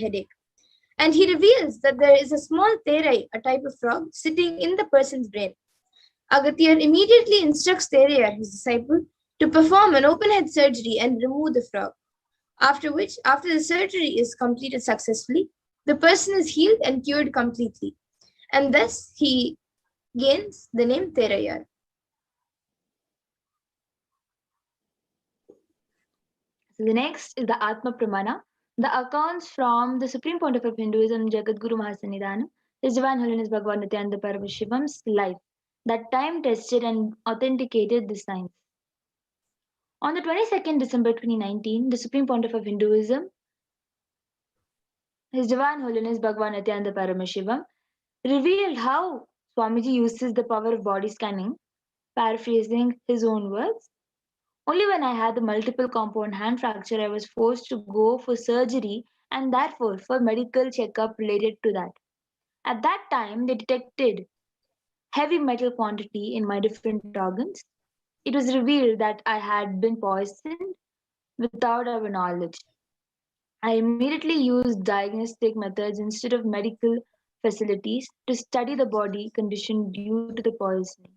headache. And he reveals that there is a small Terai, a type of frog, sitting in the person's brain. Agathir immediately instructs Terayar, his disciple, to perform an open head surgery and remove the frog. After which, after the surgery is completed successfully, the person is healed and cured completely. And thus he gains the name Terayar. So the next is the Atma Pramana. The accounts from the Supreme Pontiff of Hinduism, Jagadguru Mahasannidhanam, His Divine Holiness Bhagavan Nithyananda Paramashivam's life that time tested and authenticated the science. On the 22nd December 2019, the Supreme Pontiff of Hinduism, His Divine Holiness Bhagavan Nithyananda Paramashivam, revealed how Swamiji uses the power of body scanning, paraphrasing his own words. Only when I had the multiple compound hand fracture, I was forced to go for surgery and therefore for medical checkup related to that. At that time, they detected heavy metal quantity in my different organs. It was revealed that I had been poisoned without our knowledge. I immediately used diagnostic methods instead of medical facilities to study the body condition due to the poisoning.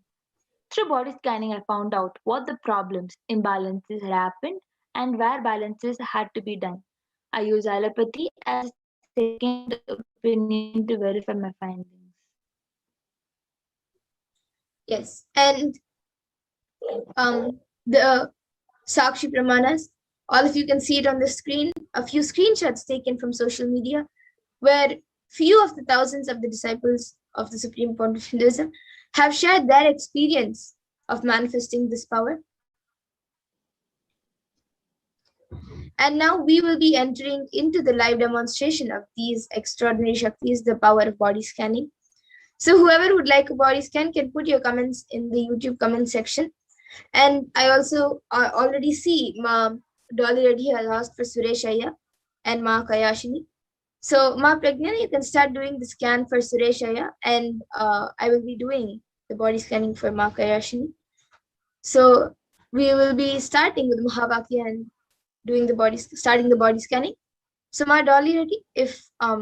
Through body scanning, I found out what the problems, imbalances had happened and where balances had to be done. I used allopathy as a second opinion to verify my findings. Yes, and the Sakshi Pramanas, all of you can see it on the screen, a few screenshots taken from social media, where few of the thousands of the disciples of the Supreme Pontiff of Hinduism have shared their experience of manifesting this power. And now we will be entering into the live demonstration of these extraordinary Shaktis, the power of body scanning. So whoever would like a body scan can put your comments in the YouTube comment section. And I also already see Ma Dolly Reddy has asked for Suresh Ayya and Ma Kayashini. So Ma Pragnana, you can start doing the scan for Suresh Ayya, and I will be doing the body scanning for Ma Kayashini. So we will be starting with Mahavakya and starting the body scanning. So Ma Dolly Reddy, if Ma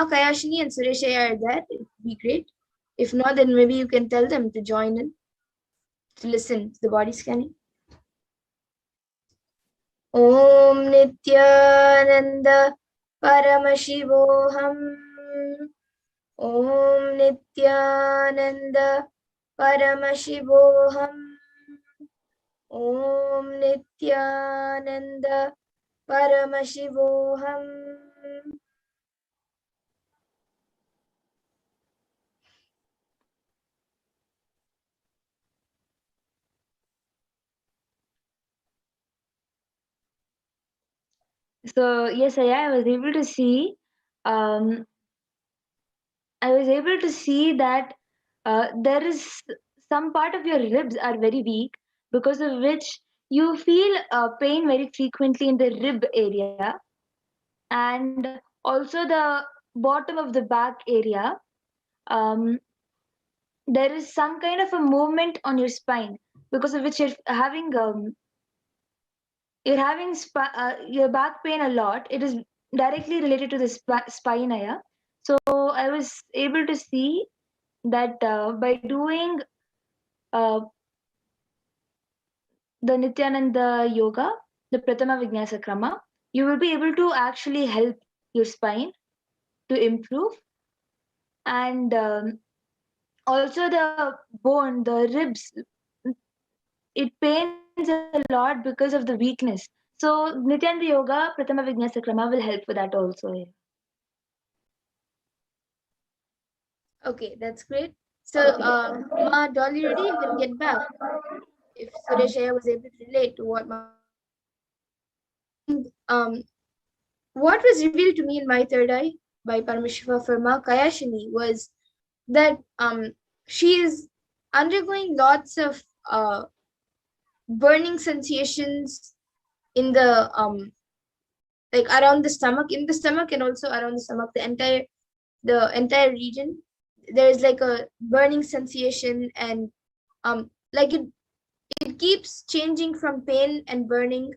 Kayashini and Suresh Ayya are there, it would be great. If not, then maybe you can tell them to join in to listen to the body scanning. Om Nithyananda Paramashivoham. Om Nithyananda Paramashivoham. Om Nithyananda Paramashivoham. So yes, I was able to see. Um, I was able to see that there is some part of your ribs are very weak, because of which you feel pain very frequently in the rib area, and also the bottom of the back area. Um, there is some kind of a movement on your spine, because of which you're having your back pain a lot. It is directly related to the spine area. So I was able to see that by doing uh, the Nityananda yoga, the Pratama Vinyasa Krama, you will be able to actually help your spine to improve, and also the bone, the ribs, it pains a lot because of the weakness. So Nityananda yoga, Pratama Vinyasa Krama will help with that also. Okay, that's great. So, Ma Dolly Reddy, you can get back if Suresh Ayya was able to relate to what Ma. What was revealed to me in my third eye by Parameshiva for Ma Kayashini was that she is undergoing lots of burning sensations in the like around the stomach, in the stomach and also around the stomach, the entire region. There is like a burning sensation, and like it keeps changing from pain and burning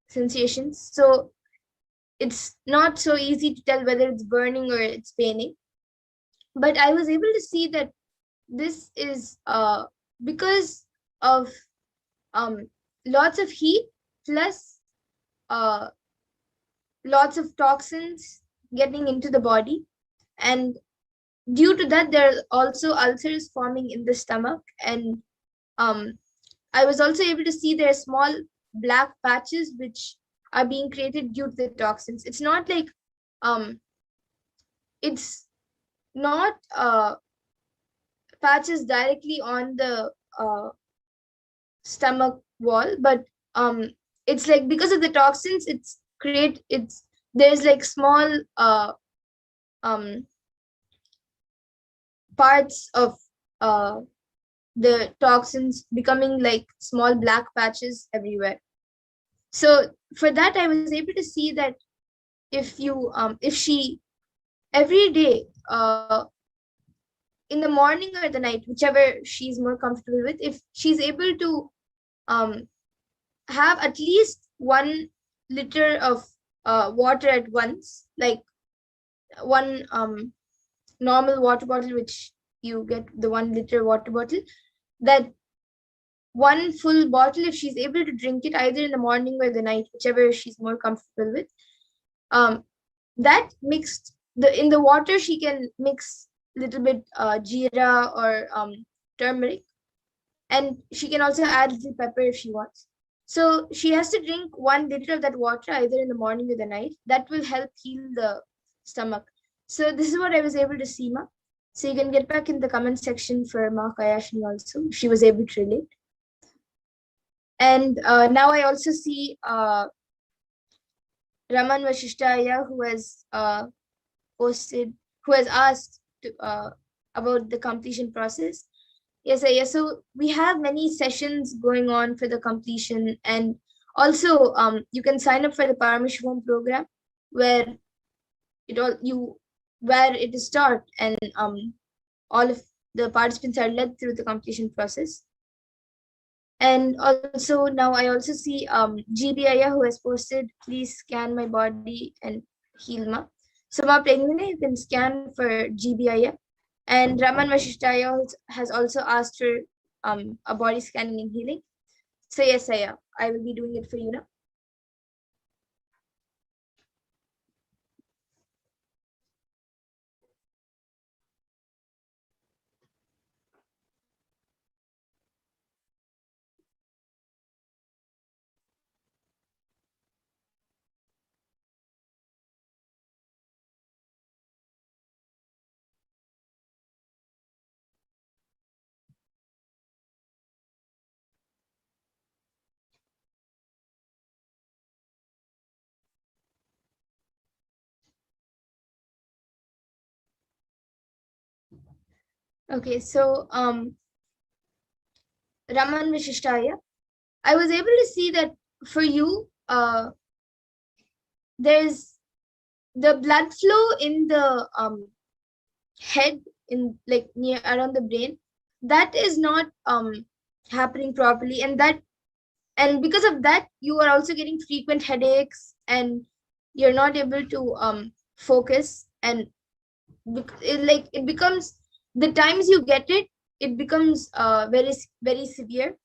sensations. So it's not so easy to tell whether it's burning or it's paining. But I was able to see that this is because of lots of heat plus uh, lots of toxins getting into the body, and due to that there are also ulcers forming in the stomach. And um, I was also able to see there are small black patches which are being created due to the toxins. It's not like it's not patches directly on the stomach wall, but it's like because of the toxins it's there's like small um parts of uh the toxins becoming like small black patches everywhere. So for that I was able to see that if she every day in the morning or the night, whichever she's more comfortable with, if she's able to um have at least 1 liter of water at once, like one normal water bottle, which you get the 1 liter water bottle, that one full bottle, if she's able to drink it either in the morning or the night, whichever she's more comfortable with, um, that mixed in the water she can mix little bit jeera or turmeric, and she can also add little pepper if she wants. So she has to drink 1 liter of that water either in the morning or the night. That will help heal the stomach. So this is what I was able to see, Ma. So you can get back in the comment section for Ma Kayashni also, if she was able to relate. And now I also see Raman Vashishtaya, who has posted, who has asked about the completion process. Yes, yes. So we have many sessions going on for the completion, and also you can sign up for the Parameshwaram program, where it is taught, and all of the participants are led through the completion process. And also now I also see GBIA, who has posted, please scan my body and heal ma. So ma Pregnine, you can scan for GBIA. And Raman Vashishtaya has also asked for a body scanning and healing. So yes, I will be doing it for you now. Okay, so Raman Vashishtaya, I was able to see that for you, there's the blood flow in the head, in like near around the brain, that is not happening properly, and because of that you are also getting frequent headaches, and you're not able to focus, and it becomes, the times you get it, it becomes very very severe.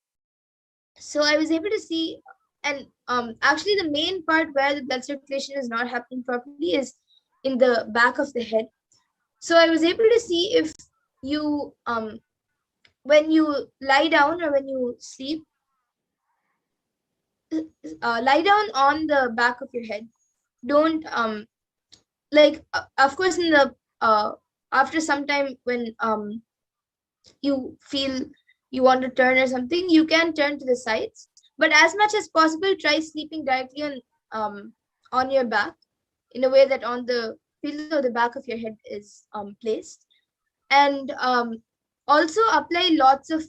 So I was able to see, and actually the main part where the blood circulation is not happening properly is in the back of the head. So I was able to see, if you when you lie down or when you sleep, lie down on the back of your head. Don't like of course in the after some time, when you feel you want to turn or something, you can turn to the sides, but as much as possible try sleeping directly on your back, in a way that on the pillow the back of your head is placed. And also apply lots of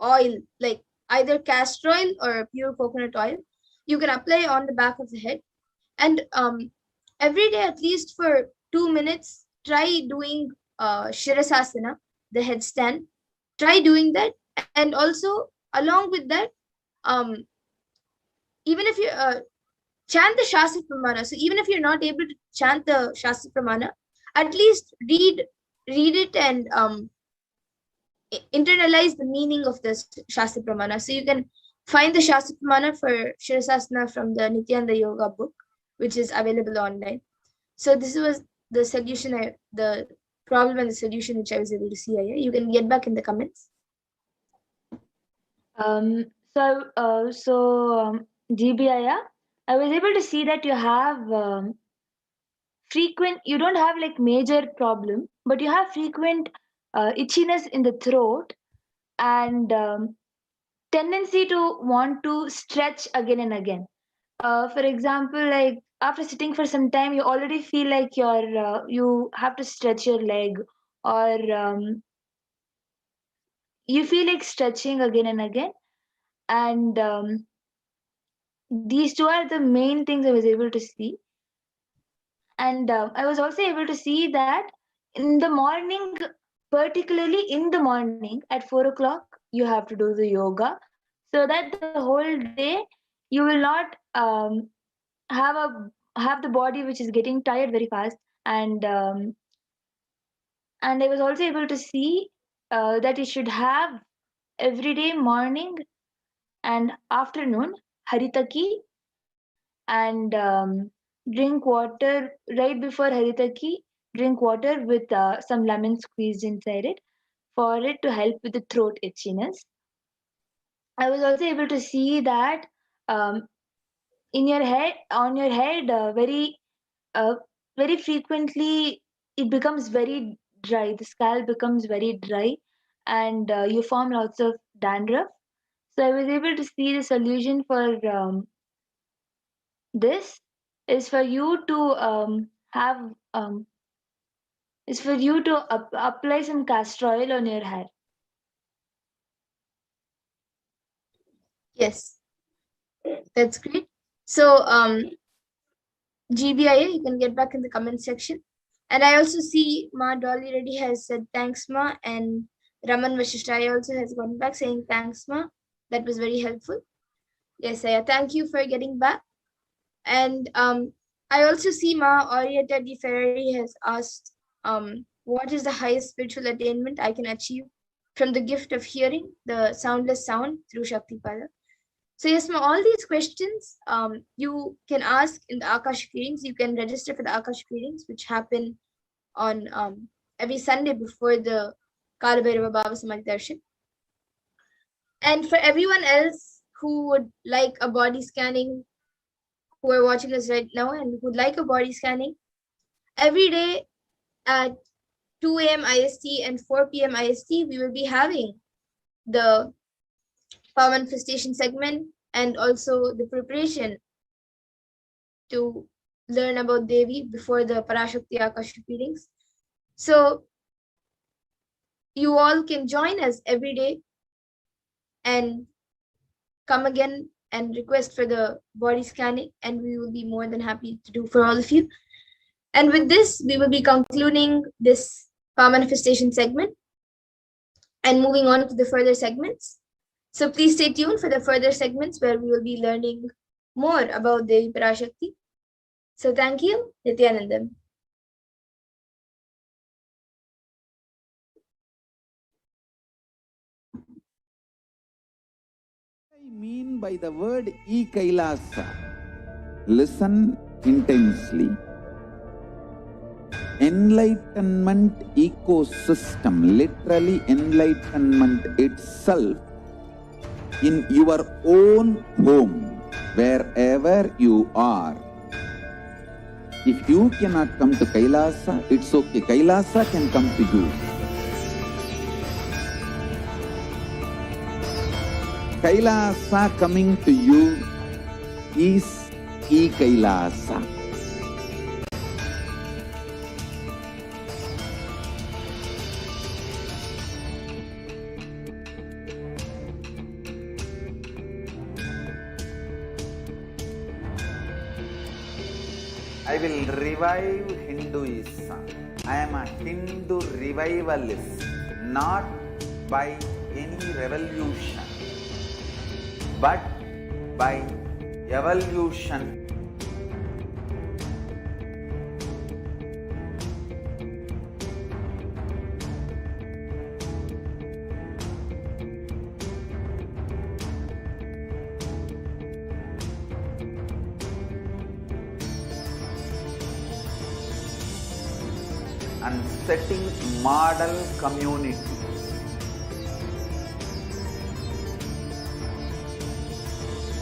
oil, like either castor oil or pure coconut oil. You can apply on the back of the head, and every day at least for 2 minutes try doing shirasasana, the headstand. Try doing that, and also along with that, um even if you chant the Shastra Pramana. So even if you're not able to chant the Shastra Pramana, at least read it and internalize the meaning of the Shastra Pramana. So you can find the Shastra Pramana for Shirasasana from the Nithyananda Yoga book, which is available online. So this was the solution, the problem and the solution which I was able to see here. You can get back in the comments. GBIA, I was able to see that you have you don't have like major problem, but you have frequent itchiness in the throat and tendency to want to stretch again and again. For example, like after sitting for some time, you already feel like you have to stretch your leg, or you feel like stretching again and again. And these two are the main things I was able to see. And I was also able to see that in the morning, particularly in the morning at 4 o'clock, you have to do the yoga, so that the whole day you will not have the body which is getting tired very fast. And I was also able to see that you should have every day morning and afternoon haritaki, and drink water right before haritaki. Drink water with some lemon squeezed inside it for it to help with the throat itchiness. I was also able to see that um, in your head, on your head, uh, very frequently it becomes very dry. The scalp becomes very dry, and you form lots of dandruff. So I was able to see the solution for this is for you to have is for you to apply some castor oil on your hair. Yes, that's great. So GBIA, you can get back in the comment section. And I also see Ma Dolly Reddy has said thanks, Ma, and Raman Vashishtai also has gone back saying thanks, Ma. That was very helpful. Yes, Aya, thank you for getting back. And I also see Ma Orietta Di Ferrari has asked, what is the highest spiritual attainment I can achieve from the gift of hearing the soundless sound through Shaktipada? So yes, Ma, all these questions you can ask in the Akashic readings. You can register for the Akashic readings, which happen on every Sunday before the Kala Bhairava Bhava Samadhi Darshan. And for everyone else who would like a body scanning, who are watching us right now and would like a body scanning, every day at 2 a.m. IST and 4 p.m. IST, we will be having the power manifestation segment and also the preparation to learn about Devi before the Parashakti Akashic readings. So you all can join us every day and come again and request for the body scanning, and we will be more than happy to do for all of you. And with this, we will be concluding this power manifestation segment and moving on to the further segments. So please stay tuned for the further segments where we will be learning more about Devi Parashakti. So thank you, Nithyananda. I mean by the word e-Kailasa. Listen intensely. Enlightenment ecosystem, literally enlightenment itself, in your own home, wherever you are. If you cannot come to Kailasa, it's okay. Kailasa can come to you. Kailasa coming to you is e-Kailasa. I will revive Hinduism. I am a Hindu revivalist, not by any revolution, but by evolution. And setting model community.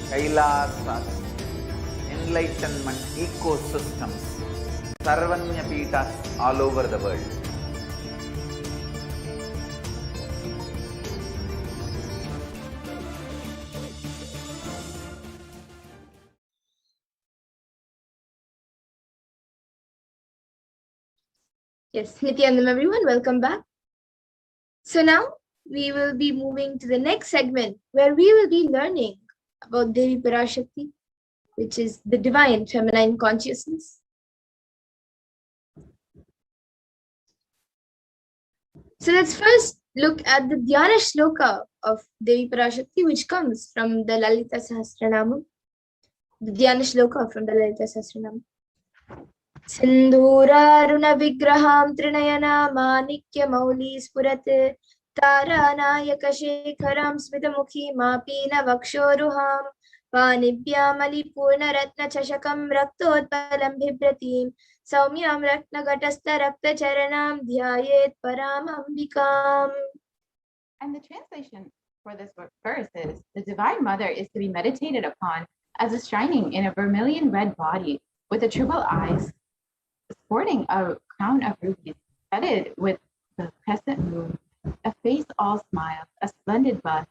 Kailasas, enlightenment ecosystems, Sarvanya Pitas all over the world. Yes, Nithyananda, everyone, welcome back. So now we will be moving to the next segment where we will be learning about Devi Parashakti, which is the divine feminine consciousness. So let's first look at the Dhyana Shloka of Devi Parashakti, which comes from the Lalita Sahasranama. The Dhyana Shloka from the Lalita Sahasranama. Sindhuraruna Vigraham Trinayana Manikya Mauli Spurat Taranayaka Shekharam Smitamukhi Mapina Vakshoruham Panibhyamali Purna Ratna Chashakam Raktotpalam Bhipratim Saumyam Ratna Gatasta Rakta Charanam Dhyayet Paramambikam. And the translation for this verse is, the Divine Mother is to be meditated upon as a shining in a vermilion red body with the triple eyes, sporting a crown of rubies, headed with the crescent moon, a face all smiles, a splendid bust,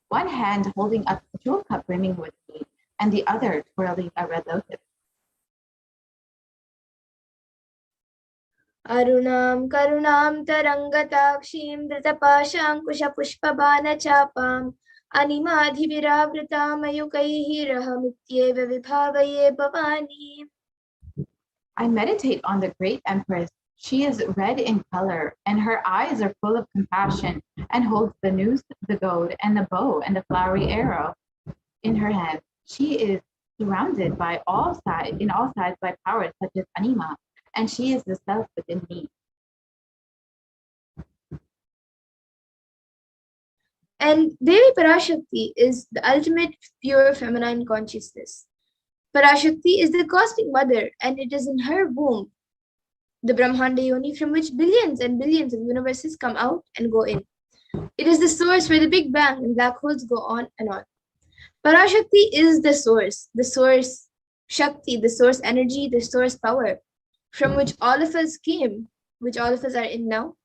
one hand holding up a jewel cup brimming with tea, and the other twirling a red lotus. Arunam Karunam Tarangatakshim Dritapashankusha Pushpabana Chapam Animadhiviravrita Mayukaihi Rahamityeva Vibhavaye Bhavani. I meditate on the great Empress. She is red in color, and her eyes are full of compassion, and holds the noose, the goad, and the bow, and the flowery arrow in her hand. She is surrounded by all sides by powers such as Anima, and she is the self within me. And Devi Parashakti is the ultimate pure feminine consciousness. Parashakti is the cosmic mother, and it is in her womb, the Brahmanda Yoni, from which billions and billions of universes come out and go in. It is the source where the Big Bang and black holes go on and on. Parashakti is the source Shakti, the source energy, the source power, from which all of us came, which all of us are in now,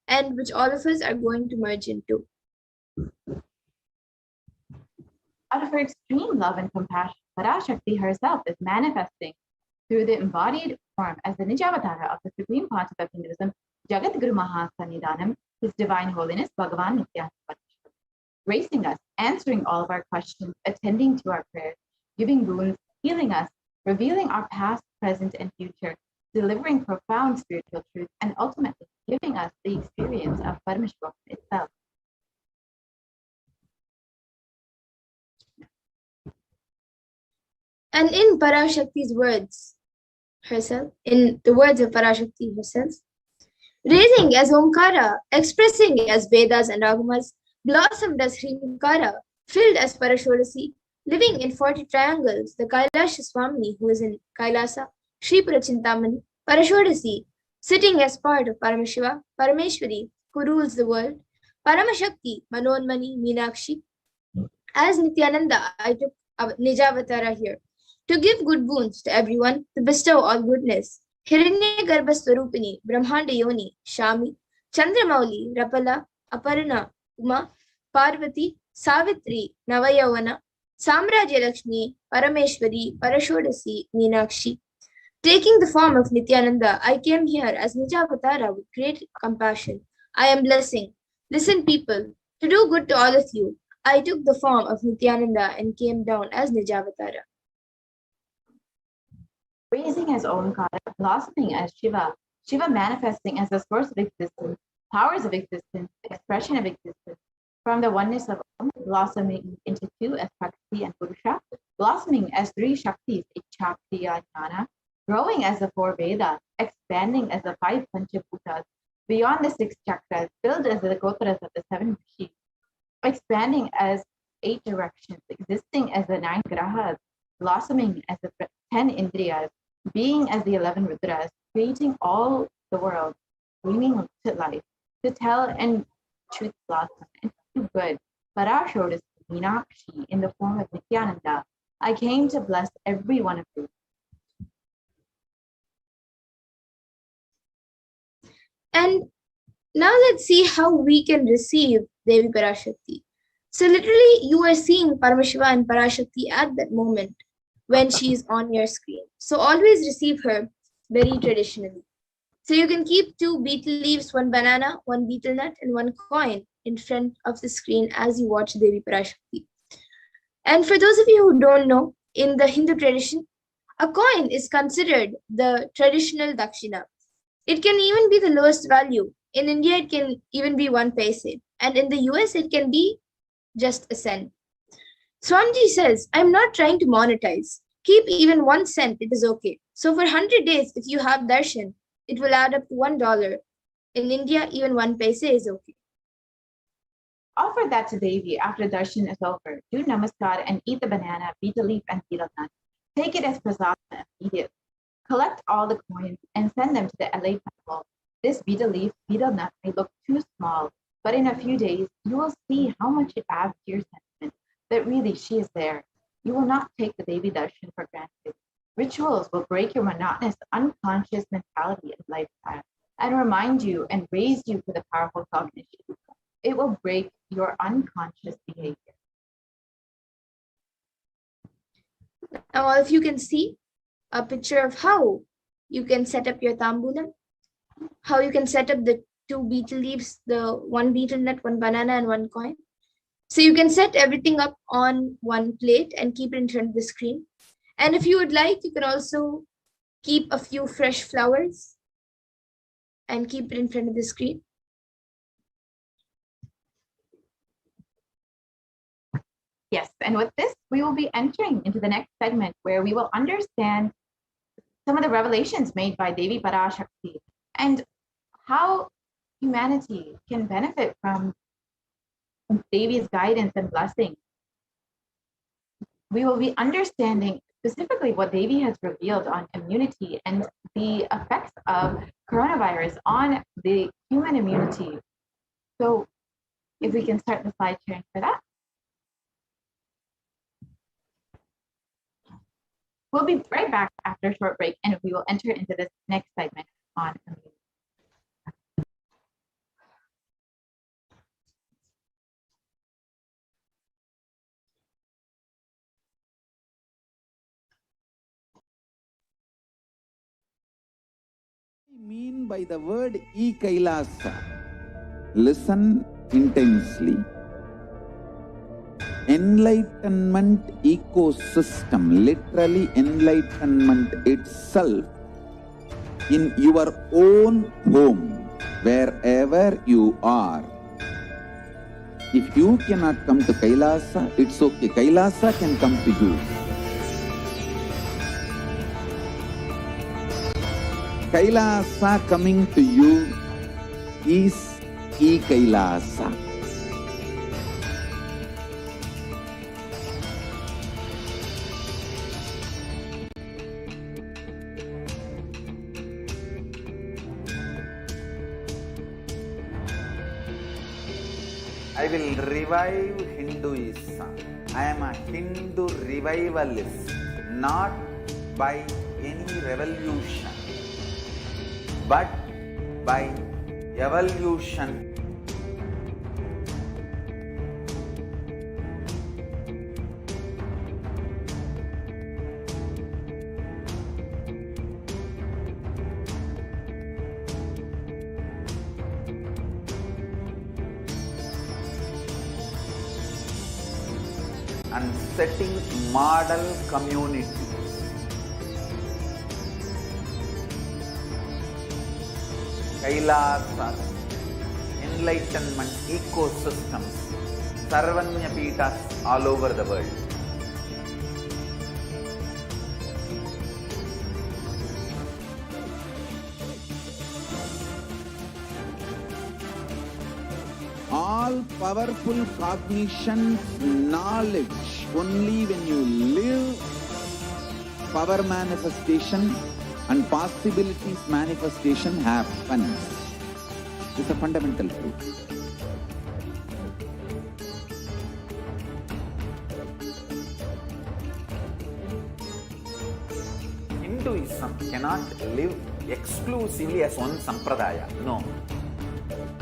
and which all of us are going to merge into. Out of her extreme love and compassion, Parashakti herself is manifesting through the embodied form as the Nijavatara of the Supreme Pontiff of Hinduism, Jagat Guru Mahasannidhanam, His Divine Holiness Bhagavan Nithyananda, gracing us, answering all of our questions, attending to our prayers, giving boons, healing us, revealing our past, present, and future, delivering profound spiritual truth, and ultimately giving us the experience of Parameshwara itself. And in Parashakti's words herself, in the words of Parashakti herself, raising as Omkara, expressing as Vedas and Agamas, blossomed as Hrimkara, filled as Parashodasi, living in 40 triangles, the Kailasha Swamini, who is in Kailasa, Shripura Chintamani, Parashodasi, sitting as part of Parameshiva, Parameshwari, who rules the world, Paramashakti, Manonmani, Meenakshi. As Nithyananda, I took Nijavatara here to give good boons to everyone, to bestow all goodness. Hiranyagarbha Swarupini, Brahmanda Yoni, Shami, Chandramauli, Rapala, Aparna, Uma, Parvati, Savitri, Navayavana, Samrajya Lakshmi, Parameshwari, Parashodasi, Meenakshi. Taking the form of Nithyananda, I came here as Nijavatara with great compassion. I am blessing. Listen, people, to do good to all of you, I took the form of Nithyananda and came down as Nijavatara. Raising as Omkara, blossoming as Shiva, Shiva manifesting as the source of existence, powers of existence, expression of existence, from the oneness of Om, blossoming into two as Prakriti and Purusha, blossoming as three Shaktis, Ichha, Kriya, Jnana, growing as the four Vedas, expanding as the five Panchabhutas, beyond the six chakras, filled as the Gotras of the seven Rishis, expanding as eight directions, existing as the nine Grahas, blossoming as the 10 Indriyas, being as the 11 Rudras, creating all the world, bringing to life, to tell and truth blossom and do good. Parashakti Meenakshi in the form of Nithyananda, I came to bless every one of you. And now let's see how we can receive Devi Parashakti. So literally you are seeing Paramashiva and Parashakti at that moment when she is on your screen. So always receive her very traditionally. So you can keep two betel leaves, one banana, one betel nut, and one coin in front of the screen as you watch Devi Parashakti. And for those of you who don't know, in the Hindu tradition, a coin is considered the traditional dakshina. It can even be the lowest value. In India, it can even be 1 paise. And in the US, it can be just a cent. Swamiji says, I'm not trying to monetize. Keep even 1 cent, it is okay. So for 100 days, if you have darshan, it will add up to $1. In India, even 1 paise is okay. Offer that to Devi after darshan is over. Do namaskar and eat the banana, betel leaf, and betel nut. Take it as prasadam immediately. Collect all the coins and send them to the LA temple. This betel leaf, betel nut may look too small, but in a few days, you will see how much it adds to your sentiment that really she is there. You will not take the Devi darshan for granted. Rituals will break your monotonous, unconscious mentality and lifestyle and remind you and raise you to the powerful cognition. It will break your unconscious behavior. Now, all of you can see a picture of how you can set up your tambulam, how you can set up the 2 betel leaves, the 1 betel nut, 1 banana, and 1 coin. So you can set everything up on 1 plate and keep it in front of the screen. And if you would like, you can also keep a few fresh flowers and keep it in front of the screen. Yes, and with this, we will be entering into the next segment where we will understand some of the revelations made by Devi Parashakti and how humanity can benefit from Devi's guidance and blessing. We will be understanding specifically what Devi has revealed on immunity and the effects of coronavirus on the human immunity. So if we can start the slide sharing for that. We'll be right back after a short break and we will enter into this next segment on immunity. Mean by the word e-Kailasa? Listen intensely. Enlightenment ecosystem, literally enlightenment itself, in your own home, wherever you are. If you cannot come to Kailasa, it's okay. Kailasa can come to you. Kailasa coming to you is e-Kailasa. I will revive Hinduism. I am a Hindu revivalist, not by any revolution, but by evolution. And setting model communities. Kailasas, enlightenment ecosystems Sarvanya Peethas all over the world. All powerful cognition, knowledge, only when you live, power manifestation and possibilities manifestation happens. It's a fundamental truth. Hinduism cannot live exclusively as one sampradaya. No.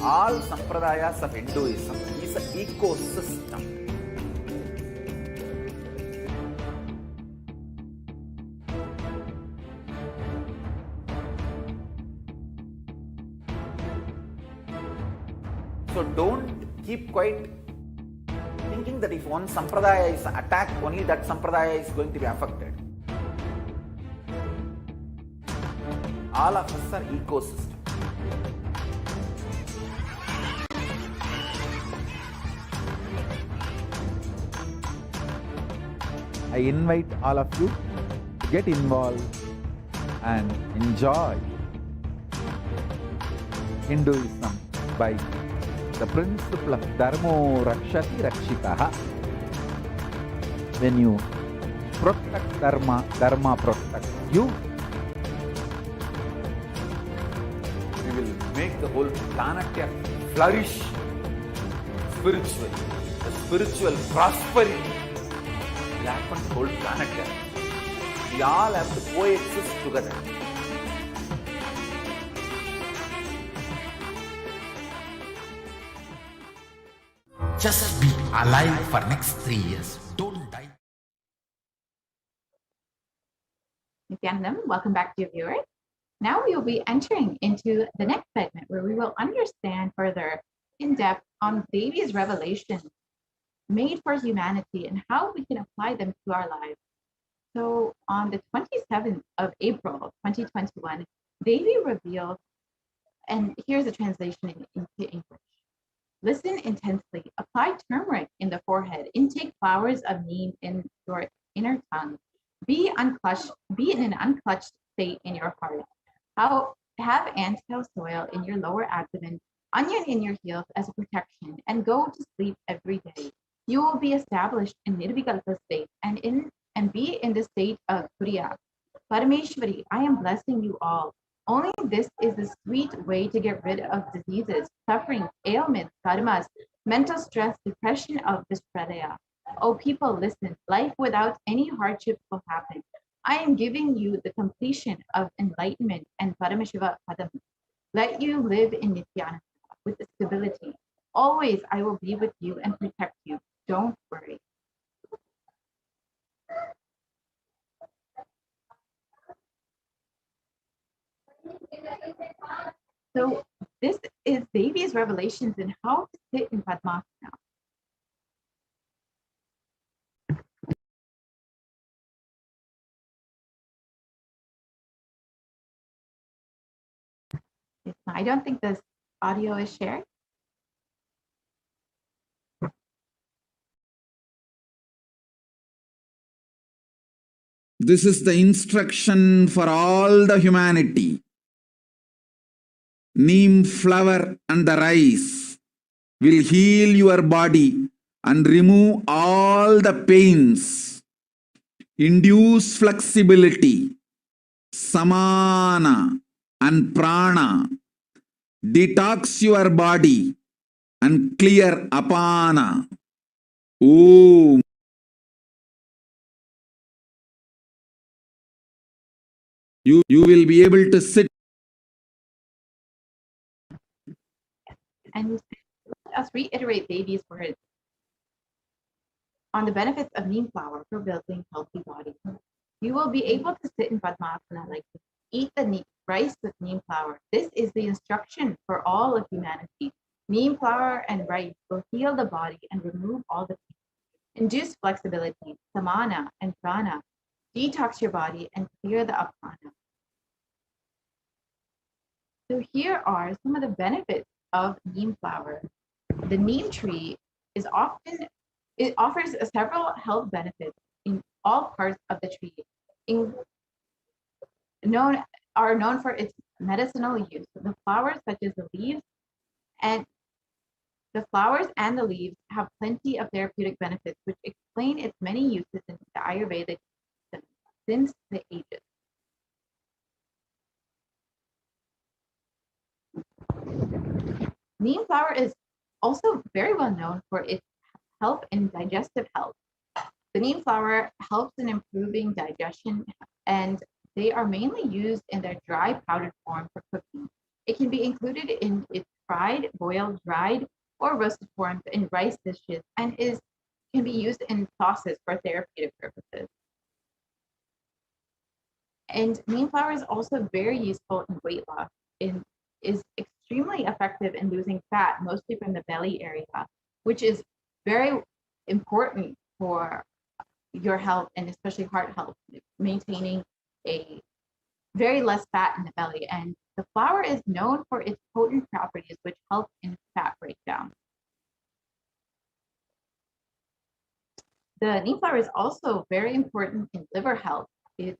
All sampradayas of Hinduism is an ecosystem. So don't keep quiet thinking that if one sampradaya is attacked, only that sampradaya is going to be affected. All of us are ecosystem. I invite all of you to get involved and enjoy Hinduism by the principle of Dharmo Rakshati Rakshitaha. When you protect Dharma, Dharma protects you. We will make the whole planet flourish spiritually. The spiritual prosperity will happen to the whole planet. We all have to coexist together. Just be alive for next 3 years. Don't die. Nithyananda, welcome back, dear viewers. Now we will be entering into the next segment where we will understand further in depth on Devi's revelations made for humanity and how we can apply them to our lives. So on the 27th of April, 2021, Devi revealed, and here's a translation into English. Listen intensely, apply turmeric in the forehead, intake flowers of neem in your inner tongue, be in an unclutched state in your heart. Have anthill soil in your lower abdomen, onion in your heels as a protection, and go to sleep every day. You will be established in Nirvikalpa state and be in the state of Turiya. Parameshwari, I am blessing you all. Only this is the sweet way to get rid of diseases, suffering, ailments, karmas, mental stress, depression of this pradaya. Oh people, listen, life without any hardships will happen. I am giving you the completion of enlightenment and Paramashiva Padam. Let you live in Nithyananda with stability. Always I will be with you and protect you. Don't worry. So this is Devi's revelations in how to sit in Padmasana. I don't think this audio is shared. This is the instruction for all the humanity. Neem flower and the rice will heal your body and remove all the pains, induce flexibility, samana and prana, detox your body and clear apana. Om. You will be able to sit. And let us reiterate Devi's words on the benefits of neem flower for building healthy bodies. You will be able to sit in Padmasana like this. Eat the rice with neem flower. This is the instruction for all of humanity. Neem flour and rice will heal the body and remove all the pain. Induce flexibility, samana and prana. Detox your body and clear the apana. So here are some of the benefits of neem flower. The neem tree it offers several health benefits in all parts of the tree, known for its medicinal use. The flowers, such as the leaves, and the leaves have plenty of therapeutic benefits, which explain its many uses in the Ayurvedic system since the ages. Neem flower is also very well known for its help in digestive health. The neem flower helps in improving digestion, and they are mainly used in their dry powdered form for cooking. It can be included in its fried, boiled, dried, or roasted forms in rice dishes, and can be used in sauces for therapeutic purposes. And neem flower is also very useful in weight loss and is extremely effective in losing fat, mostly from the belly area, which is very important for your health and especially heart health, maintaining a very less fat in the belly. And the flower is known for its potent properties, which help in fat breakdown. The neem flower is also very important in liver health. Its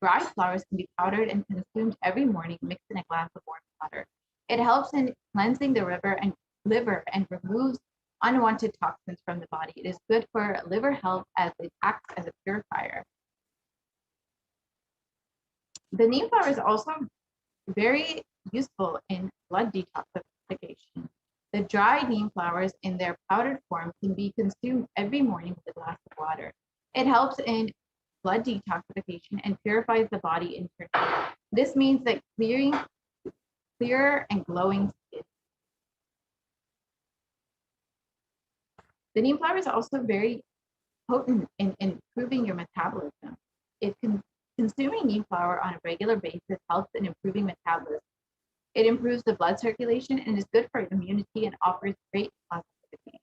dried flowers can be powdered and consumed every morning, mixed in a glass of warm water. It helps in cleansing the liver and removes unwanted toxins from the body. It is good for liver health as it acts as a purifier. The neem flower is also very useful in blood detoxification. The dried neem flowers in their powdered form can be consumed every morning with a glass of water. It helps in blood detoxification and purifies the body internally. This means that clearer and glowing skin. The neem flower is also very potent in improving your metabolism. Consuming neem flower on a regular basis helps in improving metabolism. It improves the blood circulation and is good for immunity and offers great positivity.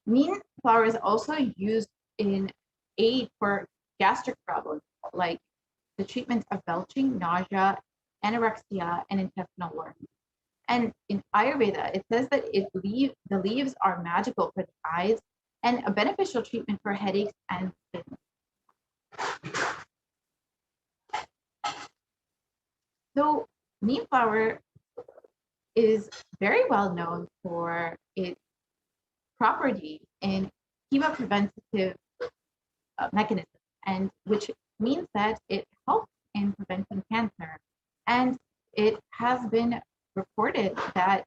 Neem flower is also used in aid for gastric problems like the treatment of belching, nausea, anorexia, and intestinal worms. And in Ayurveda, it says that the leaves are magical for the eyes and a beneficial treatment for headaches and skin. So neem flower is very well known for its property in chemopreventative mechanisms, and which means that it helps in preventing cancer. And it has been reported that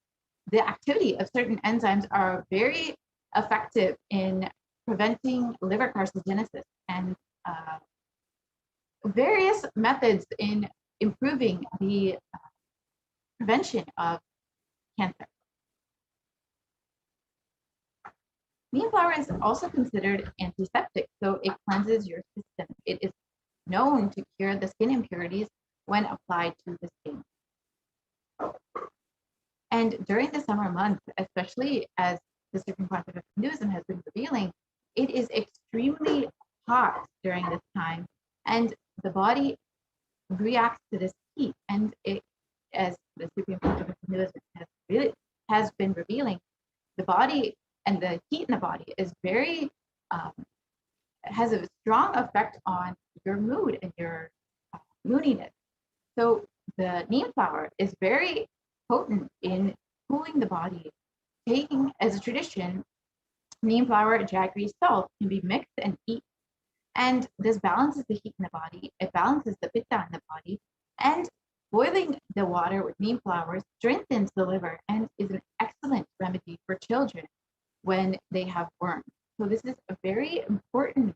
the activity of certain enzymes are very effective in preventing liver carcinogenesis, and various methods in improving the prevention of cancer. Neem flower is also considered antiseptic, so it cleanses your system. It is known to cure the skin impurities when applied to the skin. And during the summer months, especially as the Supreme Concept of Hinduism has been revealing, it is extremely hot during this time, and the body reacts to this heat. And it, as the Supreme Concept of Hinduism has been revealing, the body and the heat in the body is very has a strong effect on your mood and your moodiness. So the neem flower is very potent in cooling the body. Taking as a tradition, neem flower, jaggery, salt can be mixed and eaten, and this balances the heat in the body. It balances the pitta in the body, and boiling the water with neem flower strengthens the liver and is an excellent remedy for children when they have worms. So this is a very important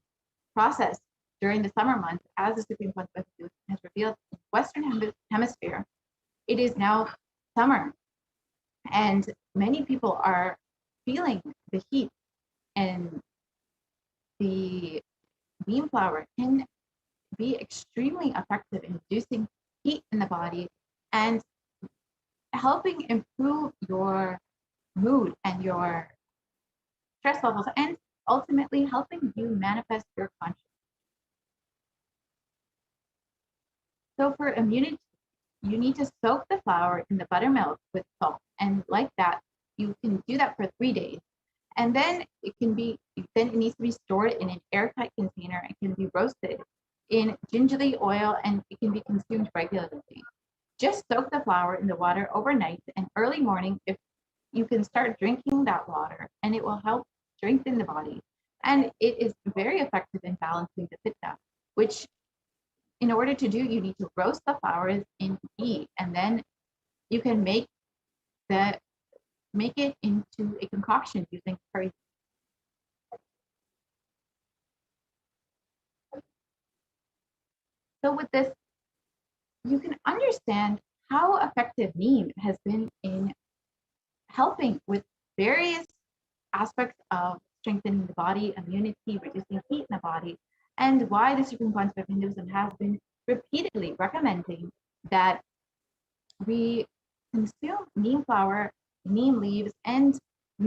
process during the summer months, as the Supreme Concept has revealed in the Western Hemisphere. It is now summer, and many people are feeling the heat, and the neem flower can be extremely effective in reducing heat in the body and helping improve your mood and your stress levels, and ultimately helping you manifest your consciousness. So for immunity, you need to soak the flower in the buttermilk with salt, and like that, you can do that for 3 days. And then it needs to be stored in an airtight container. It can be roasted in gingerly oil and it can be consumed regularly. Just soak the flower in the water overnight, and early morning, if you can start drinking that water, and it will help strengthen the body. And it is very effective in balancing the pitta, which in order to do, you need to roast the flowers in ghee, and then you can make it into a concoction using curry. So with this, you can understand how effective neem has been in helping with various aspects of strengthening the body, immunity, reducing heat in the body, and why the Supreme Concept of Hinduism has been repeatedly recommending that we consume neem flower, neem leaves, and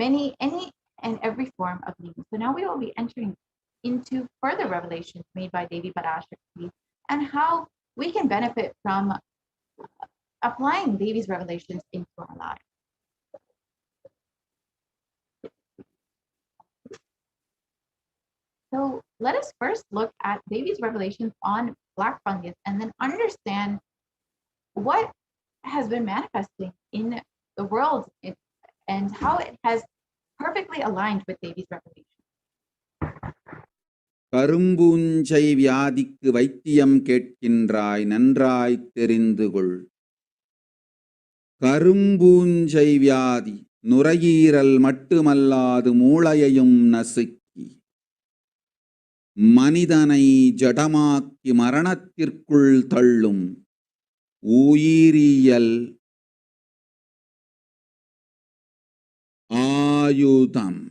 any and every form of neem. So now we will be entering into further revelations made by Devi Parashakti and how we can benefit from applying Devi's revelations into our lives. So let us first look at Devi's revelations on black fungus and then understand what has been manifesting in the world and how it has perfectly aligned with Devi's revelation. கரும்பூஞ்சை வியாதிக்கு வைத்தியம் கேட்கின்றாய், நன்றாய் தெரிந்து கொள். கரும்பூஞ்சை வியாதி நுரையீரல் மட்டுமல்லாது மூளையையும் நசுக்கி மனிதனை ஜடமாக்கி மரணத்திற்குள் தள்ளும் உயிரியல் ஆயுதம்.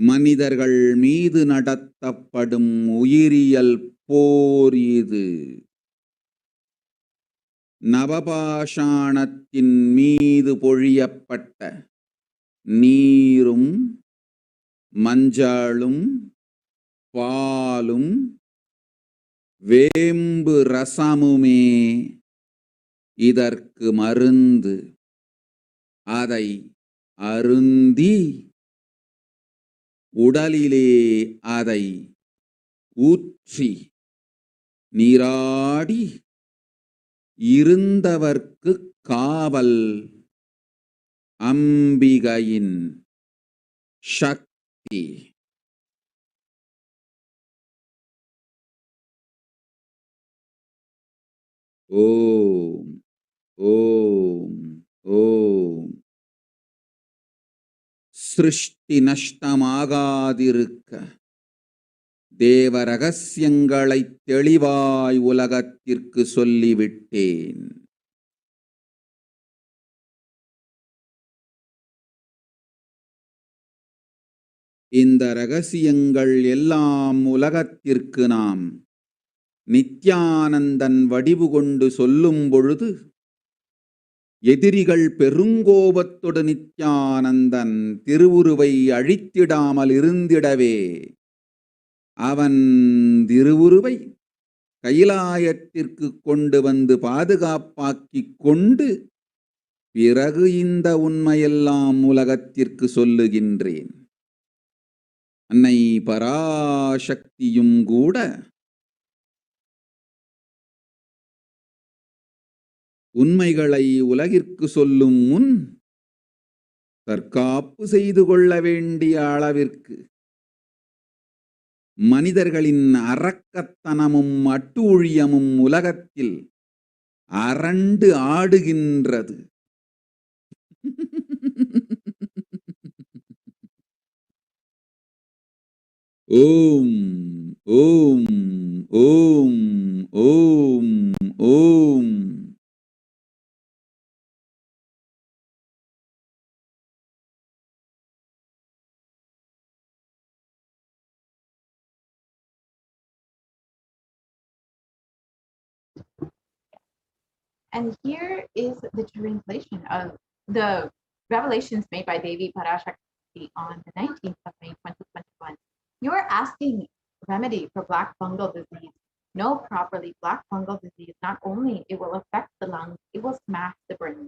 மனிதர்கள் மீது நடத்தப்படும் உயிரியல் போர் இது. நவபாஷாணத்தின் மீது பொழியப்பட்ட நீரும் மஞ்சளும் பாலும் வேம்பு ரசமுமே இதற்கு மருந்து. அதை அருந்தி உடலிலே அதை ஊற்றி நீராடி இருந்தவர்க்கு காவல் அம்பிகையின் சக்தி. ஓம் ஓம் ஓம். சிருஷ்டி நஷ்டமாகாதிருக்க தேவ ரகசியங்களை தெளிவாய் உலகத்திற்கு சொல்லிவிட்டேன். இந்த ரகசியங்கள் எல்லாம் உலகத்திற்கு நாம் நித்யானந்தன் வடிவு கொண்டு சொல்லும் பொழுது எதிரிகள் பெருங்கோபத்தோடு நித்யானந்தன் திருவுருவை அழித்திடாமல் இருந்திடவே அவன் திருவுருவை கைலாயத்திற்கு கொண்டு வந்து பாதுகாப்பாக்கிக் கொண்டு பிறகு இந்த உண்மையெல்லாம் உலகத்திற்கு சொல்லுகின்றேன். அன்னை பராசக்தியும் கூட உண்மைகளை உலகிற்கு சொல்லும் முன் தற்காப்பு செய்து கொள்ள வேண்டிய அளவிற்கு மனிதர்களின் அரக்கத்தனமும் அட்டூழியமும் உலகத்தில் அரண்டு ஆடுகின்றது. ஓம் ஓம் ஓம் ஓம் ஓம். And here is the translation of the revelations made by Devi Parashakti on the 19th of May, 2021. You are asking remedy for black fungal disease. Know properly, black fungal disease, not only it will affect the lungs, it will smash the brain.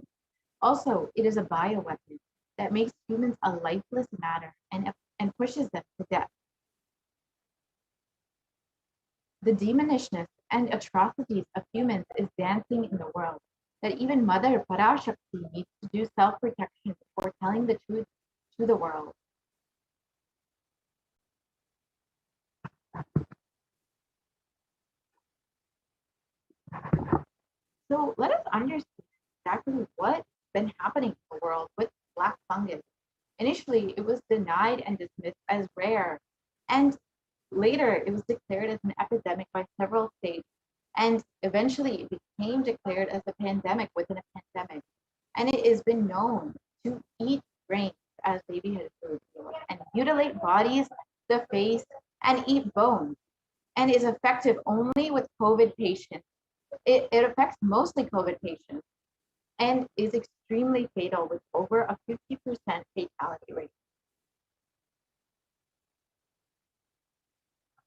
Also, it is a bioweapon that makes humans a lifeless matter and pushes them to death. The demonishness and atrocities of humans is dancing in the world, that even Mother Parashakti needs to do self-protection before telling the truth to the world. So let us understand exactly what's been happening in the world with black fungus. Initially, it was denied and dismissed as rare, and later it was declared as an epidemic by several states, and eventually it became declared as a pandemic within a pandemic. And it has been known to eat brains, as Devi has revealed, and mutilate bodies, the face, and eat bones, and is effective only with COVID patients. It affects mostly COVID patients and is extremely fatal with over a 50% fatality rate.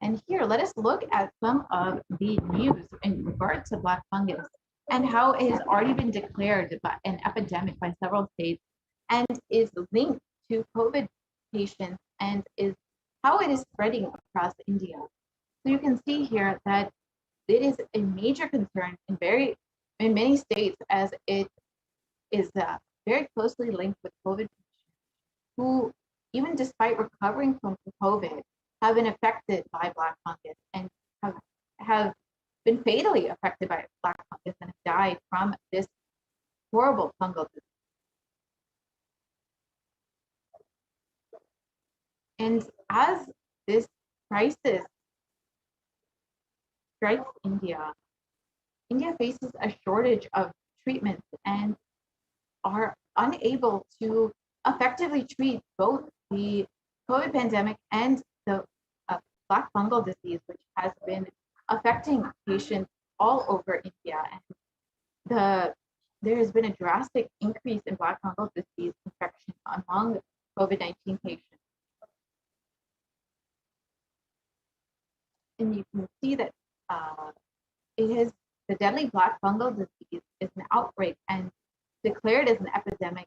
And here, let us look at some of the news in regards to black fungus and how it has already been declared an epidemic by several states and is linked to COVID patients and is how it is spreading across India. So you can see here that it is a major concern in many states, as it is very closely linked with COVID patients who, even despite recovering from COVID, have been affected by black fungus and have been fatally affected by black fungus and have died from this horrible fungal disease. And as this crisis strikes India, India faces a shortage of treatments and are unable to effectively treat both the COVID pandemic and the black fungal disease, which has been affecting patients all over India. And there has been a drastic increase in black fungal disease infection among COVID-19 patients. And you can see that the deadly black fungal disease is an outbreak and declared as an epidemic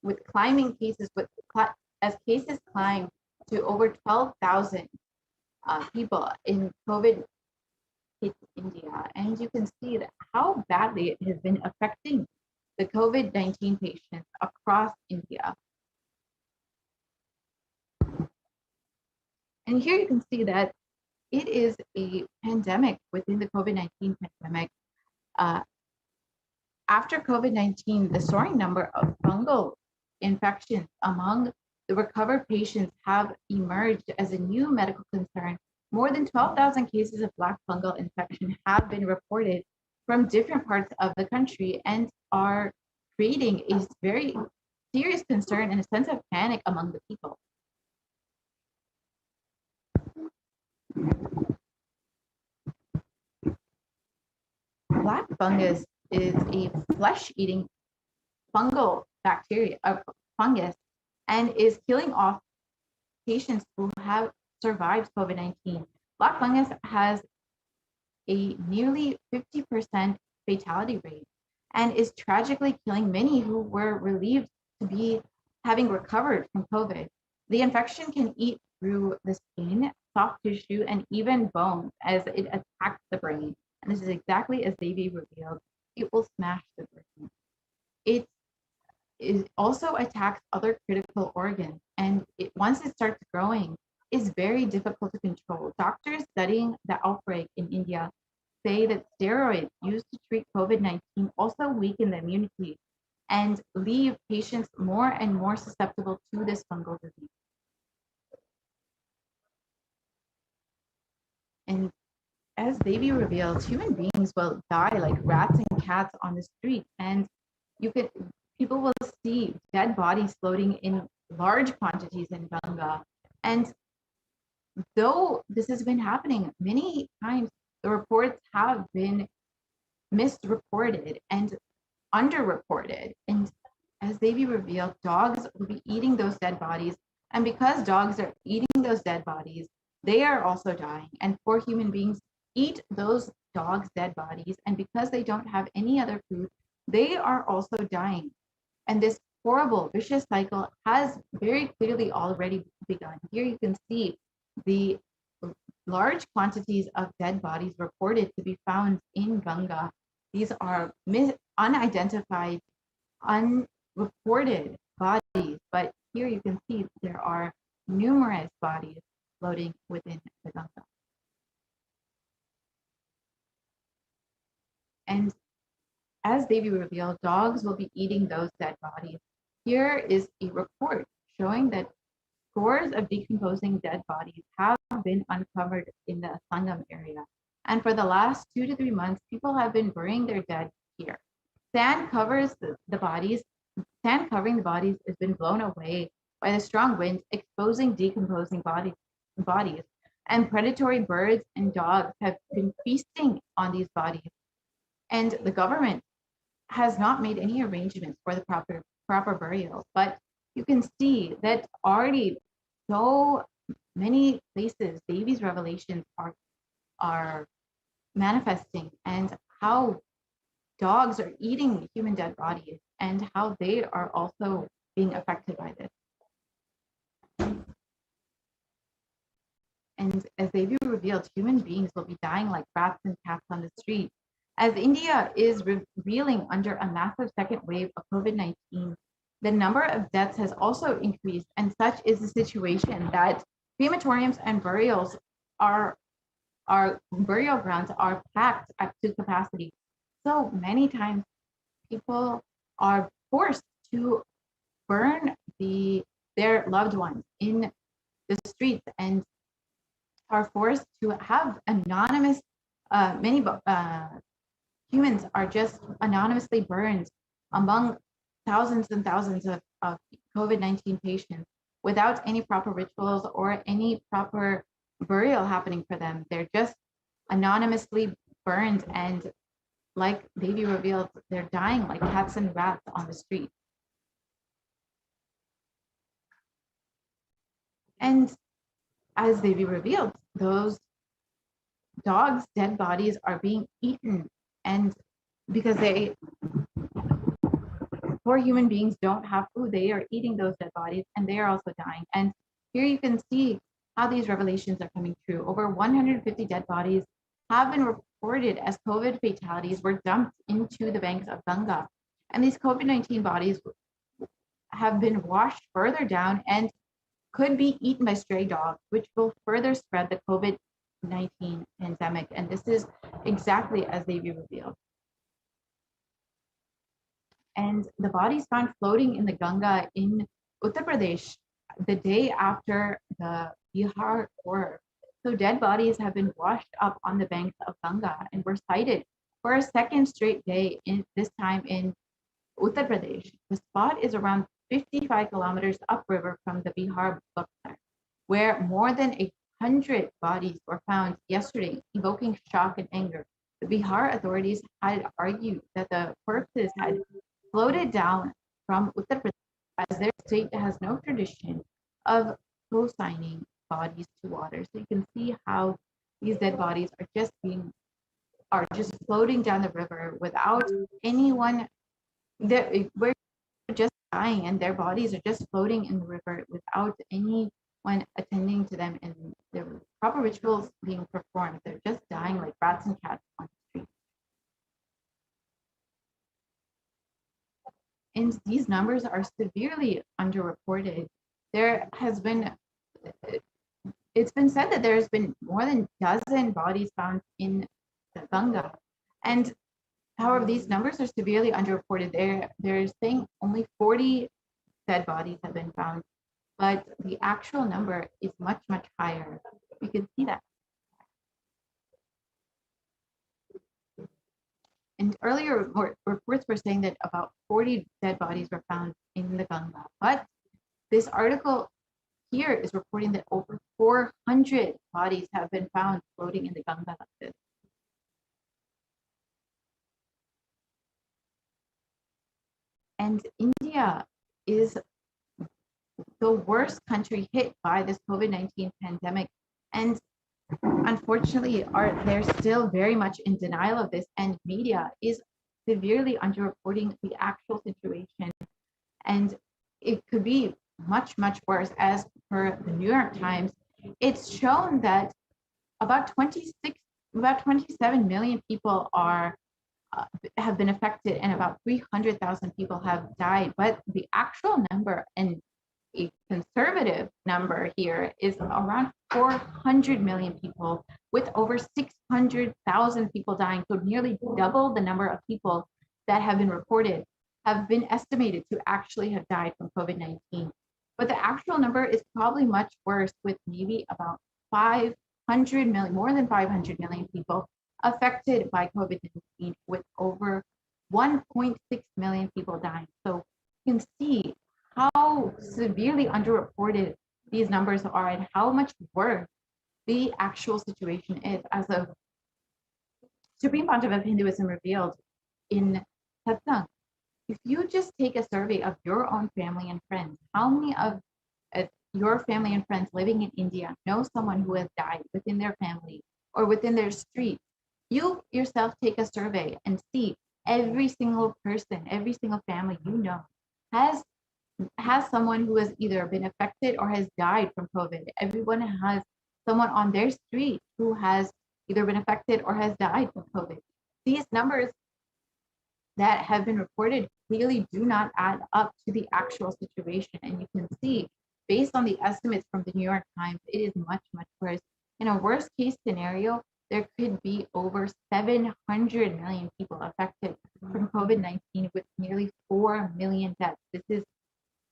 with climbing cases, as cases climb to over 12,000 people in COVID in India. And you can see that how badly it has been affecting the COVID-19 patients across India. And here you can see that it is a pandemic within the COVID-19 pandemic. After COVID-19, the soaring number of fungal infections among the recovered patients have emerged as a new medical concern. More than 12,000 cases of black fungal infection have been reported from different parts of the country and are creating a very serious concern and a sense of panic among the people. Black fungus is a flesh-eating fungal bacteria, fungus, and is killing off patients who have survived COVID-19. Black fungus has a nearly 50% fatality rate and is tragically killing many who were relieved to be having recovered from COVID. The infection can eat through the skin, soft tissue, and even bones as it attacks the brain. And this is exactly as Devi revealed. It will smash the brain. It also attacks other critical organs, and once it starts growing, is very difficult to control. Doctors studying the outbreak in India say that steroids used to treat COVID-19 also weaken the immunity and leave patients more and more susceptible to this fungal disease. And as Devi revealed, human beings will die like rats and cats on the street, and people will see dead bodies floating in large quantities in Ganga. And though this has been happening many times, the reports have been misreported and underreported. And as Devi revealed, dogs will be eating those dead bodies. And because dogs are eating those dead bodies, they are also dying. And poor human beings eat those dogs' dead bodies. And because they don't have any other food, they are also dying. And this horrible vicious cycle has very clearly already begun. Here you can see the large quantities of dead bodies reported to be found in Ganga. These are unidentified, unreported bodies, but here you can see there are numerous bodies floating within the Ganga. And as Devi revealed, dogs will be eating those dead bodies. Here is a report showing that scores of decomposing dead bodies have been uncovered in the Sangam area. And for the last 2 to 3 months, people have been burying their dead here. Sand covers the bodies. Sand covering the bodies has been blown away by the strong wind, exposing decomposing bodies. And predatory birds and dogs have been feasting on these bodies. And the government has not made any arrangements for the proper burial. But you can see that already so many places Devi's revelations are manifesting, and how dogs are eating human dead bodies and how they are also being affected by this. And as Devi revealed, human beings will be dying like rats and cats on the street. As India is reeling under a massive second wave of COVID-19, the number of deaths has also increased, and such is the situation that crematoriums and burial grounds are packed up to capacity. So many times people are forced to burn their loved ones in the streets and are forced to have anonymous, many humans are just anonymously burned among thousands and thousands of COVID-19 patients without any proper rituals or any proper burial happening for them. They're just anonymously burned, and like Devi revealed, they're dying like cats and rats on the street. And as Devi revealed, those dogs' dead bodies are being eaten, and because poor human beings don't have food, they are eating those dead bodies, and they are also dying. And here you can see how these revelations are coming true. Over 150 dead bodies have been reported as COVID fatalities were dumped into the banks of Ganga. And these COVID-19 bodies have been washed further down and could be eaten by stray dogs, which will further spread the COVID-19 pandemic. And this is exactly as Devi revealed. And the bodies found floating in the Ganga in Uttar Pradesh the day after the Bihar horror. So dead bodies have been washed up on the banks of Ganga and were sighted for a second straight day, this time in Uttar Pradesh. The spot is around 55 kilometers upriver from the Bihar Buxar, where more than 100 bodies were found yesterday, evoking shock and anger. The Bihar authorities had argued that the corpses had floated down from Uttar Pradesh, as their state has no tradition of co-signing bodies to water. So you can see how these dead bodies are just floating down the river without anyone. We're just dying, and their bodies are just floating in the river without anyone attending to them and their proper rituals being performed. They're just dying like rats and cats on the street. And these numbers are severely underreported. It's been said that there's been more than a dozen bodies found in the Ganga. And however, these numbers are severely underreported. They're saying only 40 dead bodies have been found, but the actual number is much, much higher. You can see that. And earlier reports were saying that about 40 dead bodies were found in the Ganga. But this article here is reporting that over 400 bodies have been found floating in the Ganga like this. And India is the worst country hit by this COVID-19 pandemic. And unfortunately, they're still very much in denial of this, and media is severely underreporting the actual situation. And it could be much, much worse. As per the New York Times, it's shown that about 27 million people have been affected, and about 300,000 people have died. But the actual number, and a conservative number here, is around 400 million people, with over 600,000 people dying. So nearly double the number of people that have been reported have been estimated to actually have died from COVID-19. But the actual number is probably much worse, with maybe about 500 million, more than 500 million people affected by COVID-19, with over 1.6 million people dying. So you can see how severely underreported these numbers are and how much worse the actual situation is. As a Supreme Pontiff of Hinduism revealed in Satsang, if you just take a survey of your own family and friends, how many of your family and friends living in India know someone who has died within their family or within their street? You yourself take a survey and see every single person, every single family you know has someone who has either been affected or has died from COVID. Everyone has someone on their street who has either been affected or has died from COVID. These numbers that have been reported clearly do not add up to the actual situation. And you can see, based on the estimates from the New York Times, it is much, much worse. In a worst case scenario, there could be over 700 million people affected from COVID-19, with nearly 4 million deaths. This is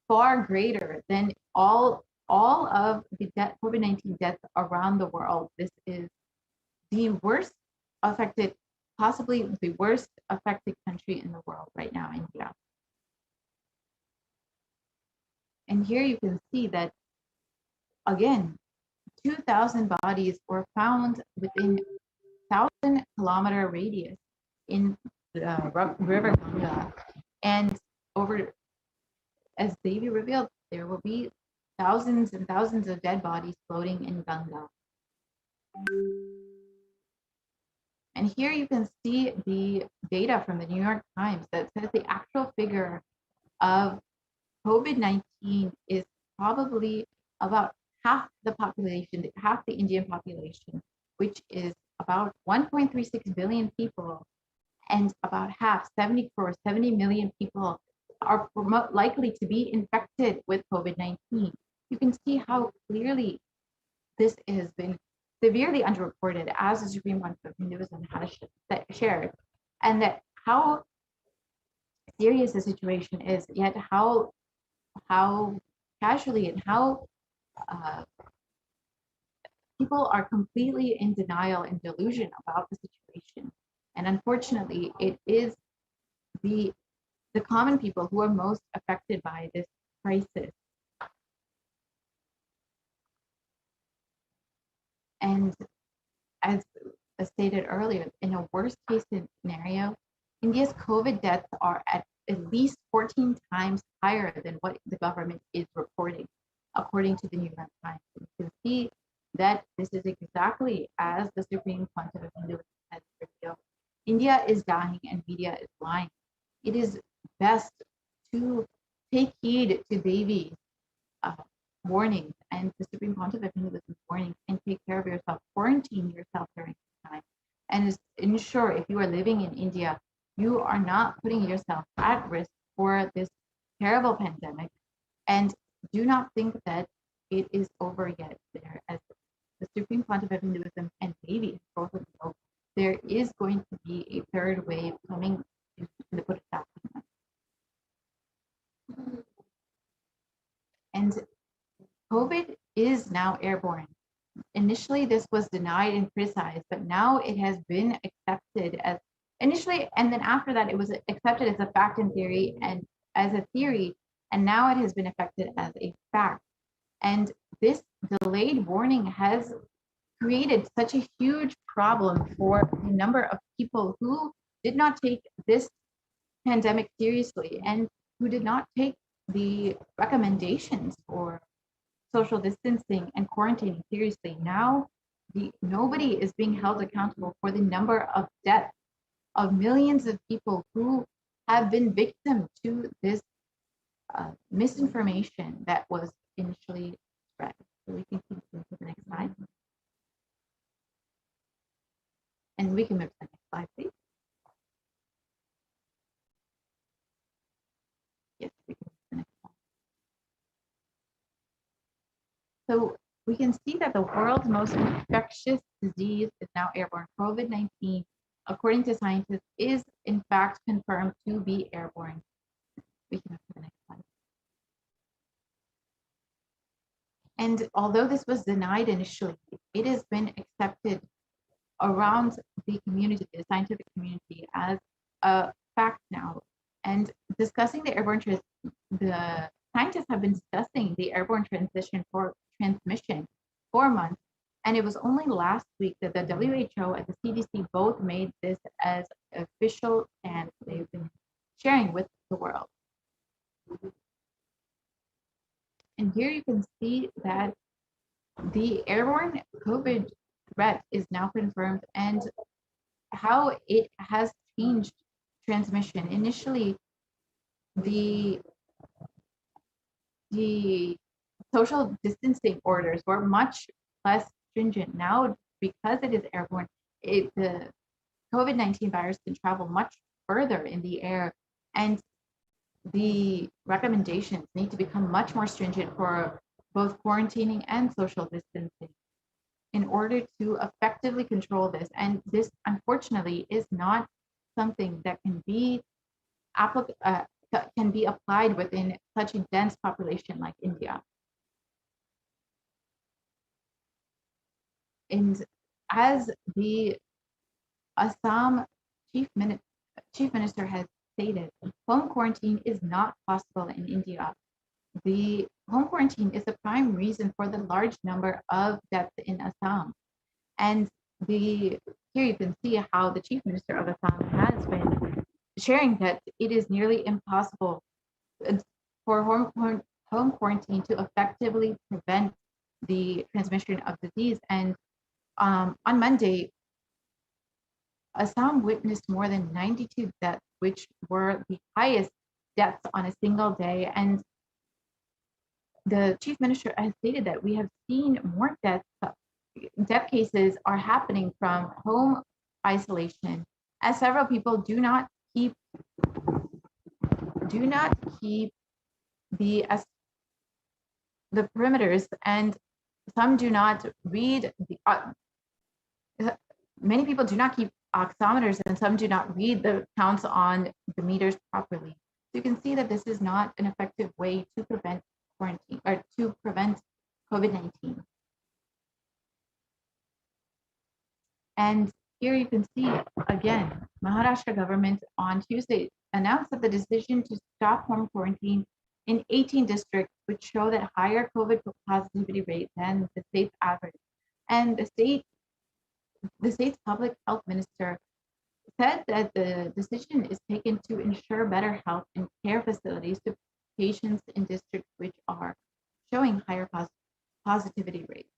far greater than all of the COVID-19 deaths around the world. This is the worst affected, possibly the worst affected country in the world right now, India. And here you can see that, again, 2,000 bodies were found within 1,000-kilometer radius in the River Ganga. And over, as Devi revealed, there will be thousands and thousands of dead bodies floating in Ganga. And here you can see the data from the New York Times that says the actual figure of COVID-19 is probably about half the population, half the Indian population, which is about 1.36 billion people, and about half, 70 million people, are likely to be infected with COVID-19. You can see how clearly this has been severely underreported, as the Supreme Pontiff of Hinduism has shared, and that how serious the situation is, yet how casually and how people are completely in denial and delusion about the situation. And unfortunately, it is the common people who are most affected by this crisis. And as stated earlier, in a worst case scenario, India's COVID deaths are at least 14 times higher than what the government is reporting, according to the New York Times. And you can see that this is exactly as the Supreme Pontiff of Hinduism has revealed. India is dying and media is lying. It is best to take heed to Devi's warnings and the Supreme Pontiff of Hinduism's warnings, and take care of yourself, quarantine yourself during this time, and ensure, if you are living in India, you are not putting yourself at risk for this terrible pandemic, and do not think that it is over yet. There, as the Supreme Pontiff of Hinduism and Devi both know, there is going to be a third wave coming in the Parashakti. And COVID is now airborne. Initially, this was denied and criticized, but now it has been accepted as initially, and then after that, it was accepted as a fact in theory and as a theory, and now it has been accepted as a fact. And this delayed warning has created such a huge problem for the number of people who did not take this pandemic seriously and who did not take the recommendations for social distancing and quarantining seriously. Now, nobody is being held accountable for the number of deaths of millions of people who have been victim to this misinformation that was initially spread. So we can continue to the next slide. And we can move to the next slide, please. Yes, we can move to the next slide. So we can see that the world's most infectious disease is now airborne. COVID-19, according to scientists, is in fact confirmed to be airborne. We can move to the next slide. And although this was denied initially, it has been accepted around the community, the scientific community, as a fact now. And discussing the airborne the scientists have been discussing the airborne transmission for months. And it was only last week that the WHO and the CDC both made this as official stance they've been sharing with the world. And here you can see that the airborne COVID threat is now confirmed and how it has changed transmission. Initially, the social distancing orders were much less stringent. Now, because it is airborne, the COVID-19 virus can travel much further in the air, and the recommendations need to become much more stringent for both quarantining and social distancing in order to effectively control this. And this, unfortunately, is not something that can be applied within such a dense population like India. And as the Assam chief minister has stated, home quarantine is not possible in India. The home quarantine is the prime reason for the large number of deaths in Assam. And here you can see how the chief minister of Assam has been sharing that it is nearly impossible for home quarantine to effectively prevent the transmission of disease. And on Monday, Assam witnessed more than 92 deaths, which were the highest deaths on a single day. And the chief minister has stated that we have seen more death cases are happening from home isolation, as several people do not keep the perimeters, and some do not read many people do not keep oximeters, and some do not read the counts on the meters properly. So you can see that this is not an effective way to prevent quarantine or to prevent COVID-19. And here you can see again, Maharashtra government on Tuesday announced that the decision to stop home quarantine in 18 districts, which show that higher COVID positivity rate than the state's average. And the state's public health minister said that the decision is taken to ensure better health and care facilities to patients in districts which are showing higher positivity rates.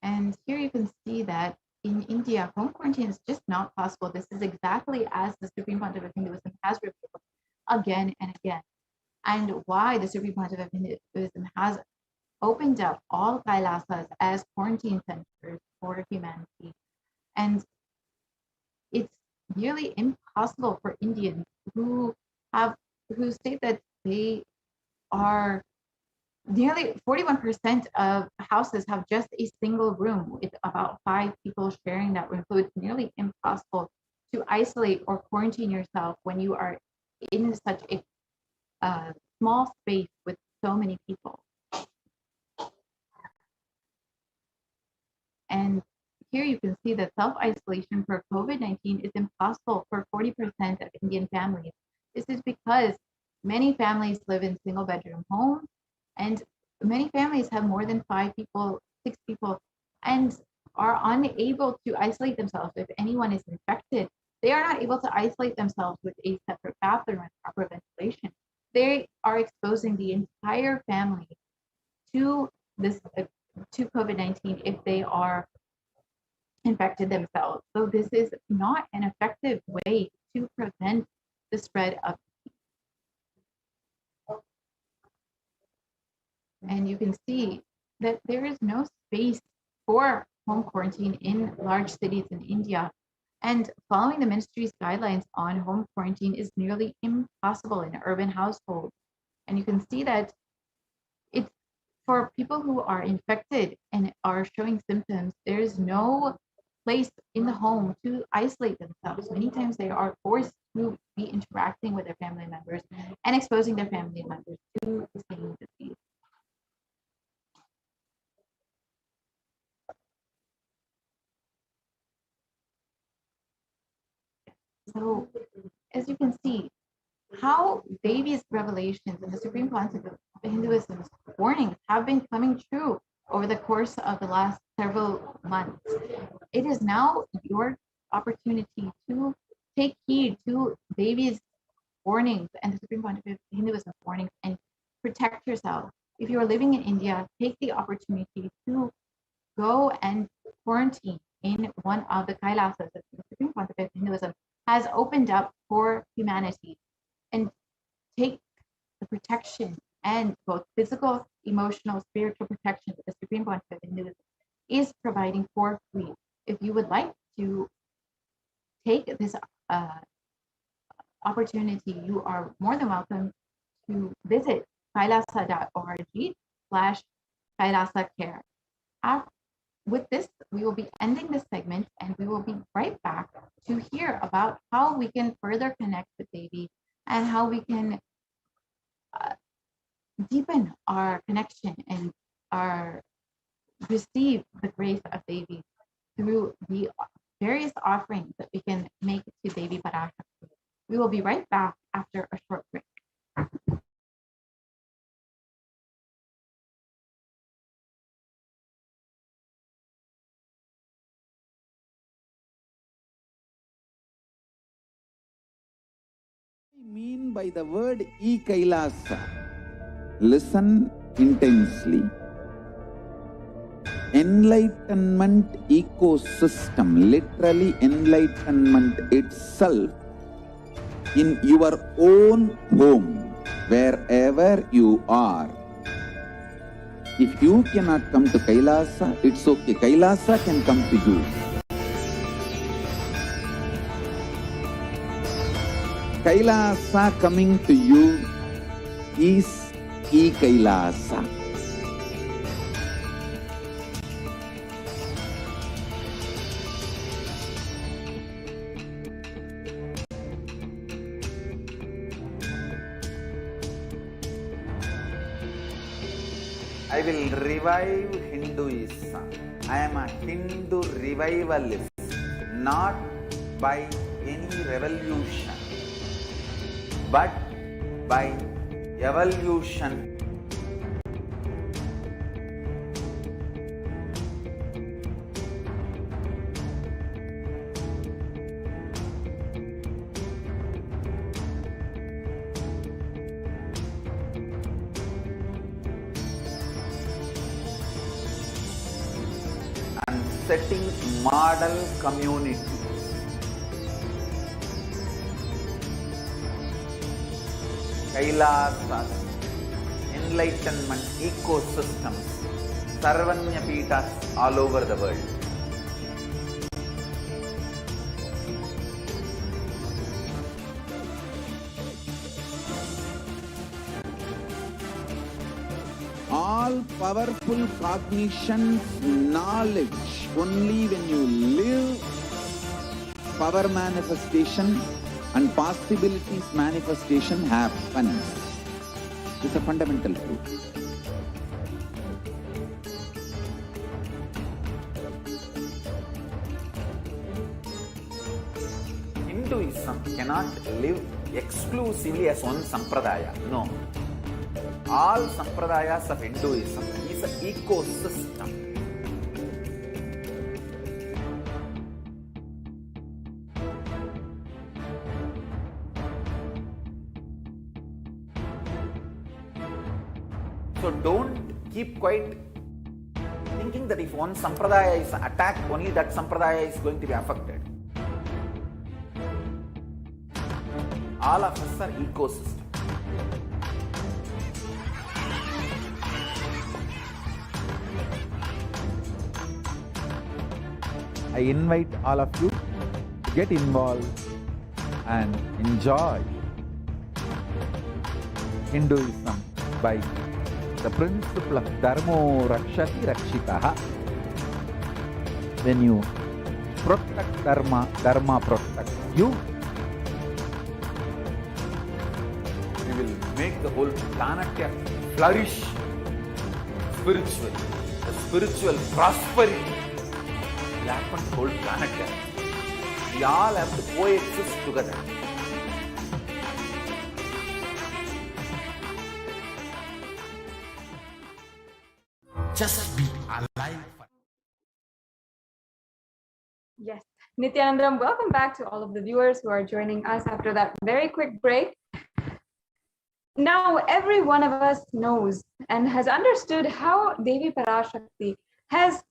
And here you can see that in India, home quarantine is just not possible. This is exactly as the Supreme Pontiff of Hinduism has revealed again and again, and why the Supreme Pontiff of Hinduism has opened up all Kailasas as quarantine centers for humanity. And it's nearly impossible for Indians who state that they are nearly 41% of houses have just a single room with about 5 people sharing that room. So it's nearly impossible to isolate or quarantine yourself when you are in such a small space with so many people. And here you can see that self-isolation for COVID-19 is impossible for 40% of Indian families. This is because many families live in single bedroom homes, and many families have more than 5 people, 6 people, and are unable to isolate themselves. If anyone is infected, they are not able to isolate themselves with a separate bathroom and proper ventilation. They are exposing the entire family to this to COVID-19 if they are infected themselves. So this is not an effective way to prevent the spread of. And you can see that there is no space for home quarantine in large cities in India. And following the ministry's guidelines on home quarantine is nearly impossible in urban households. And you can see that it's for people who are infected and are showing symptoms, there is no place in the home to isolate themselves. Many times they are forced to be interacting with their family members and exposing their family members to the same disease. So, as you can see, how Devi's revelations and the supreme concept of Hinduism's warnings have been coming true over the course of the last several months. It is now your opportunity to take heed to Devi's warnings and the supreme concept of Hinduism's warnings and protect yourself. If you are living in India, take the opportunity to go and quarantine in one of the Kailasas that the supreme concept of Hinduism has opened up for humanity, and take the protection and both physical, emotional, spiritual protection that the supreme concept of Hinduism is providing for free. If you would like to take this opportunity, you are more than welcome to visit kailasa.org/Kailasa Care. With this, we will be ending this segment, and we will be right back to hear about how we can further connect with Devi and how we can deepen our connection and receive the grace of Devi through the various offerings that we can make to Devi Parashakti. We will be right back after a short break. I mean by the word e-Kailasa? Listen intensely. Enlightenment ecosystem, literally enlightenment itself, in your own home, wherever you are. If you cannot come to Kailasa, it's okay. Kailasa can come to you. Kailasa coming to you is e-Kailasa. I will revive Hinduism. I am a Hindu revivalist, not by any revolution, but by evolution. And setting model community. Kailasas, enlightenment ecosystems, Sarvanya Peethas all over the world. All powerful cognition, knowledge, only when you live, power manifestation and possibilities manifestation happens. It's a fundamental truth. Hinduism cannot live exclusively as one sampradaya. No. All sampradayas of Hinduism is an ecosystem. So don't keep quiet thinking think that if one sampradaya is attacked, only that sampradaya is going to be affected. All of us are ecosystem. I invite all of you to get involved and enjoy Hinduism by the principle of Dharmo Rakshati Rakshitaha. When you protect Dharma, Dharma protects you. We will make the whole planet flourish spiritually. The spiritual prosperity will happen to the whole planet. We all have to coexist together. Just be alive. Yes, Nithyananda, welcome back to all of the viewers who are joining us after that very quick break. Now, every one of us knows and has understood how Devi Parashakti has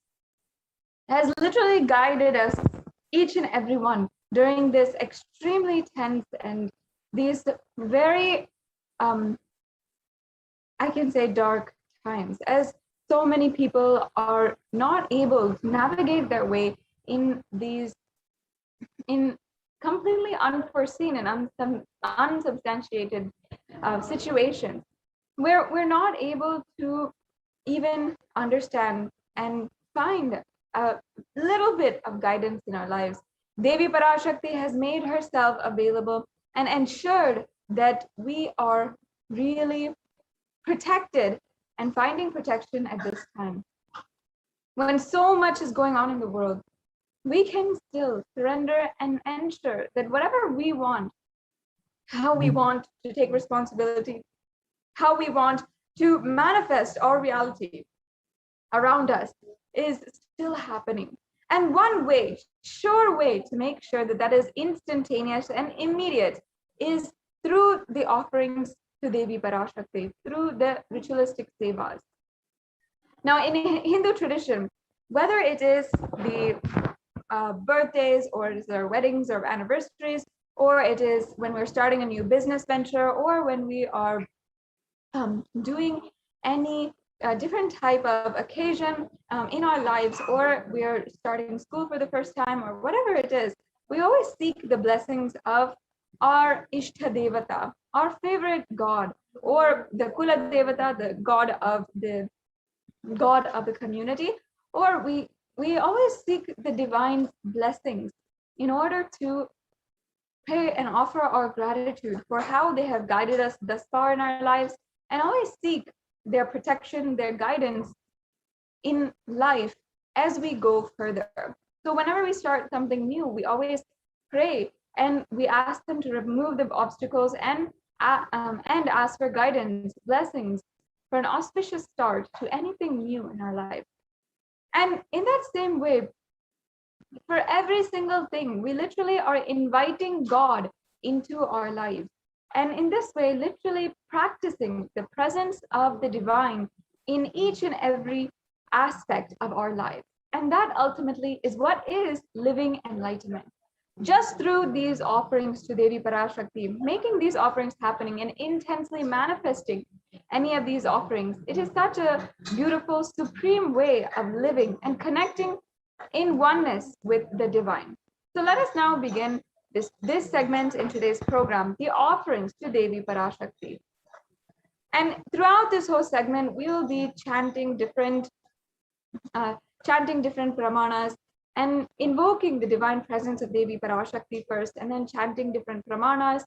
literally guided us, each and every one, during this extremely tense and these very, I can say, dark times, as so many people are not able to navigate their way in completely unforeseen and unsubstantiated situations where we're not able to even understand and find a little bit of guidance in our lives. Devi Parashakti has made herself available and ensured that we are really protected and finding protection at this time. When so much is going on in the world, we can still surrender and ensure that whatever we want, how we want to take responsibility, how we want to manifest our reality around us is still happening. And one way, sure way to make sure that that is instantaneous and immediate is through the offerings to Devi Parashakti, through the ritualistic sevas. Now, in Hindu tradition, whether it is the birthdays or it is their weddings or anniversaries, or it is when we're starting a new business venture, or when we are doing any different type of occasion in our lives, or we're starting school for the first time, or whatever it is, we always seek the blessings of our Ishta Devata, our favorite god, or the Kula Devata, the god of the community, or we always seek the divine blessings in order to pay and offer our gratitude for how they have guided us thus far in our lives, and always seek their protection, their guidance in life as we go further. So whenever we start something new, we always pray and we ask them to remove the obstacles and ask for guidance, blessings for an auspicious start to anything new in our life. And in that same way, for every single thing, we literally are inviting God into our lives. And in this way, literally practicing the presence of the divine in each and every aspect of our life. And that ultimately is what is living enlightenment. Just through these offerings to Devi Parashakti, making these offerings happening and intensely manifesting any of these offerings, it is such a beautiful, supreme way of living and connecting in oneness with the divine. So let us now begin this segment in today's program, the offerings to Devi Parashakti. And throughout this whole segment, we will be chanting different pramanas and invoking the divine presence of Devi Parashakti first, and then chanting different pramanas,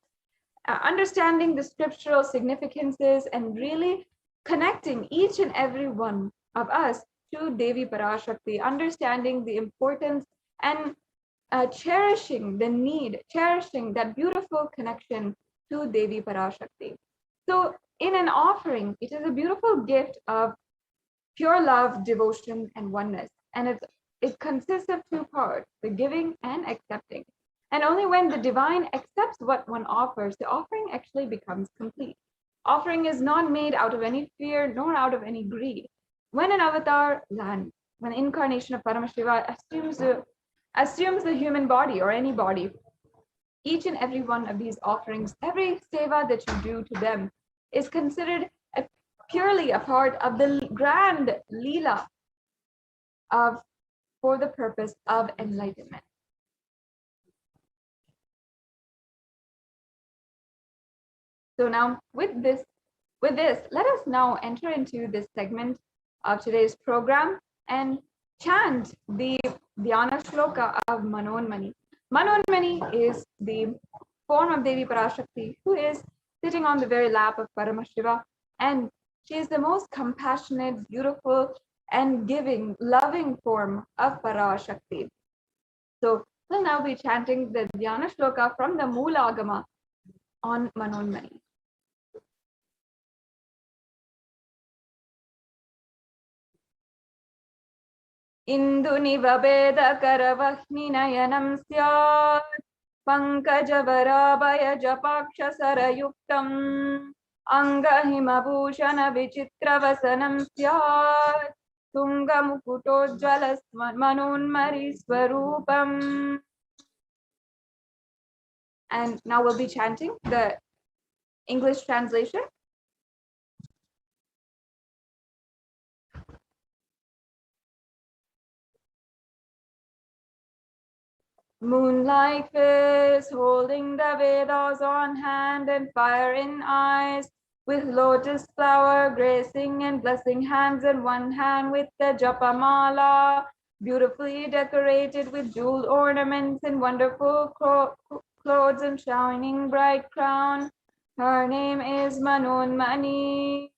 understanding the scriptural significances, and really connecting each and every one of us to Devi Parashakti, understanding the importance and cherishing that beautiful connection to Devi Parashakti. So in an offering, it is a beautiful gift of pure love, devotion, and oneness. And it consists of two parts, the giving and accepting. And only when the divine accepts what one offers, the offering actually becomes complete. Offering is not made out of any fear nor out of any greed. When an avatar lands, when the incarnation of Paramashiva assumes the human body or any body, each and every one of these offerings, every seva that you do to them is considered purely a part of the grand lila for the purpose of enlightenment. So now with this, let us now enter into this segment of today's program and chant the Dhyana Shloka of Manonmani. Manonmani is the form of Devi Parashakti who is sitting on the very lap of Paramashiva, and she is the most compassionate, beautiful, and giving, loving form of Parashakti. So we'll now be chanting the Dhyana Shloka from the Moola Agama on Manonmani. Indunivabedakaravahninayanam syat pankajavarabayajapakshasarayuktam angahimabhushana vichitravasanam syat tungamukutojjalas manonmari swarupam. And now we'll be chanting the English translation. Moon-like face, holding the Vedas on hand and fire in eyes, with lotus flower gracing and blessing hands in one hand with the japamala, beautifully decorated with jeweled ornaments and wonderful clothes and shining bright crown. Her name is Manonmani.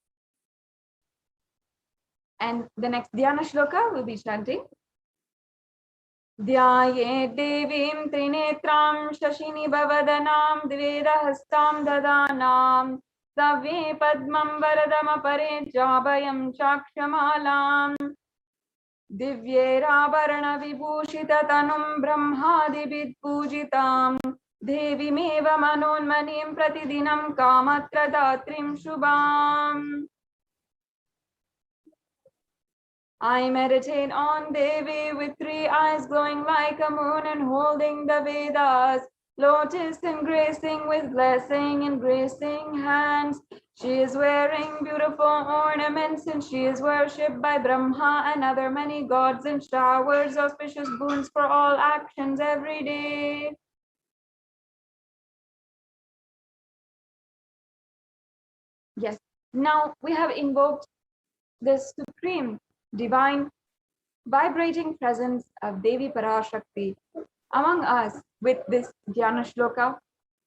And the next Dhyana Shloka will be chanting. Dhyaye devim trinetram shashini bhavadanam dvedahastam dadanam savve padmam varadam apare jabhayam chakshamalam divyerabarana vibhushita tanum brahmadibhid pujitam devimeva manonmanim pratidinam kamatradatrim shubham. I meditate on Devi with 3 eyes glowing like a moon and holding the Vedas, lotus and gracing with blessing and gracing hands. She is wearing beautiful ornaments and she is worshipped by Brahma and other many gods and showers auspicious boons for all actions every day. Yes, now we have invoked the supreme divine vibrating presence of Devi Parashakti among us with this Dhyana Shloka.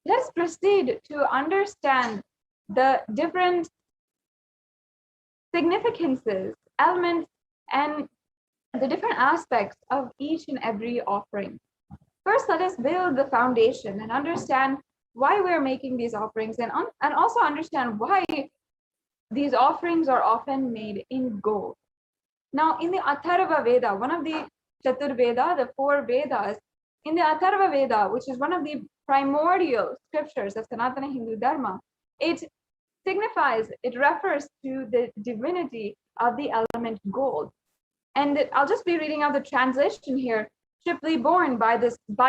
Let's proceed to understand the different significances, elements, and the different aspects of each and every offering. First, let us build the foundation and understand why we're making these offerings and also understand why these offerings are often made in gold. Now, in the Atharva Veda, one of the Chatur Veda, the 4 Vedas, in the Atharva Veda, which is one of the primordial scriptures of Sanatana Hindu Dharma, it refers to the divinity of the element gold. And I'll just be reading out the translation here. Triply born by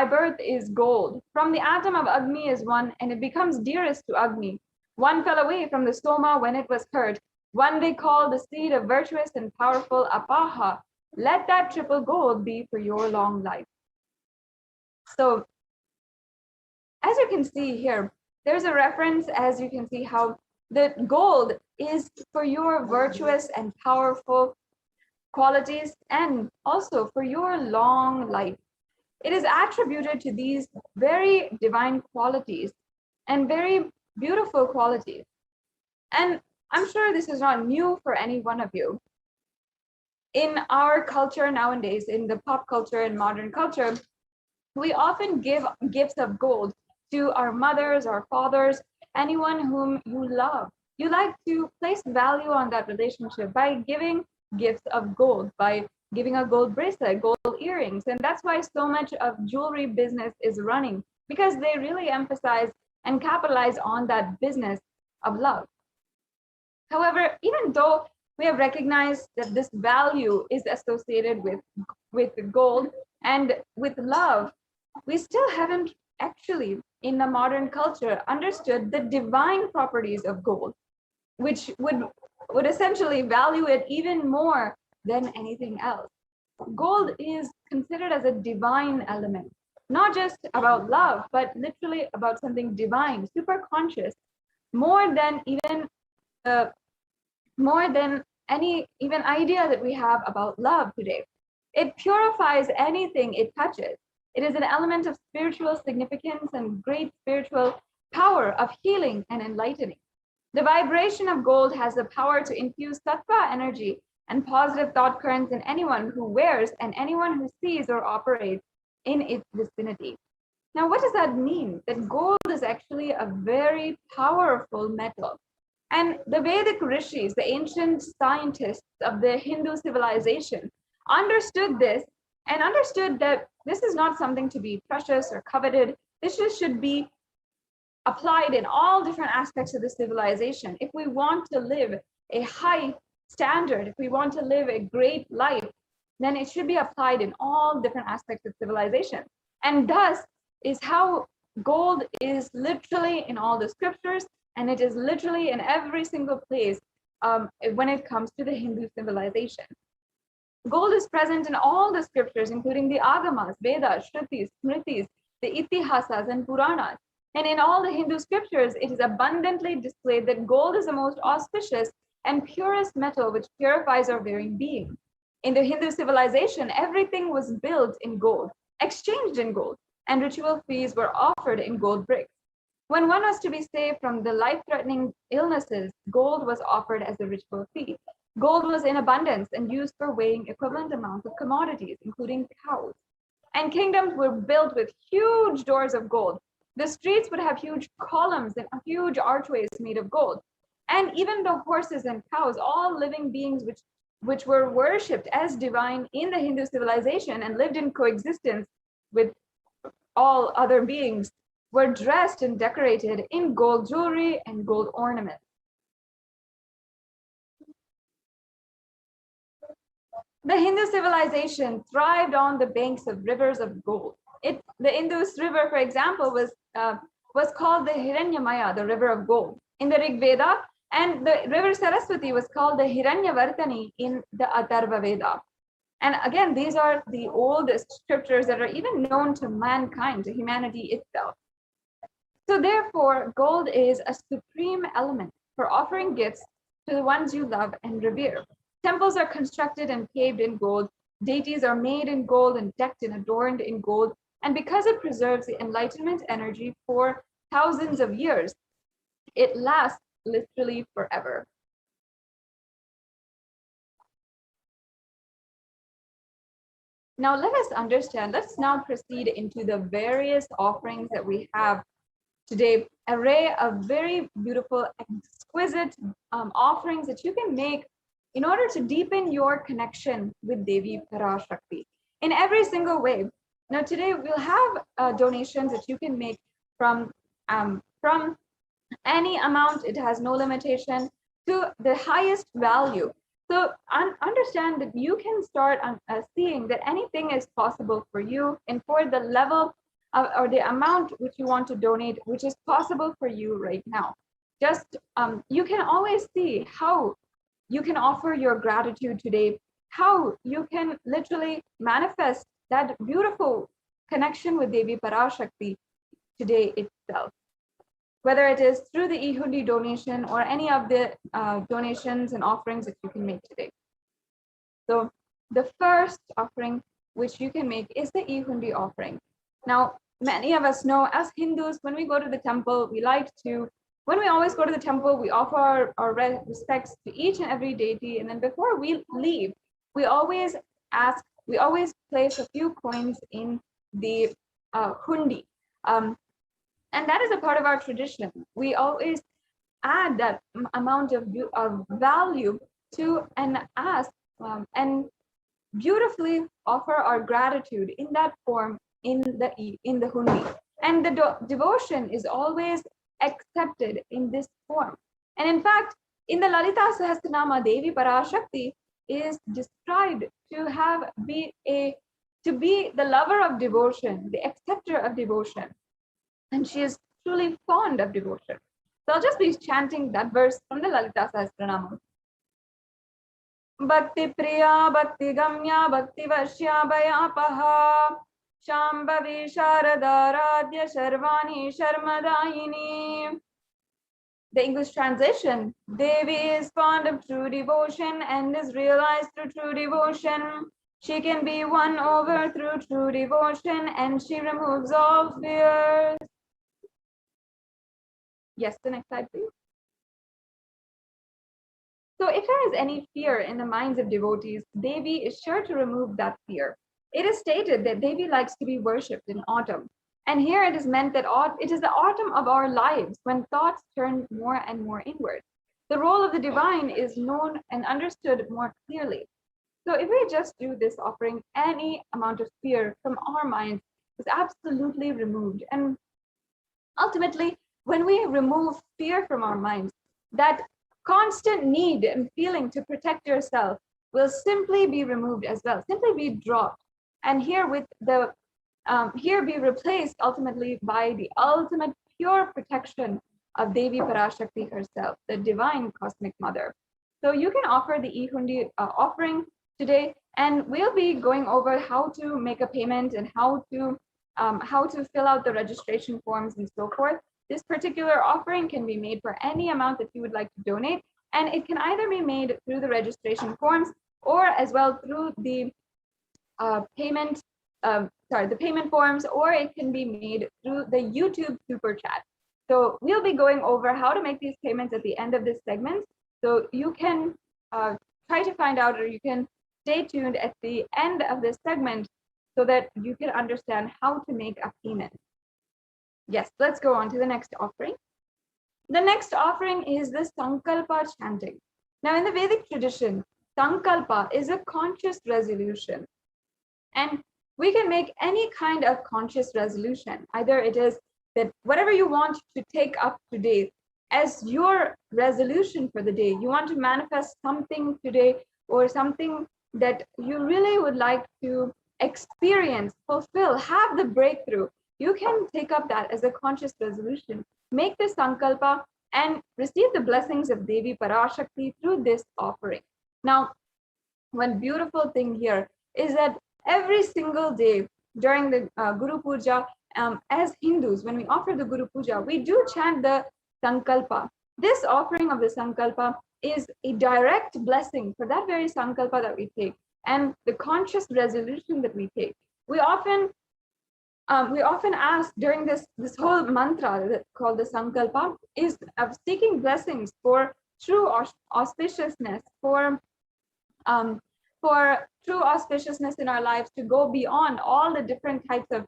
birth is gold. From the atom of Agni is one, and it becomes dearest to Agni. One fell away from the Soma when it was hurt. One they call the seed of virtuous and powerful Apaha. Let that triple gold be for your long life. So, as you can see here, there's a reference, as you can see, how the gold is for your virtuous and powerful qualities and also for your long life. It is attributed to these very divine qualities and very beautiful qualities. And I'm sure this is not new for any one of you. In our culture nowadays, in the pop culture and modern culture, we often give gifts of gold to our mothers, our fathers, anyone whom you love. You like to place value on that relationship by giving gifts of gold, by giving a gold bracelet, gold earrings. And that's why so much of jewelry business is running, because they really emphasize and capitalize on that business of love. However, even though We have recognized that this value is associated with gold and with love. We still haven't actually, in the modern culture, understood the divine properties of gold, which would essentially value it even more than anything else. Gold is considered as a divine element, not just about love, but literally about something divine, super conscious, more than any even idea that we have about love today. It purifies anything it touches. It is an element of spiritual significance and great spiritual power of healing and enlightening. The vibration of gold has the power to infuse sattva energy and positive thought currents in anyone who wears and anyone who sees or operates in its vicinity. Now, what does that mean? That gold is actually a very powerful metal. And the Vedic rishis, the ancient scientists of the Hindu civilization, understood this and understood that this is not something to be precious or coveted. This just should be applied in all different aspects of the civilization. If we want to live a high standard, if we want to live a great life, then it should be applied in all different aspects of civilization. And thus is how gold is literally in all the scriptures, and it is literally in every single place when it comes to the Hindu civilization. Gold is present in all the scriptures, including the Agamas, Vedas, Shrutis, Smritis, the Itihasas, and Puranas. And in all the Hindu scriptures, it is abundantly displayed that gold is the most auspicious and purest metal which purifies our very being. In the Hindu civilization, everything was built in gold, exchanged in gold, and ritual fees were offered in gold bricks. When one was to be saved from the life-threatening illnesses, gold was offered as a ritual fee. Gold was in abundance and used for weighing equivalent amounts of commodities, including cows. And kingdoms were built with huge doors of gold. The streets would have huge columns and huge archways made of gold. And even the horses and cows, all living beings which were worshipped as divine in the Hindu civilization and lived in coexistence with all other beings, were dressed and decorated in gold jewelry and gold ornaments. The Hindu civilization thrived on the banks of rivers of gold. The Indus River, for example, was called the Hiranyamaya, the river of gold, in the Rig Veda, and the river Saraswati was called the Hiranyavartani in the Atharva Veda. And again, these are the oldest scriptures that are even known to mankind, to humanity itself. So therefore, gold is a supreme element for offering gifts to the ones you love and revere. Temples are constructed and paved in gold. Deities are made in gold and decked and adorned in gold. And because it preserves the enlightenment energy for thousands of years, it lasts literally forever. Now let us understand, let's now proceed into the various offerings that we have today, array of very beautiful, exquisite offerings that you can make in order to deepen your connection with Devi Parashakti in every single way. Now today we'll have donations that you can make from any amount. It has no limitation to the highest value. So understand that you can start seeing that anything is possible for you, and for the level or the amount which you want to donate, which is possible for you right now. Just you can always see how you can offer your gratitude today, how you can literally manifest that beautiful connection with Devi Parashakti today itself. Whether it is through the e-hundi donation or any of the donations and offerings that you can make today. So the first offering which you can make is the e-hundi offering. Now, many of us know as Hindus, when we go to the temple, when we always go to the temple, we offer our respects to each and every deity. And then before we leave, we always place a few coins in the hundi. And that is a part of our tradition. We always add that amount of value to and ask and beautifully offer our gratitude in that form in the hundi. And the devotion is always accepted in this form. And in fact, In the Lalita Sahasranama, Devi Parashakti is described to be the lover of devotion, the acceptor of devotion, and she is truly fond of devotion. So I'll just be chanting that verse from the Lalita Sahasranama. Bhakti Priya, Bhakti Gamya, Bhakti Vashya Bhayapaha, Shambhavi Sharada Radhya Sharvani Sharmadayini. The English translation: Devi is fond of true devotion and is realized through true devotion. She can be won over through true devotion and she removes all fears. Yes, the next slide, please. So if there is any fear in the minds of devotees, Devi is sure to remove that fear. It is stated that Devi likes to be worshipped in autumn. And here it is meant that it is the autumn of our lives when thoughts turn more and more inward. The role of the divine is known and understood more clearly. So if we just do this offering, any amount of fear from our minds is absolutely removed. And ultimately, when we remove fear from our minds, that constant need and feeling to protect yourself will simply be removed as well, simply be dropped. And here be replaced ultimately by the ultimate pure protection of Devi Parashakti herself, the divine cosmic mother. So you can offer the e-hundi offering today, and we'll be going over how to make a payment and how to fill out the registration forms and so forth. This particular offering can be made for any amount that you would like to donate, and it can either be made through the registration forms or as well through the payment forms, or it can be made through the YouTube super chat. So we'll be going over how to make these payments at the end of this segment. So you can try to find out, or you can stay tuned at the end of this segment so that you can understand how to make a payment. Yes, let's go on to the next offering. The next offering is the Sankalpa chanting. Now in the Vedic tradition, Sankalpa is a conscious resolution. And we can make any kind of conscious resolution. Either it is that whatever you want to take up today as your resolution for the day, you want to manifest something today or something that you really would like to experience, fulfill, have the breakthrough. You can take up that as a conscious resolution, make this sankalpa and receive the blessings of Devi Parashakti through this offering. Now, one beautiful thing here is that every single day during the Guru Puja, as Hindus, when we offer the Guru Puja, we do chant the Sankalpa. This offering of the Sankalpa is a direct blessing for that very Sankalpa that we take and the conscious resolution that we take. We often ask during this whole mantra called the Sankalpa is of seeking blessings for true auspiciousness, for true auspiciousness in our lives, to go beyond all the different types of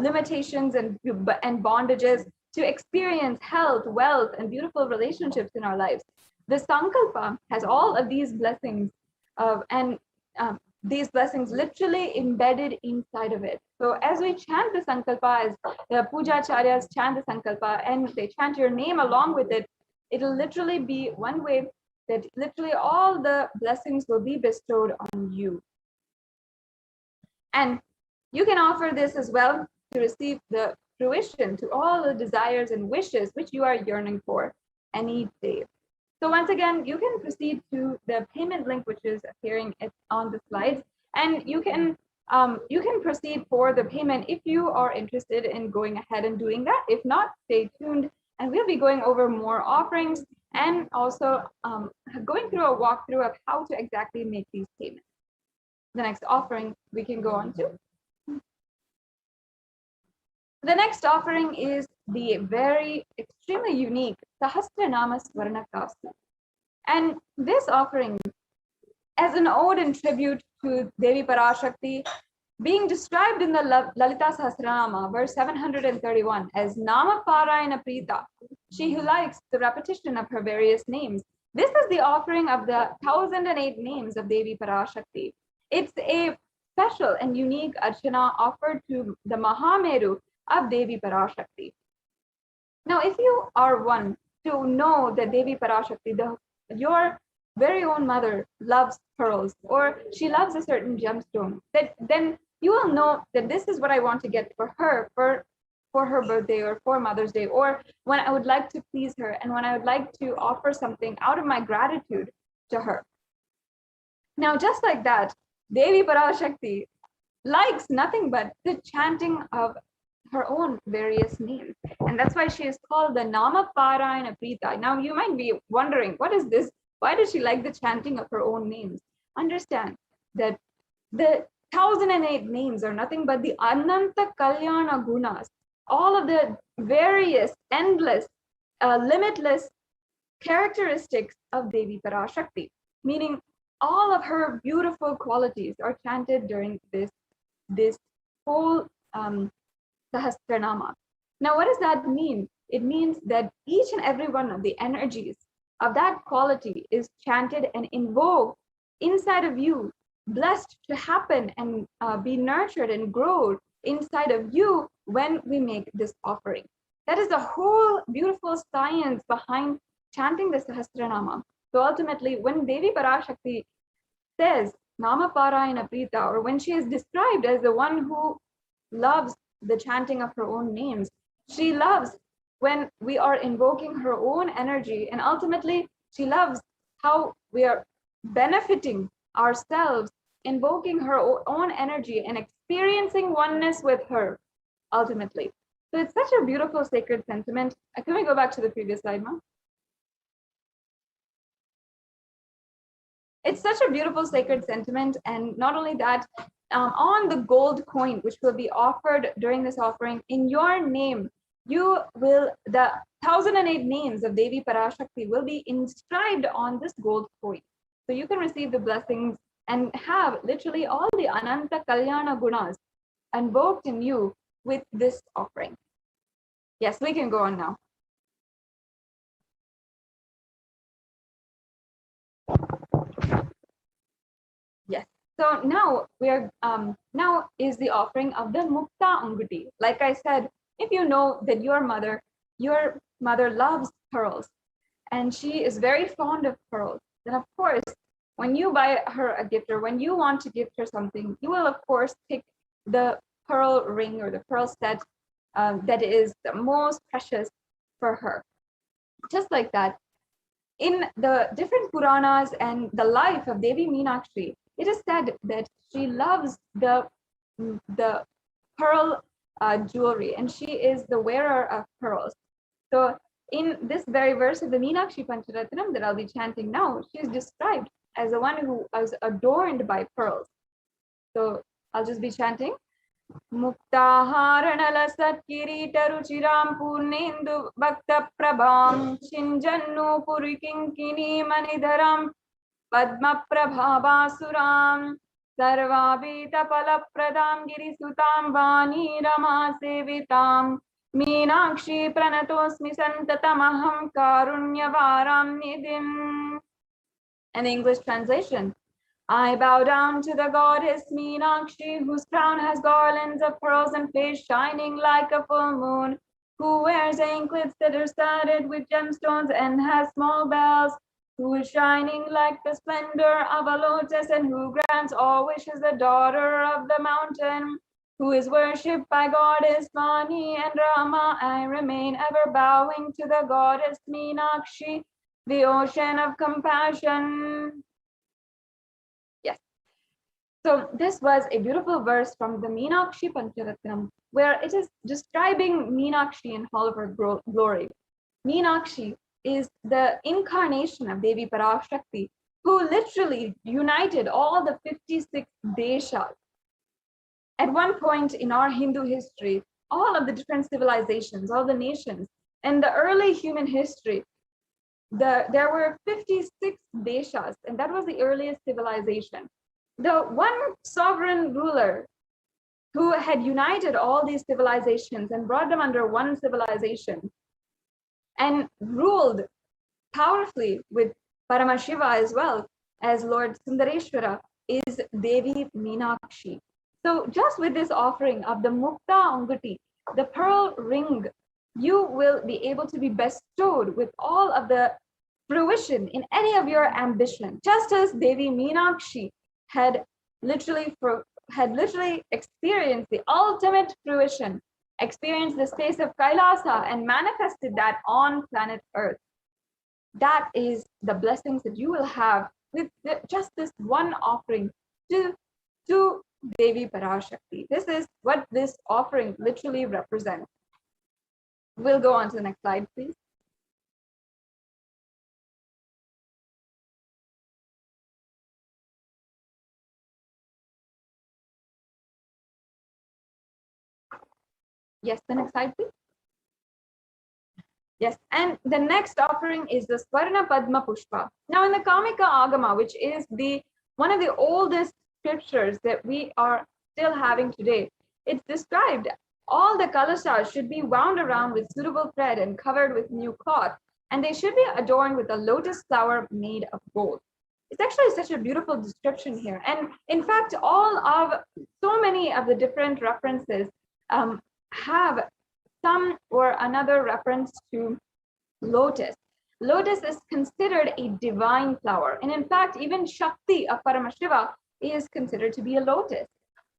limitations and bondages, to experience health, wealth, and beautiful relationships in our lives. The Sankalpa has all of these blessings and these blessings literally embedded inside of it. So as we chant the Sankalpa, as the Pujacharyas chant the Sankalpa and they chant your name along with it, it'll literally be one way that literally all the blessings will be bestowed on you. And you can offer this as well to receive the fruition to all the desires and wishes which you are yearning for any day. So once again, you can proceed to the payment link which is appearing on the slides, and you can proceed for the payment if you are interested in going ahead and doing that. If not, stay tuned, and we'll be going over more offerings and also going through a walkthrough of how to exactly make these payments. The next offering we can go on to. The next offering is the very extremely unique Sahasranama Swarna Kastu. And this offering, as an ode and tribute to Devi Parashakti, being described in the Lalita Sahasranama, verse 731, as Nama Parayana Prita, she who likes the repetition of her various names. This is the offering of the 1008 names of Devi Parashakti. It's a special and unique archana offered to the Mahameru of Devi Parashakti. Now, if you are one to know that Devi Parashakti, the your very own mother loves pearls, or she loves a certain gemstone, then you will know that this is what I want to get for her for her birthday or for Mother's Day, or when I would like to please her and when I would like to offer something out of my gratitude to her. Now, just like that, Devi Parashakti likes nothing but the chanting of her own various names. And that's why she is called the Nama Parayana Prita. Now, you might be wondering, what is this? Why does she like the chanting of her own names? Understand that the 1008 names are nothing but the Ananta Kalyana Gunas, all of the various, endless, limitless characteristics of Devi Parashakti, meaning all of her beautiful qualities are chanted during this whole Sahasranama. Now, what does that mean? It means that each and every one of the energies of that quality is chanted and invoked inside of you, blessed to happen and be nurtured and grow inside of you when we make this offering. That is the whole beautiful science behind chanting the Sahasranama. So ultimately, when Devi Parashakti says Nama Parayana Prita, or when she is described as the one who loves the chanting of her own names, she loves when we are invoking her own energy, and ultimately she loves how we are benefiting ourselves, invoking her own energy and experiencing oneness with her ultimately. So it's such a beautiful sacred sentiment. Can we go back to the previous slide, Ma? It's such a beautiful sacred sentiment, and not only that, on the gold coin which will be offered during this offering, in your name, you will, the 1008 names of Devi Parashakti will be inscribed on this gold coin. So you can receive the blessings and have literally all the Ananta Kalyana Gunas invoked in you with this offering. Yes, we can go on now. Yes. So now we are now is the offering of the Mukta Anguti. Like I said, if you know that your mother loves pearls and she is very fond of pearls, then of course, when you buy her a gift or when you want to gift her something, you will of course pick the pearl ring or the pearl set that is the most precious for her. Just like that, in the different Puranas and the life of Devi Meenakshi, it is said that she loves the pearl jewelry, and she is the wearer of pearls. So in this very verse of the Meenakshi Pancharatnam that I'll be chanting now, she is described as the one who is adorned by pearls. So I'll just be chanting. Muktaharanala Satkirita Ruchiram Purnendu Bhakta Prabham Chinjannu Purikinkini Manidharam Padma Prabhavasuram Sarvabhita Palapradam Girisutam Vani Rama Sevitam Meenakshi Pranatosmi Santatamaham Karunyavaram Nidhim. An English translation. I bow down to the goddess Meenakshi, whose crown has garlands of pearls and face shining like a full moon, who wears anklets that are studded with gemstones and has small bells, who is shining like the splendor of a lotus and who grants all wishes, the daughter of the mountain, who is worshipped by goddess Vani and Rama. I remain ever bowing to the goddess Meenakshi, the ocean of compassion. So this was a beautiful verse from the Meenakshi Pancharatnam, where it is describing Meenakshi in all of her glory. Meenakshi is the incarnation of Devi Parashakti, who literally united all the 56 deshas. At one point in our Hindu history, all of the different civilizations, all the nations, and the early human history, there were 56 deshas, and that was the earliest civilization. The one sovereign ruler who had united all these civilizations and brought them under one civilization and ruled powerfully with Paramashiva as well as Lord Sundareshwara is Devi Meenakshi. So just with this offering of the Mukta Anguti, the pearl ring, you will be able to be bestowed with all of the fruition in any of your ambition, just as Devi Meenakshi had literally experienced the ultimate fruition, experienced the space of Kailasa and manifested that on planet Earth. That is the blessings that you will have with just this one offering to Devi Parashakti. This is what this offering literally represents. We'll go on to the next slide, please. Yes, the next slide, please. Yes, and the next offering is the Swarna Padma Pushpa. Now, in the Kamika Agama, which is one of the oldest scriptures that we are still having today, it's described all the kalashas should be wound around with suitable thread and covered with new cloth, and they should be adorned with a lotus flower made of gold. It's actually such a beautiful description here. And in fact, so many of the different references have some or another reference to lotus. Lotus is considered a divine flower. And in fact, even Shakti of Paramashiva is considered to be a lotus.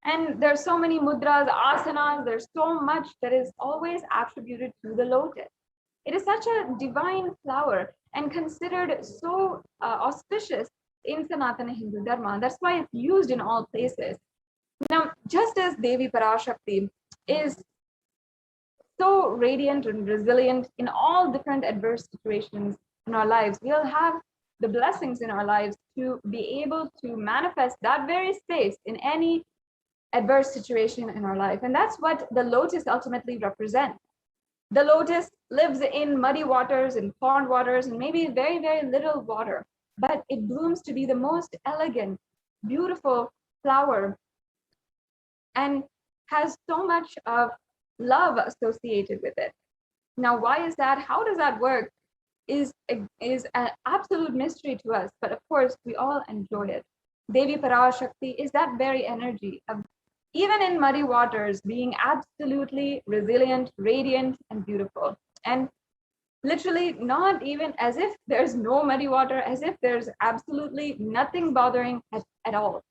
And there's so many mudras, asanas, there's so much that is always attributed to the lotus. It is such a divine flower and considered so auspicious in Sanatana Hindu Dharma. That's why it's used in all places. Now, just as Devi Parashakti is so radiant and resilient in all different adverse situations in our lives, we'll have the blessings in our lives to be able to manifest that very space in any adverse situation in our life. And that's what the lotus ultimately represents. The lotus lives in muddy waters and pond waters and maybe very, very little water, but it blooms to be the most elegant, beautiful flower and has so much of love associated with it. Now, why is that? How does that work? Is an absolute mystery to us, but of course we all enjoy it. Devi Parashakti is that very energy of, even in muddy waters, being absolutely resilient, radiant, and beautiful. And literally not even as if there's no muddy water, as if there's absolutely nothing bothering at all.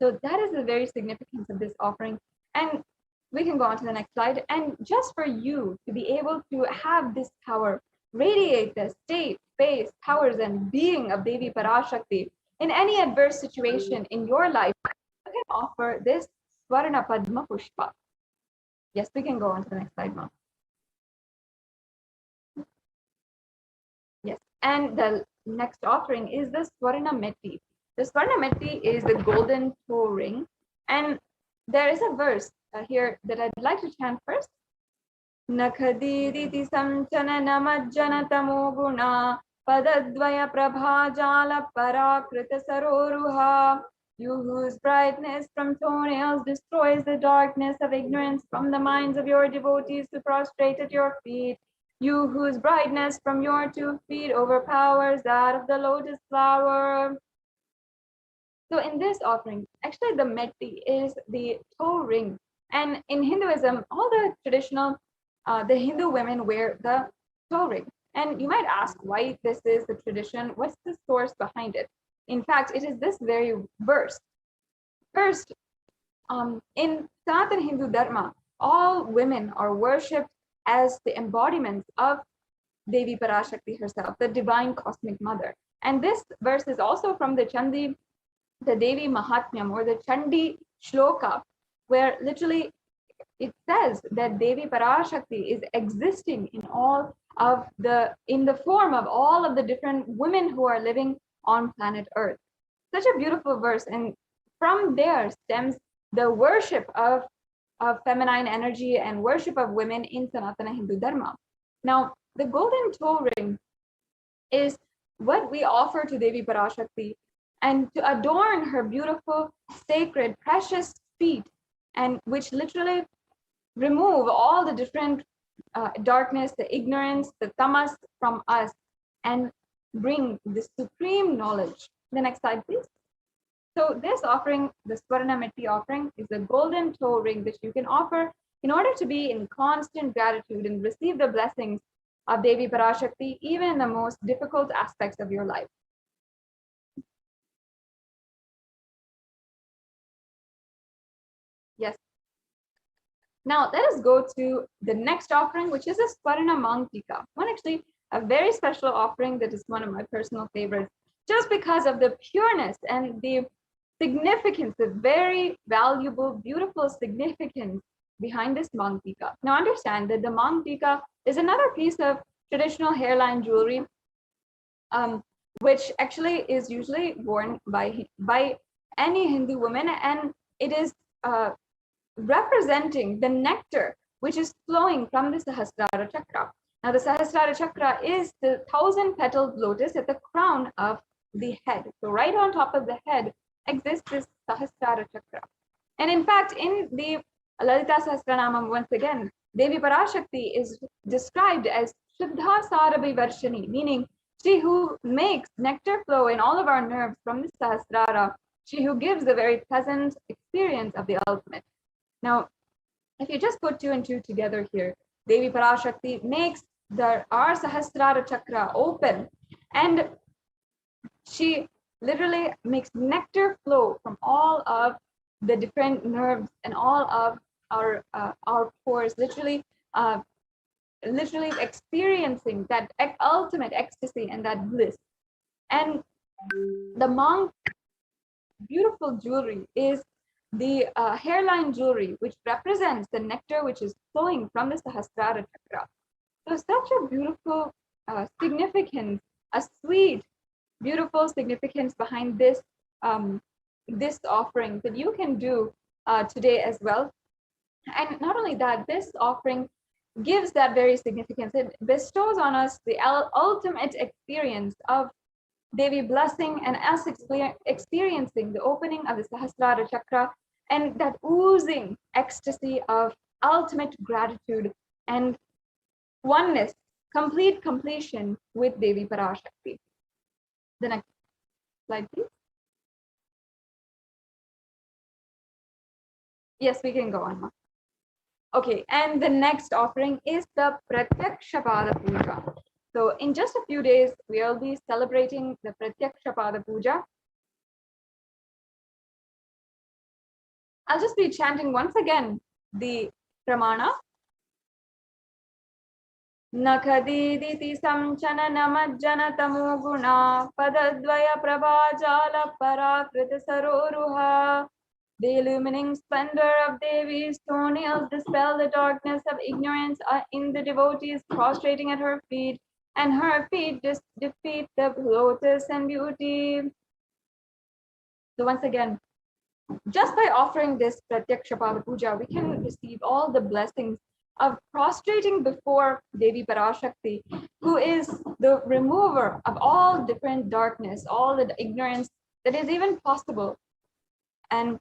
So that is the very significance of this offering. And we can go on to the next slide. And just for you to be able to have this power, radiate the state, space, powers, and being of Devi Parashakti in any adverse situation in your life, you can offer this Swarna Padma Pushpa. Yes, we can go on to the next slide, Mom. Yes, and the next offering is the Swarna Metti. The Swarna Metti is the golden toe ring. And there is a verse here that I'd like to chant first. Nakhadiditi samchana namajjana tamo guna padadvaya prabhajala parakrita saroruha. You whose brightness from toenails destroys the darkness of ignorance from the minds of your devotees who prostrate at your feet. You whose brightness from your 2 feet overpowers that of the lotus flower. So in this offering, actually the metti is the toe ring. And in Hinduism, all the traditional, the Hindu women wear the toe ring. And you might ask why this is the tradition. What's the source behind it? In fact, it is this very verse. First, in Sanatana Hindu Dharma, all women are worshipped as the embodiments of Devi Parashakti herself, the divine cosmic mother. And this verse is also from the Devi Mahatmyam, or the Chandi Shloka, where literally it says that Devi Parashakti is existing in the form of all of the different women who are living on planet Earth. Such a beautiful verse, and from there stems the worship of feminine energy and worship of women in Sanatana Hindu Dharma. Now, the golden toe ring is what we offer to Devi Parashakti, and to adorn her beautiful, sacred, precious feet, and which literally remove all the different darkness, the ignorance, the tamas from us, and bring the supreme knowledge. The next slide, please. So this offering, the Swarna Metti offering, is a golden toe ring that you can offer in order to be in constant gratitude and receive the blessings of Devi Parashakti, even in the most difficult aspects of your life. Yes. Now let us go to the next offering, which is a Swarna Mangtika. One actually a very special offering that is one of my personal favorites, just because of the pureness and the significance, the very valuable, beautiful significance behind this Mangtika. Now understand that the Mangtika is another piece of traditional hairline jewelry, which actually is usually worn by any Hindu woman, and it is representing the nectar which is flowing from the Sahasrara Chakra. Now the Sahasrara Chakra is the 1,000-petaled lotus at the crown of the head. So right on top of the head exists this Sahasrara Chakra. And in fact, in the Lalita Sahasranamam, once again, Devi Parashakti is described as Shuddha Sarabhi Varshani, meaning she who makes nectar flow in all of our nerves from the Sahasrara, she who gives the very pleasant experience of the ultimate. Now, if you just put two and two together here, Devi Parashakti makes our Sahasrara Chakra open, and she literally makes nectar flow from all of the different nerves and all of our pores, literally experiencing that ultimate ecstasy and that bliss. And the monk beautiful jewelry is the hairline jewelry, which represents the nectar which is flowing from the Sahasrara Chakra. So such a beautiful significance, a sweet, beautiful significance behind this this offering that you can do today as well. And not only that, this offering gives that very significance. It bestows on us the ultimate experience of Devi blessing and us experiencing the opening of the Sahasrara Chakra and that oozing ecstasy of ultimate gratitude and oneness, complete completion with Devi Parashakti. The next slide, please. Yes, we can go on. Okay, and the next offering is the Pratyakshapada Puja. So in just a few days, we'll be celebrating the Pratyakshapada Puja. I'll just be chanting once again the Pramana. Nakhadiditi samchana namajjana tamoguna padadvaya prabhajala parakrita saroruha. The illumining splendor of Devi's toenails dispel the darkness of ignorance in the devotees prostrating at her feet, and her feet just defeat the lotus and beauty. So once again, just by offering this Pratyakshapada Puja, we can receive all the blessings of prostrating before Devi Parashakti, who is the remover of all different darkness, all the ignorance that is even possible. And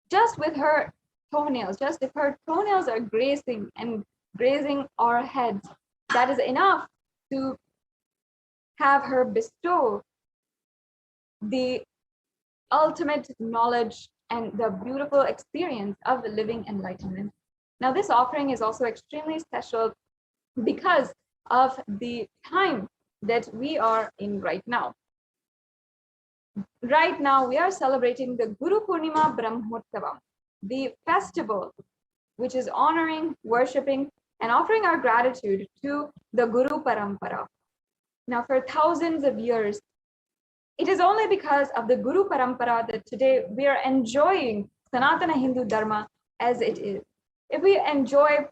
just with her toenails, just if her toenails are grazing our heads, that is enough to have her bestow the ultimate knowledge and the beautiful experience of the living enlightenment. Now, this offering is also extremely special because of the time that we are in right now. Right now, we are celebrating the Guru Purnima Brahmotsavam, the festival which is honoring, worshipping, and offering our gratitude to the Guru Parampara. Now, for thousands of years, it is only because of the Guru Parampara that today we are enjoying Sanatana Hindu Dharma as it is. If we enjoy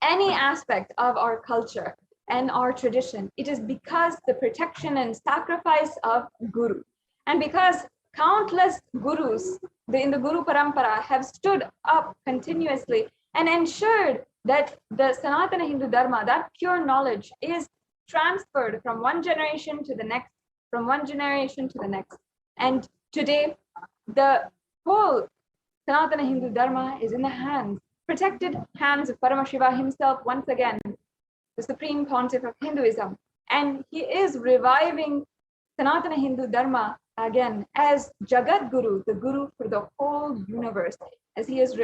any aspect of our culture and our tradition, it is because the protection and sacrifice of Guru. And because countless gurus in the Guru Parampara have stood up continuously and ensured that the Sanatana Hindu Dharma, that pure knowledge, is transferred from one generation to the next, from one generation to the next. And today, the whole Sanatana Hindu Dharma is in the hands, protected hands of Paramashiva himself once again, the Supreme Pontiff of Hinduism. And he is reviving Sanatana Hindu Dharma again as Jagat Guru, the Guru for the whole universe, as he is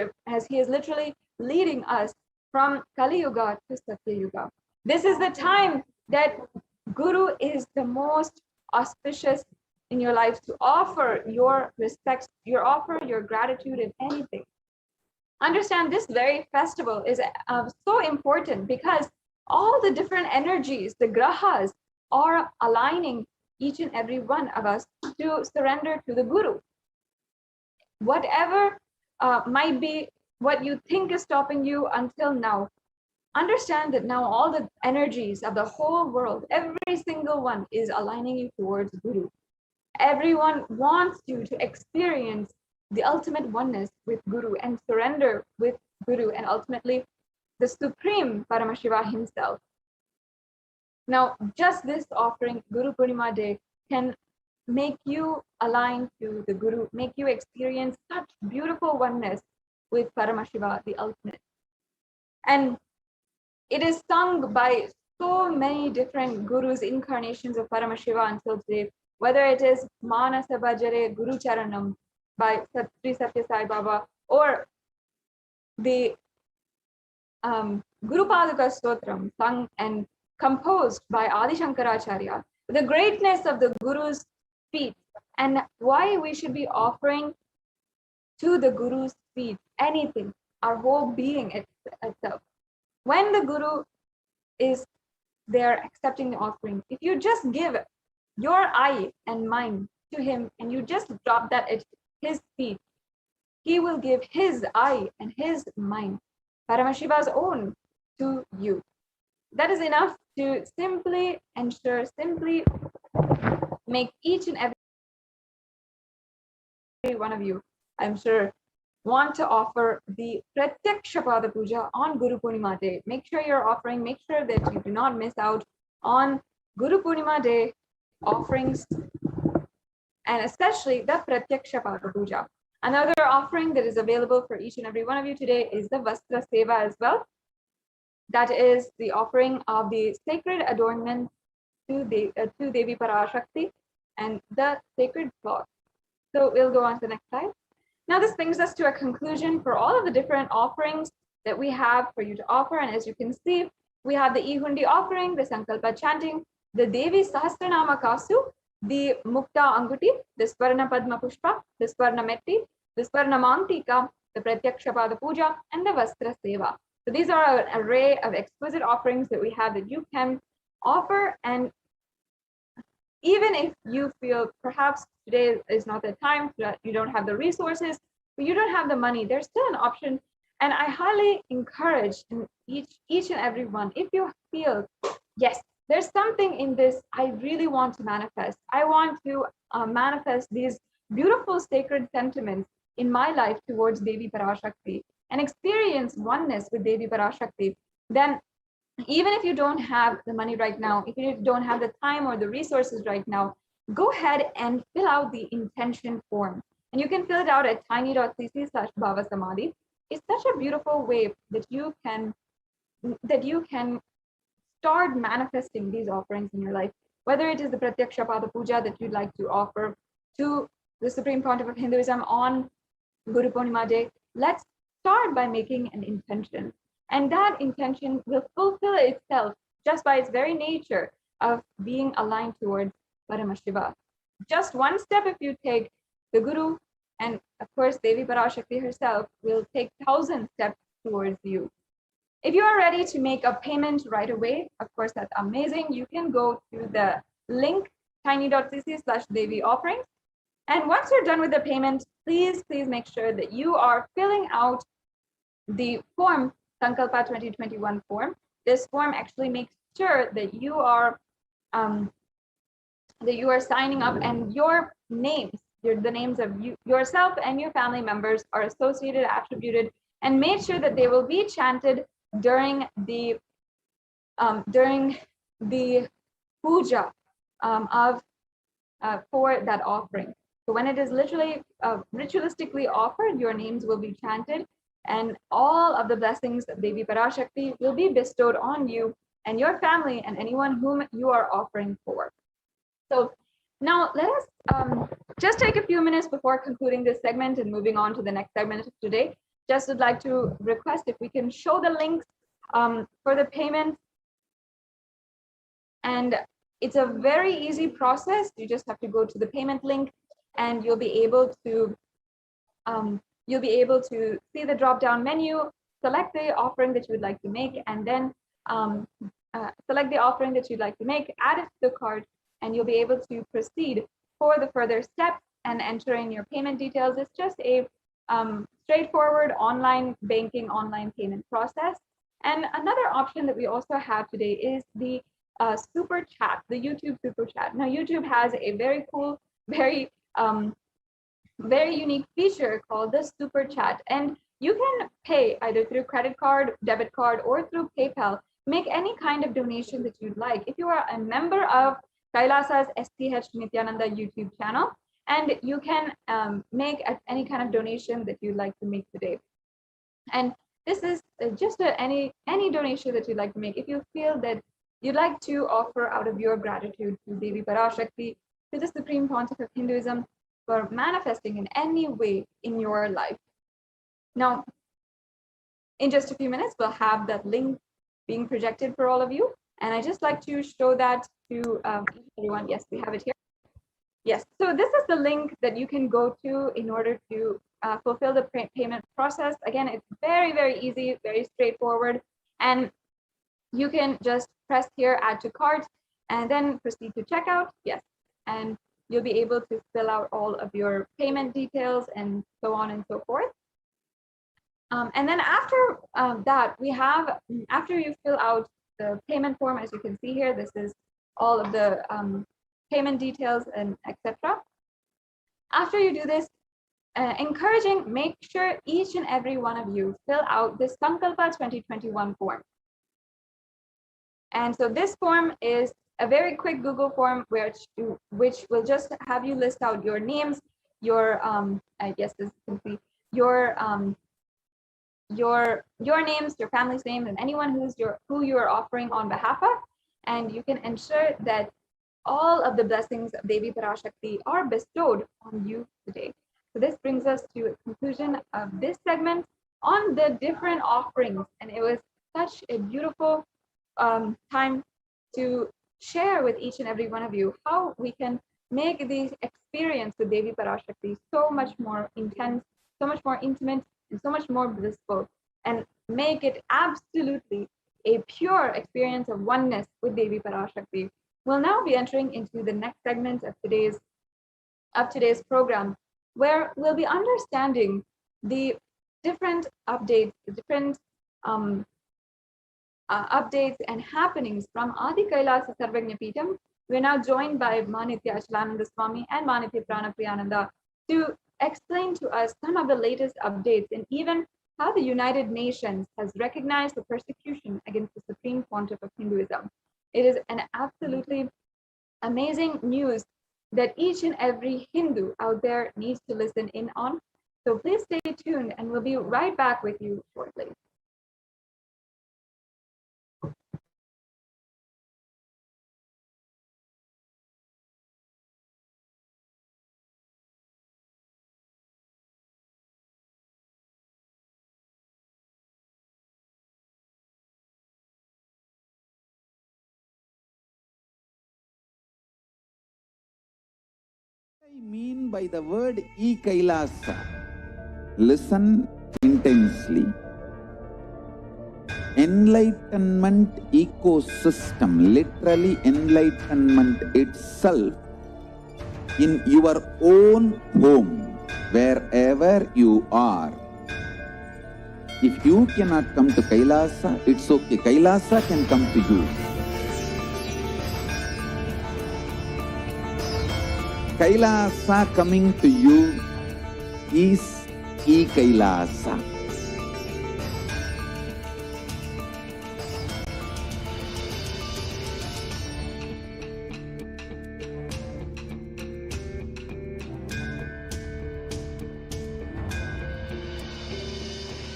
literally leading us from Kali Yuga to Satya Yuga. This is the time that Guru is the most auspicious in your life to offer your respect, offer your gratitude in anything. Understand this very festival is so important because all the different energies, the grahas, are aligning each and every one of us to surrender to the Guru. Whatever might be what you think is stopping you until now, understand that now all the energies of the whole world, every single one is aligning you towards Guru. Everyone wants you to experience the ultimate oneness with Guru and surrender with Guru and ultimately the Supreme Paramashiva himself. Now, just this offering, Guru Purnima Day, can make you align to the Guru, make you experience such beautiful oneness with Paramashiva, the ultimate. And it is sung by so many different Gurus, incarnations of Paramashiva until today, whether it is Manasa Bhajare Guru Charanam by Sri Satya Sai Baba, or the Guru Paduka Stotram, sung and composed by Adi Shankaracharya, the greatness of the Guru's feet and why we should be offering to the Guru's feet anything, our whole being itself. When the Guru is there accepting the offering, if you just give your eye and mind to him and you just drop that at his feet, he will give his eye and his mind, Paramashiva's own, to you. That is enough to simply ensure, simply make each and every one of you, I'm sure, want to offer the Pratyaksha Pada Puja on Guru Purnima Day. Make sure you're offering, make sure that you do not miss out on Guru Purnima Day offerings, and especially the Pratyaksha Pada Puja. Another offering that is available for each and every one of you today is the Vastra Seva as well. That is the offering of the sacred adornment to Devi Parashakti and the sacred cloth. So we'll go on to the next slide. Now this brings us to a conclusion for all of the different offerings that we have for you to offer. And as you can see, we have the Ihundi offering, the Sankalpa chanting, the Devi Sahasranama Kasu, the Mukta Anguti, the Swarna Padma Pushpa, the Swarna Metti, the Swarna Mantika, the Pratyaksha Pada Puja, and the Vastra Seva. So these are an array of exquisite offerings that we have that you can offer. And even if you feel perhaps today is not the time, you don't have the resources, but you don't have the money, there's still an option. And I highly encourage each and every one, if you feel, yes, there's something in this I really want to manifest. I want to manifest these beautiful sacred sentiments in my life towards Devi Parashakti and experience oneness with Devi Parashakti. Then even if you don't have the money right now, if you don't have the time or the resources right now, go ahead and fill out the intention form. And you can fill it out at tiny.cc/bhavasamadhi. It's such a beautiful way that you can start manifesting these offerings in your life, whether it is the Pratyaksha Pada Puja that you'd like to offer to the Supreme Pontiff of Hinduism on Guru Purnima Day. Let's start by making an intention. And that intention will fulfill itself just by its very nature of being aligned towards Paramashiva. Just one step if you take, the Guru and of course Devi Parashakti herself will take 1,000 steps towards you. If you are ready to make a payment right away, of course, that's amazing. You can go to the link tiny.cc/Devi offerings. And once you're done with the payment, please make sure that you are filling out the form, Sankalpa 2021 form. This form actually makes sure that you are signing up and your names, the names of yourself and your family members are associated, attributed, and made sure that they will be chanted during the puja for that offering. So when it is literally ritualistically offered, your names will be chanted and all of the blessings of Devi Parashakti will be bestowed on you and your family and anyone whom you are offering for. So now let us just take a few minutes before concluding this segment and moving on to the next segment of today. Just would like to request if we can show the links for the payment And it's a very easy process. You just have to go to the payment link, and you'll be able to see the drop-down menu, select the offering that you would like to make, and then select the offering that you'd like to make, add it to the cart, and you'll be able to proceed for the further steps and enter in your payment details. It's just a straightforward online banking, online payment process. And another option that we also have today is the super chat, the YouTube super chat. Now, YouTube has a very cool, very unique feature called the super chat, and you can pay either through credit card, debit card, or through PayPal. Make any kind of donation that you'd like. If you are a member of Kailasa's STH Nithyananda YouTube channel, and you can make any kind of donation that you'd like to make today. And this is just any donation that you'd like to make. If you feel that you'd like to offer out of your gratitude to Devi Parashakti, to the Supreme Pontiff of Hinduism, for manifesting in any way in your life. Now, in just a few minutes, we'll have that link being projected for all of you. And I just like to show that to everyone. Yes, we have it here. Yes, so this is the link that you can go to in order to fulfill the payment process. Again, it's very, very easy, very straightforward. And you can just press here, add to cart, and then proceed to checkout. Yes, and you'll be able to fill out all of your payment details and so on and so forth. And then after that, we have, after you fill out the payment form, as you can see here, this is all of the payment details and etc. After you do this, make sure each and every one of you fill out this Sankalpa 2021 form. And so this form is a very quick Google form which will just have you list out your names, your I guess this is complete, your names, your family's names, and anyone who you are offering on behalf of, and you can ensure that all of the blessings of Devi Parashakti are bestowed on you today. So this brings us to a conclusion of this segment on the different offerings, and it was such a beautiful time to share with each and every one of you how we can make the experience with Devi Parashakti so much more intense, so much more intimate, and so much more blissful, and make it absolutely a pure experience of oneness with Devi Parashakti. We'll now be entering into the next segment of today's program, where we'll be understanding the different updates, the different updates and happenings from Adi Kailasa Sarvagnya Peetham. We're now joined by Manitya Achalananda Swami and Manitya Pranapriyananda to explain to us some of the latest updates and even how the United Nations has recognized the persecution against the Supreme Pontiff of Hinduism. It is an absolutely amazing news that each and every Hindu out there needs to listen in on. So please stay tuned, and we'll be right back with you shortly. I mean by the word e-Kailasa? Listen intensely. Enlightenment ecosystem, literally enlightenment itself, in your own home, wherever you are. If you cannot come to Kailasa, it's okay. Kailasa can come to you. Kailasa coming to you is e-Kailasa.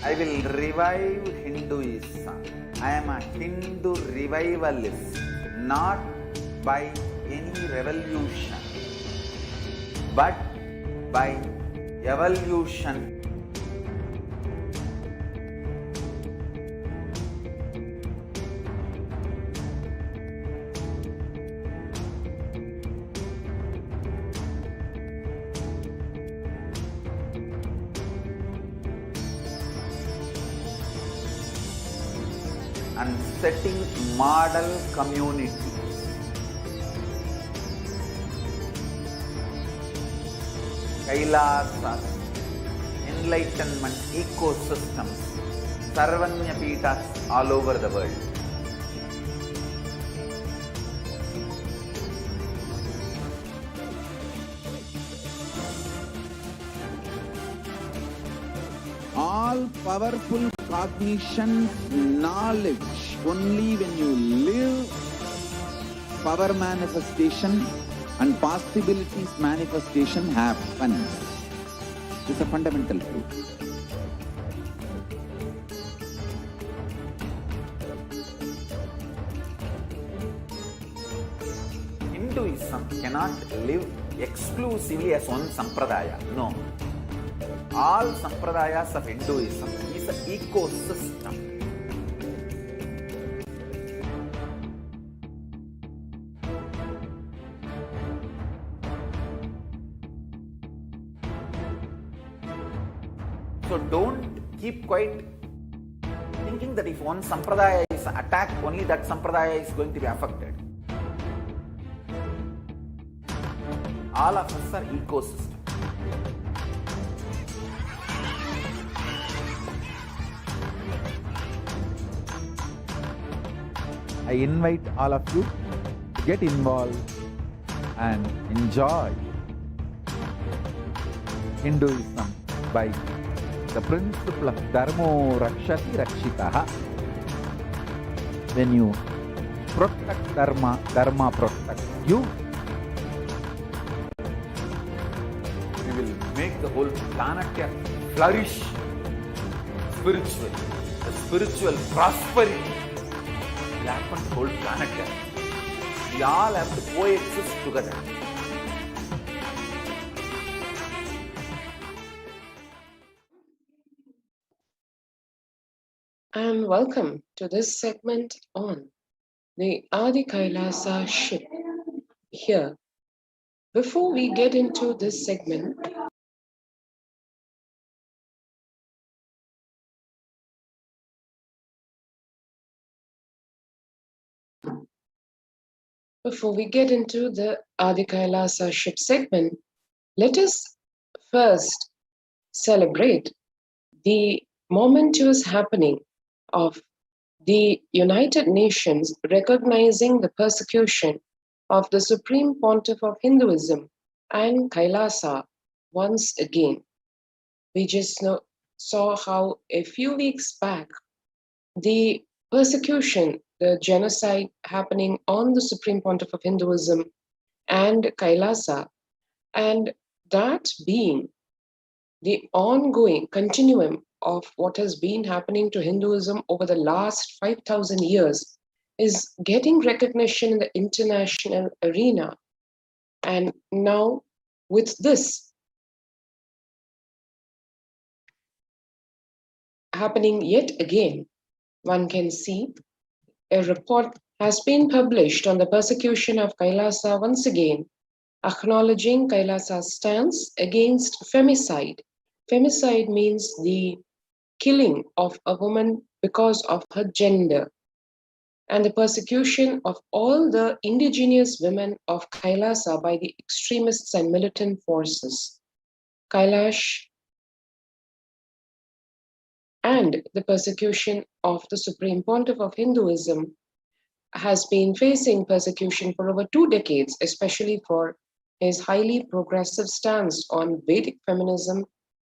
I will revive Hinduism. I am a Hindu revivalist, not by any revolution, but by evolution. and setting model community. Kailasas, enlightenment ecosystems, Sarvanya Peethas all over the world. All powerful cognition, knowledge, only when you live power manifestation and possibilities manifestation happens. This is a fundamental truth. Hinduism cannot live exclusively as one sampradaya. No. All sampradayas of Hinduism is an ecosystem. So don't keep quiet thinking that if one sampradaya is attacked, only that sampradaya is going to be affected. All of us are ecosystem. I invite all of you to get involved and enjoy Hinduism by the principle of Dharmo Rakshati Rakshitaha. When you protect Dharma, Dharma protects you. We will make the whole planet flourish spiritually. The spiritual prosperity will happen to the whole planet. We all have to coexist together. And welcome to this segment on the Adi Kailasa ship. Here, before we get into this segment, the Adi Kailasa ship segment, let us first celebrate the momentous happening of the United Nations recognizing the persecution of the Supreme Pontiff of Hinduism and Kailasa once again. We just saw how a few weeks back the persecution, the genocide happening on the Supreme Pontiff of Hinduism and Kailasa, and that being the ongoing continuum of what has been happening to Hinduism over the last 5,000 years, is getting recognition in the international arena. And now, with this happening yet again, one can see a report has been published on the persecution of Kailasa once again, acknowledging Kailasa's stance against femicide. Femicide means the killing of a woman because of her gender, and the persecution of all the indigenous women of Kailasa by the extremists and militant forces. Kailash and the persecution of the Supreme Pontiff of Hinduism has been facing persecution for over 2 decades, especially for his highly progressive stance on Vedic feminism,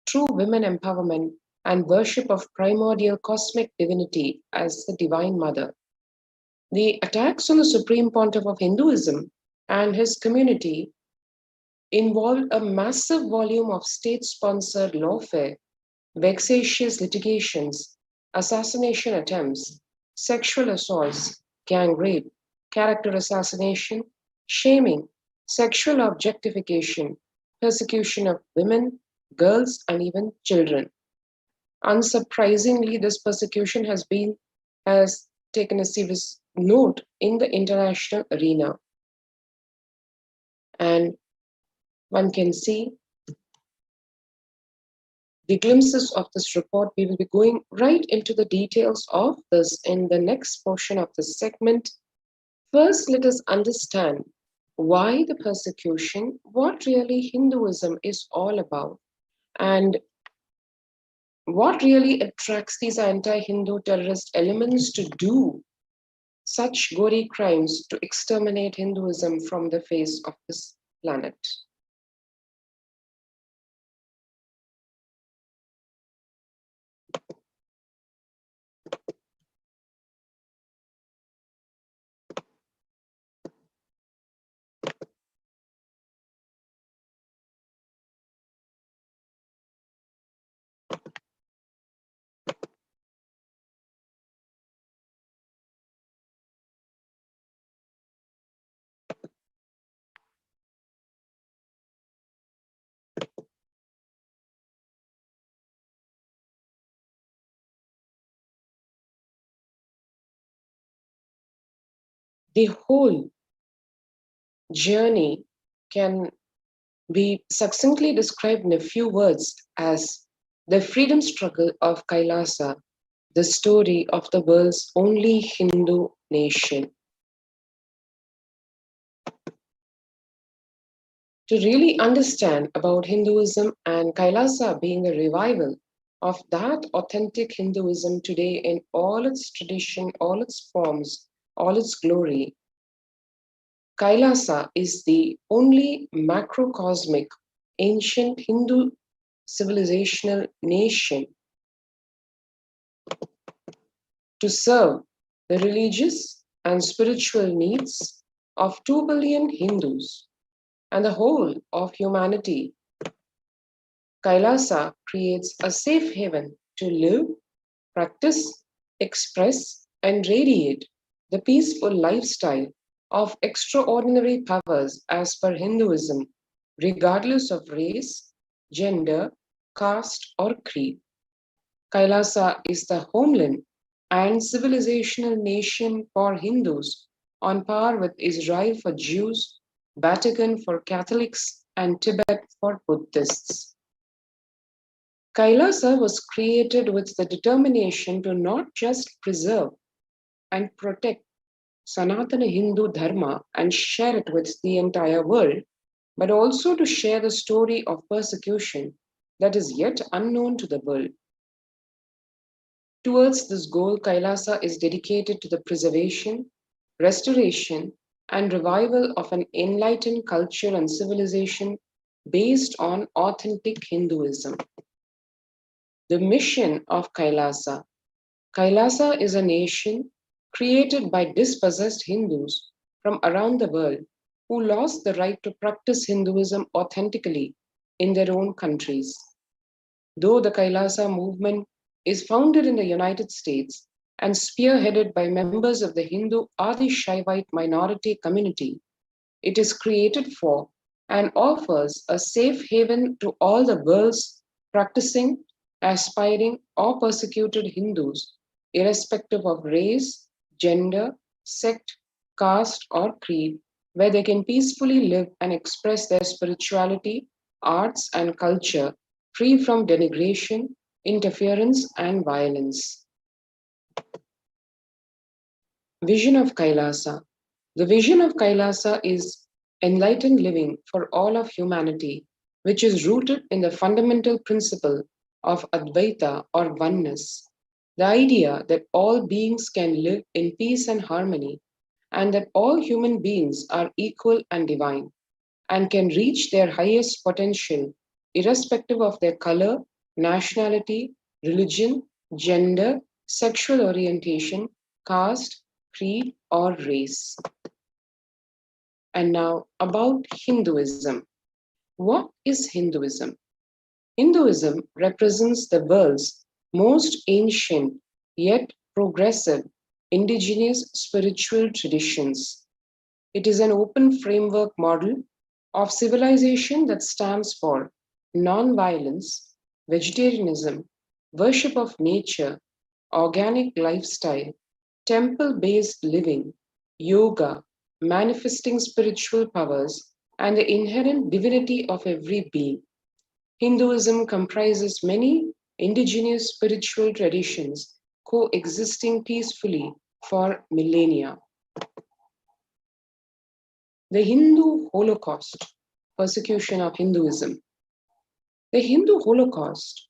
true women empowerment, and worship of primordial cosmic divinity as the Divine Mother. The attacks on the Supreme Pontiff of Hinduism and his community involved a massive volume of state-sponsored lawfare, vexatious litigations, assassination attempts, sexual assaults, gang rape, character assassination, shaming, sexual objectification, persecution of women, girls, and even children. Unsurprisingly, this persecution has taken a serious note in the international arena. And one can see the glimpses of this report. We will be going right into the details of this in the next portion of this segment. First, let us understand why the persecution, what really Hinduism is all about, and what really attracts these anti-Hindu terrorist elements to do such gory crimes to exterminate Hinduism from the face of this planet. The whole journey can be succinctly described in a few words as the freedom struggle of Kailasa, the story of the world's only Hindu nation. To really understand about Hinduism and Kailasa being a revival of that authentic Hinduism today in all its tradition, all its forms, all its glory, Kailasa is the only macrocosmic ancient Hindu civilizational nation to serve the religious and spiritual needs of 2 billion Hindus and the whole of humanity. Kailasa creates a safe haven to live, practice, express, and radiate the peaceful lifestyle of extraordinary powers as per Hinduism, regardless of race, gender, caste, or creed. Kailasa is the homeland and civilizational nation for Hindus, on par with Israel for Jews, Vatican for Catholics, and Tibet for Buddhists. Kailasa was created with the determination to not just preserve and protect Sanatana Hindu Dharma and share it with the entire world, but also to share the story of persecution that is yet unknown to the world. Towards this goal, Kailasa is dedicated to the preservation, restoration, and revival of an enlightened culture and civilization based on authentic Hinduism. The mission of Kailasa. Kailasa is a nation created by dispossessed Hindus from around the world who lost the right to practice Hinduism authentically in their own countries. Though the Kailasa movement is founded in the United States and spearheaded by members of the Hindu Adi Shaivite minority community, it is created for and offers a safe haven to all the world's practicing, aspiring, or persecuted Hindus, irrespective of race, gender, sect, caste, or creed, where they can peacefully live and express their spirituality, arts, and culture free from denigration, interference, and violence. Vision of Kailasa. The vision of Kailasa is enlightened living for all of humanity, which is rooted in the fundamental principle of Advaita or oneness, the idea that all beings can live in peace and harmony, and that all human beings are equal and divine, and can reach their highest potential irrespective of their color, nationality, religion, gender, sexual orientation, caste, creed, or race. And now about Hinduism. What is Hinduism? Hinduism represents the world's most ancient yet progressive indigenous spiritual traditions. It is an open framework model of civilization that stands for non-violence, vegetarianism, worship of nature, organic lifestyle, temple-based living, yoga, manifesting spiritual powers, and the inherent divinity of every being. Hinduism comprises many indigenous spiritual traditions coexisting peacefully for millennia. The Hindu Holocaust, persecution of Hinduism. The Hindu Holocaust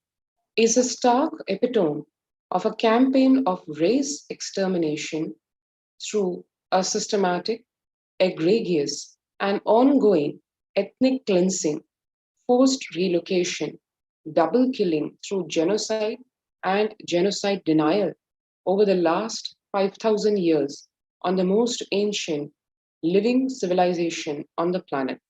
is a stark epitome of a campaign of race extermination through a systematic, egregious, and ongoing ethnic cleansing, forced relocation, double killing through genocide and genocide denial over the last 5,000 years on the most ancient living civilization on the planet,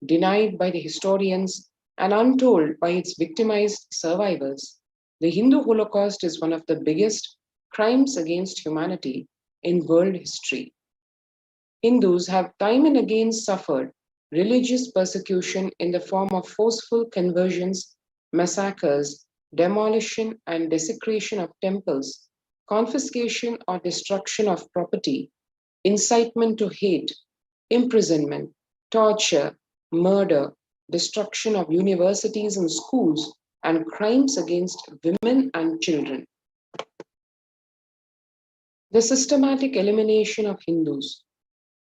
denied by the historians and untold by its victimized survivors. The Hindu Holocaust is one of the biggest crimes against humanity in world history. Hindus have time and again suffered religious persecution in the form of forceful conversions, massacres, demolition and desecration of temples, confiscation or destruction of property, incitement to hate, imprisonment, torture, murder, destruction of universities and schools, and crimes against women and children. The systematic elimination of Hindus.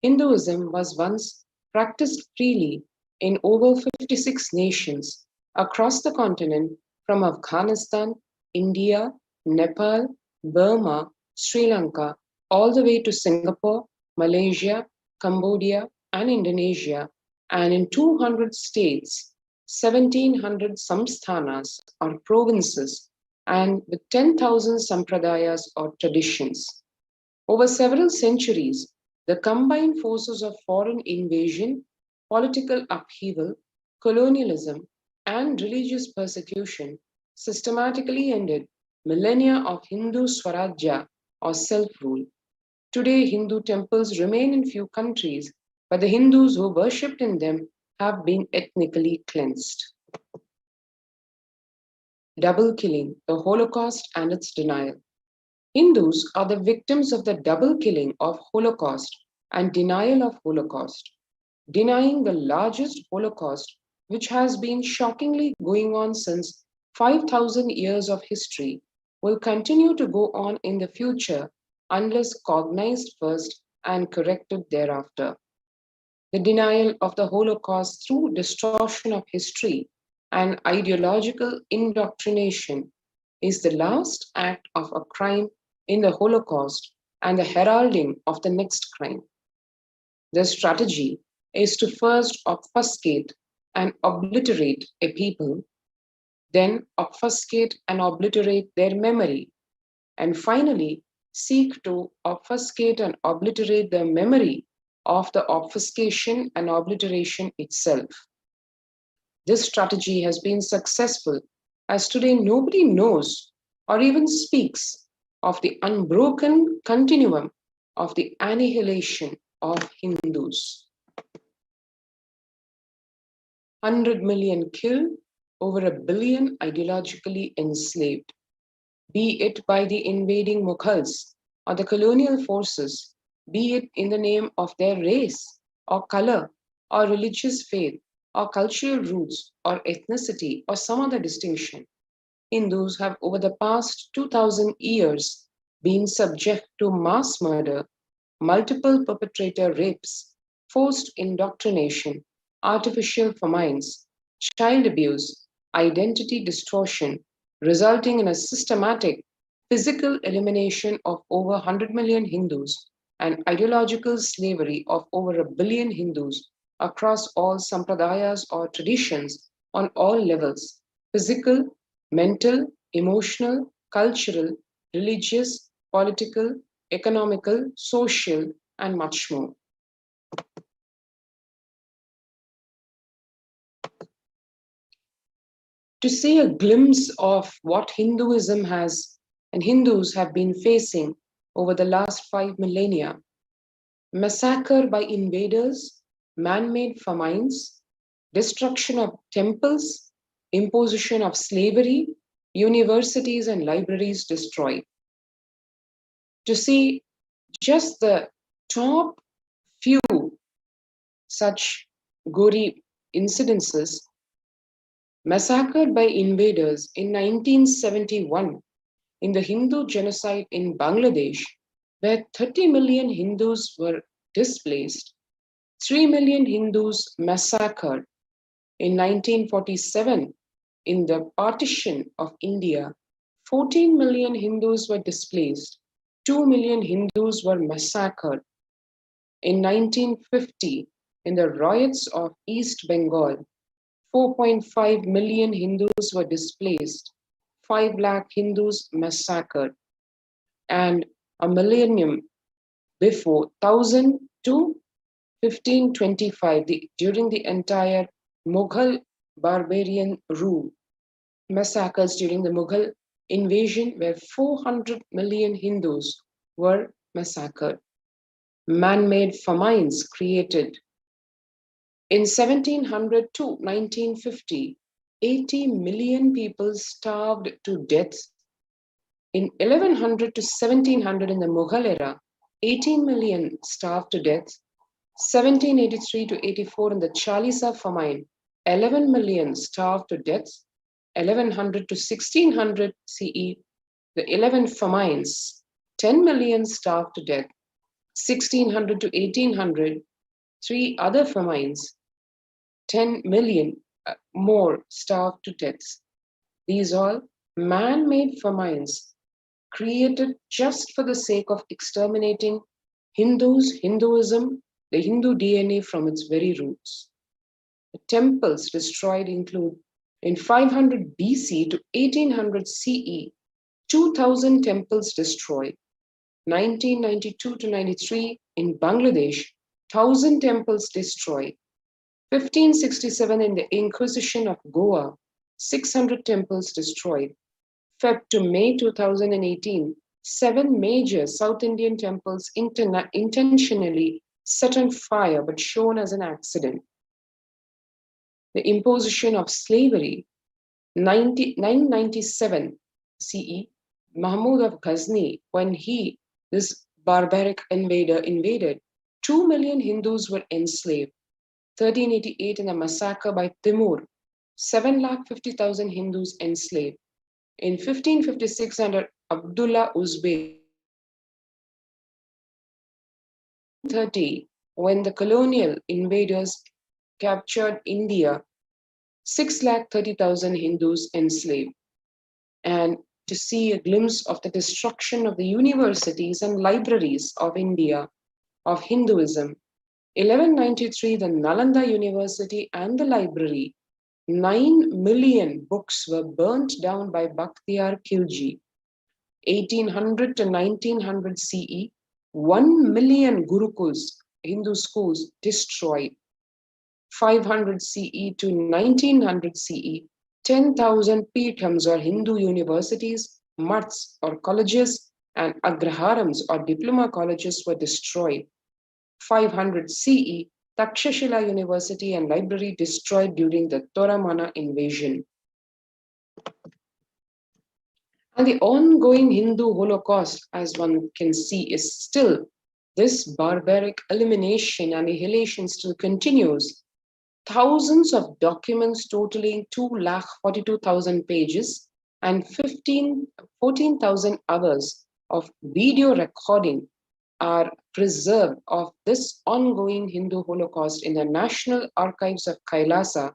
Hinduism was once practiced freely in over 56 nations across the continent from Afghanistan, India, Nepal, Burma, Sri Lanka, all the way to Singapore, Malaysia, Cambodia, and Indonesia, and in 200 states, 1,700 samsthanas or provinces, and with 10,000 sampradayas or traditions. Over several centuries, the combined forces of foreign invasion, political upheaval, colonialism, and religious persecution systematically ended millennia of Hindu Swarajya or self-rule. Today, Hindu temples remain in few countries, but the Hindus who worshipped in them have been ethnically cleansed. Double killing, the Holocaust and its denial. Hindus are the victims of the double killing of Holocaust and denial of Holocaust, denying the largest Holocaust which has been shockingly going on since 5,000 years of history, will continue to go on in the future unless cognized first and corrected thereafter. The denial of the Holocaust through distortion of history and ideological indoctrination is the last act of a crime in the Holocaust and the heralding of the next crime. The strategy is to first obfuscate and obliterate a people, then obfuscate and obliterate their memory, and finally seek to obfuscate and obliterate the memory of the obfuscation and obliteration itself. This strategy has been successful as today nobody knows or even speaks of the unbroken continuum of the annihilation of Hindus. 100 million killed, over 1 billion ideologically enslaved, be it by the invading Mughals or the colonial forces, be it in the name of their race or color or religious faith or cultural roots or ethnicity or some other distinction. Hindus have over the past 2,000 years been subject to mass murder, multiple perpetrator rapes, forced indoctrination, artificial famines, child abuse, identity distortion, resulting in a systematic physical elimination of over 100 million Hindus and ideological slavery of over 1 billion Hindus across all sampradayas or traditions on all levels: physical, mental, emotional, cultural, religious, political, economical, social, and much more. To see a glimpse of what Hinduism has and Hindus have been facing over the last 5 millennia: massacre by invaders, man-made famines, destruction of temples, imposition of slavery, universities and libraries destroyed. To see just the top few such gory incidences, massacred by invaders in 1971 in the Hindu genocide in Bangladesh, where 30 million Hindus were displaced, 3 million Hindus massacred. In 1947, in the partition of India, 14 million Hindus were displaced, 2 million Hindus were massacred. In 1950, in the riots of East Bengal, 4.5 million Hindus were displaced, 5 lakh Hindus massacred. And a millennium before, 1000 to 1525, during the entire Mughal barbarian rule, massacres during the Mughal invasion where 400 million Hindus were massacred. Man-made famines created. In 1700 to 1950, 80 million people starved to death. In 1100 to 1700 in the Mughal era, 18 million starved to death. 1783 to 84 in the Chalisa famine, 11 million starved to death. 1100 to 1600 CE, the 11 famines, 10 million starved to death. 1600 to 1800, 3 other famines, 10 million more starved to death. These all man-made famines created just for the sake of exterminating Hindus, Hinduism, the Hindu DNA from its very roots. The temples destroyed include in 500 BC to 1800 CE, 2,000 temples destroyed. 1992 to 93 in Bangladesh, 1,000 temples destroyed. 1567 in the Inquisition of Goa, 600 temples destroyed. Feb to May 2018, 7 major South Indian temples intentionally set on fire but shown as an accident. The imposition of slavery, 997 CE, Mahmud of Ghazni, when this barbaric invader, invaded, 2 million Hindus were enslaved. 1388 in the massacre by Timur, 750,000 Hindus enslaved. In 1556 under Abdullah Uzbek, 30, when the colonial invaders captured India, 630,000 Hindus enslaved. And to see a glimpse of the destruction of the universities and libraries of India, of Hinduism, 1193, the Nalanda University and the library, 9 million books were burnt down by Bakhtiyar Khilji. 1800 to 1900 CE, 1 million gurukuls, Hindu schools, destroyed. 500 CE to 1900 CE, 10,000 Peethams or Hindu universities, maths or colleges, and Agraharams or diploma colleges were destroyed. 500 CE, Takshashila University and library destroyed during the Toramana invasion. And the ongoing Hindu Holocaust, as one can see, is still this barbaric elimination, annihilation still continues. Thousands of documents totaling 242,000 pages and 14,000 hours of video recording are preserved of this ongoing Hindu Holocaust in the National Archives of Kailasa,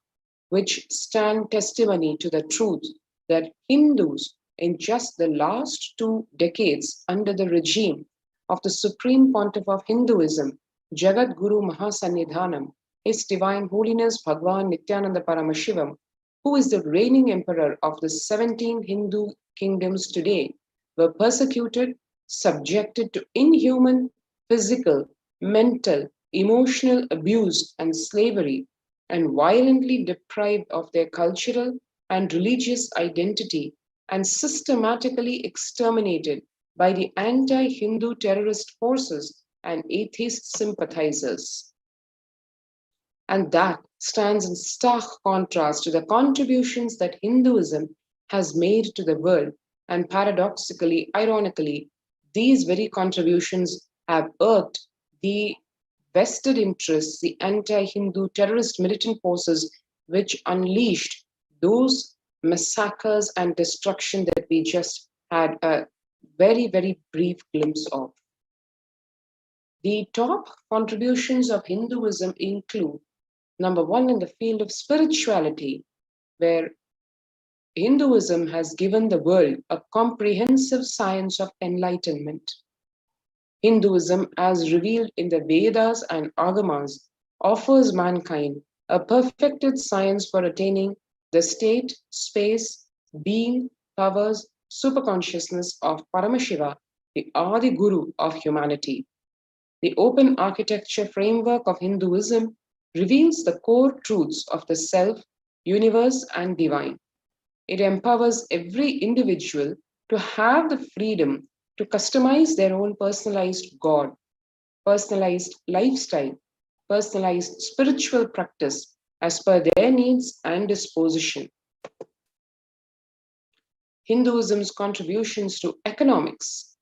which stand testimony to the truth that Hindus in just the last 2 decades under the regime of the Supreme Pontiff of Hinduism, Jagat Guru Mahasannidhanam, His Divine Holiness Bhagwan Nithyananda Paramashivam, who is the reigning emperor of the 17 Hindu kingdoms today, were persecuted, subjected to inhuman physical, mental, emotional abuse and slavery, and violently deprived of their cultural and religious identity, and systematically exterminated by the anti-Hindu terrorist forces and atheist sympathizers. And that stands in stark contrast to the contributions that Hinduism has made to the world. And paradoxically, ironically, these very contributions have irked the vested interests, the anti-Hindu terrorist militant forces, which unleashed those massacres and destruction that we just had a very, very brief glimpse of. The top contributions of Hinduism include, number one, in the field of spirituality, where Hinduism has given the world a comprehensive science of enlightenment. Hinduism, as revealed in the Vedas and Agamas, offers mankind a perfected science for attaining the state, space, being, powers, superconsciousness of Paramashiva, the Adi Guru of humanity. The open architecture framework of Hinduism reveals the core truths of the self, universe, and divine. It empowers every individual to have the freedom to customize their own personalized God, personalized lifestyle, personalized spiritual practice as per their needs and disposition. Hinduism's contributions to economics.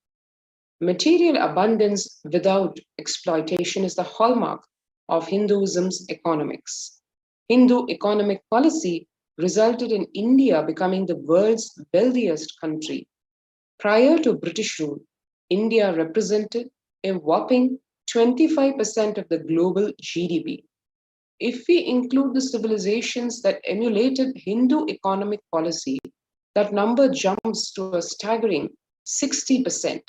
Material abundance without exploitation is the hallmark of Hinduism's economics. Hindu economic policy resulted in India becoming the world's wealthiest country. Prior to British rule, India represented a whopping 25% of the global GDP. If we include the civilizations that emulated Hindu economic policy, that number jumps to a staggering 60%.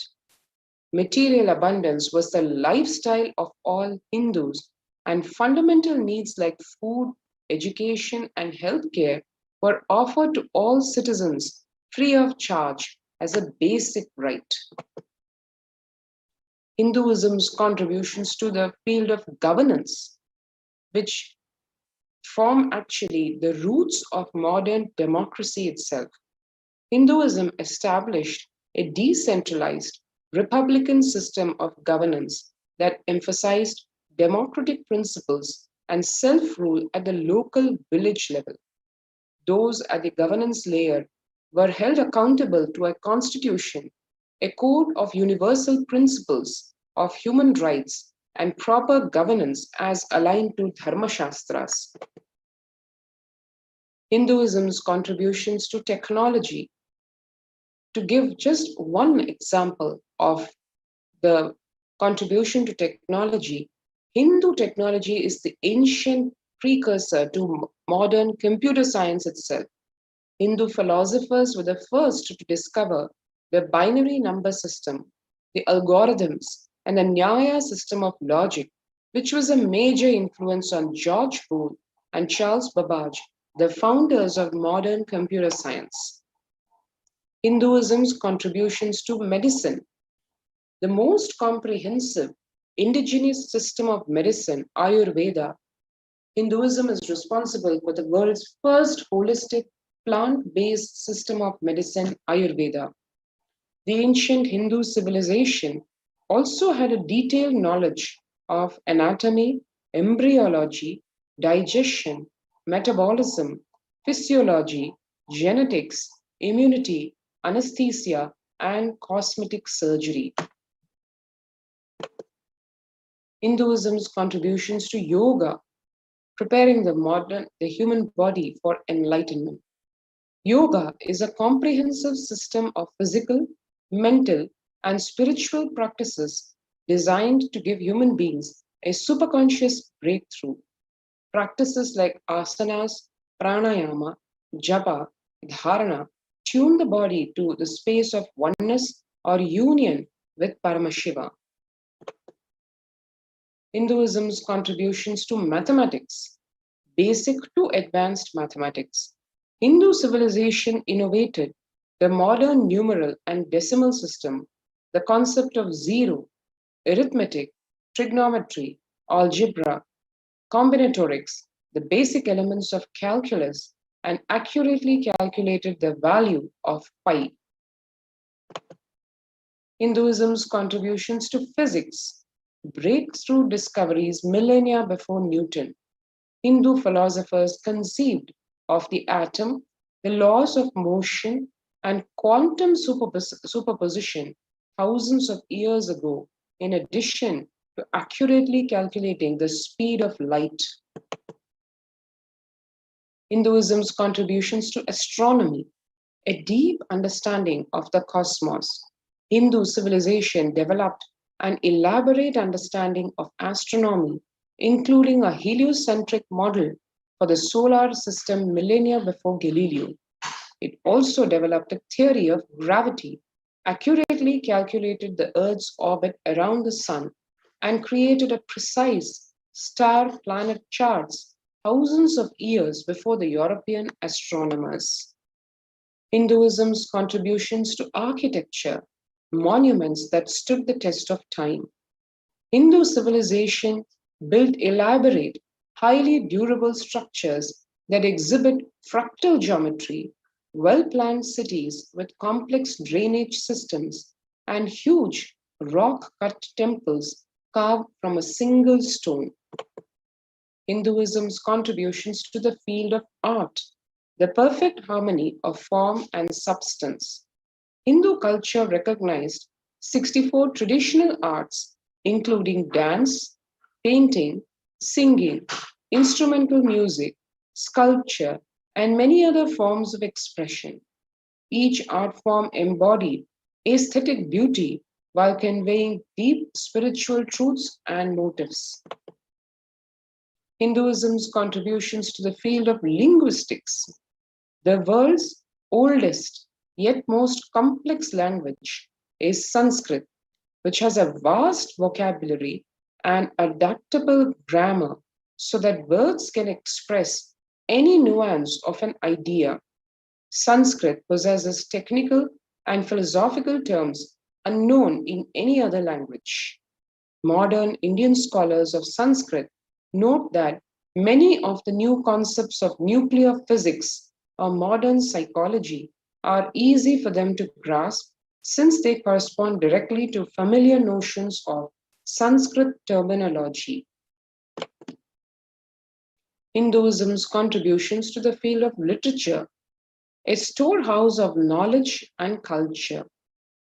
Material abundance was the lifestyle of all Hindus, and fundamental needs like food, education, and healthcare were offered to all citizens free of charge as a basic right. Hinduism's contributions to the field of governance, which form actually the roots of modern democracy itself. Hinduism established a decentralized republican system of governance that emphasized democratic principles and self-rule at the local village level. Those at the governance layer were held accountable to a constitution, a code of universal principles of human rights and proper governance as aligned to Dharma Shastras. Hinduism's contributions to technology. To give just one example of the contribution to technology, Hindu technology is the ancient precursor to modern computer science itself. Hindu philosophers were the first to discover the binary number system, the algorithms, and the Nyaya system of logic, which was a major influence on George Boole and Charles Babbage, the founders of modern computer science. Hinduism's contributions to medicine. The most comprehensive indigenous system of medicine, Ayurveda. Hinduism is responsible for the world's first holistic plant-based system of medicine, Ayurveda. The ancient Hindu civilization also had a detailed knowledge of anatomy, embryology, digestion, metabolism, physiology, genetics, immunity, anesthesia, and cosmetic surgery. Hinduism's contributions to yoga, preparing the human body for enlightenment. Yoga is a comprehensive system of physical, mental, and spiritual practices designed to give human beings a superconscious breakthrough. Practices like asanas, pranayama, japa, dharana tune the body to the space of oneness or union with Paramashiva. Hinduism's contributions to mathematics, basic to advanced mathematics. Hindu civilization innovated the modern numeral and decimal system, the concept of zero, arithmetic, trigonometry, algebra, combinatorics, the basic elements of calculus, and accurately calculated the value of pi. Hinduism's contributions to physics, breakthrough discoveries millennia before Newton. Hindu philosophers conceived of the atom, the laws of motion, and quantum superposition thousands of years ago, in addition to accurately calculating the speed of light. Hinduism's contributions to astronomy, a deep understanding of the cosmos. Hindu civilization developed an elaborate understanding of astronomy, including a heliocentric model for the solar system millennia before Galileo. It also developed a theory of gravity, accurately calculated the Earth's orbit around the Sun, and created a precise star-planet charts thousands of years before the European astronomers. Hinduism's contributions to architecture, monuments that stood the test of time. Hindu civilization built elaborate, highly durable structures that exhibit fractal geometry, well-planned cities with complex drainage systems, and huge rock-cut temples carved from a single stone. Hinduism's contributions to the field of art, the perfect harmony of form and substance. Hindu culture recognized 64 traditional arts, including dance, painting, singing, instrumental music, sculpture, and many other forms of expression. Each art form embodied aesthetic beauty while conveying deep spiritual truths and motives. Hinduism's contributions to the field of linguistics. The world's oldest yet most complex language is Sanskrit, which has a vast vocabulary and adaptable grammar so that words can express any nuance of an idea. Sanskrit possesses technical and philosophical terms unknown in any other language. Modern Indian scholars of Sanskrit note that many of the new concepts of nuclear physics or modern psychology are easy for them to grasp since they correspond directly to familiar notions of Sanskrit terminology. Hinduism's contributions to the field of literature, a storehouse of knowledge and culture.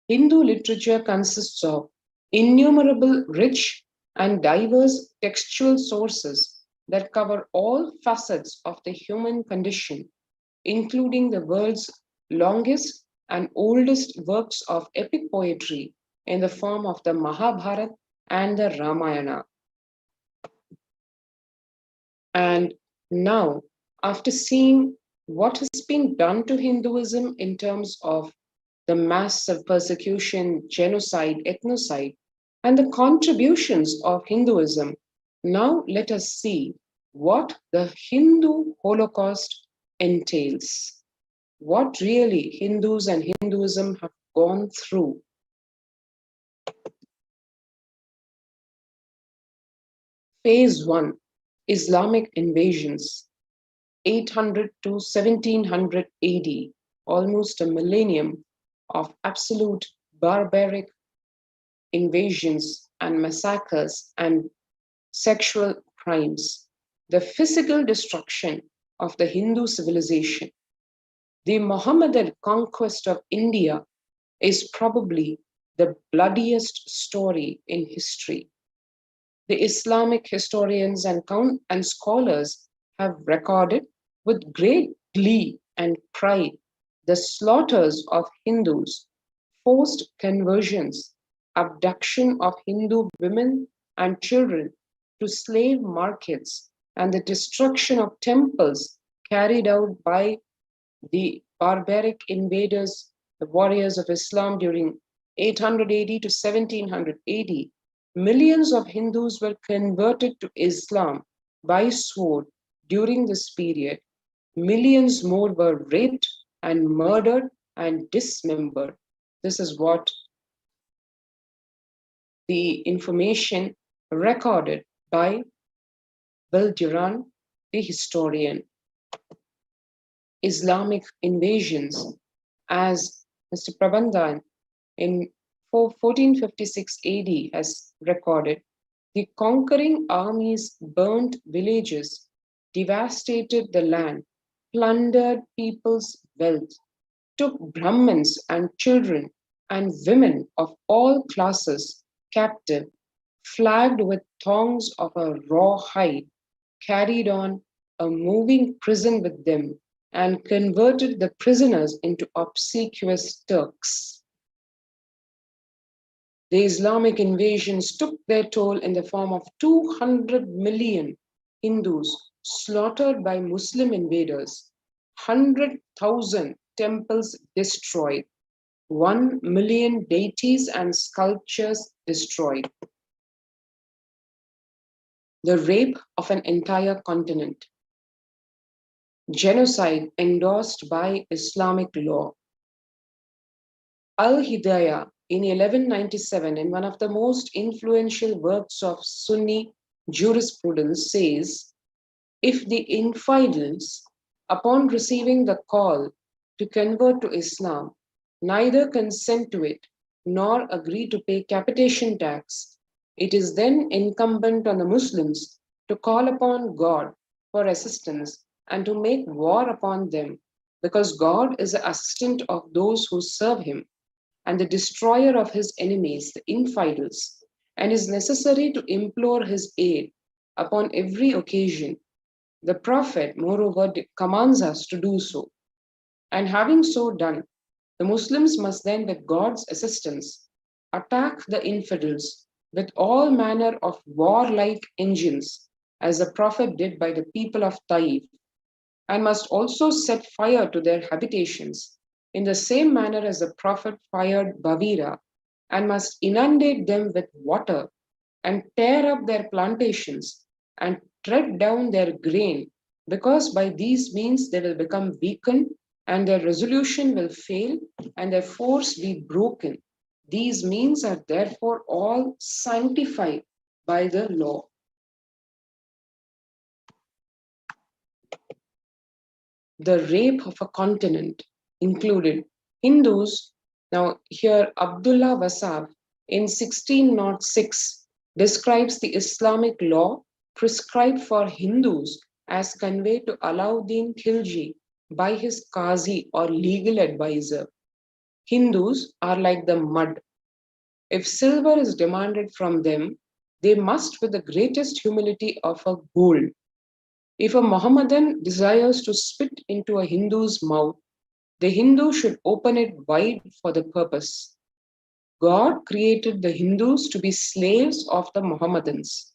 Hindu literature consists of innumerable rich and diverse textual sources that cover all facets of the human condition, including the world's longest and oldest works of epic poetry in the form of the Mahabharata and the Ramayana. And now, after seeing what has been done to Hinduism in terms of the massive persecution, genocide, ethnocide, and the contributions of Hinduism, now let us see what the Hindu Holocaust entails. What really Hindus and Hinduism have gone through. Phase 1, Islamic invasions, 800 to 1700 AD, almost a millennium of absolute barbaric invasions and massacres and sexual crimes, the physical destruction of the Hindu civilization. The Mohammedan conquest of India is probably the bloodiest story in history. The Islamic historians and scholars have recorded with great glee and pride the slaughters of Hindus, forced conversions, abduction of Hindu women and children to slave markets, and the destruction of temples carried out by the barbaric invaders, the warriors of Islam during 800 AD to 1700 AD. Millions of Hindus were converted to Islam by sword during this period. Millions more were raped and murdered and dismembered. This is what the information recorded by Bill Duran, the historian. Islamic invasions, as Mr. Prabandhan in 1456 AD has recorded, the conquering armies burnt villages, devastated the land, plundered people's wealth, took Brahmins and children and women of all classes captive, flagged with thongs of a raw hide, carried on a moving prison with them and converted the prisoners into obsequious Turks. The Islamic invasions took their toll in the form of 200 million Hindus slaughtered by Muslim invaders, 100,000 temples destroyed, 1 million deities and sculptures destroyed. The rape of an entire continent. Genocide endorsed by Islamic law. Al-Hidayah in 1197, in one of the most influential works of Sunni jurisprudence, says, if the infidels, upon receiving the call to convert to Islam, neither consent to it nor agree to pay capitation tax, it is then incumbent on the Muslims to call upon God for assistance and to make war upon them, because God is the assistant of those who serve him and the destroyer of his enemies, the infidels, and is necessary to implore his aid upon every occasion. The Prophet, moreover, commands us to do so. And having so done, the Muslims must then, with God's assistance, attack the infidels with all manner of warlike engines, as the Prophet did by the people of Taif, and must also set fire to their habitations in the same manner as the Prophet fired Bavira, and must inundate them with water and tear up their plantations and tread down their grain, because by these means they will become weakened and their resolution will fail and their force be broken. These means are therefore all sanctified by the law. The rape of a continent included Hindus. Now here Abdullah Wasab in 1606 describes the Islamic law prescribed for Hindus as conveyed to Alauddin Khilji by his Qazi or legal advisor. Hindus are like the mud. If silver is demanded from them, they must with the greatest humility offer gold. If a Mohammedan desires to spit into a Hindu's mouth, the Hindu should open it wide for the purpose. God created the Hindus to be slaves of the Mohammedans.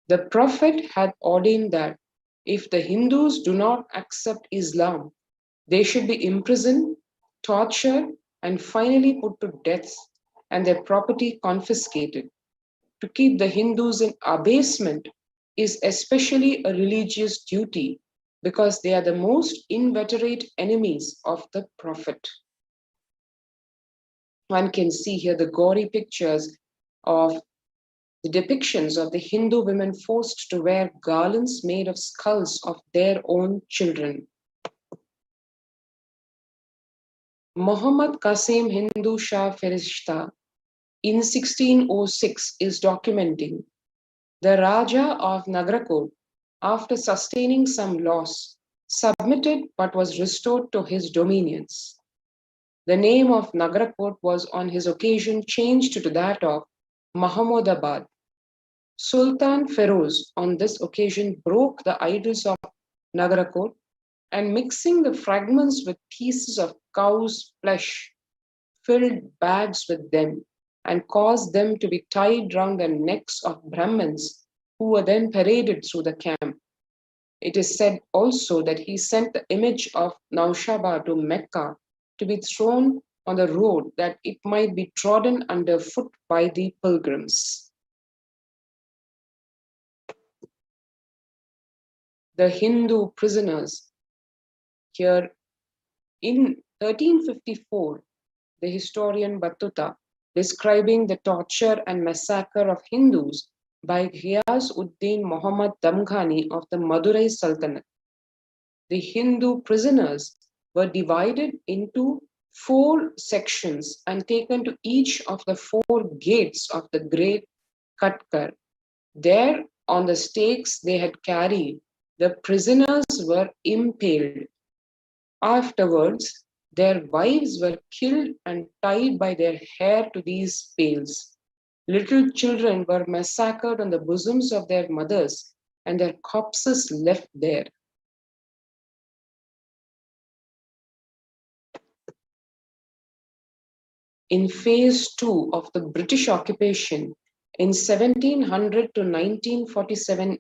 The Prophet had ordained that if the Hindus do not accept Islam, they should be imprisoned, tortured, and finally put to death, and their property confiscated. To keep the Hindus in abasement is especially a religious duty, because they are the most inveterate enemies of the Prophet. One can see here the gory pictures of the depictions of the Hindu women forced to wear garlands made of skulls of their own children. Muhammad Qasim Hindu Shah Ferishta in 1606 is documenting the Raja of Nagarkot, after sustaining some loss, submitted but was restored to his dominions. The name of Nagarkot was on his occasion changed to that of Mahmudabad. Sultan Feroz on this occasion broke the idols of Nagarkot and, mixing the fragments with pieces of cow's flesh, filled bags with them and caused them to be tied round the necks of Brahmins, who were then paraded through the camp. It is said also that he sent the image of Naushaba to Mecca to be thrown on the road that it might be trodden underfoot by the pilgrims. The Hindu prisoners. Here in 1354, the historian Battuta, describing the torture and massacre of Hindus by Ghiyas-ud-Din Muhammad Damghani of the Madurai Sultanate. The Hindu prisoners were divided into 4 sections and taken to each of the 4 gates of the great Katkar. There, on the stakes they had carried, the prisoners were impaled. Afterwards, their wives were killed and tied by their hair to these pales. Little children were massacred on the bosoms of their mothers and their corpses left there. in phase 2 of the British occupation in 1700 to 1947 AD,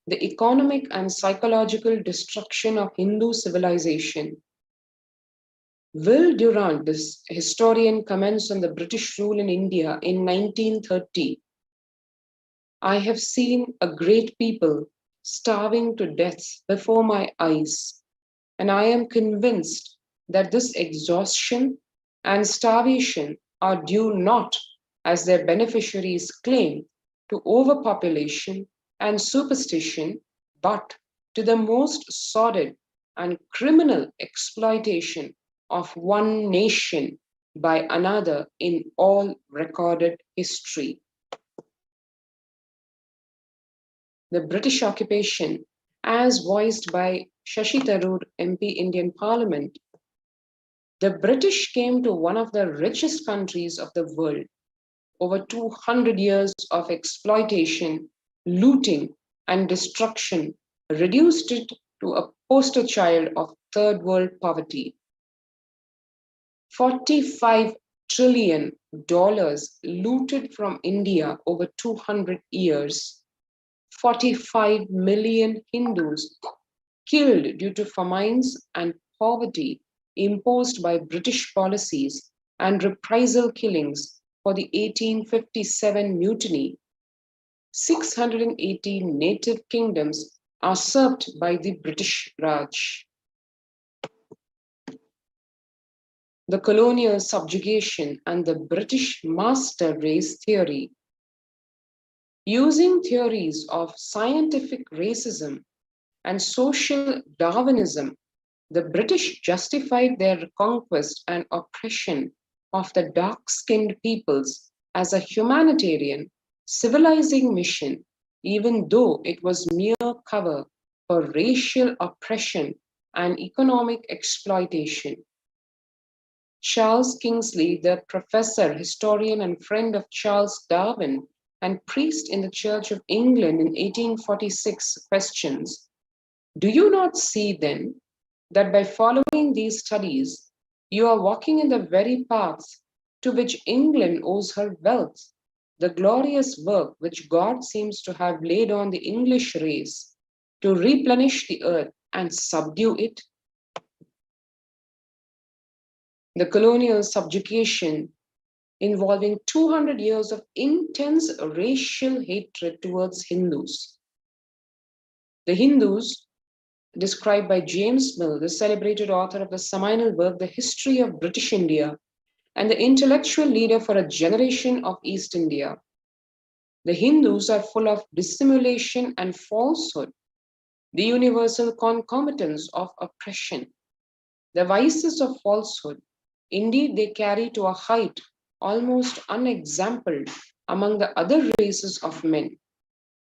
the economic and psychological destruction of Hindu civilization. Will Durant, this historian, comments on the British rule in India in 1930. I have seen a great people starving to death before my eyes, and I am convinced that this exhaustion and starvation are due not, as their beneficiaries claim, to overpopulation and superstition, but to the most sordid and criminal exploitation of one nation by another in all recorded history. The British occupation, as voiced by Shashi Tharoor, MP, Indian Parliament. The British came to one of the richest countries of the world. Over 200 years of exploitation, looting, and destruction reduced it to a poster child of third world poverty. $45 trillion looted from India over 200 years. 45 million Hindus killed due to famines and poverty imposed by British policies and reprisal killings for the 1857 mutiny. 680 native kingdoms usurped by the British Raj. The colonial subjugation and the British master race theory. Using theories of scientific racism and social Darwinism, the British justified their conquest and oppression of the dark-skinned peoples as a humanitarian, civilizing mission, even though it was mere cover for racial oppression and economic exploitation. Charles Kingsley, the professor, historian, and friend of Charles Darwin, and priest in the Church of England in 1846, questions, do you not see then that by following these studies, you are walking in the very path to which England owes her wealth, the glorious work which God seems to have laid on the English race to replenish the earth and subdue it? The colonial subjugation involving 200 years of intense racial hatred towards Hindus. The Hindus, described by James Mill, the celebrated author of the seminal work, The History of British India, and the intellectual leader for a generation of East India. The Hindus are full of dissimulation and falsehood, the universal concomitants of oppression. The vices of falsehood, indeed, they carry to a height almost unexampled among the other races of men.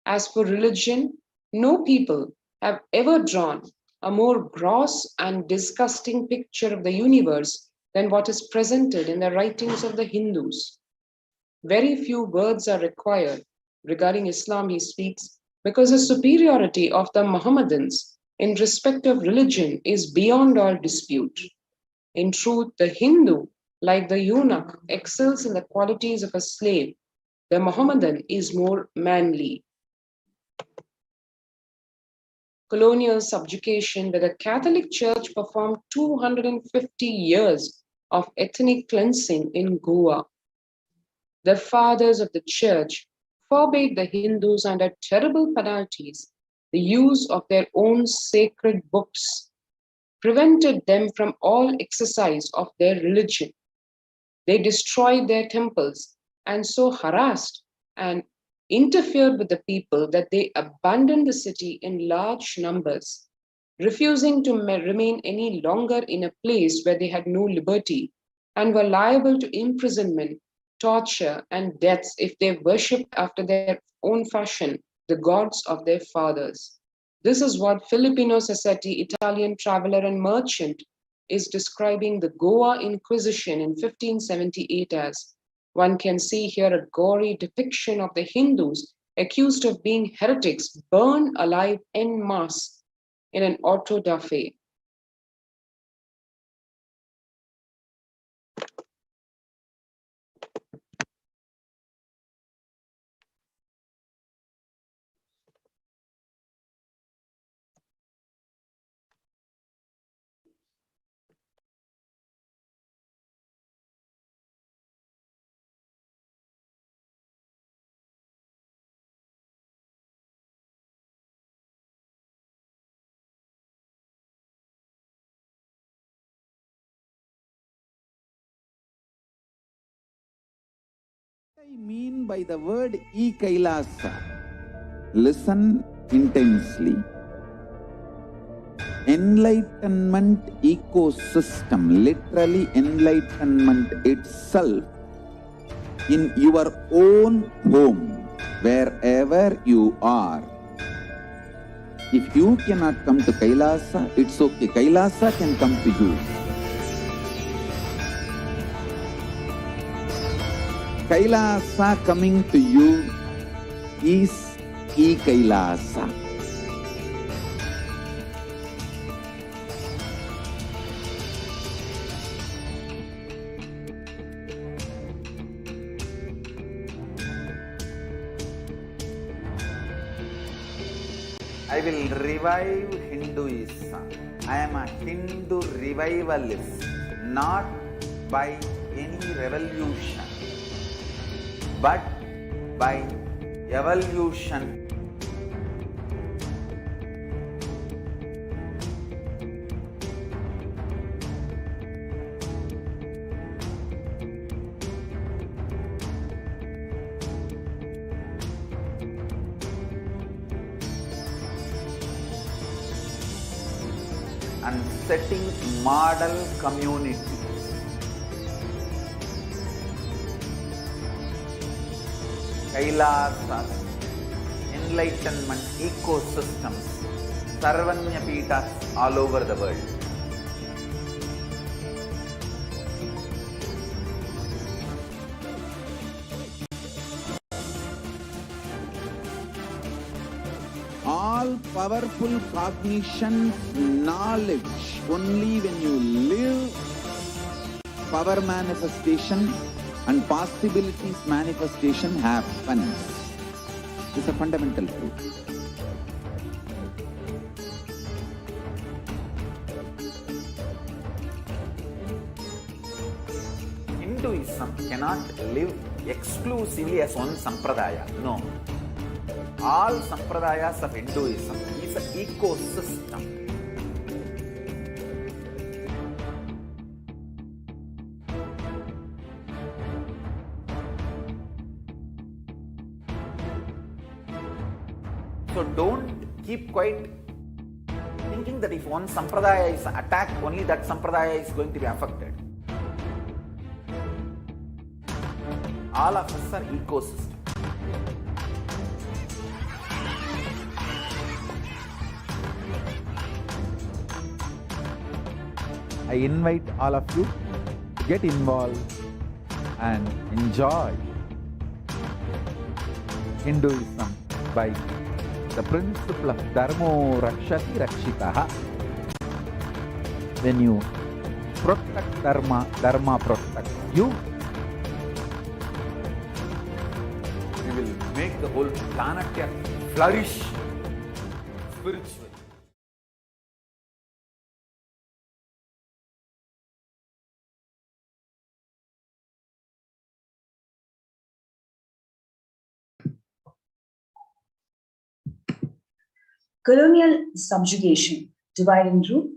As for religion, no people have ever drawn a more gross and disgusting picture of the universe than what is presented in the writings of the Hindus. Very few words are required regarding Islam, he speaks, because the superiority of the Mohammedans in respect of religion is beyond all dispute. In truth, the Hindu, like the eunuch, excels in the qualities of a slave. The Mohammedan is more manly. Colonial subjugation, where the Catholic Church performed 250 years of ethnic cleansing in Goa. The fathers of the Church forbade the Hindus under terrible penalties the use of their own sacred books, prevented them from all exercise of their religion. They destroyed their temples and so harassed and interfered with the people that they abandoned the city in large numbers, refusing to remain any longer in a place where they had no liberty and were liable to imprisonment, torture, and deaths if they worshipped after their own fashion the gods of their fathers. This is what Filipino Sassetti, Italian traveler and merchant, is describing the Goa Inquisition in 1578 as. One can see here a gory depiction of the Hindus accused of being heretics burned alive en masse in an auto da fe. I mean by the word e-Kailasa. Listen intensely. Enlightenment ecosystem, literally enlightenment itself, in your own home, wherever you are. If you cannot come to Kailasa, it's okay. Kailasa can come to you. Kailasa coming to you is e-Kailasa. I will revive Hinduism. I am a Hindu revivalist, not by any revolution, but by evolution. And setting model community. Kailasa, enlightenment ecosystems, Sarvanya Pitas all over the world. All powerful cognition, knowledge, only when you live, power manifestation and possibilities manifestation happens. This is a fundamental truth. Hinduism cannot live exclusively as one sampradaya. No. All sampradayas of Hinduism is an ecosystem. So don't keep quiet thinking that if one sampradaya is attacked, only that sampradaya is going to be affected. All of us are ecosystems. I invite all of you to get involved and enjoy Hinduism by the principle of Dharmo Rakshati Rakshitaha. When you protect Dharma, Dharma protects you. We will make the whole planet flourish spiritually. Colonial subjugation, divide and rule.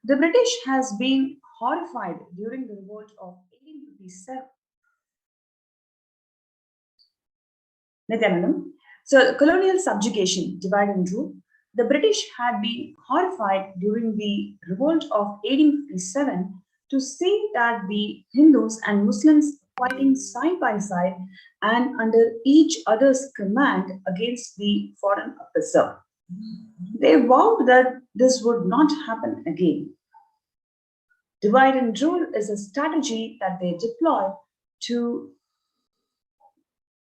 The British has been horrified during the revolt of 1857. Nithyananda. So, colonial subjugation, divide and rule. The British had been horrified during the revolt of 1857 to see that the Hindus and Muslims fighting side by side and under each other's command against the foreign oppressor. They vowed that this would not happen again. Divide and rule is a strategy that they deploy to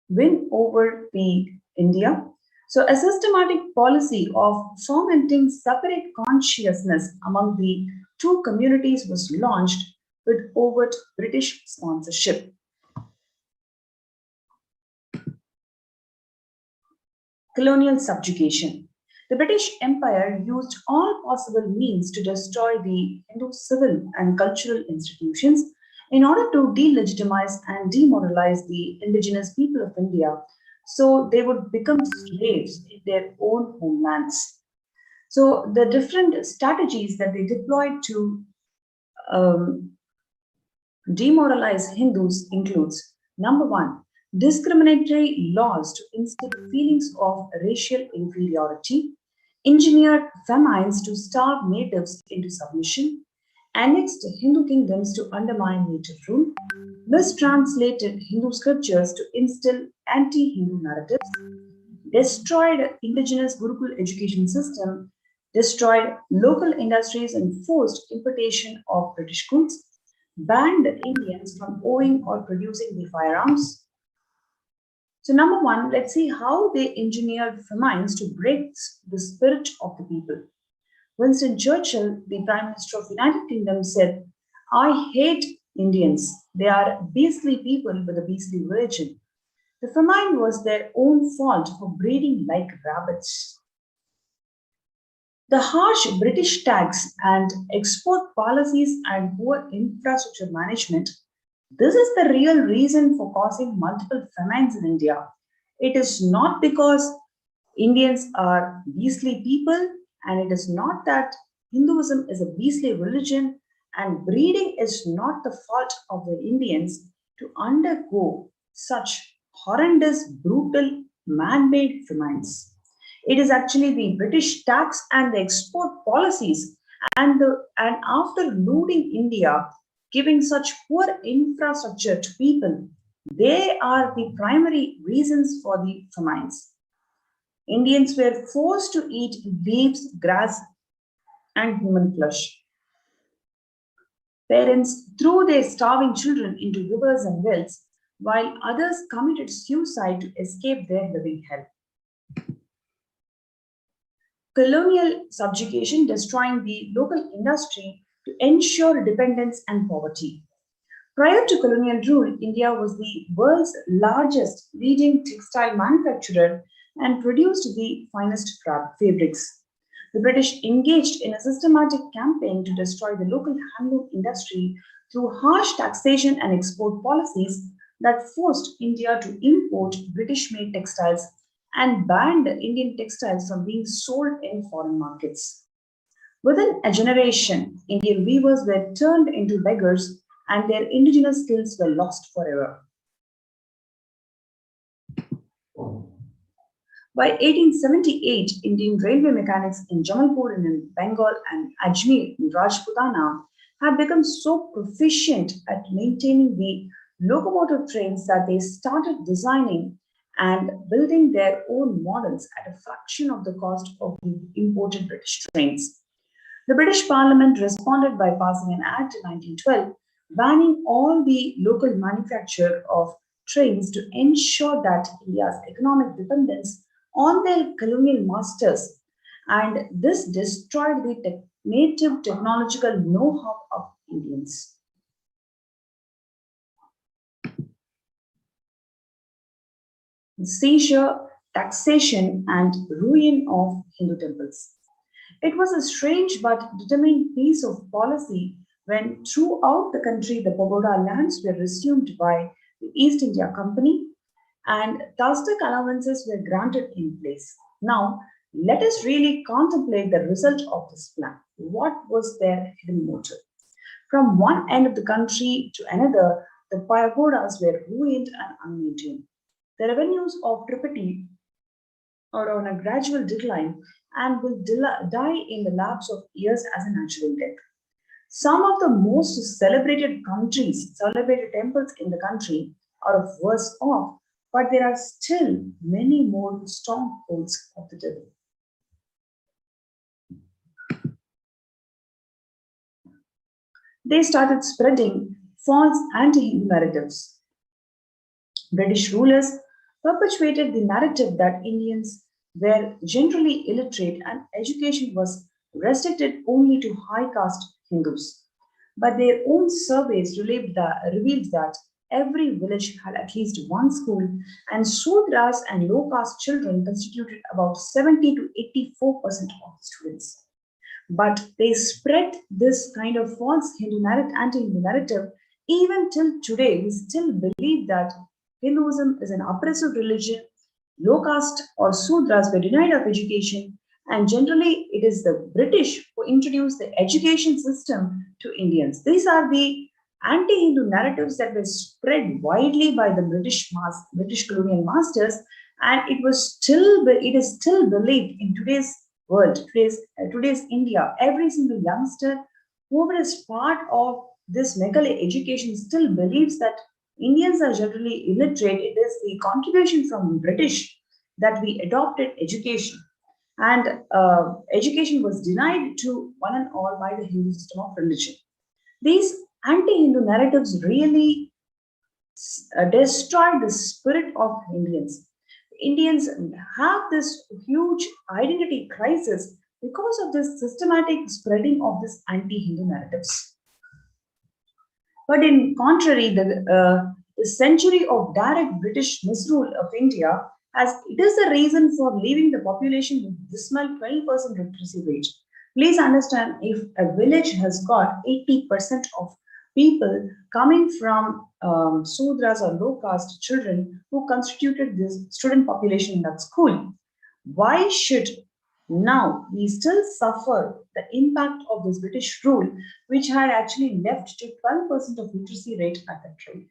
win over the India. So a systematic policy of fomenting separate consciousness among the two communities was launched with overt British sponsorship. Colonial subjugation. The British Empire used all possible means to destroy the Hindu civil and cultural institutions in order to delegitimize and demoralize the indigenous people of India, so they would become slaves in their own homelands. So the different strategies that they deployed to demoralize Hindus includes, number one, discriminatory laws to instill feelings of racial inferiority, engineered famines to starve natives into submission, annexed Hindu kingdoms to undermine native rule, mistranslated Hindu scriptures to instill anti-Hindu narratives, destroyed indigenous Gurukul education system, destroyed local industries and forced importation of British goods, banned Indians from owning or producing the firearms. So number one, let's see how they engineered famines to break the spirit of the people. Winston Churchill, the Prime Minister of the United Kingdom, said, "I hate Indians. They are beastly people with a beastly religion." The famine was their own fault for breeding like rabbits. The harsh British tax and export policies and poor infrastructure management, this is the real reason for causing multiple famines in India. It is not because Indians are beastly people, and it is not that Hinduism is a beastly religion, and breeding is not the fault of the Indians to undergo such horrendous, brutal, man-made famines. It is actually the British tax and the export policies and after looting India, giving such poor infrastructure to people, they are the primary reasons for the famines. Indians were forced to eat leaves, grass, and human flesh. Parents threw their starving children into rivers and wells, while others committed suicide to escape their living hell. Colonial subjugation destroying the local industry to ensure dependence and poverty. Prior to colonial rule, India was the world's largest leading textile manufacturer and produced the finest fabrics. The British engaged in a systematic campaign to destroy the local handloom industry through harsh taxation and export policies that forced India to import British-made textiles and banned Indian textiles from being sold in foreign markets. Within a generation, Indian weavers were turned into beggars and their indigenous skills were lost forever. By 1878, Indian railway mechanics in Jamalpur in Bengal and Ajmer in Rajputana had become so proficient at maintaining the locomotive trains that they started designing and building their own models at a fraction of the cost of the imported British trains. The British Parliament responded by passing an act in 1912 banning all the local manufacture of trains to ensure that India's economic dependence on their colonial masters, and this destroyed the native technological know-how of Indians. Seizure, taxation, and ruin of Hindu temples. It was a strange but determined piece of policy when throughout the country the pagoda lands were resumed by the East India Company and Tastic allowances were granted in place. Now, let us really contemplate the result of this plan. What was their hidden motive? From one end of the country to another, the pagodas were ruined and unmaintained. The revenues of Tripati are on a gradual decline and will die in the lapse of years as a natural death. Some of the most celebrated temples in the country are worse off, but there are still many more strongholds of the devil. They started spreading false anti-Hindu narratives. British rulers perpetuated the narrative that Indians were generally illiterate and education was restricted only to high caste Hindus. But their own surveys revealed that every village had at least one school, and Sudras and low caste children constituted about 70 to 84% of the students. But they spread this kind of false anti-Hindu narrative. Even till today, we still believe that Hinduism is an oppressive religion, low caste or Sudras were denied of education, and generally it is the British who introduced the education system to Indians. These are the anti-Hindu narratives that were spread widely by the British colonial masters, and it is still believed in today's world, today's India. Every single youngster, whoever is part of this Meghale education, still believes that Indians are generally illiterate. It is the contribution from British that we adopted education, and education was denied to one and all by the Hindu system of religion. These anti-Hindu narratives really destroy the spirit of Indians. Indians have this huge identity crisis because of this systematic spreading of this anti-Hindu narratives. But in contrary, the century of direct British misrule of India, as it is the reason for leaving the population with dismal 20% literacy rate. Please understand, if a village has got 80% of people coming from Sudras or low caste children who constituted this student population in that school, why should now we still suffer the impact of this British rule, which had actually left to 12% of literacy rate at that rate?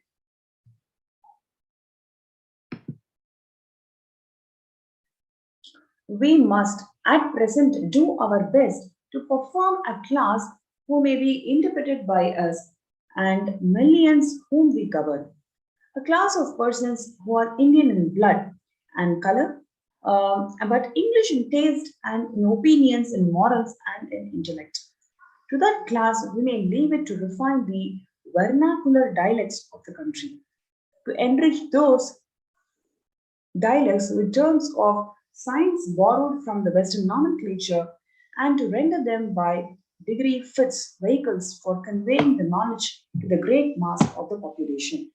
We must at present do our best to perform a class who may be interpreted by us and millions whom we govern. A class of persons who are Indian in blood and color, but English in taste and in opinions, in morals and in intellect. To that class, we may leave it to refine the vernacular dialects of the country, to enrich those dialects with terms of science borrowed from the Western nomenclature, and to render them by degree fits vehicles for conveying the knowledge to the great mass of the population.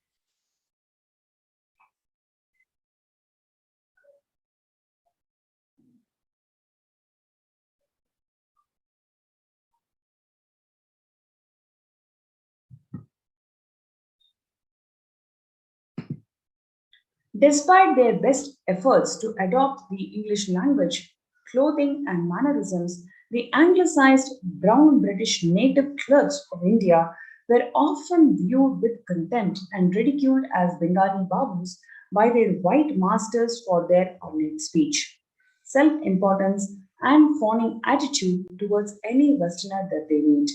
Despite their best efforts to adopt the English language, clothing, and mannerisms, the anglicized brown British native clerks of India were often viewed with contempt and ridiculed as Bengali babus by their white masters for their ornate speech, self importance, and fawning attitude towards any Westerner that they meet.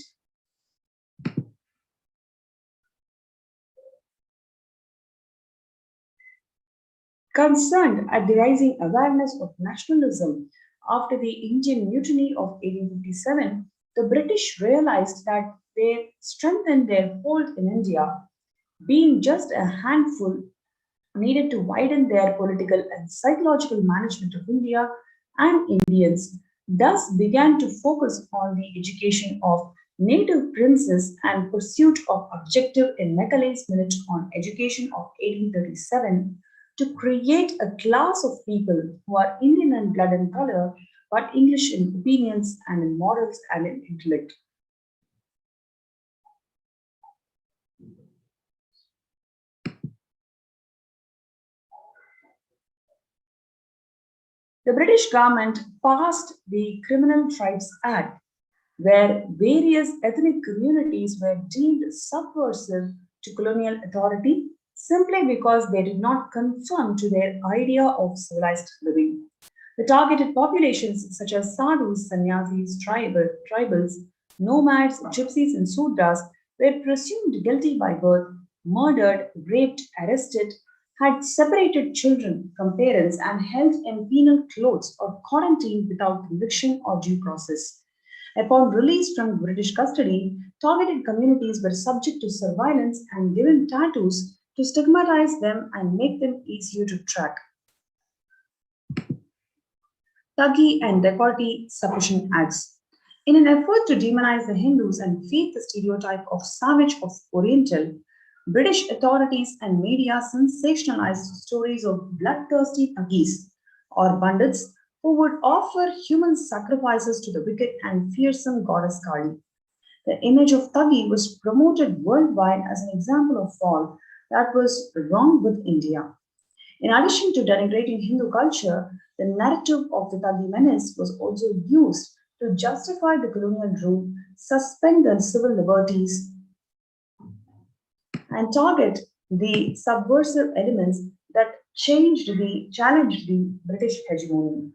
Concerned at the rising awareness of nationalism after the Indian Mutiny of 1857, the British realized that they strengthened their hold in India, being just a handful, needed to widen their political and psychological management of India and Indians, thus began to focus on the education of native princes and pursuit of objective in Macaulay's Minute on Education of 1837 to create a class of people who are Indian in blood and color, but English in opinions and in morals and in intellect. The British government passed the Criminal Tribes Act, where various ethnic communities were deemed subversive to colonial authority simply because they did not conform to their idea of civilized living. The targeted populations such as sadhus, sannyasis, tribals, nomads, gypsies, and sudras were presumed guilty by birth, murdered, raped, arrested, had separated children from parents, and held in penal clothes or quarantined without conviction or due process. Upon release from British custody, targeted communities were subject to surveillance and given tattoos to stigmatize them and make them easier to track. Thuggy and Decollete Suppression Acts. In an effort to demonize the Hindus and feed the stereotype of savage of Oriental, British authorities and media sensationalized stories of bloodthirsty Thuggis or bandits who would offer human sacrifices to the wicked and fearsome goddess Kali. The image of Thuggy was promoted worldwide as an example of all that was wrong with India. In addition to denigrating Hindu culture, the narrative of the Thuggy menace was also used to justify the colonial rule, suspend the civil liberties, and target the subversive elements that challenged the British hegemony.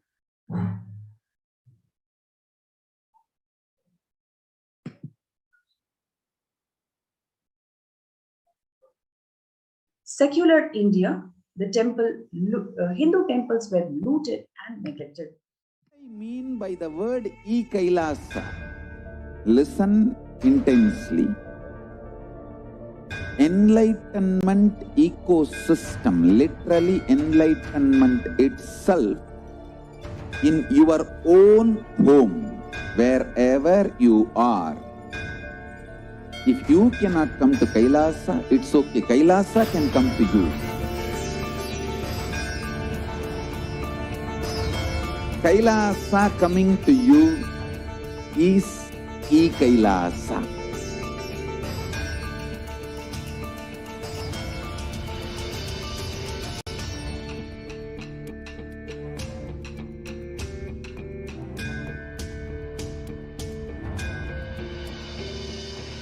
Secular India, Hindu temples were looted and neglected. What I mean by the word e-Kailasa, listen intensely. Enlightenment ecosystem, literally enlightenment itself, in your own home, wherever you are. If you cannot come to Kailasa, it's okay. Kailasa can come to you. Kailasa coming to you is e-Kailasa.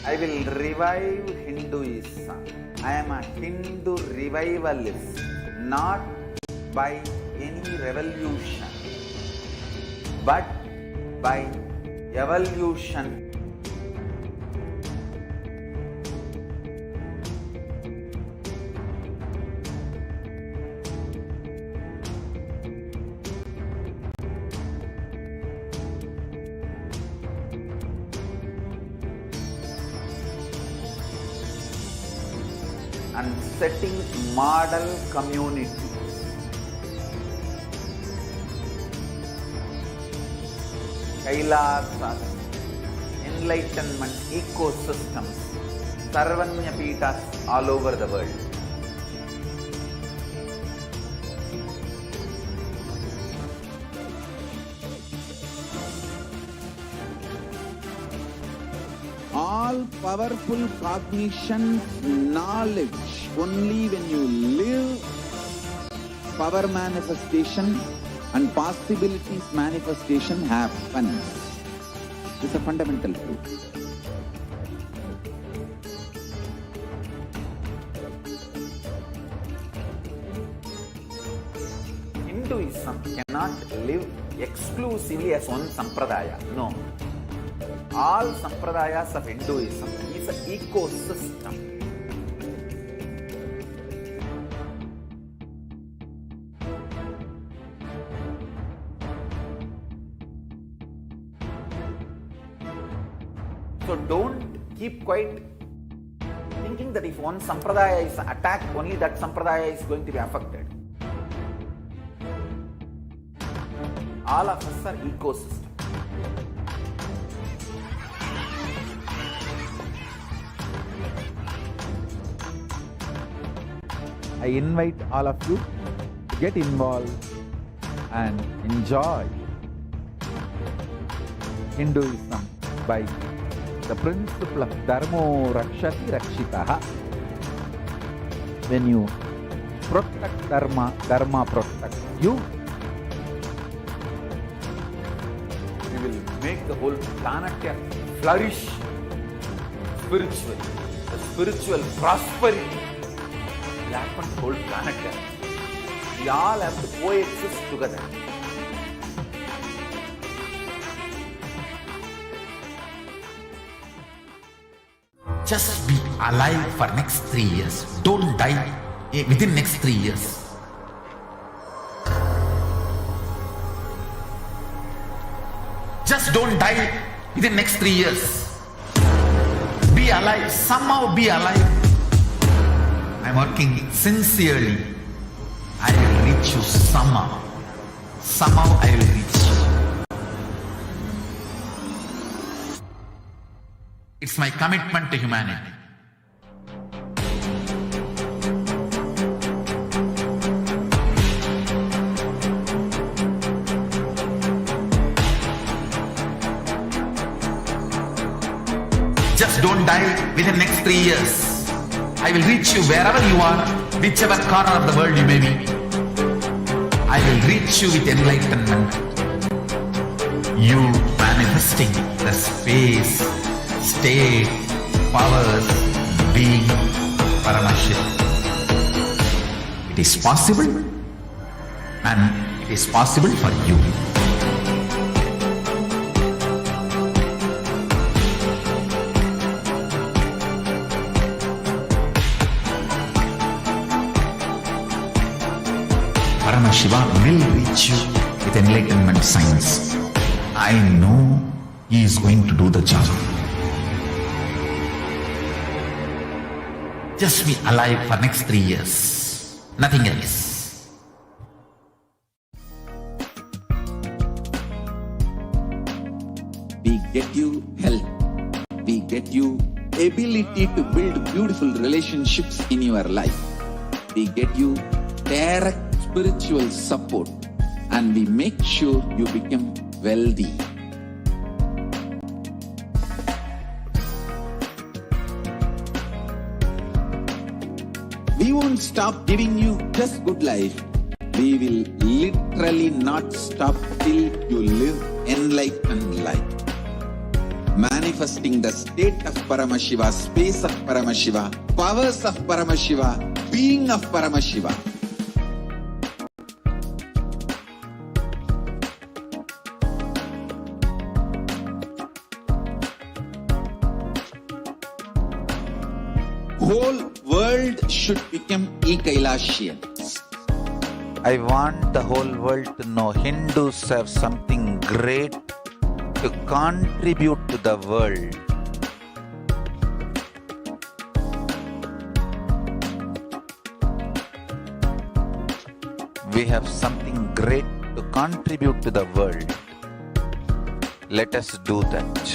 I will revive Hinduism. I am a Hindu revivalist, not by any revolution, but by evolution. And setting model community. Kailasas, enlightenment ecosystems, Sarvanya Pitas all over the world. All powerful cognition, knowledge, only when you live, power manifestation and possibilities manifestation happens. This is a fundamental truth. Hinduism cannot live exclusively as one sampradaya. No. All sampradayas of Hinduism is an ecosystem. So don't keep quiet thinking that if one sampradaya is attacked, only that sampradaya is going to be affected. All of us are ecosystem. I invite all of you to get involved and enjoy Hinduism by the principle of Dharmo Rakshati Rakshitaha. When you protect Dharma, Dharma protects you. We will make the whole planet flourish spiritually. The spiritual prosperity will happen to the whole planet. We all have to coexist together. Just be alive for next 3 years. Don't die within next 3 years. Just don't die within next 3 years. Be alive. Somehow be alive. I'm working sincerely. I will reach you somehow. Somehow I will reach you. It's my commitment to humanity. Just don't die within the next 3 years. I will reach you wherever you are, whichever corner of the world you may be. I will reach you with enlightenment. You manifesting the space, state, powers, being Paramashiva. It is possible, and it is possible for you. Paramashiva will reach you with enlightenment signs. I know he is going to do the job. Just be alive for next 3 years. Nothing else. We get you health. We get you ability to build beautiful relationships in your life. We get you direct spiritual support, and we make sure you become wealthy. We won't stop giving you just good life. We will literally not stop till you live enlightened life. Manifesting the state of Paramashiva, space of Paramashiva, powers of Paramashiva, being of Paramashiva. Whole world should become e-Kailashian. I want the whole world to know Hindus have something great to contribute to the world. We have something great to contribute to the world. Let us do that.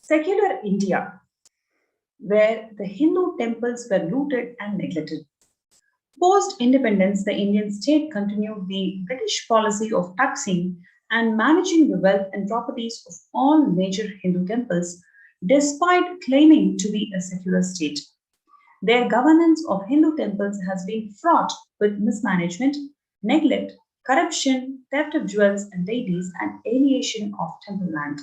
Secular India, where the Hindu temples were looted and neglected. Post-independence, the Indian state continued the British policy of taxing and managing the wealth and properties of all major Hindu temples, despite claiming to be a secular state. Their governance of Hindu temples has been fraught with mismanagement, neglect, corruption, theft of jewels and deities, and alienation of temple land.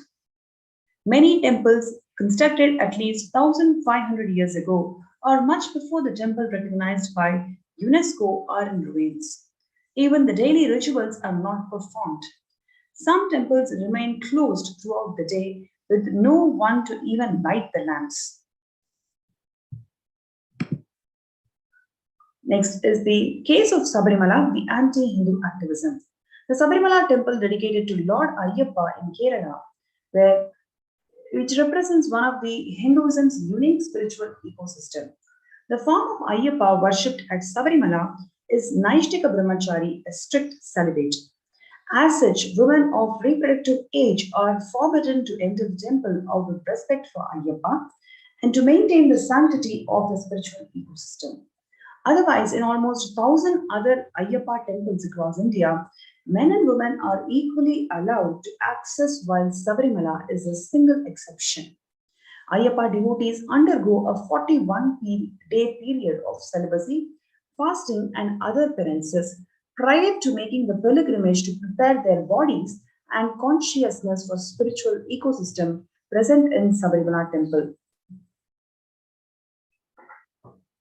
Many temples constructed at least 1,500 years ago or much before the temple recognized by UNESCO are in ruins. Even the daily rituals are not performed. Some temples remain closed throughout the day with no one to even light the lamps. Next is the case of Sabarimala, the anti-Hindu activism. The Sabarimala temple dedicated to Lord Ayyappa in Kerala, which represents one of the Hinduism's unique spiritual ecosystem. The form of Ayyappa worshipped at Sabarimala is Naishtika Brahmachari, a strict celibate. As such, women of reproductive age are forbidden to enter the temple out of respect for Ayyappa and to maintain the sanctity of the spiritual ecosystem. Otherwise, in almost 1,000 other Ayyappa temples across India, men and women are equally allowed to access, while Sabarimala is a single exception. Ayyappa devotees undergo a 41-day period of celibacy, fasting, and other penances prior to making the pilgrimage to prepare their bodies and consciousness for spiritual ecosystem present in Sabarimala temple.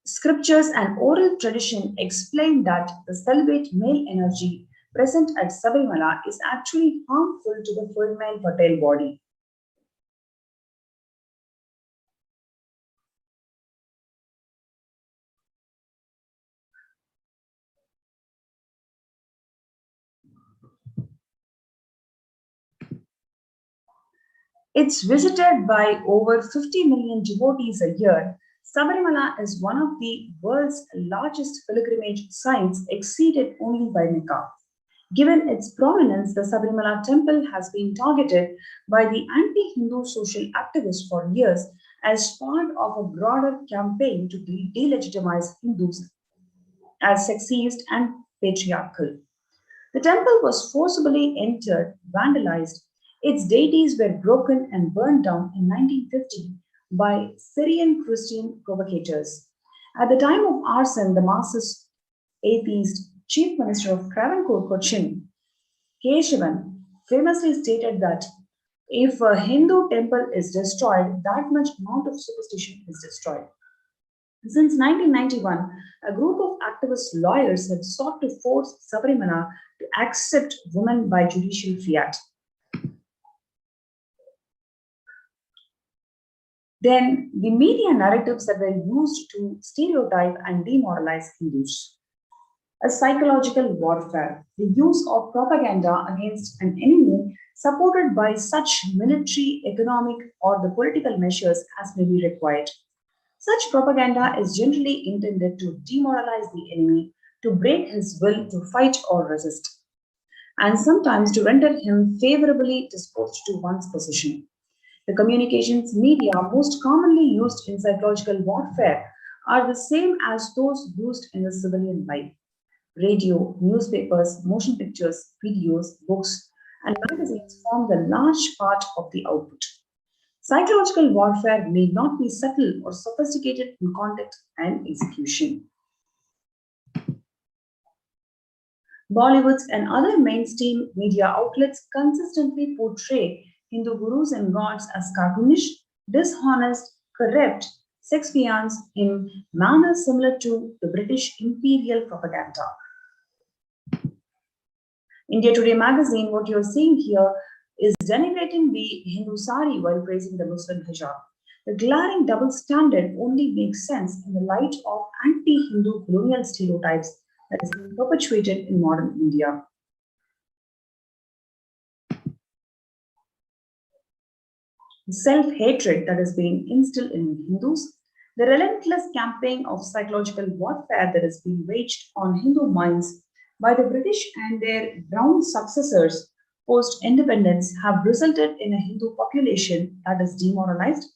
Scriptures and oral tradition explain that the celibate male energy present at Sabarimala is actually harmful to the female fertile body. It's visited by over 50 million devotees a year. Sabarimala is one of the world's largest pilgrimage sites, exceeded only by Mecca. Given its prominence, the Sabarimala temple has been targeted by the anti-Hindu social activists for years as part of a broader campaign to delegitimize Hindus as sexist and patriarchal. The temple was forcibly entered, vandalized. Its deities were broken and burned down in 1950 by Syrian Christian provocators. At the time of arson, the masses atheists Chief Minister of Travancore Cochin, Keshavan, famously stated that if a Hindu temple is destroyed, that much amount of superstition is destroyed. Since 1991, a group of activist lawyers had sought to force Sabarimala to accept women by judicial fiat. Then the media narratives that were used to stereotype and demoralize Hindus. A psychological warfare, the use of propaganda against an enemy supported by such military, economic, or the political measures as may be required. Such propaganda is generally intended to demoralize the enemy, to break his will to fight or resist, and sometimes to render him favorably disposed to one's position. The communications media most commonly used in psychological warfare are the same as those used in the civilian life. Radio, newspapers, motion pictures, videos, books, and magazines form the large part of the output. Psychological warfare may not be subtle or sophisticated in conduct and execution. Bollywood's and other mainstream media outlets consistently portray Hindu gurus and gods as cartoonish, dishonest, corrupt sex peons in manners similar to the British imperial propaganda. India Today magazine, what you're seeing here is denigrating the Hindu sari while praising the Muslim hijab. The glaring double standard only makes sense in the light of anti-Hindu colonial stereotypes that is being perpetuated in modern India. The self-hatred that is being instilled in Hindus, the relentless campaign of psychological warfare that is being waged on Hindu minds by the British and their brown successors post-independence have resulted in a Hindu population that is demoralized,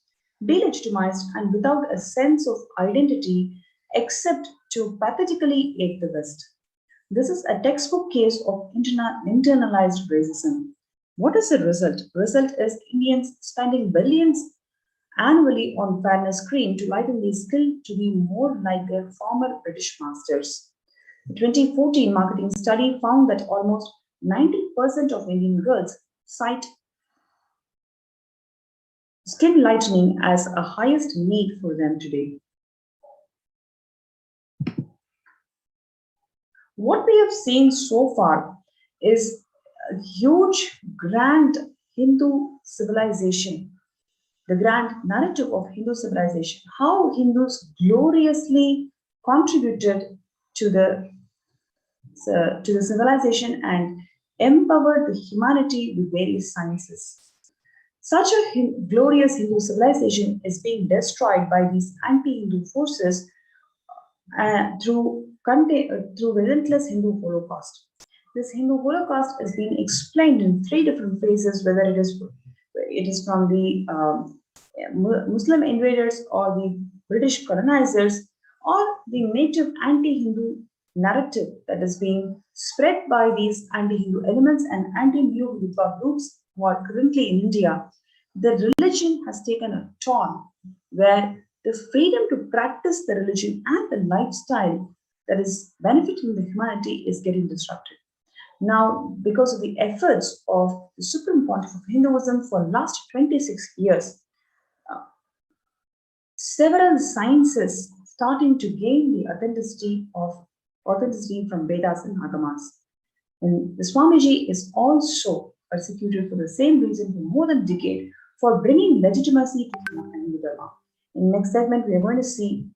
delegitimized, and without a sense of identity except to pathetically aid the West. This is a textbook case of internalized racism. What is the result? Result is Indians spending billions annually on fairness cream to lighten their skill to be more like their former British masters. The 2014 marketing study found that almost 90% of Indian girls cite skin lightening as a highest need for them today. What we have seen so far is a huge, grand Hindu civilization, the grand narrative of Hindu civilization, how Hindus gloriously contributed to the civilization and empowered the humanity with various sciences. Such a glorious Hindu civilization is being destroyed by these anti-Hindu forces through relentless Hindu Holocaust. This Hindu Holocaust is being explained in three different phases, whether it is from the Muslim invaders or the British colonizers or the native anti-Hindu narrative that is being spread by these anti-Hindu elements and anti-New Hitler groups who are currently in India. The religion has taken a turn where the freedom to practice the religion and the lifestyle that is benefiting the humanity is getting disrupted. Now, because of the efforts of the Supreme Pontiff of Hinduism for the last 26 years, several sciences starting to gain the authenticity from Vedas and Agamas. And the Swamiji is also persecuted for the same reason for more than a decade for bringing legitimacy to Hindu Dharma. In the next segment, we are going to see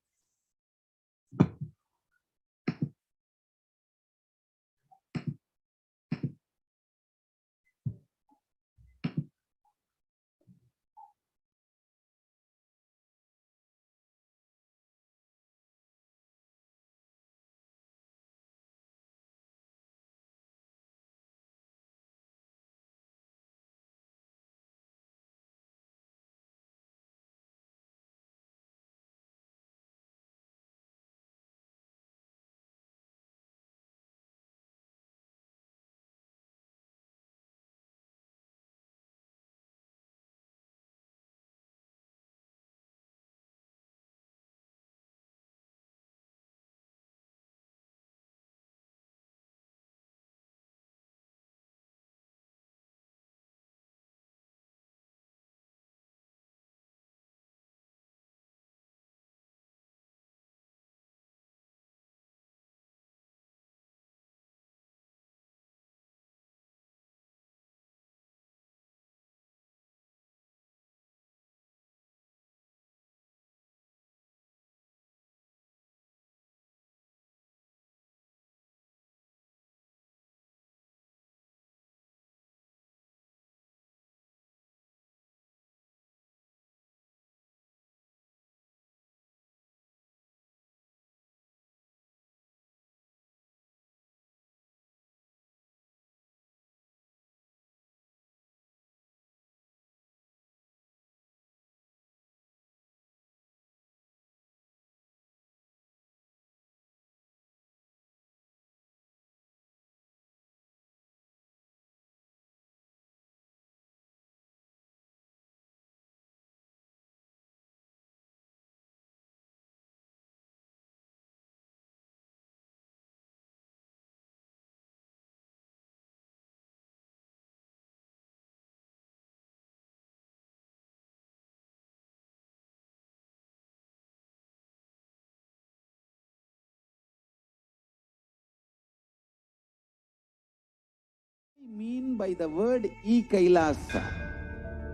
mean by the word e-Kailasa?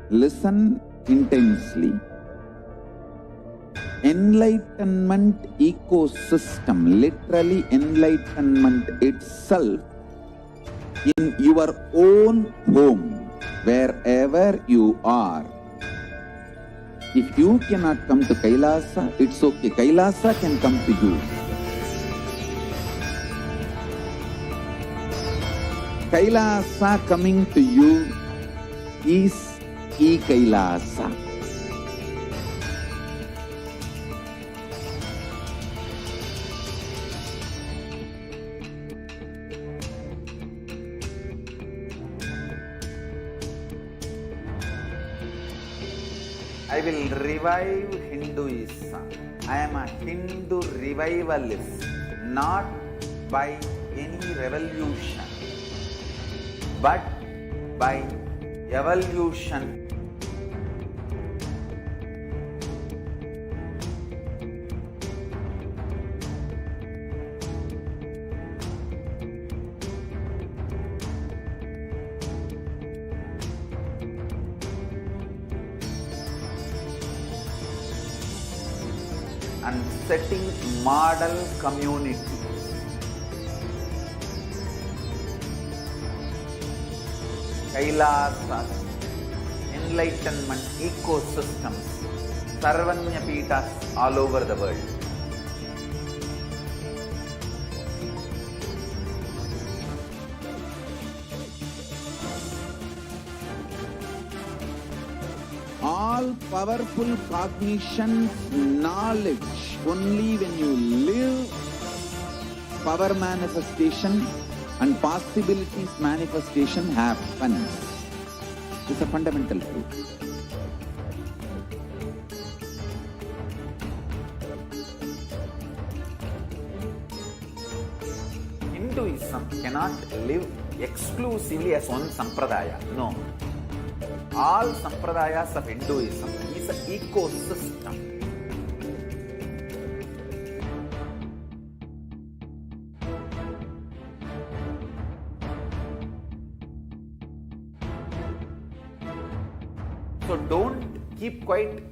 Listen intensely. Enlightenment ecosystem, literally enlightenment itself, in your own home, wherever you are. If you cannot come to Kailasa, it's okay. Kailasa can come to you. Kailasa coming to you is e-Kailasa. I will revive Hinduism. I am a Hindu revivalist, not by any revolution, but by evolution. And setting model community. Kailasas, enlightenment ecosystems, Sarvanya Pitas all over the world. All powerful cognition, knowledge, only when you live, power manifestation and possibilities manifestation happens. It's a fundamental truth. Hinduism cannot live exclusively as one sampradaya. No. All sampradayas of Hinduism is an ecosystem. So don't keep quiet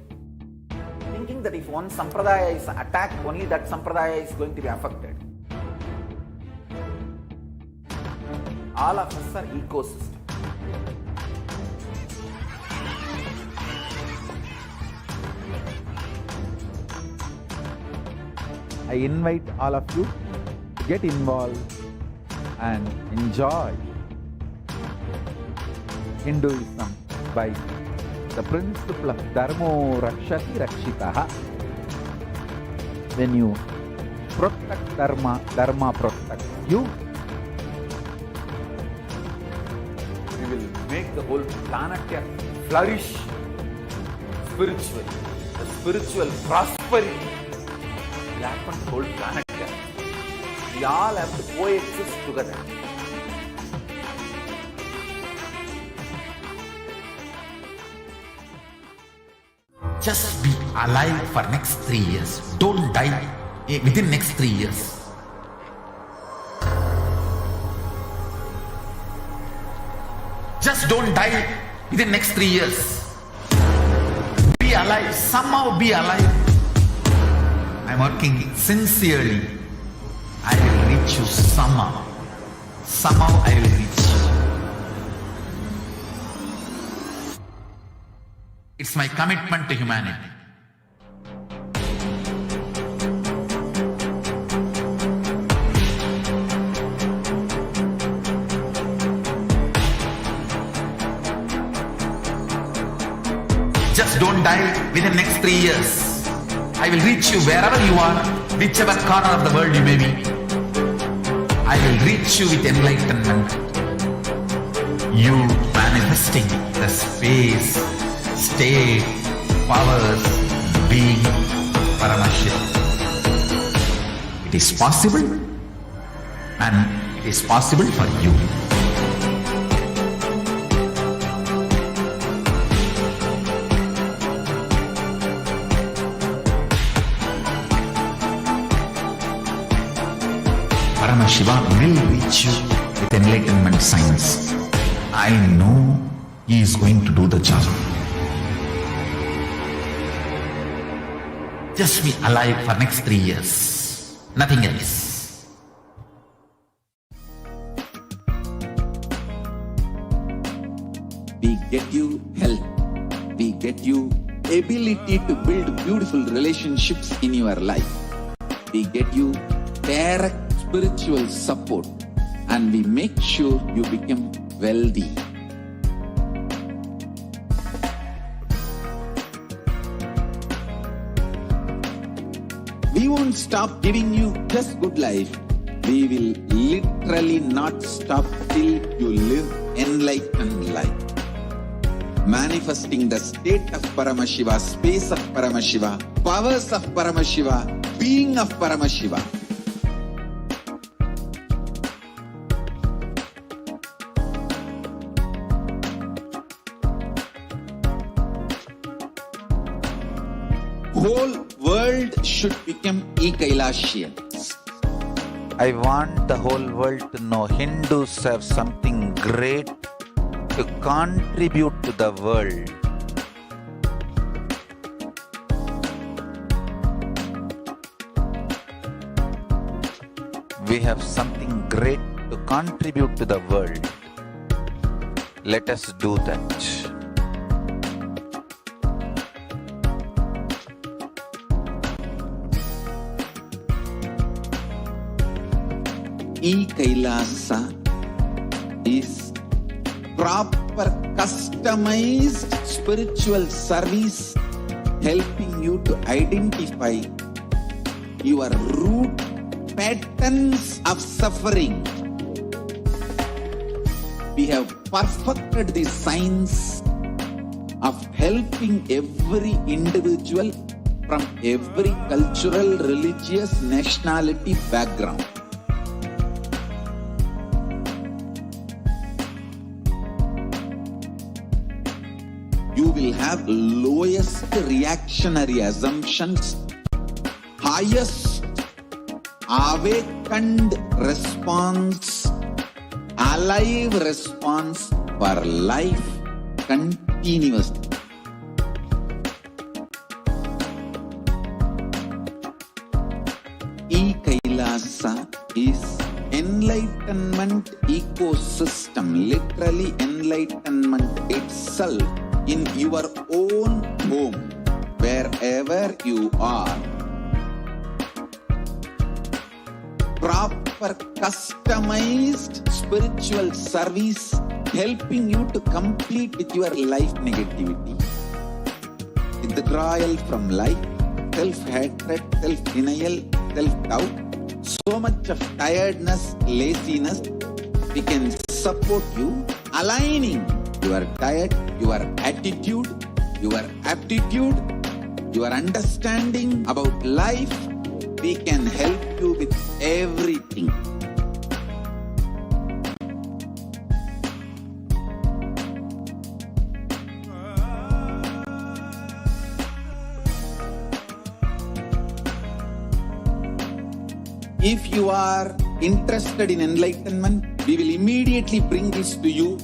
thinking that if one sampradaya is attacked, only that sampradaya is going to be affected. All of us are ecosystems. I invite all of you to get involved and enjoy Hinduism by the principle of Dharmo Rakshati Rakshitaha. When you protect Dharma, Dharma protects you. We will make the whole planet flourish spiritually. The spiritual prosperity will happen to the whole planet. We all have to coexist together. Just be alive for next 3 years. Don't die within next 3 years. Just don't die within next 3 years. Be alive. Somehow be alive. I'm working sincerely. I will reach you somehow. Somehow I will reach you. It's my commitment to humanity. Just don't die within the next 3 years. I will reach you wherever you are, whichever corner of the world you may be. I will reach you with enlightenment. You manifesting the space, state, powers, being, Parashakti. It is possible, and it is possible for you. Shiva will reach you with enlightenment science. I know he is going to do the job. Just be alive for next 3 years. Nothing else. We get you health. We get you ability to build beautiful relationships in your life. We get you direct spiritual support, and we make sure you become wealthy. We won't stop giving you just good life. We will literally not stop till you live enlightened life. Manifesting the state of Paramashiva, space of Paramashiva, powers of Paramashiva, being of Paramashiva. Whole world should become e-Kailashians. I want the whole world to know Hindus have something great to contribute to the world. We have something great to contribute to the world. Let us do that. E-Kailasa is proper customized spiritual service helping you to identify your root patterns of suffering. We have perfected the science of helping every individual from every cultural, religious, nationality background. You will have lowest reactionary assumptions, highest awakened response, alive response for life continuously. E-Kailasa is enlightenment ecosystem, literally enlightenment itself in your own home, wherever you are. Proper customized spiritual service helping you to complete with your life negativity. Withdrawal from life, self-hatred, self-denial, self-doubt, so much of tiredness, laziness. We can support you aligning your diet, your attitude, your aptitude, your understanding about life. We can help you with everything. If you are interested in enlightenment, we will immediately bring this to you.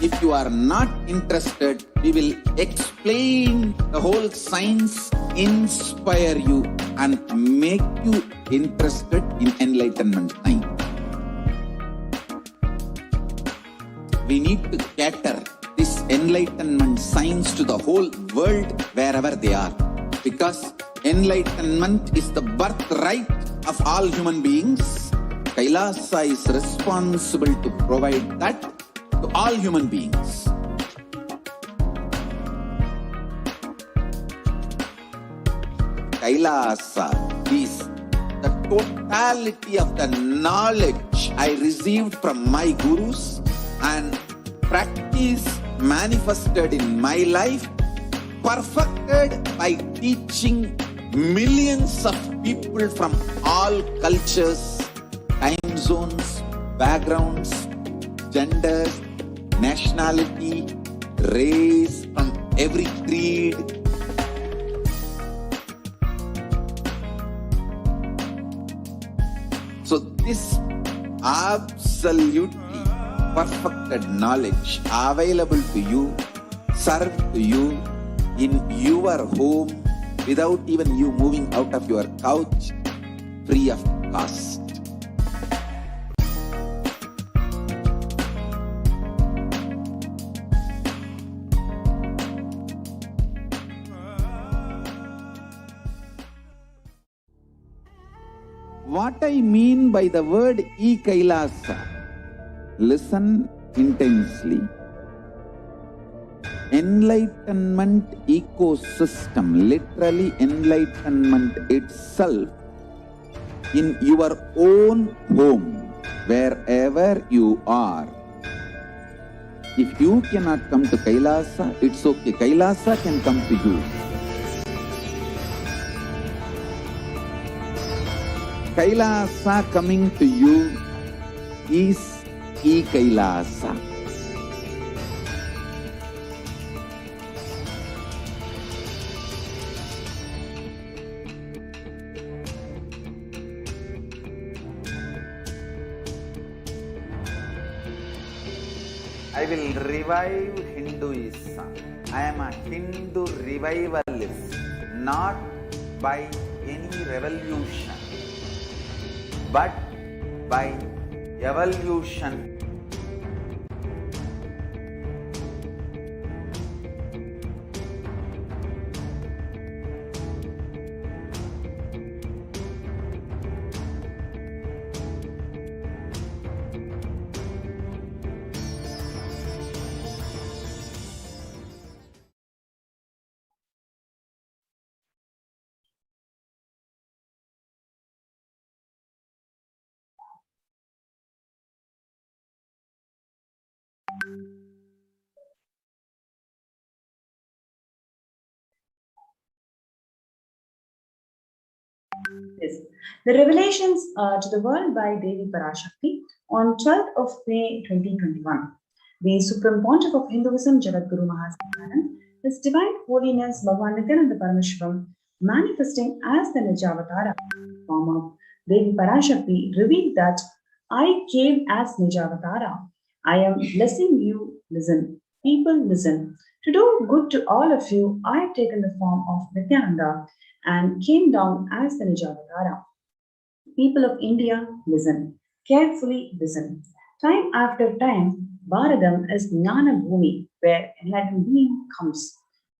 If you are not interested, we will explain the whole science, inspire you and make you interested in enlightenment science. We need to cater this enlightenment science to the whole world wherever they are, because enlightenment is the birthright of all human beings. Kailasa is responsible to provide that to all human beings. Kailasa is the totality of the knowledge I received from my gurus and practice manifested in my life, perfected by teaching millions of people from all cultures, time zones, backgrounds, genders, nationality, race, from every creed. So this absolutely perfected knowledge available to you, served to you in your home without even you moving out of your couch, free of cost. What I mean by the word e-Kailasa, listen intensely. Enlightenment ecosystem, literally enlightenment itself, in your own home, wherever you are. If you cannot come to Kailasa, it's okay. Kailasa can come to you. Kailasa coming to you is e-Kailasa. I will revive Hinduism. I am a Hindu revivalist, not by any revolution, but by evolution. Yes. The revelations to the world by Devi Parashakti on 12th of May 2021. The Supreme Pontiff of Hinduism, Jagadguru Mahasana, His Divine Holiness Bhagavan Nithyananda Paramashivam, manifesting as the Nijavatara form of Devi Parashakti, revealed that I came as Nijavatara. I am blessing you, listen. People, listen. To do good to all of you, I have taken the form of Nithyananda and came down as the Nijavatara. People of India, listen. Carefully listen. Time after time, Bharadam is Jnana Bhumi, where enlightened being comes.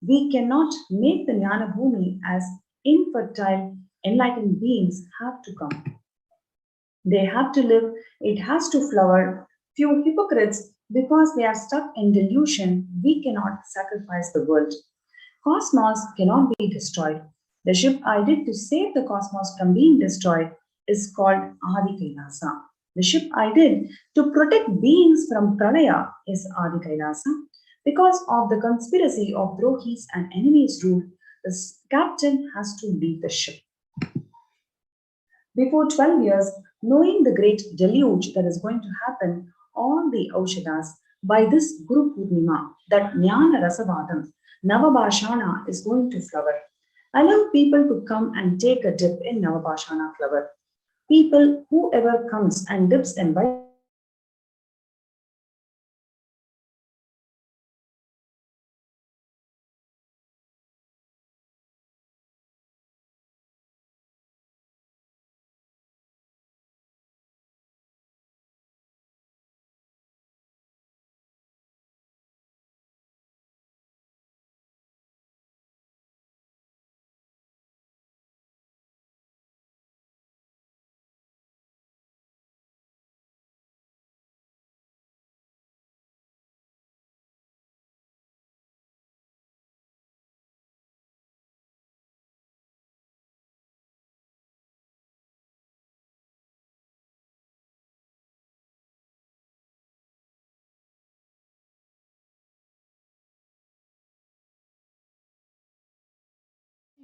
We cannot make the Jnana Bhumi as infertile enlightened beings have to come. They have to live, it has to flower. Few hypocrites, because they are stuck in delusion, we cannot sacrifice the world. Cosmos cannot be destroyed. The ship I did to save the cosmos from being destroyed is called Adi Kailasa. The ship I did to protect beings from Pralaya is Adi Kailasa. Because of the conspiracy of Drohis and enemies' rule, the captain has to leave the ship. Before 12 years, knowing the great deluge that is going to happen on the Aushadas, by this Guru Purnima, that Jnana Rasavadam, Navabhashana is going to flower. Allow people to come and take a dip in Navabhashana flower. People, whoever comes and dips in by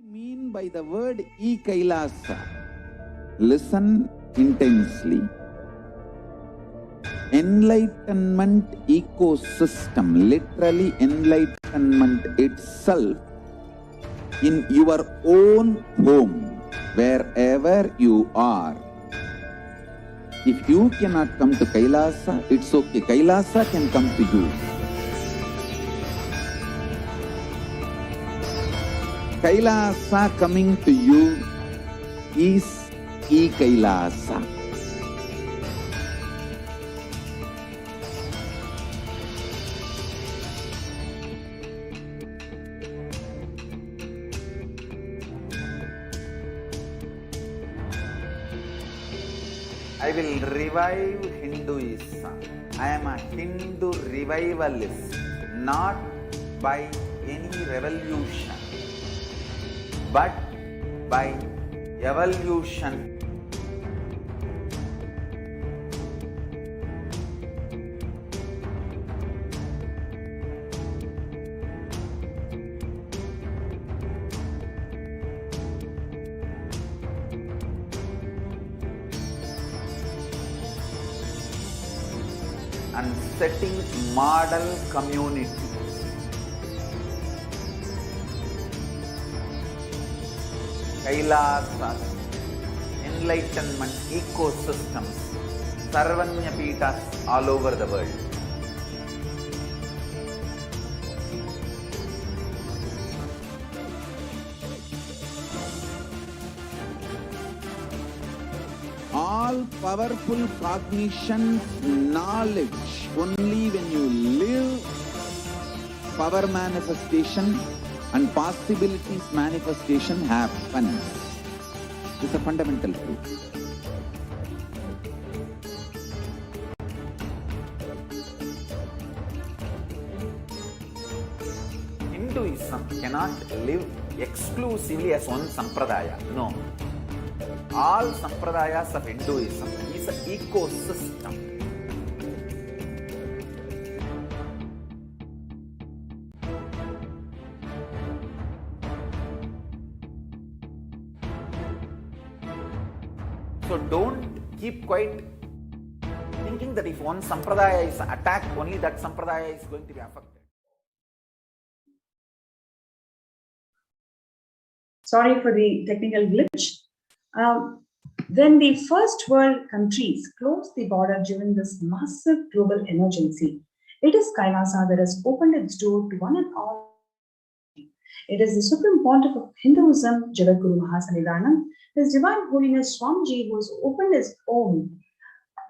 Mean by the word e-Kailasa, listen intensely. Enlightenment ecosystem, literally enlightenment itself, in your own home, wherever you are. If you cannot come to Kailasa, it's okay. Kailasa can come to you. Kailasa coming to you is E-Kailasa. I will revive Hinduism. I am a Hindu revivalist, not by any revolution, but by evolution. And setting model community. Kailasas, enlightenment ecosystems, Sarvanya Pitas all over the world. All powerful cognition, knowledge, only when you live, power manifestation and possibilities manifestation happens. This is a fundamental truth. Hinduism cannot live exclusively as one sampradaya. No. All sampradayas of Hinduism is an ecosystem. So don't keep quiet thinking that if one sampradaya is attacked, only that sampradaya is going to be affected. Sorry for the technical glitch. When the first world countries closed the border during this massive global emergency, it is Kailasa that has opened its door to one and all. It is the Supreme Pontiff of Hinduism, Jagadguru Mahasannidhanam, His Divine Holiness Swamiji, who has opened his home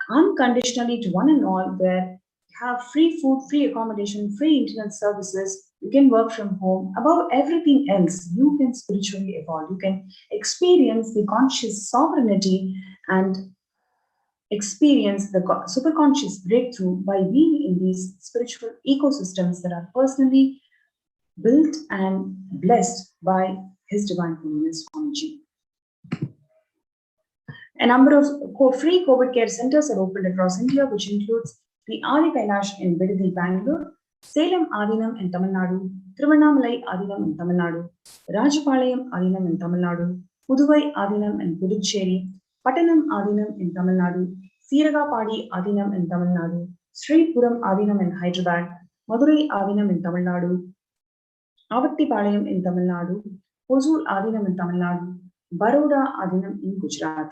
unconditionally to one and all, where you have free food, free accommodation, free internet services. You can work from home. Above everything else, you can spiritually evolve. You can experience the conscious sovereignty and experience the superconscious breakthrough by being in these spiritual ecosystems that are personally built and blessed by His Divine Holiness Swamiji. A number of free COVID care centers are opened across India, which includes the Adi Kailash in Bidadi, Bangalore, Salem Adinam in Tamil Nadu, Tiruvannamalai Adinam in Tamil Nadu, Rajapalayam Adinam in Tamil Nadu, Puduvai Adinam in Puducherry, Pattanam Adinam in Tamil Nadu, Siragapadi Adinam in Tamil Nadu, Sripuram Adinam in Hyderabad, Madurai Adinam in Tamil Nadu, Avattipalayam in Tamil Nadu, Hosur Adinam in Tamil Nadu, Baroda Adinam in Gujarat.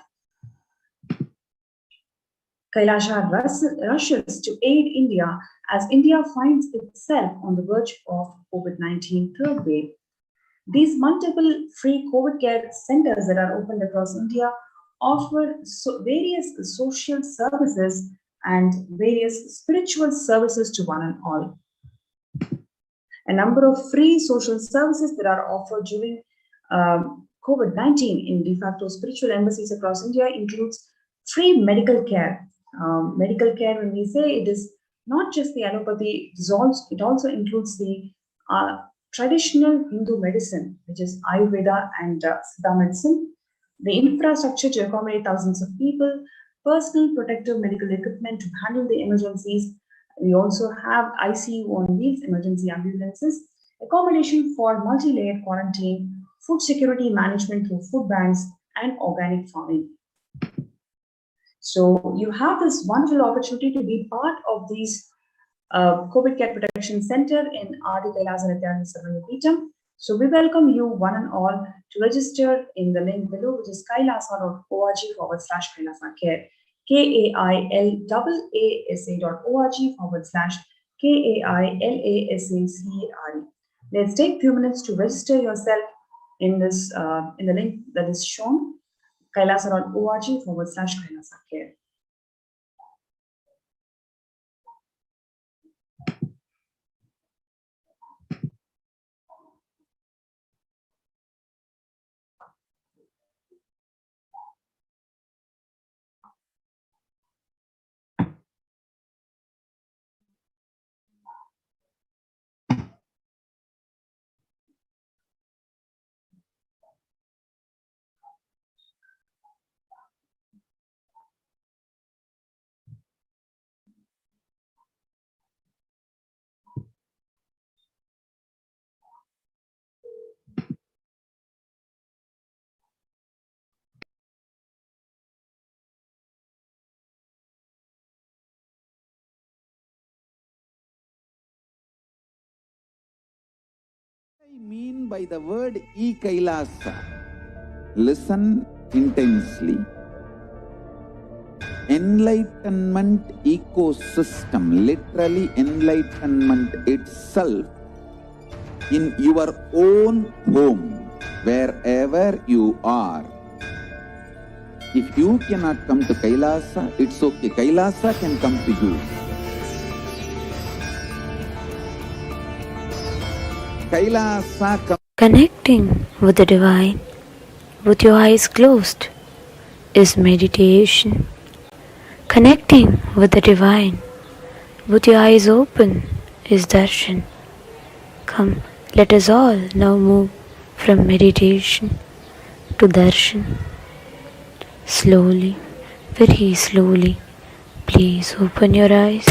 Kailasha rushes to aid India as India finds itself on the verge of COVID-19 third wave. These multiple free COVID care centers that are opened across India offer various social services and various spiritual services to one and all. A number of free social services that are offered during COVID-19 in de facto spiritual embassies across India includes free medical care. Medical care, when we say, it is not just the allopathy, it also includes the traditional Hindu medicine, which is Ayurveda and Siddha medicine, the infrastructure to accommodate thousands of people, personal protective medical equipment to handle the emergencies. We also have ICU on wheels, emergency ambulances, accommodation for multi-layered quarantine, food security management through food banks, and organic farming. So you have this wonderful opportunity to be part of these COVID Care Protection Center in Adi Kailasa Nithyananda Sarvanya. So we welcome you one and all to register in the link below, which is kailasa.org/Kailasa Care. KAILAASA.org/KAILASACARE. Let's take a few minutes to register yourself in this in the link that is shown, kailasa.org/KailasaCare. What I mean by the word e-Kailasa? Listen intensely. Enlightenment ecosystem, literally enlightenment itself, in your own home, wherever you are. If you cannot come to Kailasa, it's okay. Kailasa can come to you. Kailasa Connecting with the divine with your eyes closed is meditation. Connecting with the divine with your eyes open is darshan. Come, let us all now move from meditation to darshan. Slowly, very slowly, please open your eyes.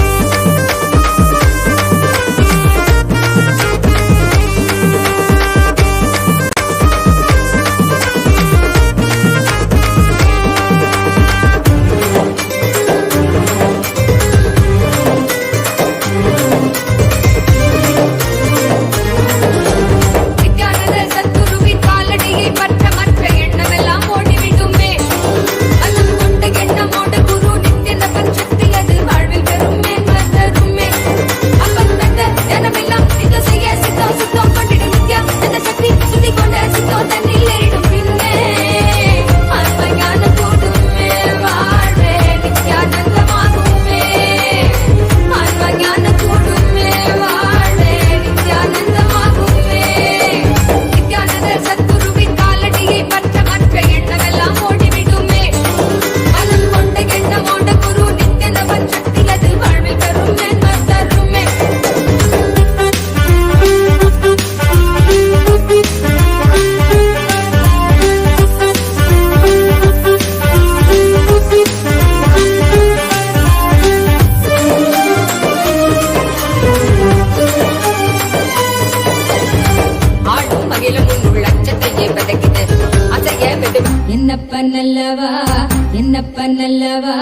என்னப்பனல்லவா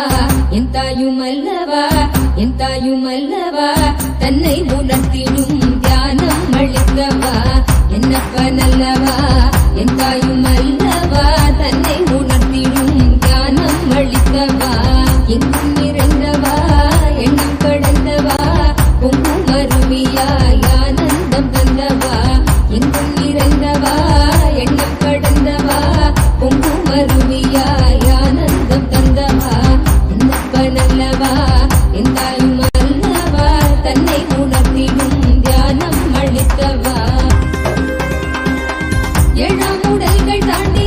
என் தாயுமல்லவா என் தாயுமல்லவா தன்னை உணர்த்திடும் தியானம் அளிக்கவா என்னப்பனல்லவா என் தாயுமல்லவா தன்னை உணர்த்திடும் தியானம் அளிக்கவா எங்கும் நிறைந்தவா எண்ணம் கடந்தவா பொங்கும் அருவியாய் ஆனந்தம் தந்தவா எங்கும் நிறைந்தவா எண்ணம் கடந்தவா பொங்கும் அருவியாய் ஆனந்தம் தந்தவா என்னப்பனல்லவா என் தாயுமல்லவா தன்னை உணர்த்திடும் தியானம் அளித்தவா ஏழாம் உடல்கள் தாண்டி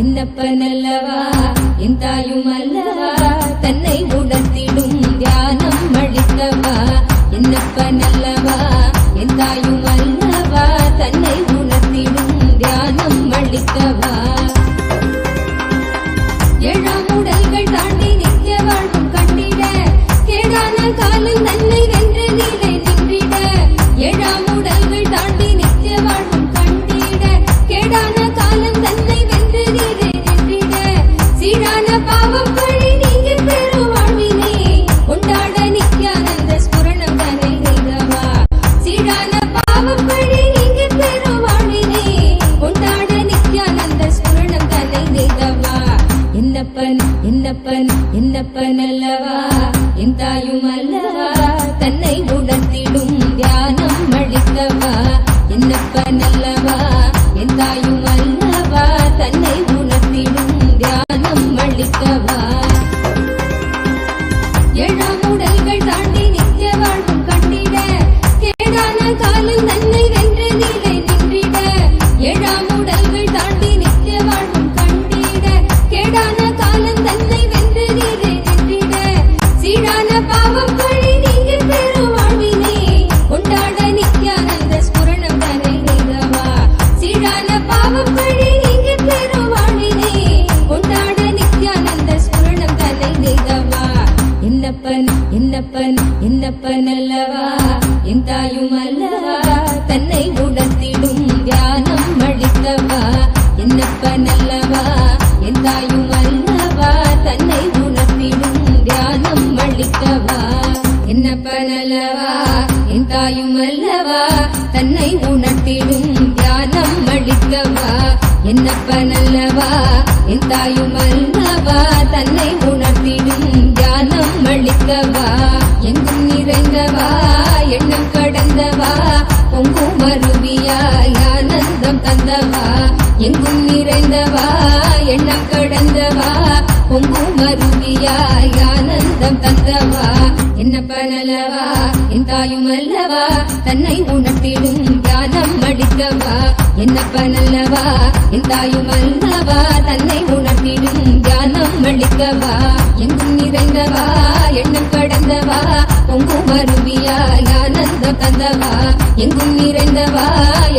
என்னப்பனல்லவா என் தாயும் அல்லவா தன்னை உணர்த்திடும் தியானம் அளித்தவா என்னப்பனல்லவா என் தாயும் அல்லவா தன்னை உணர்த்திடும் தியானம் அளித்தவா ஏழாம் உடல்கள் தாண்டி நித்திய வாழ்வும் கண்டிட கேடான காலில் தன்னை வென்று நீரை நின்றிட ஏழாம் உடல்கள் தாண்டி நித்திய வாழ்வும் கண்டிட கேடான காலம் தன்னை வென்று நீரை நின்றிட சீரான பாவம் பழி நீங்கி பெரு வாழ்வினை கொண்டாட நித்யானந்த ஸ்புரணம் தன்னை செய்தவா சீரான பாவம் பழி நீங்கி பெரு வாழ்வினை கொண்டாட நித்யானந்த ஸ்புரணம் தன்னை செய்தவா என்னப்பன் என்னப்பன் என்னப்பன் அல்லவா என் தாயும் அல்லவா தன்னை உணர்த்திடும் தியானம் அளித்தவா என்னப்பன் அல்லவா என் தாயும் அல்லவா தன்னை உணர்த்திடும் தியானம் அளித்தவா ஏழாம் உடல்கள் தாண்டி நித்திய வாழ்வும் கண்டிட கேடான காலில் தன்னை வென்று நீரை நின்றிட ஏழாம் உடல்கள் தாண்டி நித்திய வாழ்வும் கண்டிட கேடான காலம் தன்னை வென்று நீரை நின்றிட சீரான பாவம் பழி நீங்கி பெரு வாழ்வினை கொண்டாட நித்யானந்த ஸ்புரணம் தன்னை செய்தவா சீரான பாவம் பழி நீங்கி பெரு வாழ்வினை கொண்டாட நித்யானந்த ஸ்புரணம் தன்னை செய்தவா என்னப்பன் என்னப்பன் என்னப்பன் அல்லவா என் தாயும் அல்லவா தன்னை உணர்த்திடும் தியானம் அளித்தவா என்னப்பன் அல்லவா என் தாயும் அல்லவா தன்னை உணர்த்திடும் தியானம் அளித்தவா என்னப்பன் அல்லவா என் தாயும் அல்லவா தன்னை உணர்த்திடும் தியானம் அளித்தவா என்னப்பன் அல்லவா என் தாயும் அல்லவா தன்னை உணர்த்திடும் தியானம் அளித்தவா எங்கும் நிறைந்தவா எண்ணம் கடந்தவா பொங்கும் அருவியாய் ஆனந்தம் தந்தவா எங்கும் நிறைந்தவா எண்ணம் கடந்தவா பொங்கும் அருவியாய் ஆனந்தம் தந்தவா என்னப்பன் அல்லவா என் தாயும் அல்லவா தன்னை உணர்த்திடும் தியானம் அளித்தவா என்னப்பன் அல்லவா என் தாயும் அல்லவா தன்னை உணர்த்திடும் தியானம் அளித்தவா எங்கும் நிறைந்தவா எண்ணம் கடந்தவா பொங்கும் அருவியாய் ஆனந்தம் தந்தவா எங்கும் நிறைந்தவா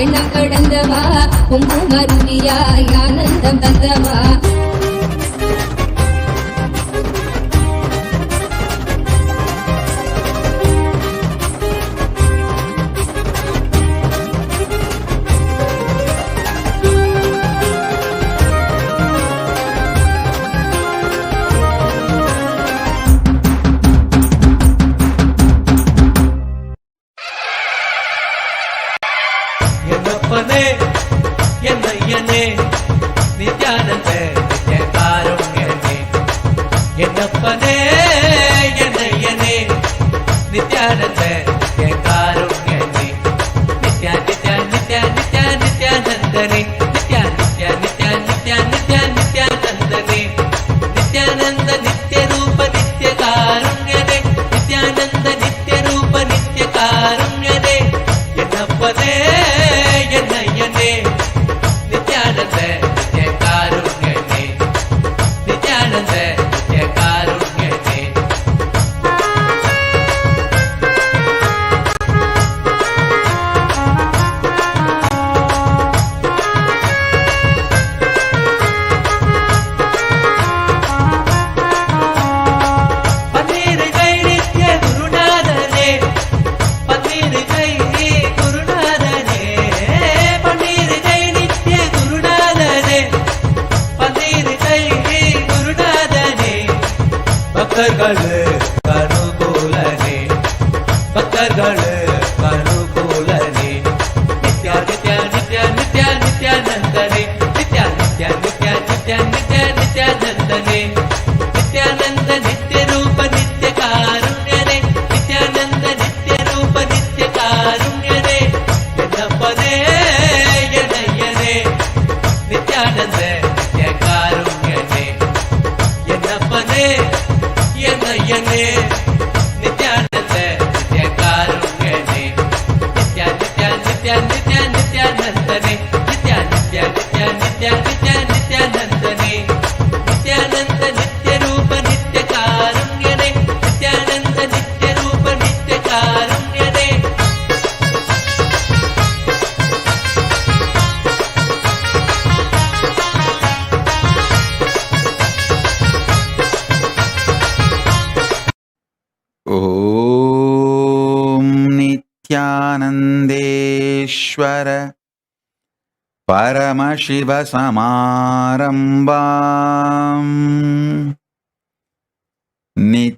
எண்ணம் கடந்தவா பொங்கும் அருவியாய் ஆனந்தம் தந்தவா என்னப்பனே என்னையனே நித்யானந்த நித்யகாருண்யனே என்னப்பனே என்னையனே நித்யானந்த நித்யகாருண்யனே நித்யா நித்யா நித்யா நித்யா நித்யானந்தனே நித்யா நித்யா நித்யா நித்யா நித்யா நித்யானந்தனே நித்யானந்த நித்ய ரூப நித்யகாருண்யனே நித்யானந்த நித்ய ரூப நித்யகாருண்யனே என்னப்பனே என்னையனே नित्यानन्देश्वर परमशिवसमारम्भाम् नित्यानन्देश्वरि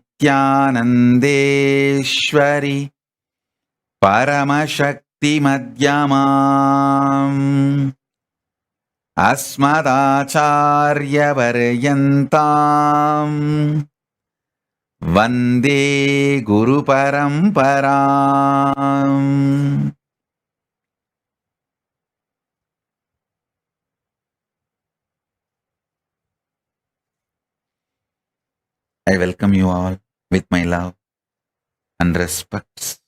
परमशक्तिमध्यमाम् अस्मदाचार्यपर्यन्ताम् वन्दे गुरुपरम्पराम्. I welcome you all with my love and respect.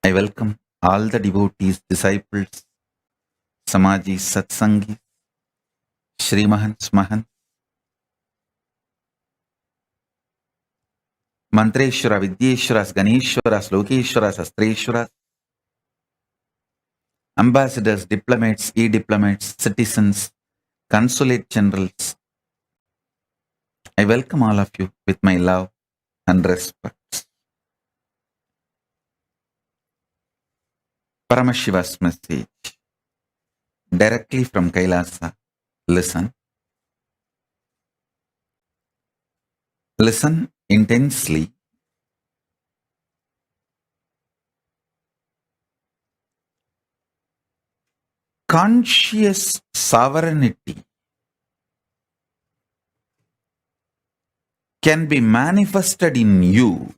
I welcome all the devotees, disciples, Samajis, Satsangis, Shri Mahants, Mahants, Mantreshwara, Vidyeshwaras, Ganeshwaras, Lokeshwaras, Astreshwaras, ambassadors, diplomats, e-diplomats, citizens, consulate generals. I welcome all of you with my love and respect. Paramashiva's message directly from Kailasa. Listen. Listen intensely. Conscious sovereignty can be manifested in you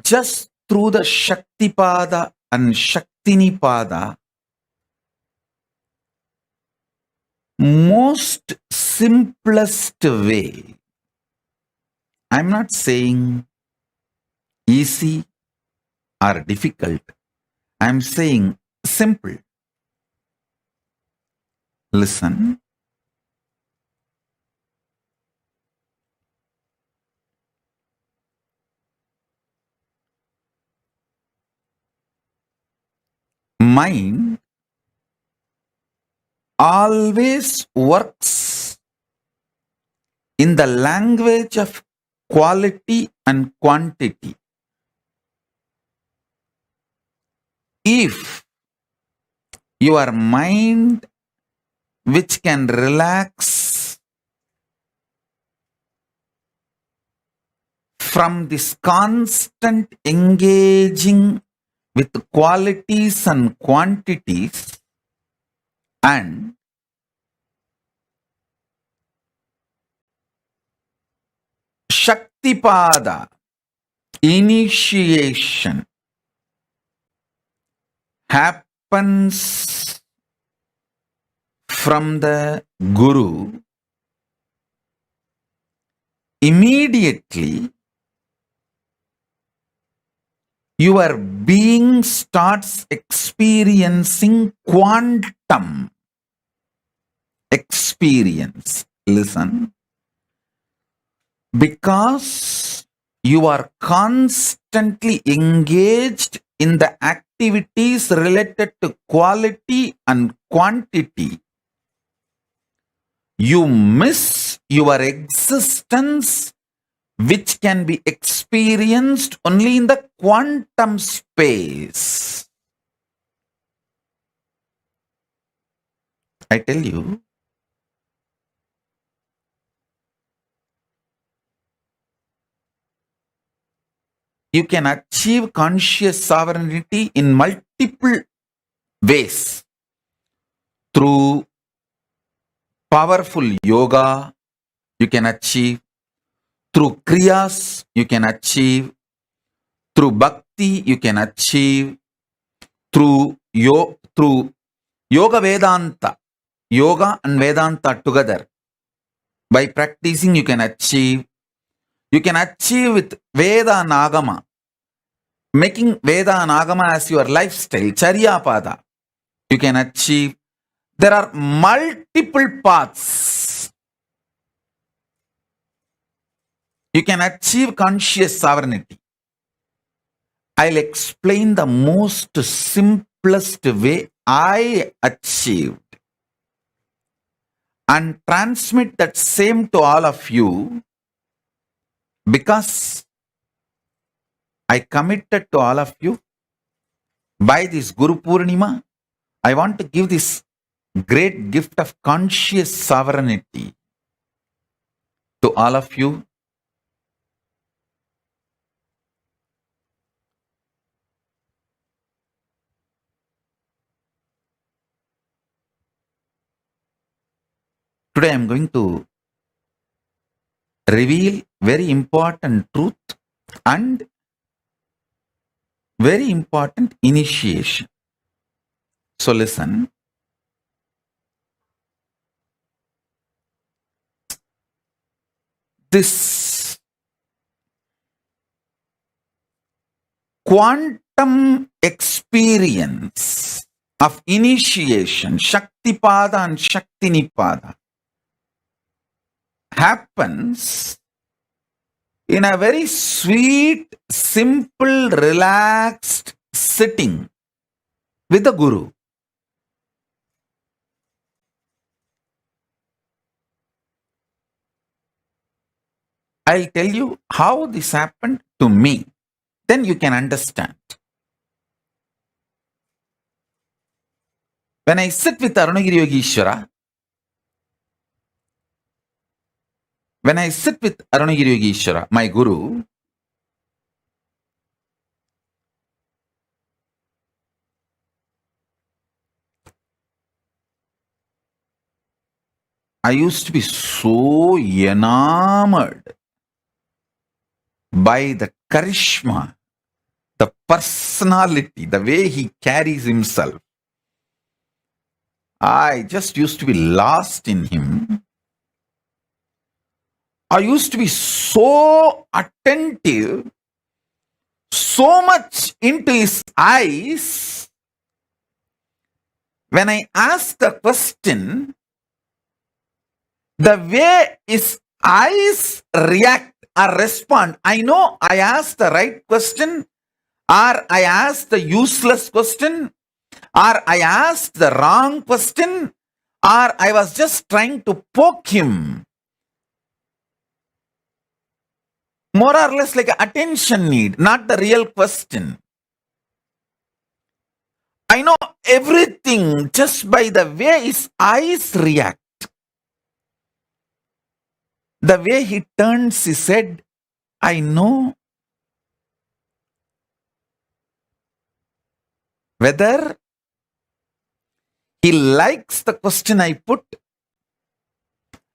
just through the Shaktipada and Shaktinipada, most simplest way. I'm not saying easy or difficult. I'm saying simple. Listen. Mind always works in the language of quality and quantity. If your mind, which can relax from this constant engaging with qualities and quantities, and Shaktipada, initiation, happens from the Guru, immediately your being starts experiencing quantum experience. Listen. Because you are constantly engaged in the activities related to quality and quantity, you miss your existence, which can be experienced only in the quantum space. I tell you, you can achieve conscious sovereignty in multiple ways. Through powerful yoga, you can achieve. Through kriyas, you can achieve. Through bhakti, you can achieve. Through yoga Vedanta, yoga and Vedanta together. By practicing, you can achieve. You can achieve with Veda and Agama. Making Veda and Agama as your lifestyle, Charyapada, you can achieve. There are multiple paths. You can achieve conscious sovereignty. I'll explain the most simplest way I achieved and transmit that same to all of you, because I committed to all of you by this Guru Purnima. I want to give this great gift of conscious sovereignty to all of you. Today I am going to reveal very important truth and very important initiation. So listen. This quantum experience of initiation, Shaktipada and Shaktinipada, happens in a very sweet, simple, relaxed sitting with the Guru. I'll tell you how this happened to me. Then you can understand. When I sit with Arunagiri Yogeshwara, my Guru, I used to be so enamored by the charisma, the personality, the way he carries himself. I just used to be lost in him. I used to be so attentive, so much into his eyes. When I asked the question, the way his eyes react or respond, I know I asked the right question, or I asked the useless question, or I asked the wrong question, or I was just trying to poke him. More or less like an attention need, not the real question. I know everything just by the way his eyes react. The way he turns his head, I know whether he likes the question I put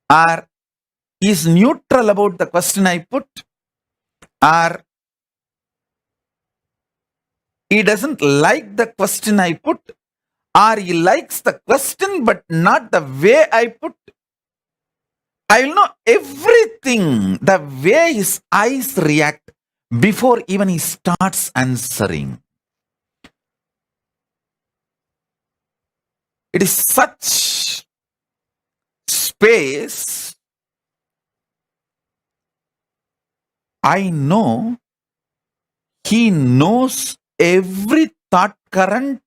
or is neutral about the question I put, or he doesn't like the question I put, or he likes the question but not the way I put. I will know everything, the way his eyes react before even he starts answering. It is such space. I know he knows every thought current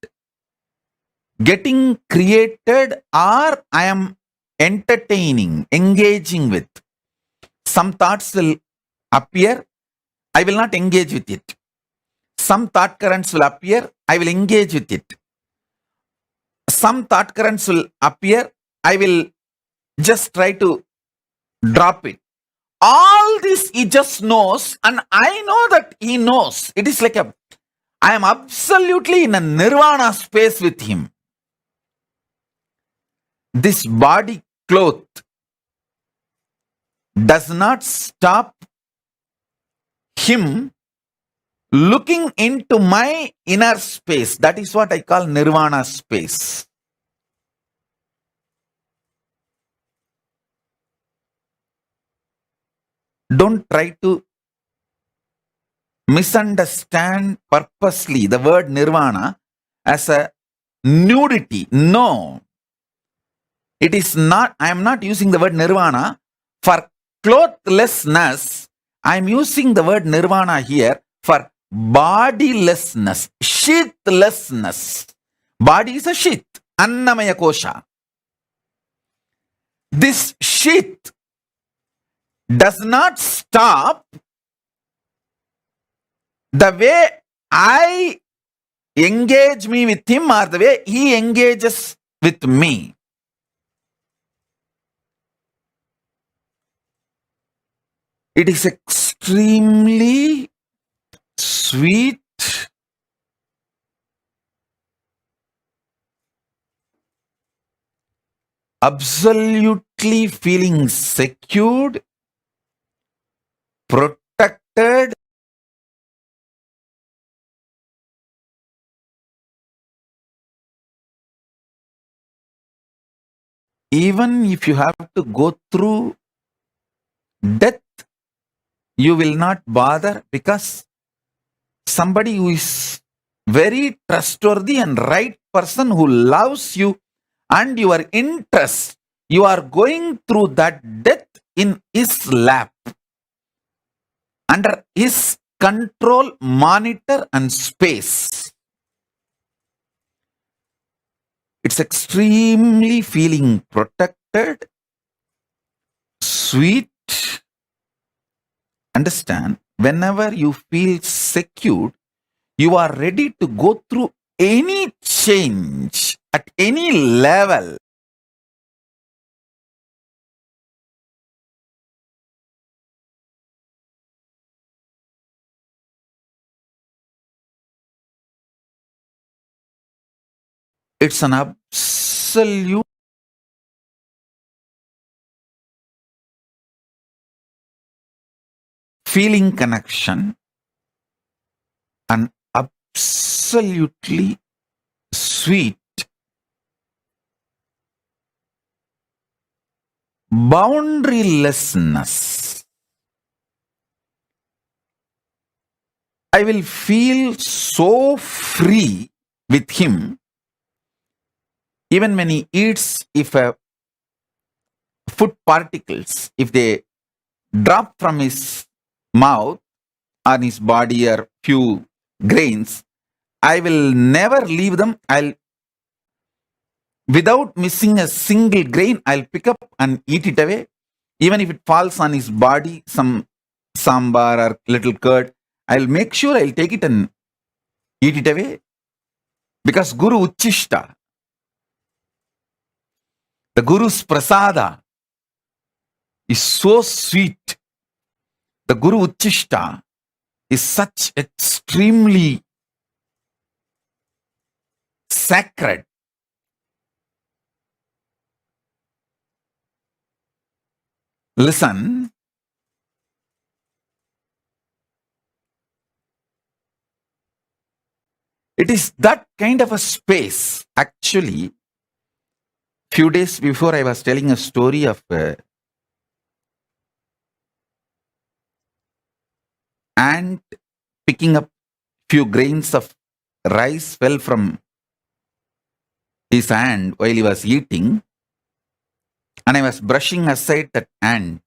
getting created or I am entertaining, engaging with. Some thoughts will appear, I will not engage with it. Some thought currents will appear, I will engage with it. Some thought currents will appear, I will just try to drop it. All this he just knows, and I know that he knows. It is like I am absolutely in a nirvana space with him. This body cloth does not stop him looking into my inner space. That is what I call nirvana space. Don't try to misunderstand purposely the word nirvana as a nudity. No. It is not, I am not using the word nirvana for clothlessness. I am using the word nirvana here for bodilessness, sheathlessness. Body is a sheath, annamaya kosha. This sheath does not stop the way I engage me with him or the way he engages with me. It is extremely sweet, absolutely feeling secured, protected, even if you have to go through death, you will not bother, because somebody who is very trustworthy and right person who loves you and your interest, you are going through that death in his lap, under his control, monitor and space. It's extremely feeling protected, sweet. Understand, whenever you feel secured, you are ready to go through any change at any level. It's an absolute feeling connection, and absolutely sweet boundarylessness. I will feel so free with him, even when he eats, if food particles, if they drop from his mouth on his body or few grains, I will never leave them. Without missing a single grain, I'll pick up and eat it away. Even if it falls on his body, some sambar or little curd, I'll make sure I'll take it and eat it away. Because Guru Uchishta, the Guru's prasada is so sweet. The Guru Uchishta is such extremely sacred. Listen, it is that kind of a space. Actually, few days before I was telling a story of ant picking up few grains of rice fell from his hand while he was eating, and I was brushing aside that ant.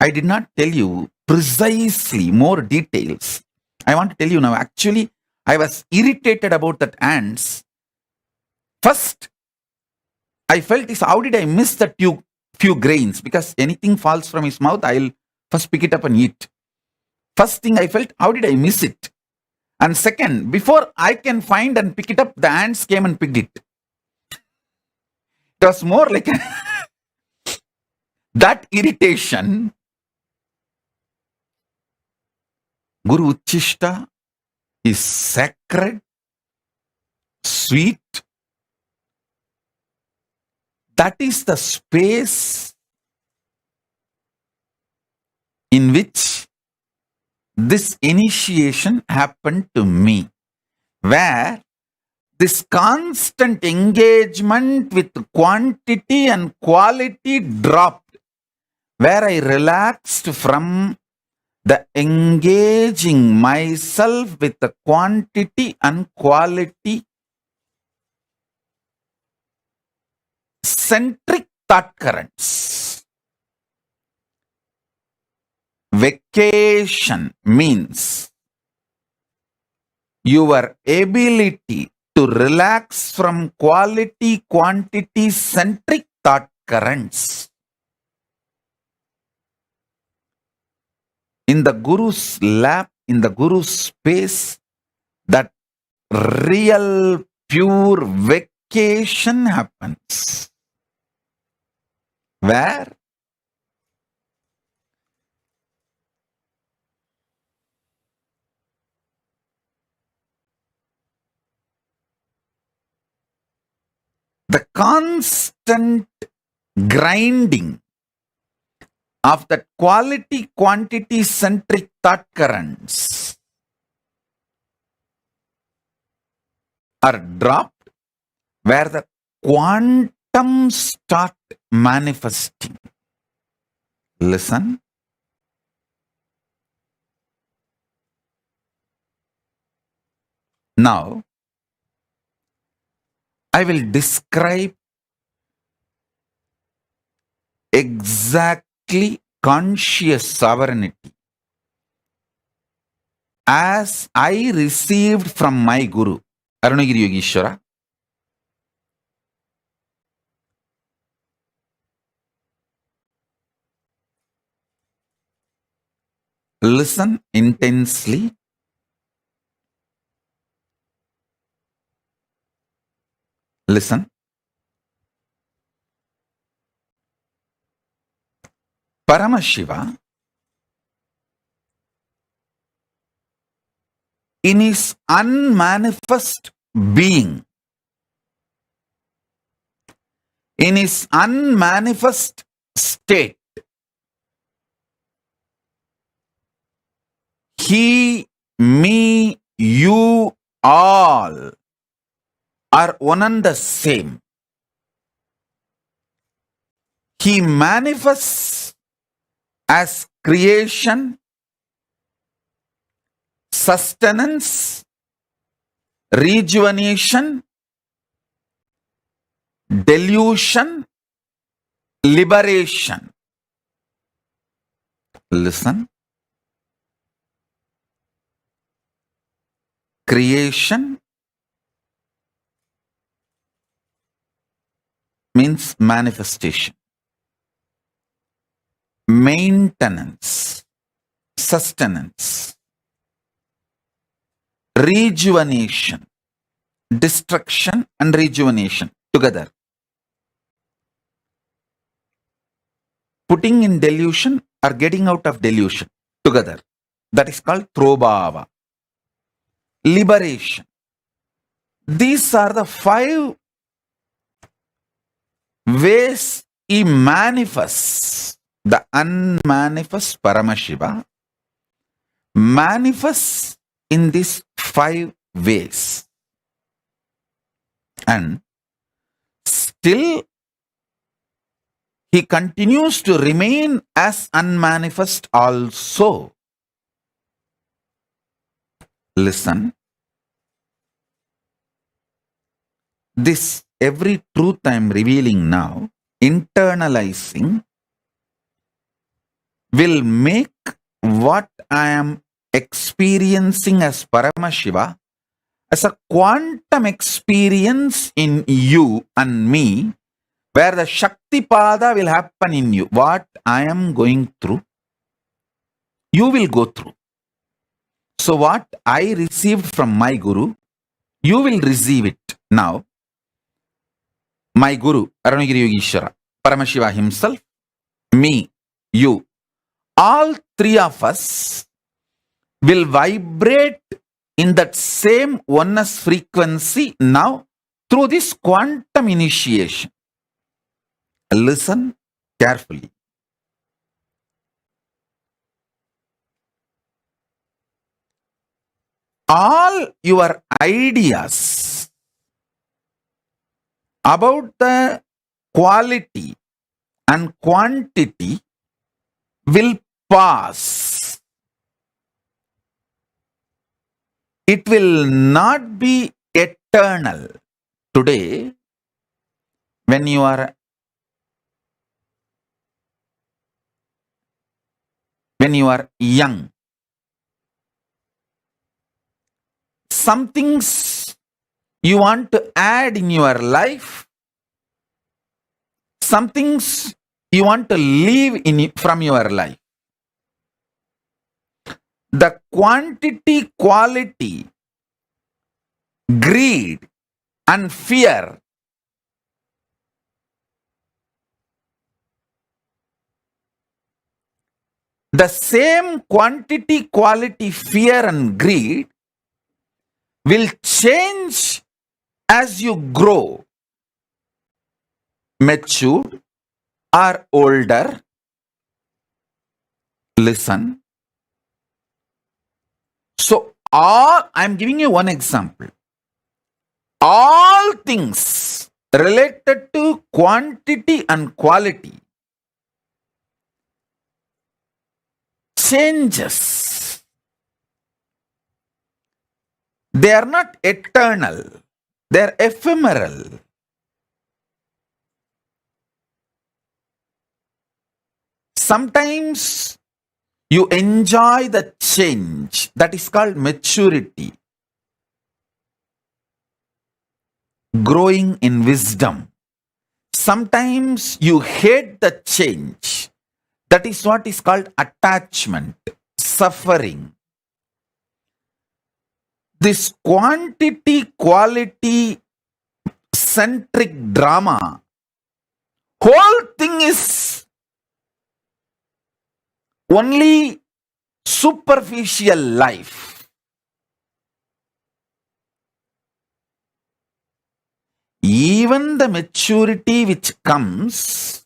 I did not tell you precisely more details. I want to tell you now. Actually, I was irritated about that ants. First, I felt is, how did I miss that few grains? Because anything falls from his mouth, I'll first pick it up and eat. First thing I felt, how did I miss it? And second, before I can find and pick it up, the ants came and picked it. It was more like that irritation. Guru Uchishta is sacred, sweet. That is the space in which this initiation happened to me, where this constant engagement with quantity and quality dropped, where I relaxed from the engaging myself with the quantity and quality centric thought currents. Vacation means your ability to relax from quality, quantity centric thought currents. in the Guru's lap, in the Guru's space, that real pure vacation happens. Where? The constant grinding of that quality quantity centric thought currents are dropped, where the quantum start manifesting. Listen. Now, I will describe exactly conscious sovereignty as I received from my Guru, Arunagiri Yogeshwara. Listen intensely. Listen. Paramashiva, in his unmanifest being, in his unmanifest state, he, me, you, all are one and the same. He manifests as creation, sustenance, rejuvenation, delusion, liberation. Listen. Creation means manifestation. Maintenance, sustenance, rejuvenation, destruction and rejuvenation together. Putting in delusion or getting out of delusion together. That is called Trobhava. Liberation. These are the 5 ways he manifests. The unmanifest Paramashiva manifests in these 5 ways. And still he continues to remain as unmanifest also. Listen. This every truth I am revealing now, internalizing, will make what I am experiencing as Paramashiva as a quantum experience in you and me, where the Shakti Pada will happen in you. What I am going through, you will go through. So what I received from my Guru, you will receive it now. My Guru, Arunagiri Yogeshwara, Paramashiva himself, me, you, all 3 of us will vibrate in that same oneness frequency now through this quantum initiation. Listen carefully. All your ideas about the quality and quantity will pass. It will not be eternal. Today, when you are young, some things you want to add in your life, some things you want to leave from your life. the quantity, quality, greed, and fear the same quantity, quality, fear, and greed will change as you grow, mature, or older. Listen. So, I'm giving you one example. All things related to quantity and quality changes. They are not eternal. They are ephemeral. Sometimes you enjoy the change. That is called maturity. Growing in wisdom. Sometimes you hate the change. That is what is called attachment, suffering. This quantity, quality centric drama, whole thing is only superficial life. Even the maturity which comes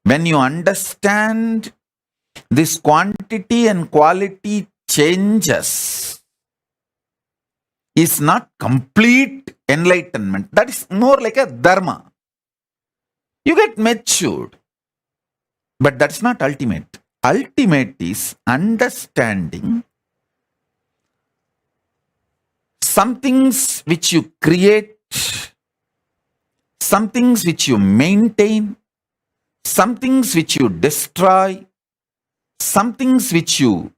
when you understand this quantity and quality changes is not complete enlightenment. That is more like a dharma. You get matured, but that's not ultimate. Ultimate is understanding some things which you create, some things which you maintain, some things which you destroy, some things which you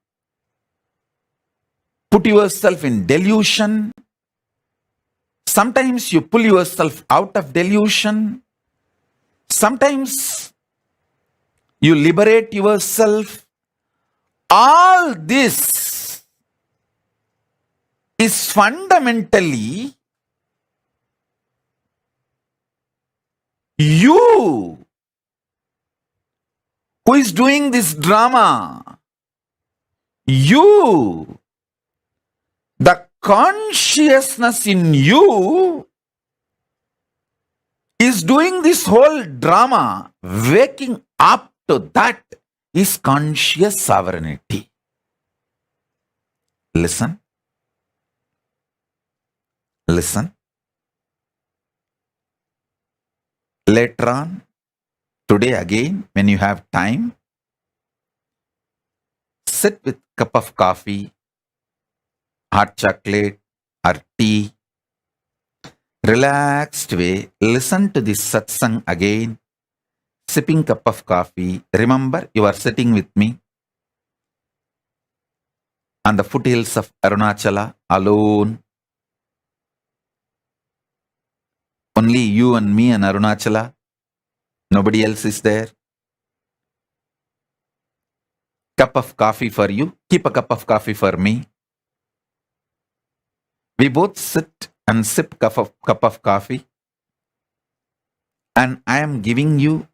put yourself in delusion. Sometimes you pull yourself out of delusion. Sometimes you liberate yourself. All this is fundamentally you who is doing this drama. You, the consciousness in you is doing this whole drama. Waking up to that is conscious sovereignty. Listen. Listen. Later on, today again, when you have time, sit with a cup of coffee, hot chocolate, or tea. Relaxed way, listen to this satsang again, sipping cup of coffee. Remember, you are sitting with me on the foothills of Arunachala, alone. Only you and me and Arunachala. Nobody else is there. Cup of coffee for you. Keep a cup of coffee for me. We both sit and sip cup of coffee. And I am giving you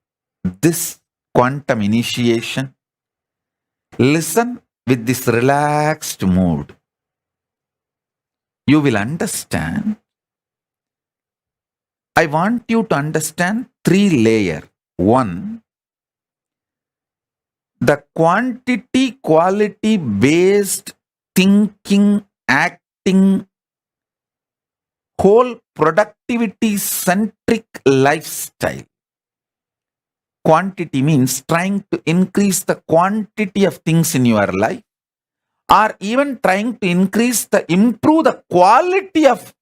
this quantum initiation. Listen with this relaxed mood. You will understand. I want you to understand 3 layers. 1, the quantity, quality based thinking, acting, whole productivity centric lifestyle. Quantity means trying to increase the quantity of things in your life, or even trying to improve the quality of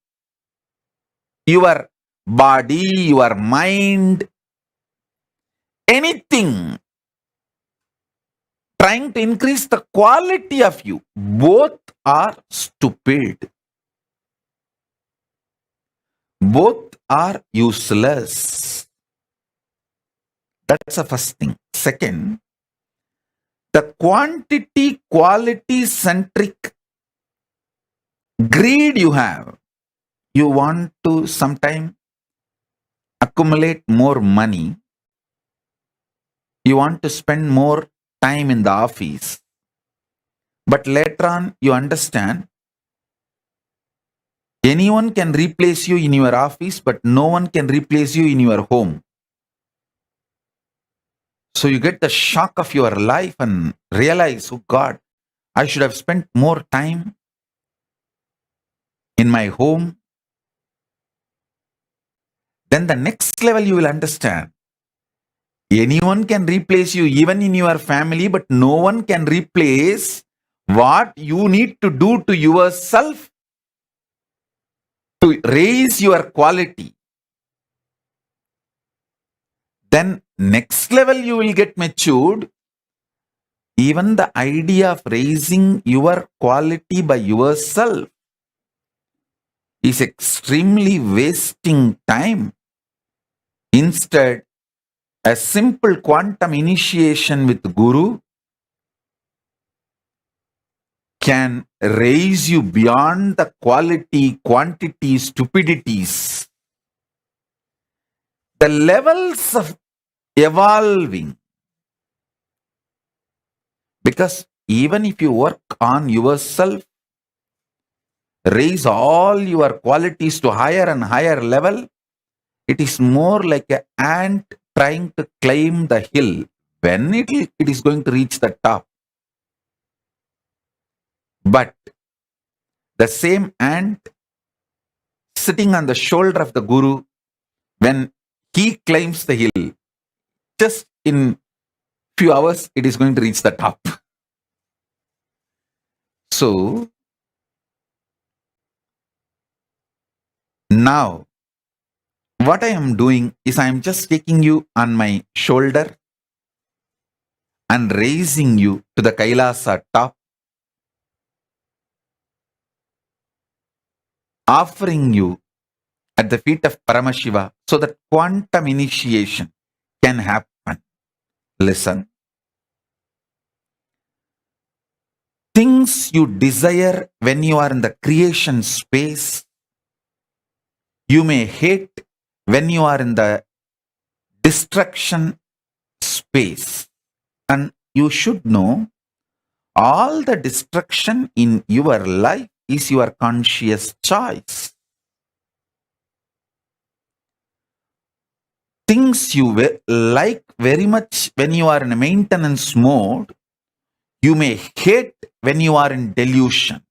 your body, your mind, anything. Trying to increase the quality of you. Both are stupid. Both are useless. That's the first thing. Second, The quantity quality centric greed you have, you want to sometime accumulate more money, you want to spend more time in the office, but later on you understand anyone can replace you in your office, but no one can replace you in your home. So you get the shock of your life and realize, oh God, I should have spent more time in my home. Then the next level you will understand, anyone can replace you, even in your family, but no one can replace what you need to do to yourself to raise your quality. Then next level you will get matured. Even the idea of raising your quality by yourself is extremely wasting time. Instead, a simple quantum initiation with Guru can raise you beyond the quality, quantity, stupidities. The levels of evolving. Because even if you work on yourself, raise all your qualities to higher and higher level, it is more like an ant trying to climb the hill. When it is going to reach the top. But the same ant sitting on the shoulder of the Guru, when he climbs the hill, just in few hours, it is going to reach the top. So, now, what I am doing is I am just taking you on my shoulder and raising you to the Kailasa top, offering you at the feet of Paramashiva so that quantum initiation can happen. Listen. Things you desire when you are in the creation space, you may hate when you are in the destruction space. And you should know, all the destruction in your life is your conscious choice. Things you like very much when you are in a maintenance mode, you may hate when you are in delusion.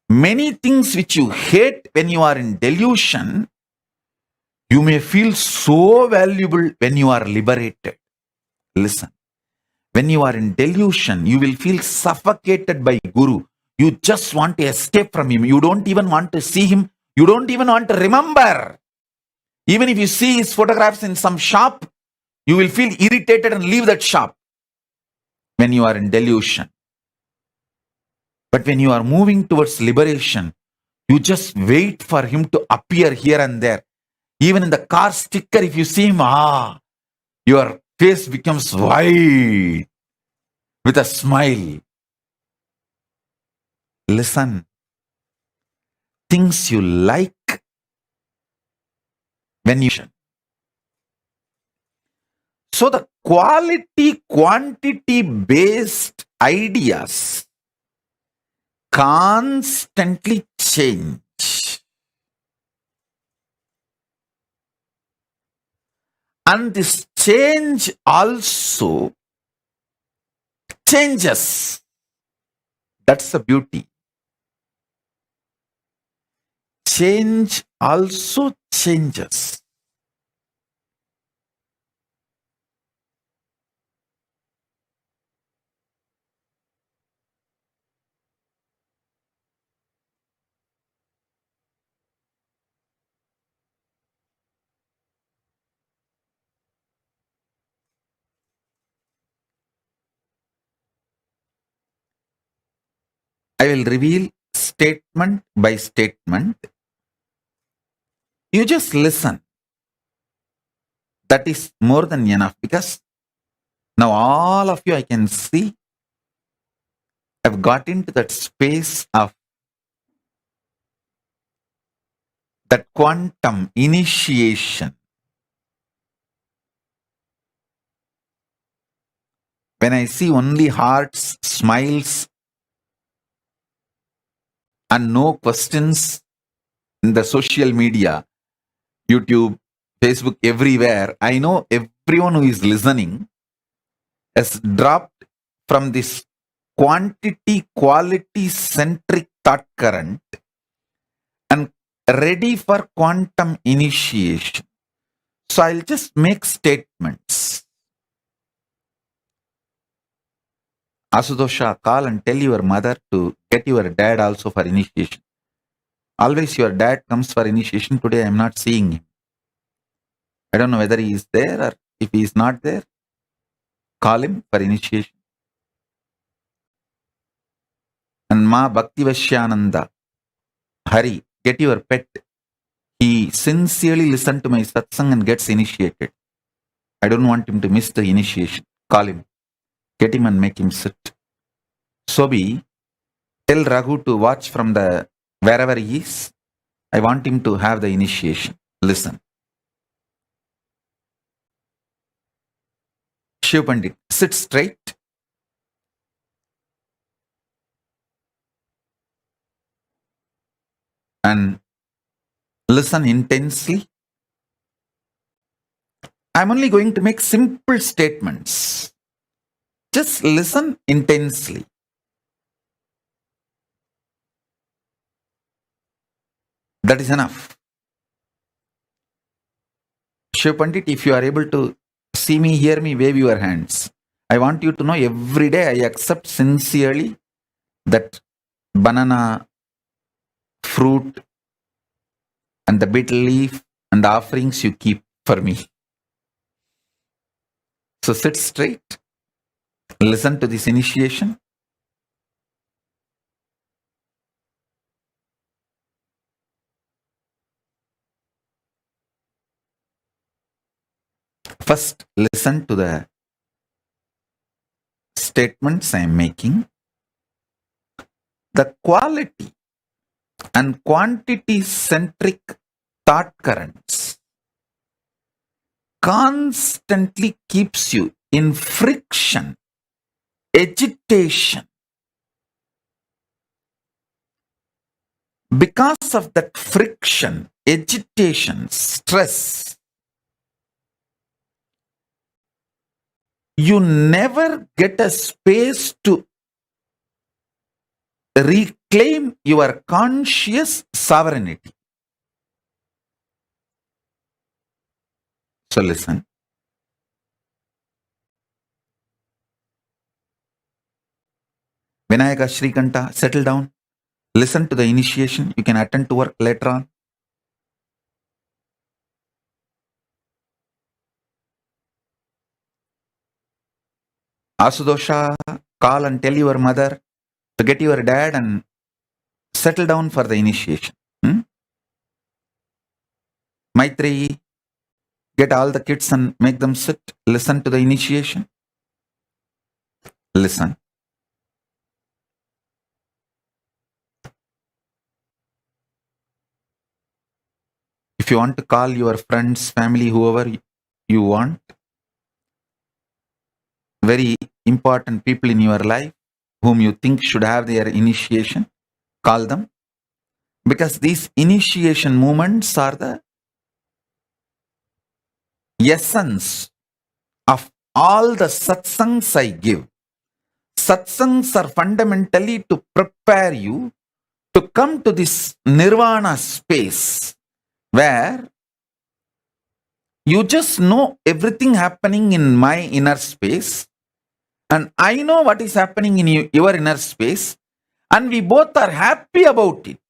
Many things which you hate when you are in delusion, you may feel so valuable when you are liberated. Listen, when you are in delusion, you will feel suffocated by Guru. You just want to escape from him. You don't even want to see him. You don't even want to remember. Even if you see his photographs in some shop, you will feel irritated and leave that shop when you are in delusion. But when you are moving towards liberation, you just wait for him to appear here and there. Even in the car sticker, if you see him, your face becomes white with a smile. Listen, things you like when you... So the quality, quantity based ideas constantly change. And this change also changes. That's the beauty. Change also changes. I will reveal statement by statement. You just listen. That is more than enough, because Now all of you, I can see, have got into that space of that quantum initiation. When I see only hearts, smiles, and no questions in the social media, YouTube, Facebook, everywhere, I know everyone who is listening has dropped from this quantity quality centric thought current and ready for quantum initiation. So I'll just make statements. Asudosha, call and tell your mother to get your dad also for initiation. Always your dad comes for initiation. Today I am not seeing him. I don't know whether he is there or if he is not there. Call him for initiation. And Ma Bhaktivashyananda, Hari, get your pet. He sincerely listened to my satsang and gets initiated. I don't want him to miss the initiation. Call him. Get him and make him sit. Sobi, tell Raghu to watch from the wherever he is. I want him to have the initiation. Listen. Shiv Pandit, sit straight. And listen intensely. I'm only going to make simple statements. Just listen intensely. That is enough. Shiv Pandit, if you are able to see me, hear me, wave your hands. I want you to know every day I accept sincerely that banana, fruit, and the betel leaf and the offerings you keep for me. So sit straight. Listen to this initiation. First, listen to the statements I am making. The quality and quantity centric thought currents constantly keeps you in friction, agitation. Because of that friction, agitation, stress, you never get a space to reclaim your conscious sovereignty. So listen. Vinayaka Shrikanta, settle down. Listen to the initiation. You can attend to work later on. Asudosha, call and tell your mother to get your dad and settle down for the initiation. Maitreyi, get all the kids and make them sit. Listen to the initiation. Listen. If you want to call your friends, family, whoever you want, very important people in your life whom you think should have their initiation, call them. Because these initiation moments are the essence of all the satsangs I give. Satsangs are fundamentally to prepare you to come to this nirvana space where you just know everything happening in my inner space and I know what is happening in your inner space and we both are happy about it.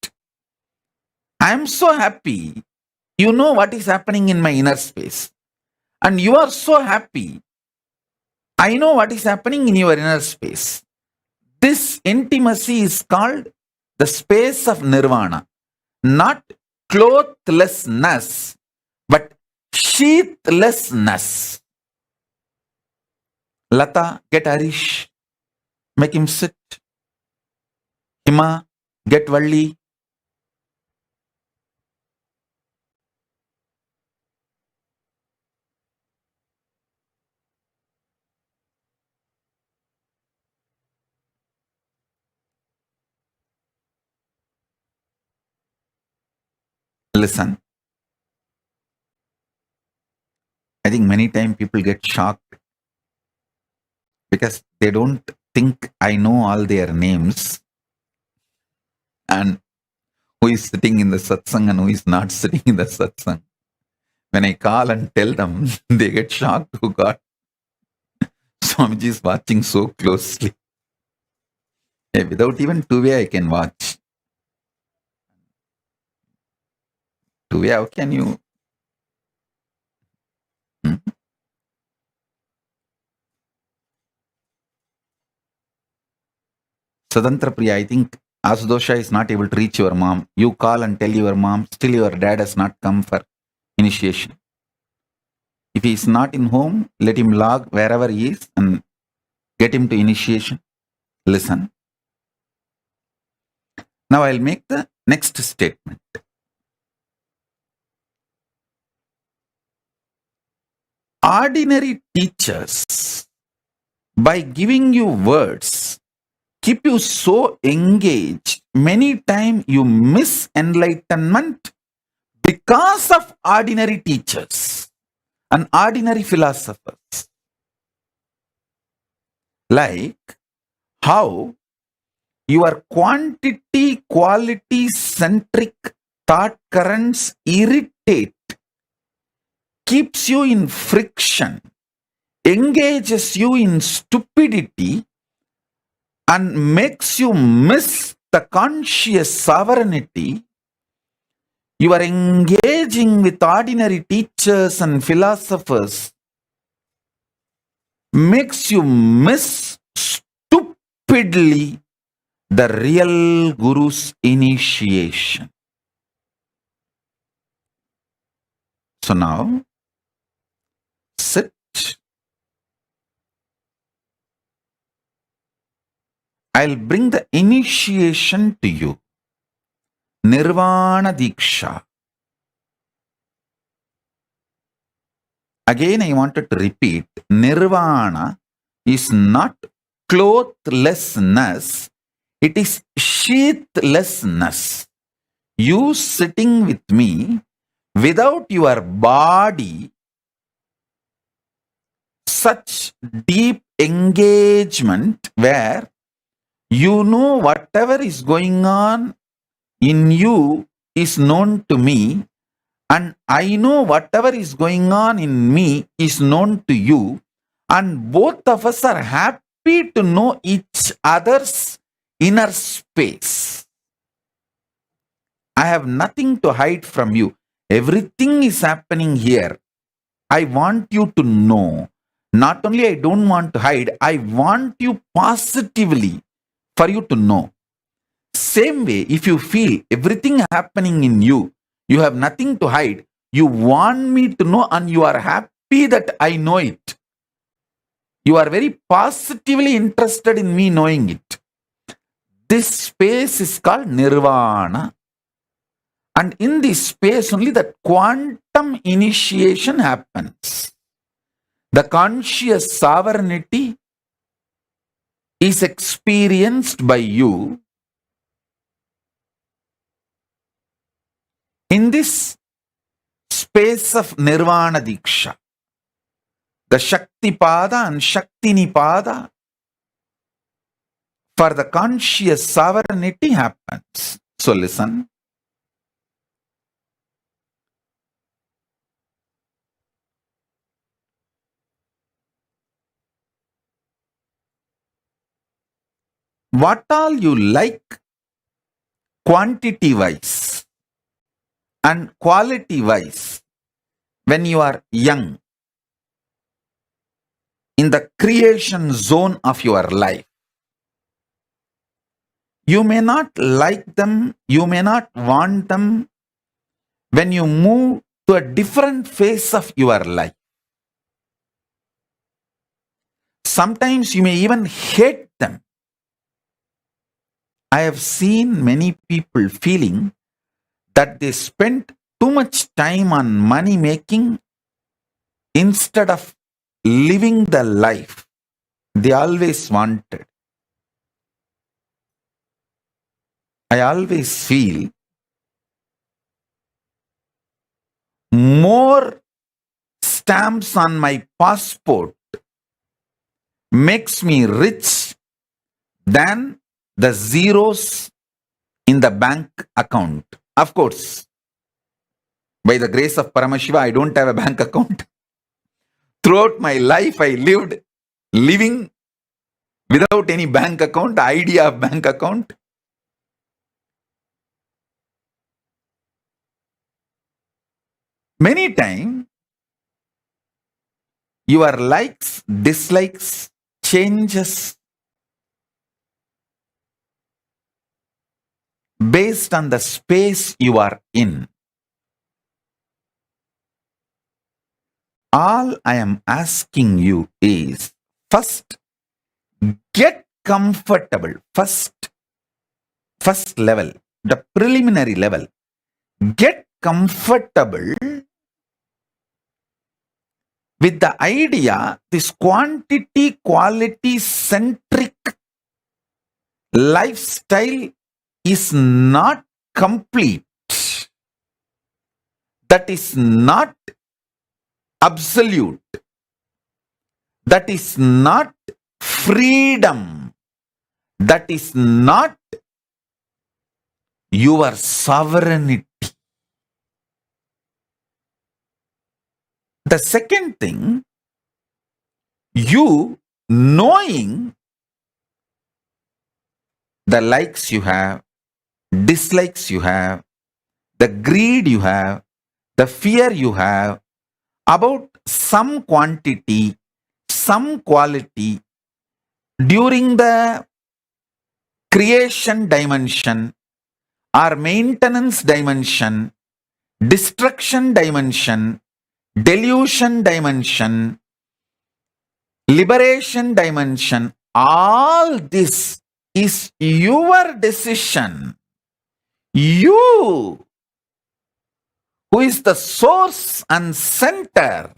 I am so happy. You know what is happening in my inner space and you are so happy. I know what is happening in your inner space. This intimacy is called the space of nirvana, not clothlessness, but sheathlessness. Lata, get Harish. Make him sit. Hima, get Valli. Listen. I think many times people get shocked because they don't think I know all their names and who is sitting in the satsang and who is not sitting in the satsang. When I call and tell them, they get shocked. Oh God, Swamiji is watching so closely. Without even two-way, I can watch. Two-way, how can you? Sadantra Priya, I think Asudosha is not able to reach your mom. You call and tell your mom, still your dad has not come for initiation. If he is not in home, let him log wherever he is and get him to initiation. Listen. Now I'll make the next statement. Ordinary teachers, by giving you words, keep you so engaged, many times you miss enlightenment because of ordinary teachers and ordinary philosophers. Like how your quantity quality centric thought currents irritate, keeps you in friction, engages you in stupidity, and makes you miss the conscious sovereignty. You are engaging with ordinary teachers and philosophers, makes you miss stupidly the real Guru's initiation. So now, sit. I'll bring the initiation to you. Nirvana Diksha. Again, I wanted to repeat, Nirvana is not clothlessness, it is sheathlessness. You sitting with me without your body, such deep engagement where you know whatever is going on in you is known to me, and I know whatever is going on in me is known to you, and both of us are happy to know each other's inner space. I have nothing to hide from you. Everything is happening here. I want you to know. Not only I don't want to hide, I want you positively for you to know. Same way, if you feel everything happening in you, you have nothing to hide, you want me to know and you are happy that I know it. You are very positively interested in me knowing it. This space is called Nirvana. And in this space only that quantum initiation happens. The conscious sovereignty is experienced by you in this space of Nirvana Diksha. The Shakti Pada and Shakti Nipada for the conscious sovereignty happens. So listen. What all you like quantity wise and quality wise when you are young in the creation zone of your life. You may not like them, you may not want them when you move to a different phase of your life. Sometimes you may even hate them. I have seen many people feeling that they spent too much time on money making instead of living the life they always wanted. I always feel more stamps on my passport makes me rich than the zeros in the bank account. Of course, by the grace of Paramashiva, I don't have a bank account. Throughout my life, I lived living without any bank account, the idea of bank account. Many times, your likes, dislikes, changes based on the space you are in. All I am asking you is, first, get comfortable. First level, the preliminary level. Get comfortable with the idea this quantity quality centric lifestyle is not complete. That is not absolute. That is not freedom. That is not your sovereignty. The second thing, you knowing the likes you have, dislikes you have, the greed you have, the fear you have about some quantity, some quality during the creation dimension or maintenance dimension, destruction dimension, delusion dimension, liberation dimension, all this is your decision. You, who is the source and center,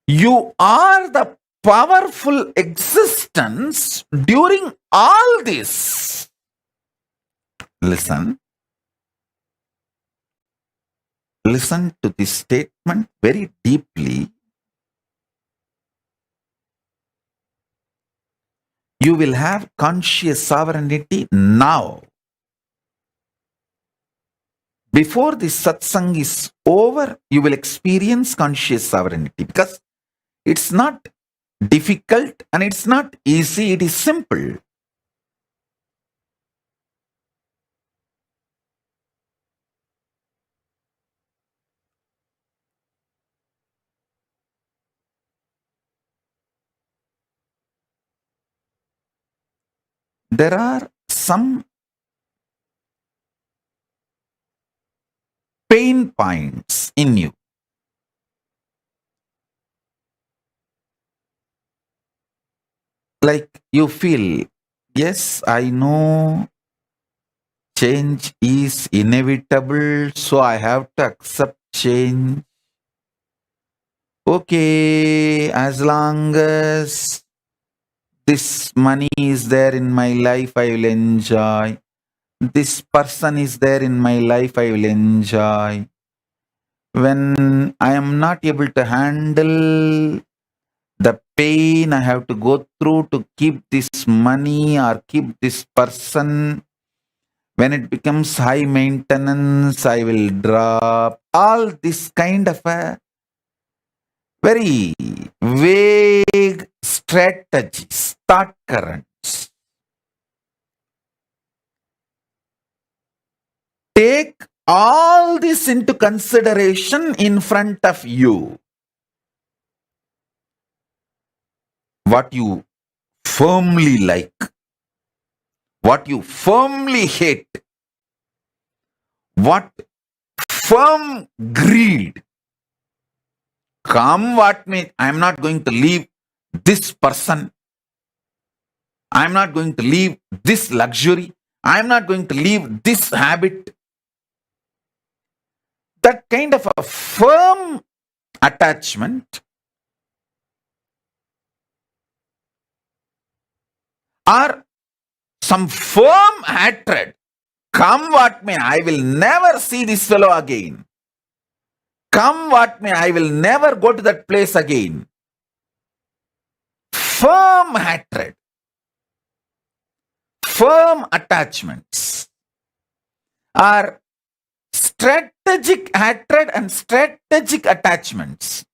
you are the powerful existence during all this. Listen to this statement very deeply. You will have conscious sovereignty now. Before this satsang is over, you will experience conscious sovereignty, because it's not difficult and it's not easy, it is simple. There are some pain points in you. Like you feel, yes, I know change is inevitable, so I have to accept change. Okay, as long as this money is there in my life, I will enjoy. This person is there in my life, I will enjoy. When I am not able to handle the pain I have to go through to keep this money or keep this person, when it becomes high maintenance, I will drop. All this kind of a very vague strategies, thought currents. Take all this into consideration in front of you. What you firmly like, what you firmly hate, what firm greed, Come what may, I am not going to leave this person. I am not going to leave this luxury. I am not going to leave this habit. That kind of a firm attachment or some firm hatred. Come what may, I will never see this fellow again. Come what may, I will never go to that place again. Firm hatred, firm attachments are strategic hatred and strategic attachments.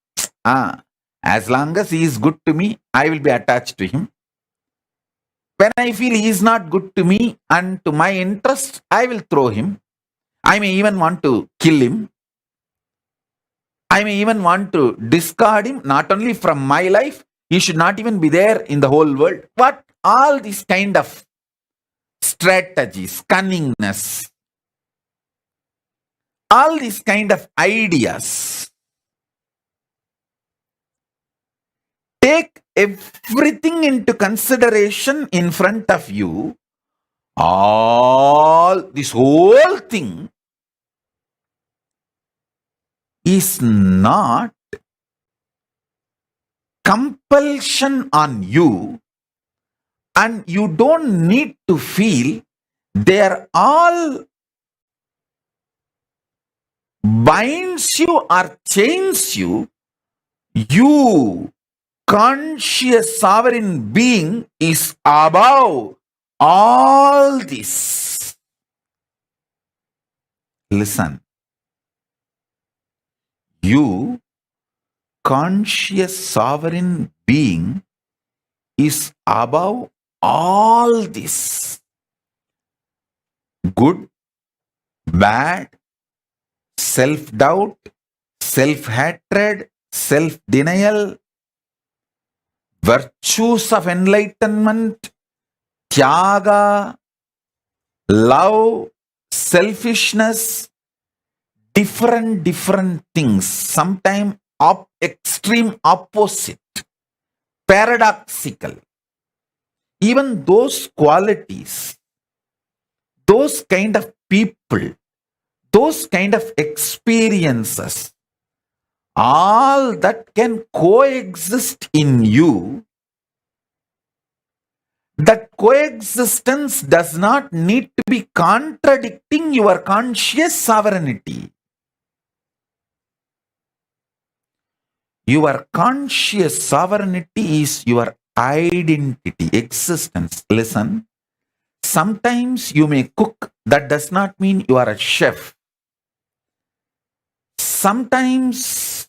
As long as he is good to me, I will be attached to him. When I feel he is not good to me and to my interest, I will throw him. I may even want to kill him. I may even want to discard him, not only from my life, he should not even be there in the whole world. But all these kind of strategies, cunningness, all these kind of ideas, take everything into consideration in front of you. This whole thing is not compulsion on you, and you don't need to feel they are all binds you or chains you. You, conscious sovereign being, is above all this. Listen. You, conscious sovereign being, is above all this. Good, bad, self-doubt, self-hatred, self-denial, virtues of enlightenment, tyaga, love, selfishness, different things, sometimes extreme opposite, paradoxical. Even those qualities, those kind of people, those kind of experiences, all that can coexist in you. That coexistence does not need to be contradicting your conscious sovereignty. Your conscious sovereignty is your identity, existence. Listen, sometimes you may cook, that does not mean you are a chef. Sometimes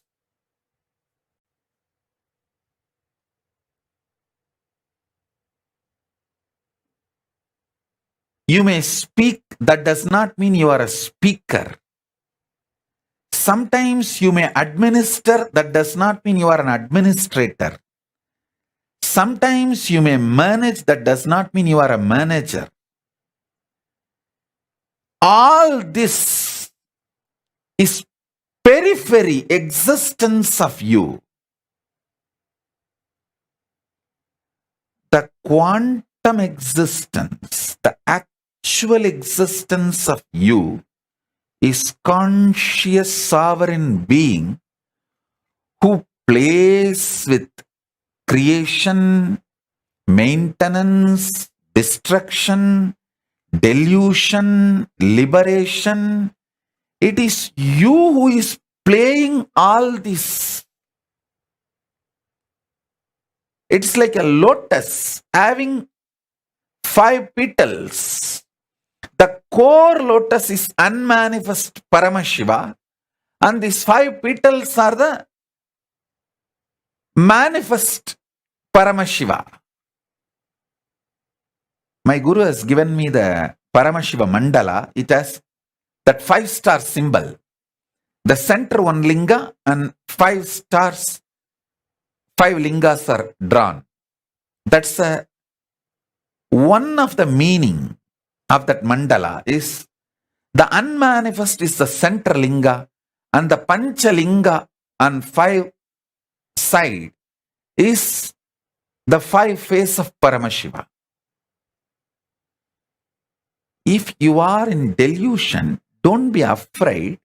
you may speak, that does not mean you are a speaker. Sometimes you may administer, that does not mean you are an administrator. Sometimes you may manage, that does not mean you are a manager. All this is periphery existence of you. The quantum existence, the actual existence of you is conscious sovereign being who plays with creation, maintenance, destruction, delusion, liberation. It is you who is playing all this. It's like a lotus having 5 petals. The core lotus is unmanifest Paramashiva, and these 5 petals are the manifest Paramashiva. My Guru has given me the Paramashiva mandala. It has that 5-star symbol. The center one linga and 5 stars, 5 lingas are drawn. That's one of the meaning of that mandala is the unmanifest is the center linga, and the pancha linga and 5 side is the 5 face of Paramashiva. If you are in delusion, don't be afraid.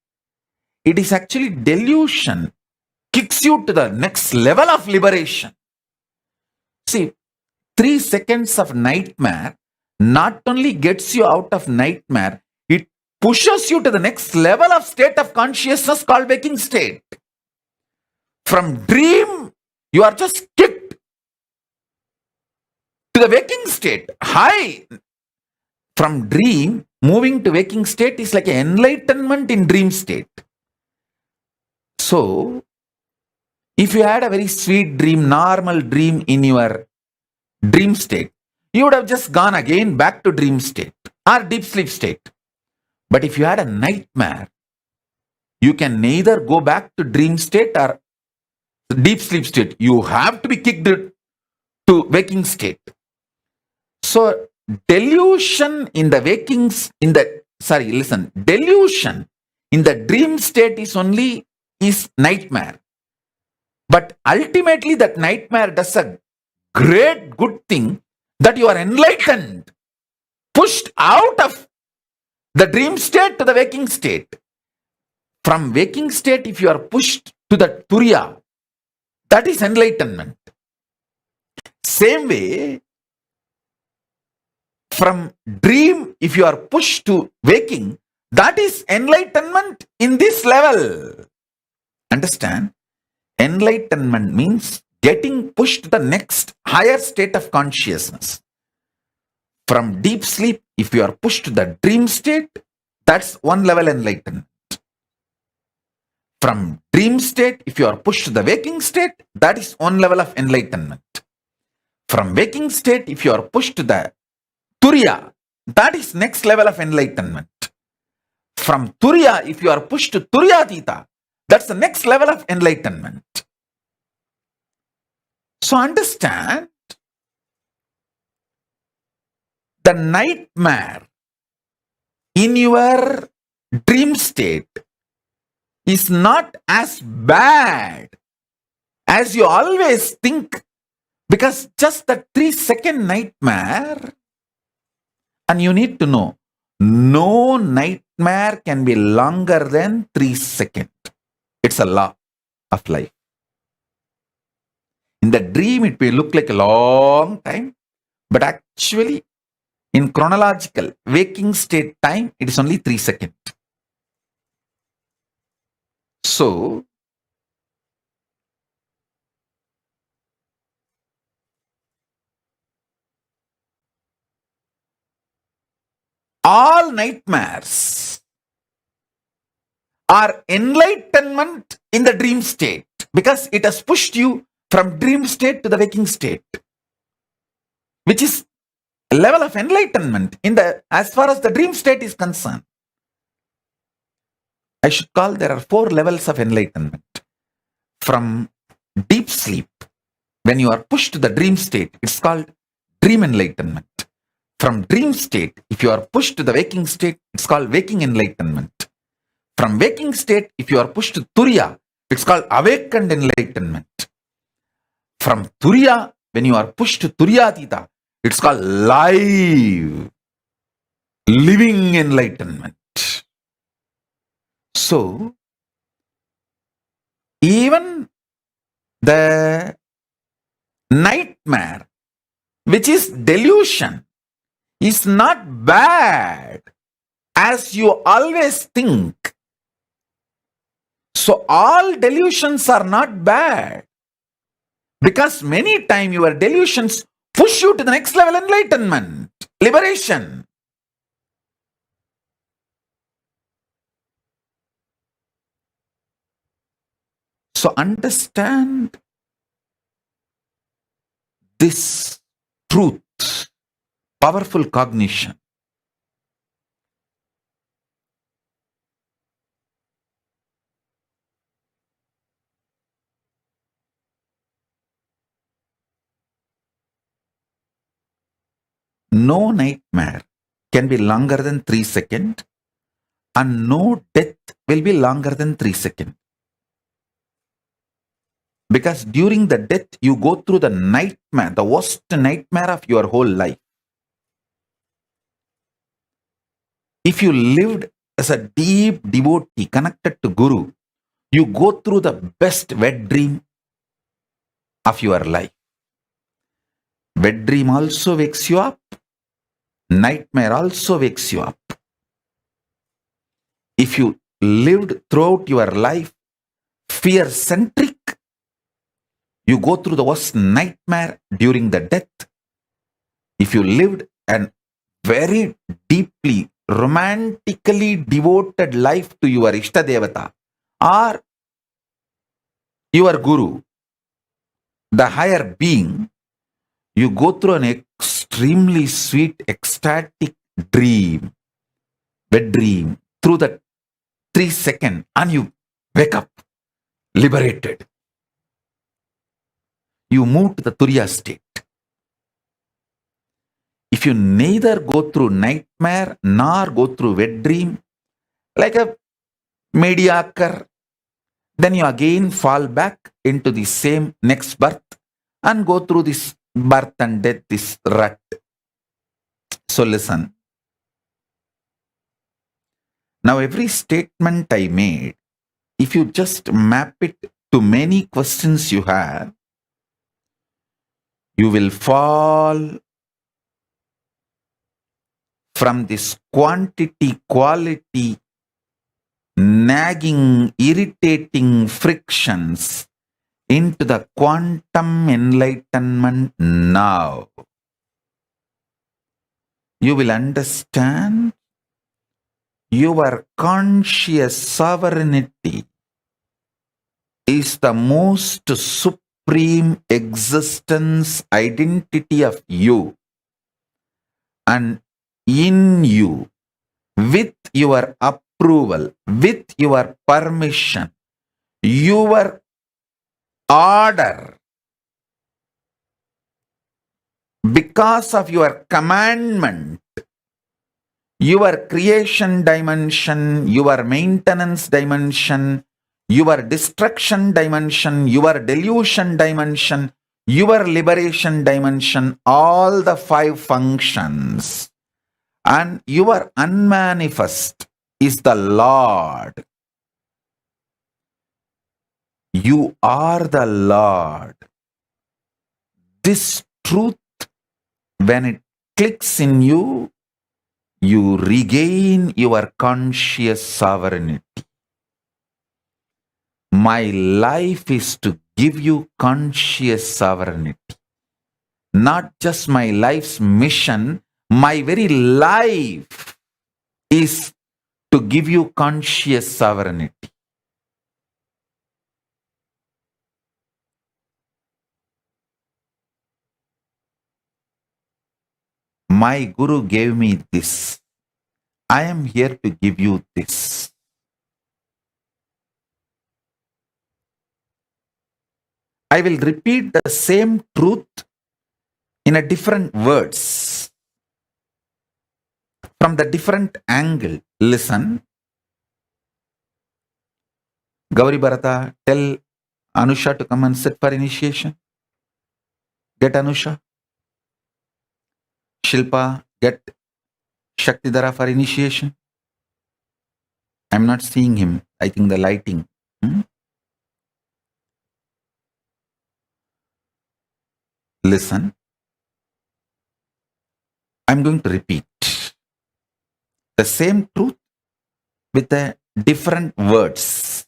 It is actually delusion kicks you to the next level of liberation. See, 3 seconds of nightmare not only gets you out of nightmare, it pushes you to the next level of state of consciousness called waking state. From dream, you are just kicked to the waking state. High. From dream, moving to waking state is like an enlightenment in dream state. So, if you had a very sweet dream, normal dream in your dream state, you would have just gone again back to dream state or deep sleep state. But if you had a nightmare, you can neither go back to dream state or deep sleep state. You have to be kicked to waking state. So, delusion in the delusion in the dream state is nightmare. But ultimately that nightmare does a great good thing that you are enlightened, pushed out of the dream state to the waking state. From waking state, if you are pushed to the Turiya, that is enlightenment. Same way, from dream, if you are pushed to waking, that is enlightenment in this level. Understand? Enlightenment means getting pushed to the next higher state of consciousness. From deep sleep, if you are pushed to the dream state, that's one level enlightenment. From dream state, if you are pushed to the waking state, that is one level of enlightenment. From waking state, if you are pushed to the Turiya, that is next level of enlightenment. From Turiya, if you are pushed to Turiyatita, that's the next level of enlightenment. So understand, the nightmare in your dream state is not as bad as you always think, because just the 3-second nightmare, and you need to know, no nightmare can be longer than 3 seconds. It's a law of life. In the dream, it may look like a long time, but actually, in chronological waking state time, it is only 3 seconds. So, all nightmares are enlightenment in the dream state, because it has pushed you from dream state to the waking state, which is a level of enlightenment as far as the dream state is concerned. I should call there are 4 levels of enlightenment. From deep sleep, when you are pushed to the dream state, it's called dream enlightenment. From dream state, if you are pushed to the waking state, it's called waking enlightenment. From waking state, if you are pushed to Turiya, it's called awakened enlightenment. From Turiya, when you are pushed to Turiyatita, it's called living enlightenment. So, even the nightmare, which is delusion, is not bad as you always think. So, all delusions are not bad, because many times your delusions push you to the next level enlightenment, liberation. So understand this truth, powerful cognition. No nightmare can be longer than 3 seconds, and no death will be longer than 3 seconds. Because during the death, you go through the nightmare, the worst nightmare of your whole life. If you lived as a deep devotee connected to Guru, you go through the best wet dream of your life. Wet dream also wakes you up. Nightmare also wakes you up. If you lived throughout your life fear-centric, you go through the worst nightmare during the death. If you lived an very deeply, romantically devoted life to your Ishtadevata or your Guru, the higher being, you go through an extremely sweet, ecstatic dream, wet dream, through the 3 seconds, and you wake up, liberated. You move to the Turiya state. If you neither go through nightmare nor go through wet dream, like a mediocre, then you again fall back into the same next birth and go through this birth and death, this rut. So listen. Now every statement I made, if you just map it to many questions you have, you will fall from this quantity, quality, nagging, irritating frictions into the quantum enlightenment now. You will understand your conscious sovereignty is the most supreme existence identity of you, and in you, with your approval, with your permission, your order, because of your commandment, your creation dimension, your maintenance dimension, your destruction dimension, your delusion dimension, your liberation dimension, all the 5 functions, and your unmanifest is the Lord. You are the Lord. This truth, when it clicks in you, you regain your conscious sovereignty. My life is to give you conscious sovereignty. Not just my life's mission, my very life is to give you conscious sovereignty. My Guru gave me this. I am here to give you this. I will repeat the same truth in a different words, from the different angle. Listen. Gauri Bharata, tell Anusha to come and sit for initiation. Get Anusha. Shilpa, get Shaktidhara for initiation. I'm not seeing him. I think the lighting. Listen. I'm going to repeat the same truth with the different words.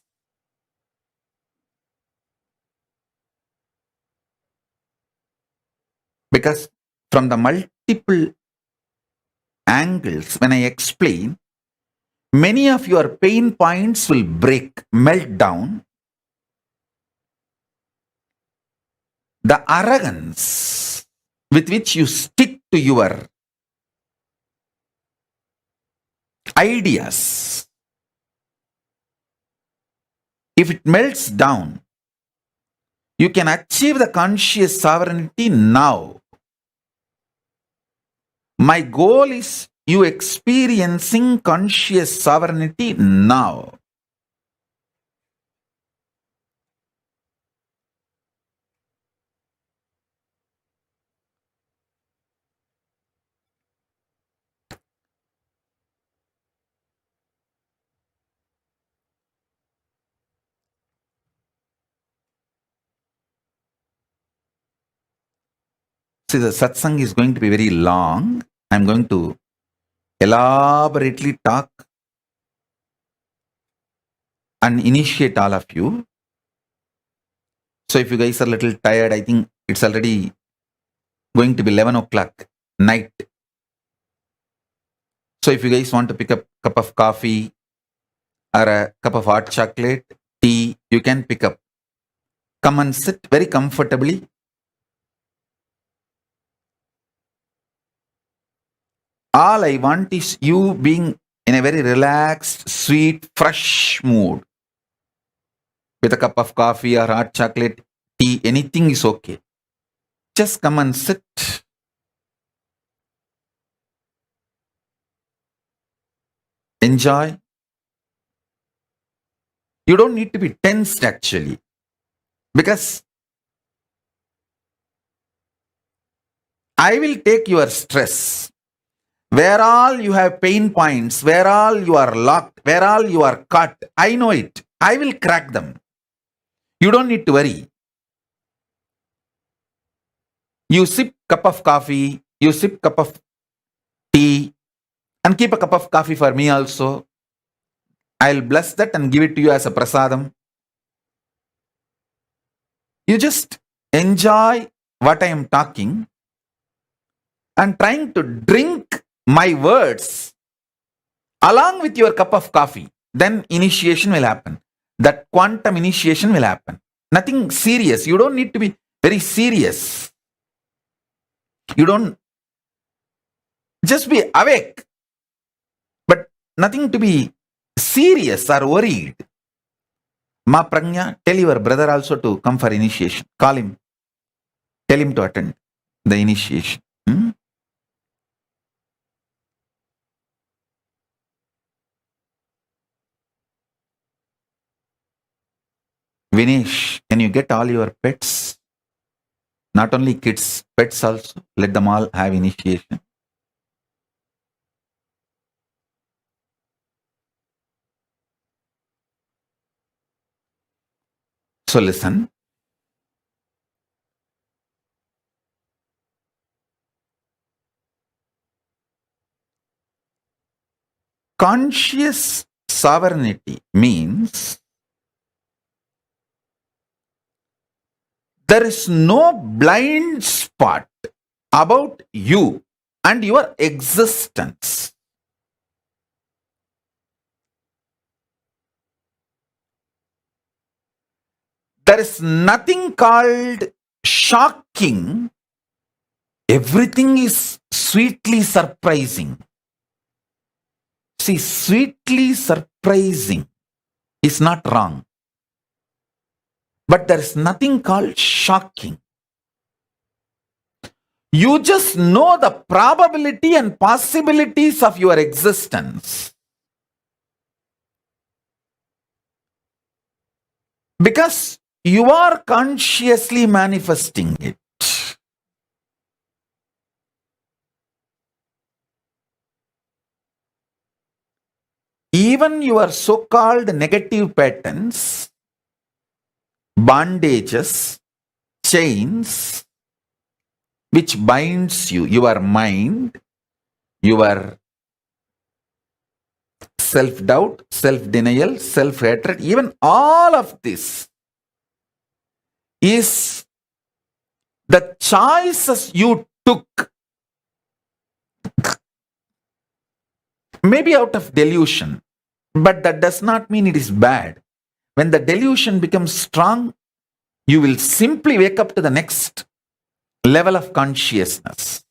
Because from the multiple angles, when I explain, many of your pain points will break, melt down. The arrogance with which you stick to your ideas, if it melts down, you can achieve the conscious sovereignty now. My goal is you experiencing conscious sovereignty now. See, the satsang is going to be very long. I'm going to elaborately talk and initiate all of you. So if you guys are a little tired, I think it's already going to be 11 o'clock night. So if you guys want to pick up a cup of coffee or a cup of hot chocolate, tea, you can pick up. Come and sit very comfortably. All I want is you being in a very relaxed, sweet, fresh mood. With a cup of coffee or hot chocolate, tea, anything is okay. Just come and sit. Enjoy. You don't need to be tensed actually. Because I will take your stress. Where all you have pain points, where all you are locked, where all you are caught, I know it. I will crack them. You don't need to worry. You sip cup of coffee, you sip cup of tea, and keep a cup of coffee for me also. I'll bless that and give it to you as a prasadam. You just enjoy what I am talking and trying to drink my words along with your cup of coffee. Then initiation will happen. That quantum initiation will happen. Nothing serious. You don't need to be very serious. You don't just be awake, but nothing to be serious or worried. Ma Pragnya, tell your brother also to come for initiation. Call him. Tell him to attend the initiation. Vinesh, can you get all your pets? Not only kids, pets also. Let them all have initiation. So listen. Conscious sovereignty means there is no blind spot about you and your existence. There is nothing called shocking. Everything is sweetly surprising. See, sweetly surprising is not wrong. But there is nothing called shocking. You just know the probability and possibilities of your existence. Because you are consciously manifesting it. Even your so-called negative patterns, bondages, chains, which binds you, your mind, your self-doubt, self-denial, self-hatred, even all of this is the choices you took, maybe out of delusion, but that does not mean it is bad. When the delusion becomes strong, you will simply wake up to the next level of consciousness.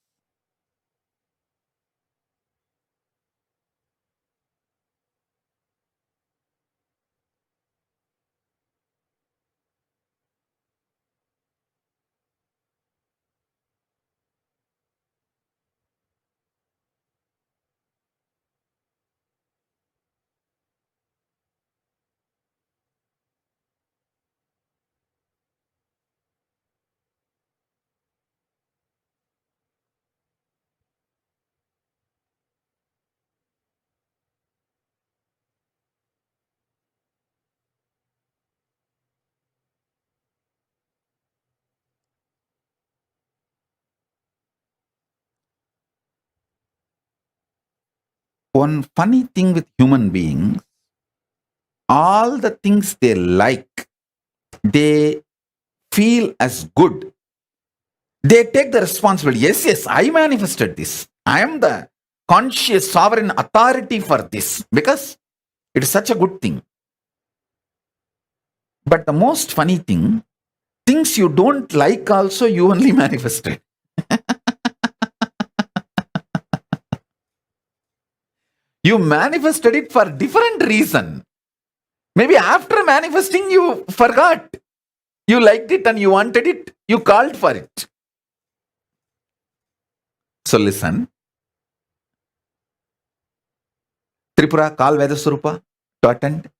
one funny thing with human beings, all the things they like, they feel as good. They take the responsibility. Yes, I manifested this. I am the conscious sovereign authority for this because it is such a good thing. But the most funny thing, things you don't like also you only manifested. You manifested it for different reason. Maybe after manifesting you forgot. You liked it and you wanted it. You called for it. So listen. Tripura, call Vedaswarupa to attend.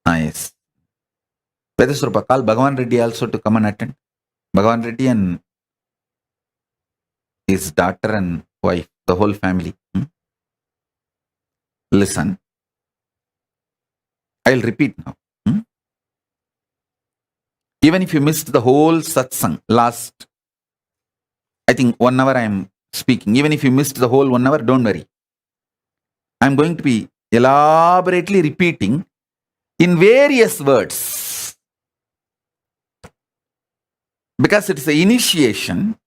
Yes. Vedaswarupa, call Bhagavan Reddy also to come and attend. Bhagavan Reddy and his daughter and wife, the whole family. Listen. I'll repeat now. Even if you missed the whole satsang last, I think 1 hour I am speaking. Even if you missed the whole 1 hour, don't worry. I'm going to be elaborately repeating in various words. Because it's the initiation,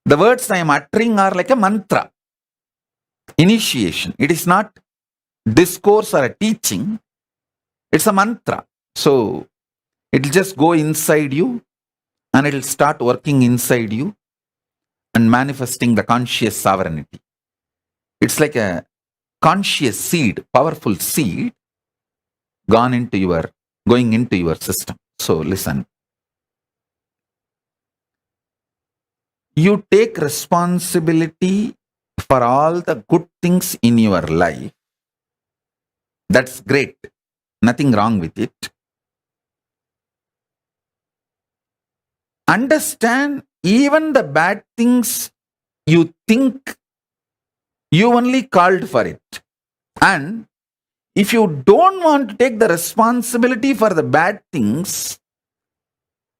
the words I am uttering are like a mantra. Initiation. It is not discourse or a teaching. It's a mantra. So, it will just go inside you and it will start working inside you and manifesting the conscious sovereignty. It's like a conscious seed, powerful seed going into your system. So listen. You take responsibility for all the good things in your life. That's great. Nothing wrong with it. Understand, even the bad things you think, you only called for it. And if you don't want to take the responsibility for the bad things,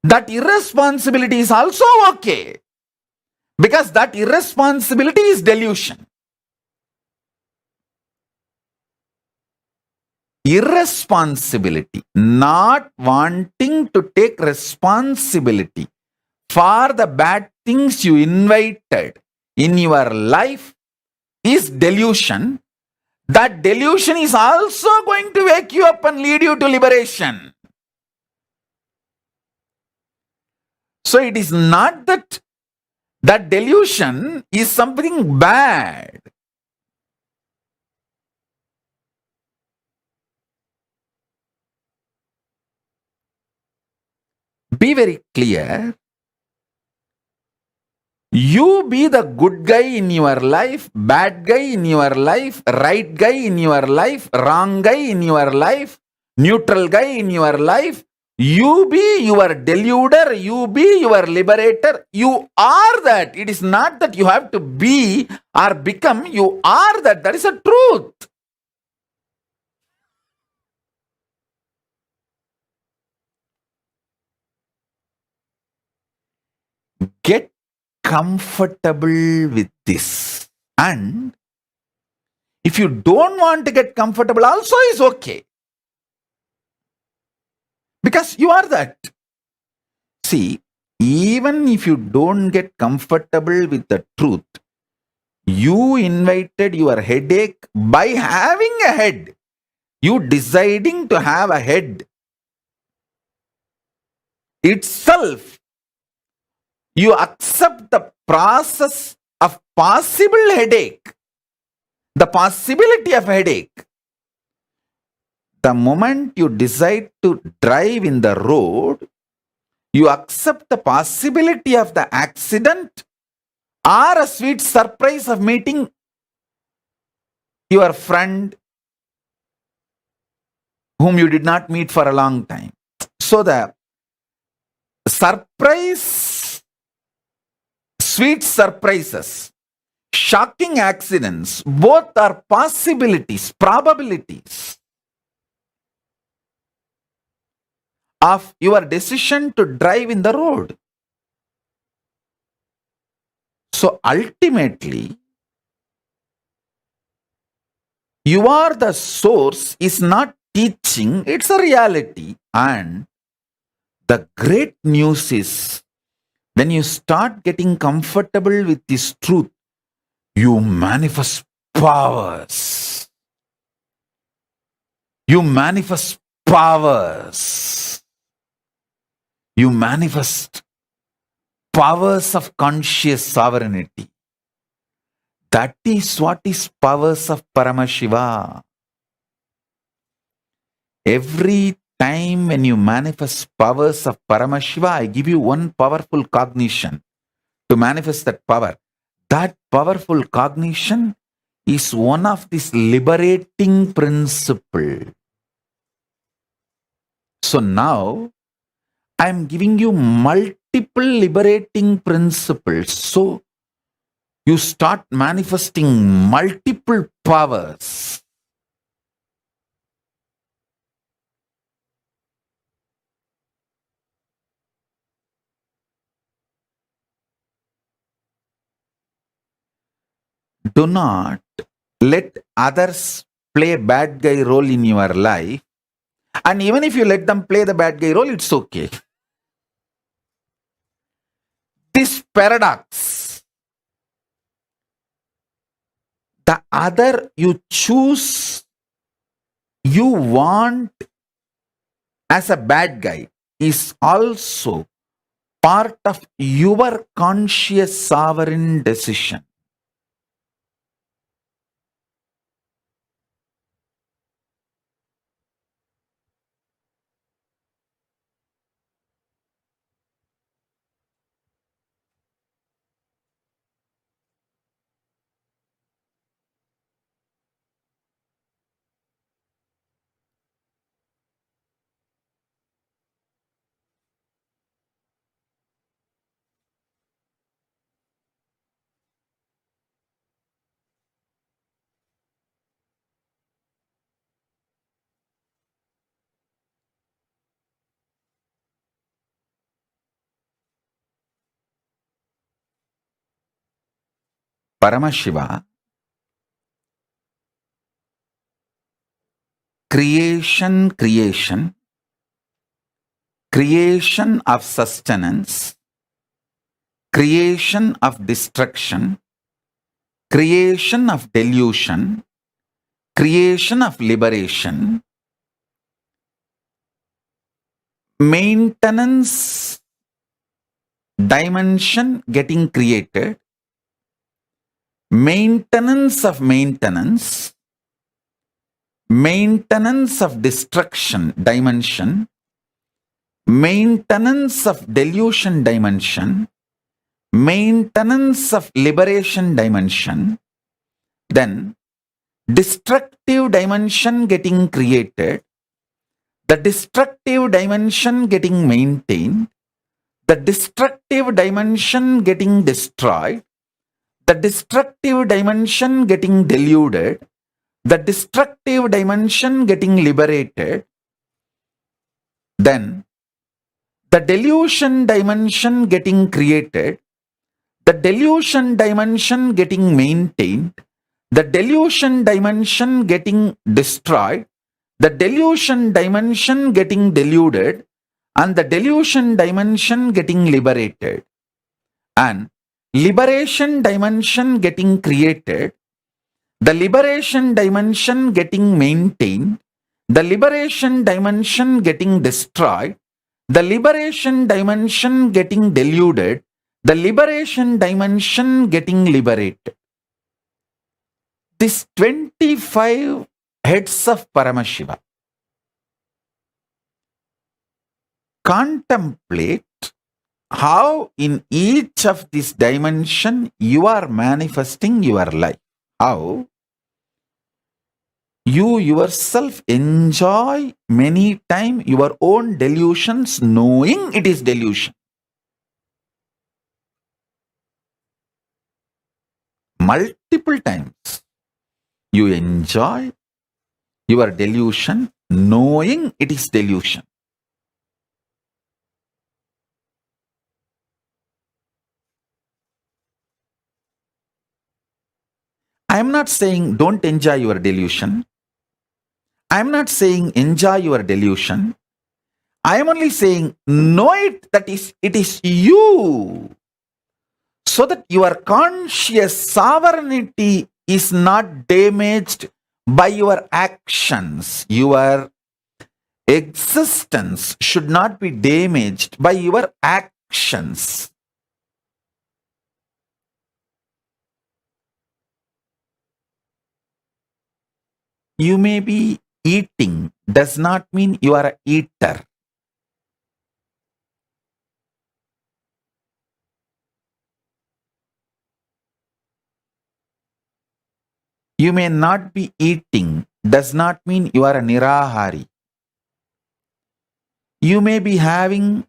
that irresponsibility is also okay. Because that irresponsibility is delusion. Irresponsibility, not wanting to take responsibility for the bad things you invited in your life is delusion. That delusion is also going to wake you up and lead you to liberation. So it is not that delusion is something bad. Be very clear. You be the good guy in your life, bad guy in your life, right guy in your life, wrong guy in your life, neutral guy in your life. You be your deluder, you be your liberator. You are that. It is not that you have to be or become. You are that. That is a truth. Get comfortable with this. And if you don't want to get comfortable, also is okay. Because you are that. See, even if you don't get comfortable with the truth, you invited your headache by having a head. You deciding to have a head itself. You accept the process of possible headache, the possibility of headache. The moment you decide to drive in the road, you accept the possibility of the accident or a sweet surprise of meeting your friend whom you did not meet for a long time. So the surprise, sweet surprises, shocking accidents, both are possibilities, probabilities of your decision to drive in the road. So ultimately, You are the source is not teaching, it's a reality. And the great news is when you start getting comfortable with this truth, you manifest powers. You manifest powers. You manifest powers of conscious sovereignty. That is what is powers of Paramashiva. Every time when you manifest powers of Paramashiva, I give you one powerful cognition to manifest that power. That powerful cognition is one of this liberating principle. So now I am giving you multiple liberating principles. So you start manifesting multiple powers. Do not let others play bad guy role in your life. And even if you let them play the bad guy role, it's okay. This paradox, the other you choose, you want as a bad guy, is also part of your conscious sovereign decision. Paramashiva, creation, creation of sustenance, creation of destruction, creation of delusion, creation of liberation, maintenance dimension getting created, maintenance of maintenance, maintenance of destruction dimension, maintenance of delusion dimension, maintenance of liberation dimension, then destructive dimension getting created, the destructive dimension getting maintained, the destructive dimension getting destroyed, the destructive dimension getting deluded, the destructive dimension getting liberated, then the delusion dimension getting created, the delusion dimension getting maintained, the delusion dimension getting destroyed, the delusion dimension getting deluded, and the delusion dimension getting liberated, and liberation dimension getting created, the liberation dimension getting maintained, the liberation dimension getting destroyed, the liberation dimension getting deluded, the liberation dimension getting liberated. These 25 heads of Paramashiva. Contemplate how in each of this dimension you are manifesting your life. How you yourself enjoy many times your own delusions knowing it is delusion. Multiple times you enjoy your delusion knowing it is delusion. I am not saying don't enjoy your delusion. I am not saying enjoy your delusion. I am only saying know it that it is you, so that your conscious sovereignty is not damaged by your actions. Your existence should not be damaged by your actions. You may be eating, does not mean you are an eater. You may not be eating, does not mean you are a nirahari. You may be having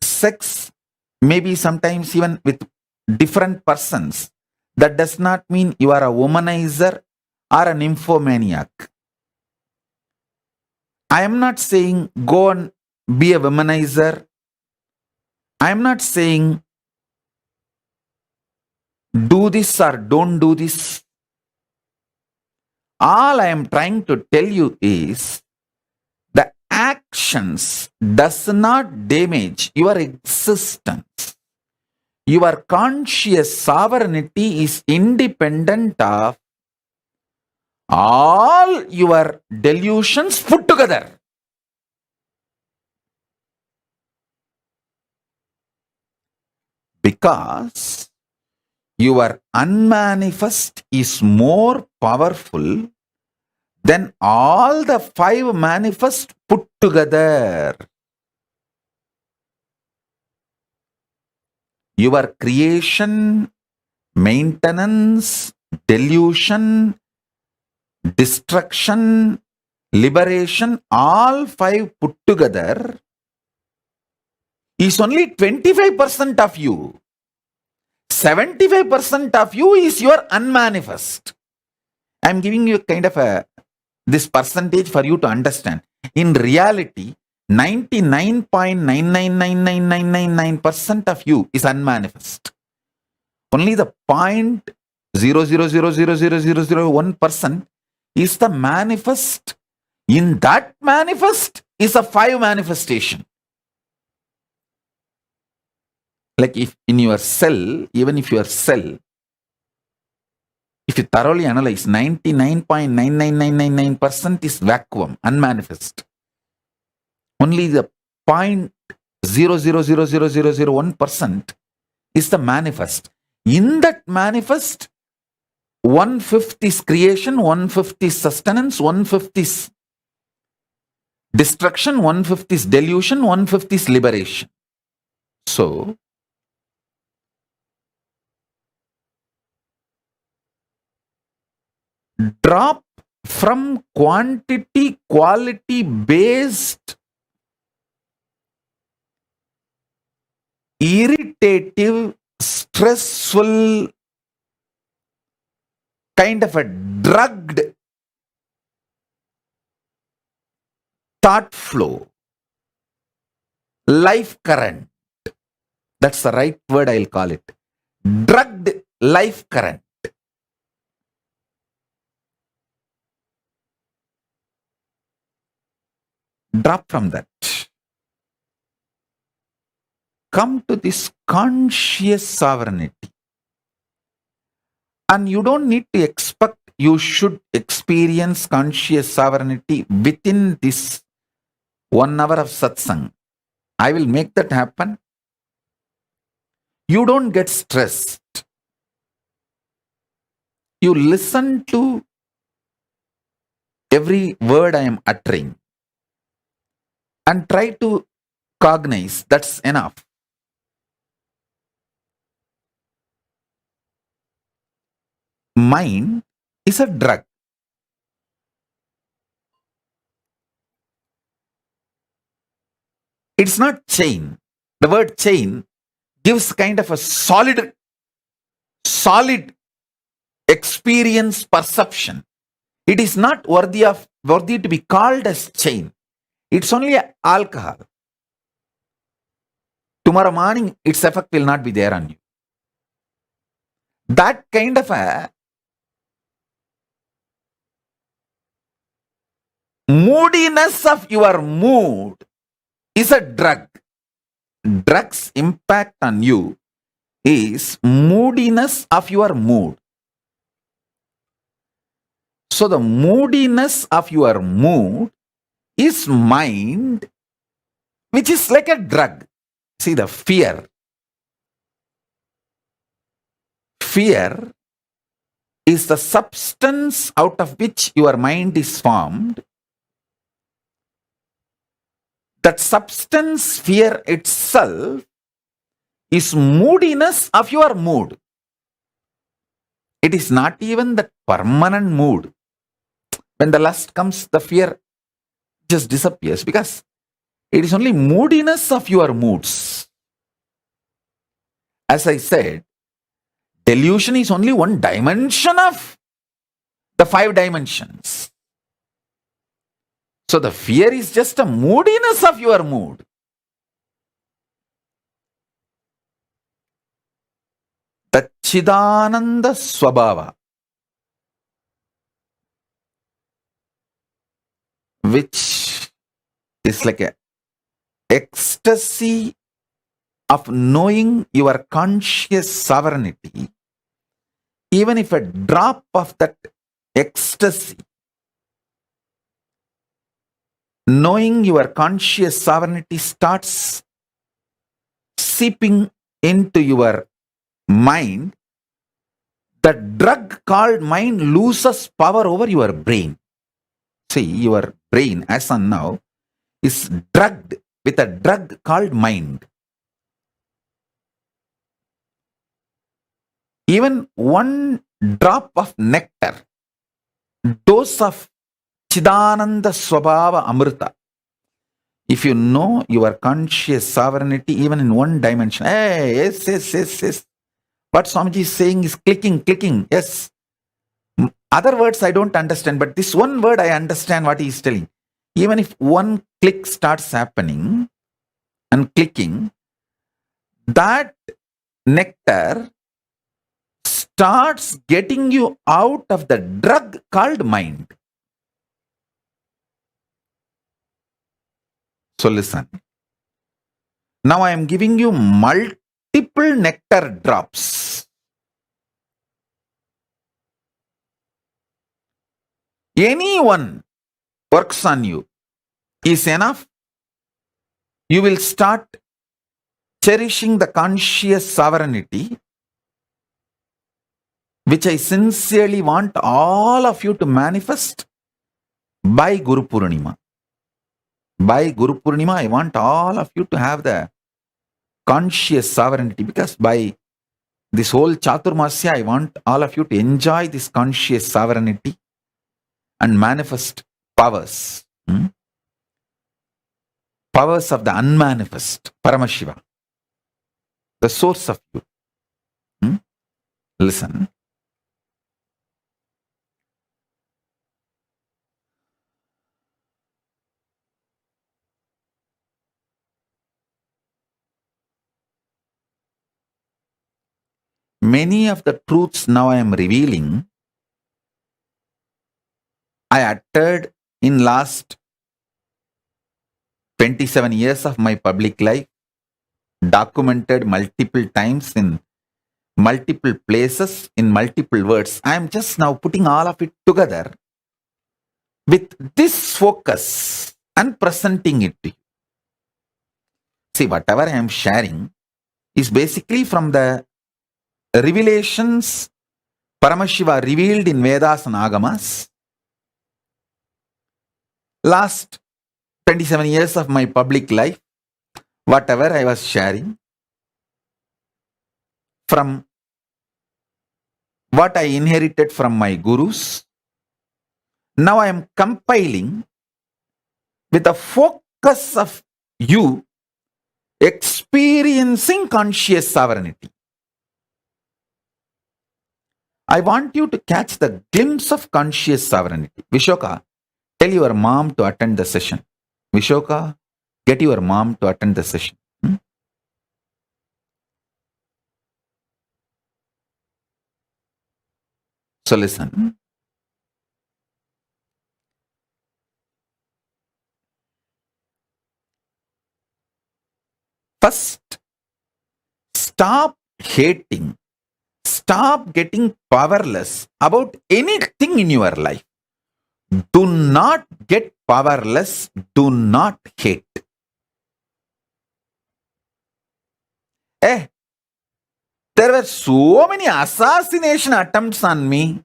sex, maybe sometimes even with different persons. That does not mean you are a womanizer or a nymphomaniac. I am not saying go and be a womanizer. I am not saying do this or don't do this. All I am trying to tell you is the actions does not damage your existence. Your conscious sovereignty is independent of all your delusions put together. Because your unmanifest is more powerful than all the 5 manifest put together. Your creation, maintenance, delusion, destruction, liberation, all 5 put together is only 25% of you. 75% of you is your unmanifest. I am giving you kind of this percentage for you to understand. In reality, 99.999999% of you is unmanifest. Only the 0.0000001% is the manifest. In that manifest is a 5 manifestation. Like if in your cell, even if your cell, if you thoroughly analyze, 99.99999% is vacuum, unmanifest. Only the 0.0000001% is the manifest. In that manifest, 1/5 is creation, 1/5 is sustenance, 1/5 is destruction, 1/5 is delusion, 1/5 is liberation. So, drop from quantity, quality based, irritative, stressful, kind of a drugged thought flow, life current. That's the right word, I'll call it. Drugged life current. Drop from that. Come to this conscious sovereignty. And you don't need to expect you should experience conscious sovereignty within this 1 hour of satsang. I will make that happen. You don't get stressed. You listen to every word I am uttering and try to cognize. That's enough. Mind is a drug. It's not chain. The word chain gives kind of a solid experience perception. It is not worthy to be called as chain. It's only alcohol. Tomorrow morning, its effect will not be there on you. That kind of a moodiness of your mood is a drug. Drug's impact on you is moodiness of your mood. So the moodiness of your mood is mind, which is like a drug. See, the fear. Fear is the substance out of which your mind is formed. That substance, fear itself, is moodiness of your mood. It is not even the permanent mood. When the lust comes, the fear just disappears because it is only moodiness of your moods. As I said, delusion is only one dimension of the 5 dimensions. So the fear is just a moodiness of your mood. The Chidananda Swabhava, which is like a ecstasy of knowing your conscious sovereignty, even if a drop of that ecstasy, knowing your conscious sovereignty, starts seeping into your mind, the drug called mind loses power over your brain. See, your brain as on now is drugged with a drug called mind. Even one drop of nectar, dose of Chidananda Swabhava Amrita, if you know your conscious sovereignty even in one dimension, hey, yes. What Swamiji is saying is clicking, yes. Other words I don't understand, but this one word I understand what he is telling. Even if one click starts happening and clicking, that nectar starts getting you out of the drug called mind. So listen. Now I am giving you multiple nectar drops. Anyone works on you is enough. You will start cherishing the conscious sovereignty, which I sincerely want all of you to manifest by Guru Purnima. By Guru Purnima, I want all of you to have the conscious sovereignty, because by this whole Chaturmasya, I want all of you to enjoy this conscious sovereignty and manifest powers. Powers of the unmanifest, Paramashiva, the source of you. Listen. Many of the truths now I am revealing, I uttered in last 27 years of my public life, documented multiple times in multiple places, in multiple words. I am just now putting all of it together with this focus and presenting it to you. See, whatever I am sharing is basically from the revelations Paramashiva revealed in Vedas and Agamas. Last 27 years of my public life, whatever I was sharing, from what I inherited from my gurus, now I am compiling with the focus of you experiencing conscious sovereignty. I want you to catch the glimpse of conscious sovereignty. Vishoka, tell your mom to attend the session. Vishoka, get your mom to attend the session. So listen. First, stop hating. Stop getting powerless about anything in your life. Do not get powerless. Do not hate. There were so many assassination attempts on me.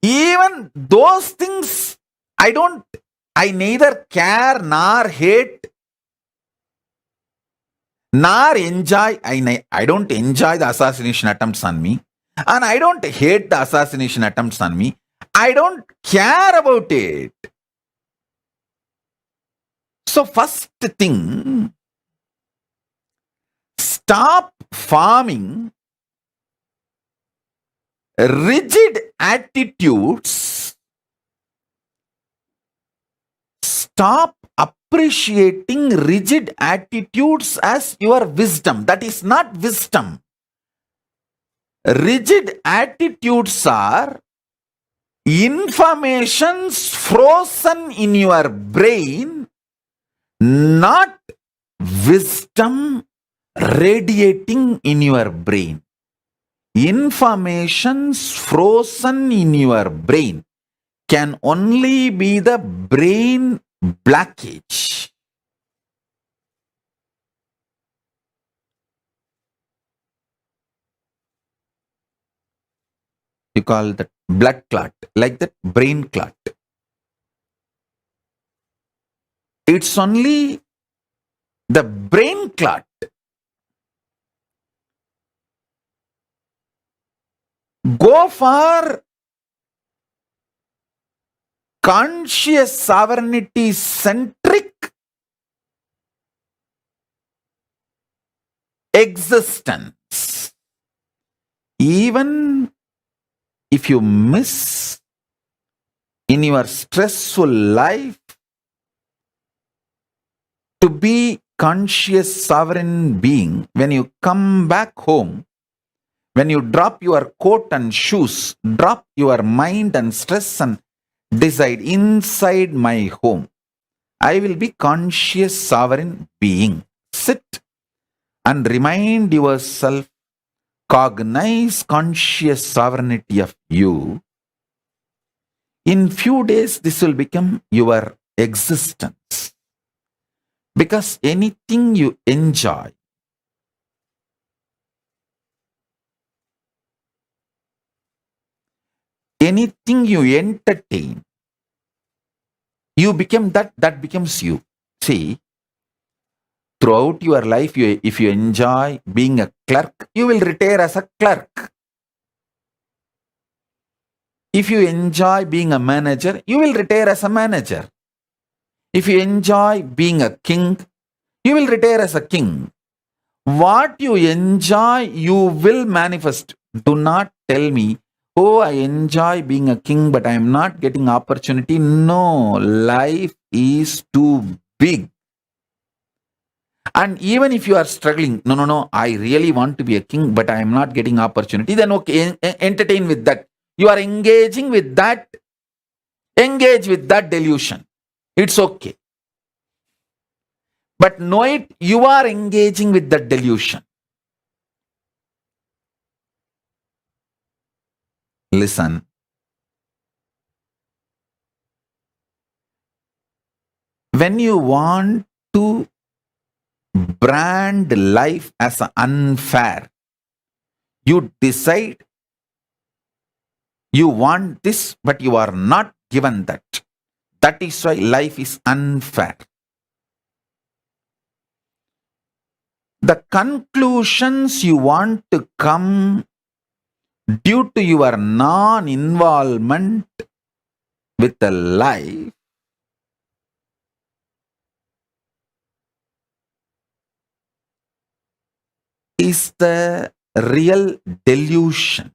Even those things, I neither care nor hate nor enjoy. I don't enjoy the assassination attempts on me. And I don't hate the assassination attempts on me. I don't care about it. So first thing, stop forming rigid attitudes. Stop appreciating rigid attitudes as your wisdom. That is not wisdom. Rigid attitudes are informations frozen in your brain, not wisdom radiating in your brain. Informations frozen in your brain can only be the brain blockage. You call that blood clot, like that brain clot. It's only the brain clot. Go for conscious sovereignty centric existence. Even if you miss in your stressful life to be conscious sovereign being, when you come back home, when you drop your coat and shoes, drop your mind and stress and decide, inside my home, I will be conscious sovereign being. Sit and remind yourself, cognize conscious sovereignty of you. In few days, this will become your existence. Because anything you enjoy, anything you entertain, you become that becomes you. See, throughout your life, if you enjoy being a clerk, you will retire as a clerk. If you enjoy being a manager, you will retire as a manager. If you enjoy being a king, you will retire as a king. What you enjoy, you will manifest. Do not tell me, oh, I enjoy being a king, but I am not getting opportunity. No, life is too big. And even if you are struggling, no, I really want to be a king, but I am not getting opportunity, then okay, entertain with that. You are engaging with that. Engage with that delusion. It's okay. But know it, you are engaging with that delusion. Listen. When you want to brand life as unfair, you decide you want this, but you are not given that. That is why life is unfair. The conclusions you want to come due to your non-involvement with the life is the real delusions.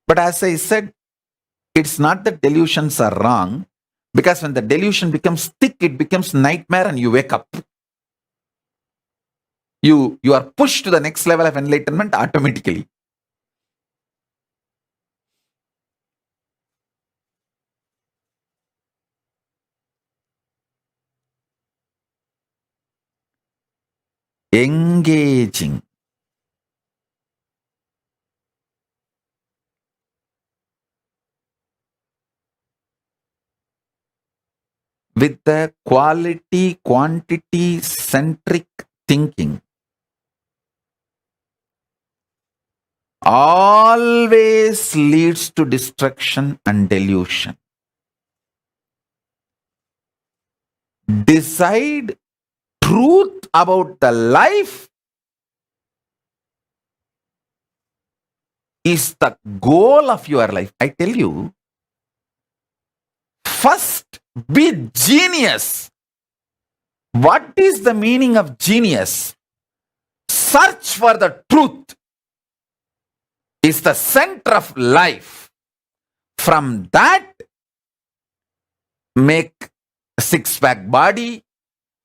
But as I said, it's not that delusions are wrong, Because when the delusion becomes thick, it becomes nightmare and you wake up. You are pushed to the next level of enlightenment automatically. Engaging. With the quality, quantity centric thinking always leads to destruction and delusion. Decide truth about the life is the goal of your life. I tell you, first be genius. What is the meaning of genius? Search for the truth is the center of life. From that, make six-pack body.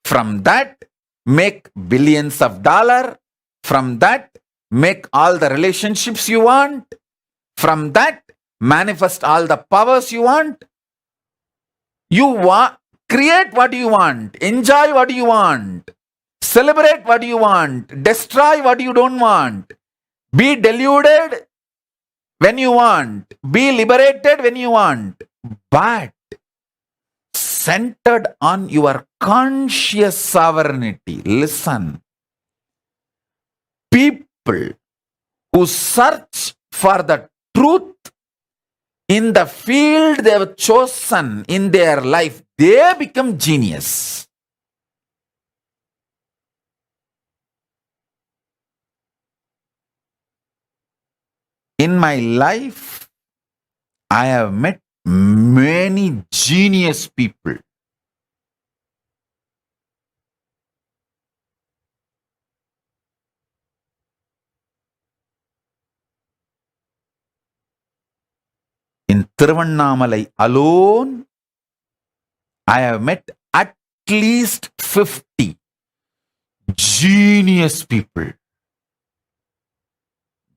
From that, make billions of dollars. From that, make all the relationships you want. From that, manifest all the powers you want. Create what you want. Enjoy what you want. Celebrate what you want. Destroy what you don't want. Be deluded when you want. Be liberated when you want. But centered on your conscious sovereignty. Listen. People who search for the truth in the field they have chosen in their life, they become genius. In my life, I have met many genius people. In Tiruvannamalai alone, I have met at least 50 genius people.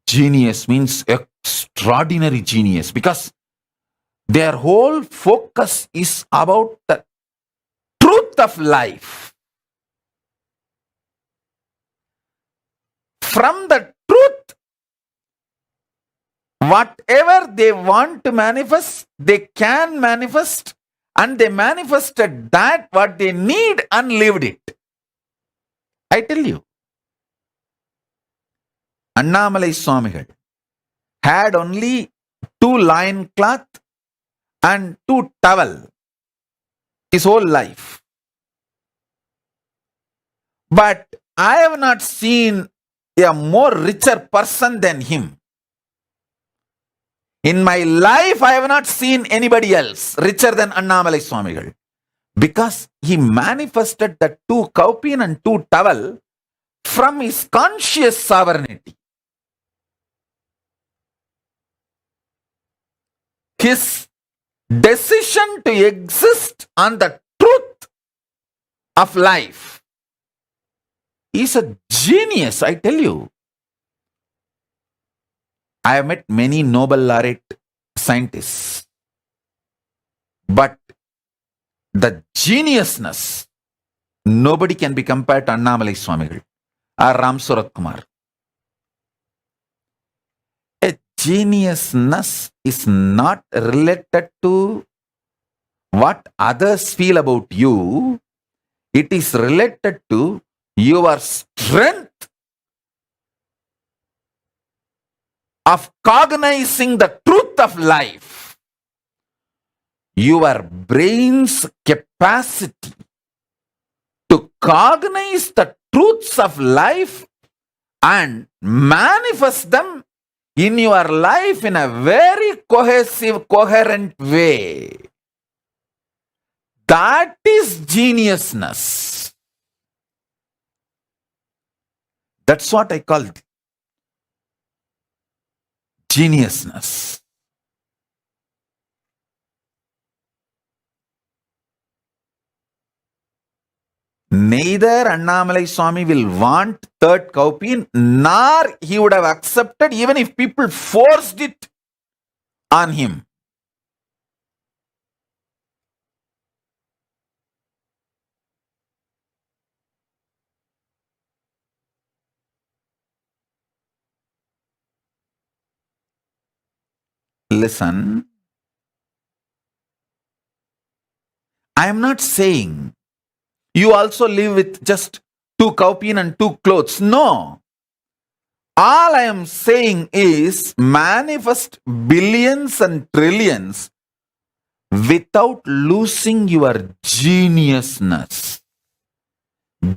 Genius means extraordinary genius because their whole focus is about the truth of life. From the truth, whatever they want to manifest, they can manifest, and they manifested that what they need and lived it. I tell you, Annamalai Swamigal had only 2 loincloth and 2 towel his whole life. But I have not seen a more richer person than him. In my life, I have not seen anybody else richer than Annamalai Swamigal. Because he manifested the 2 kaupin and 2 towel from his conscious sovereignty. His decision to exist on the truth of life is a genius, I tell you. I have met many Nobel laureate scientists, but the geniusness, nobody can be compared to Annamalai Swamigal or Ram Surat Kumar. A geniusness is not related to what others feel about you. It is related to your strength of cognizing the truth of life. Your brain's capacity to cognize the truths of life and manifest them in your life in a very cohesive, coherent way. That is geniusness. That's what I call geniusness. neither Annamalai Swami will want third cowpea, nor he would have accepted even if people forced it on him. Listen, I am not saying you also live with just 2 cowpea and 2 clothes. No. All I am saying is manifest billions and trillions without losing your geniusness.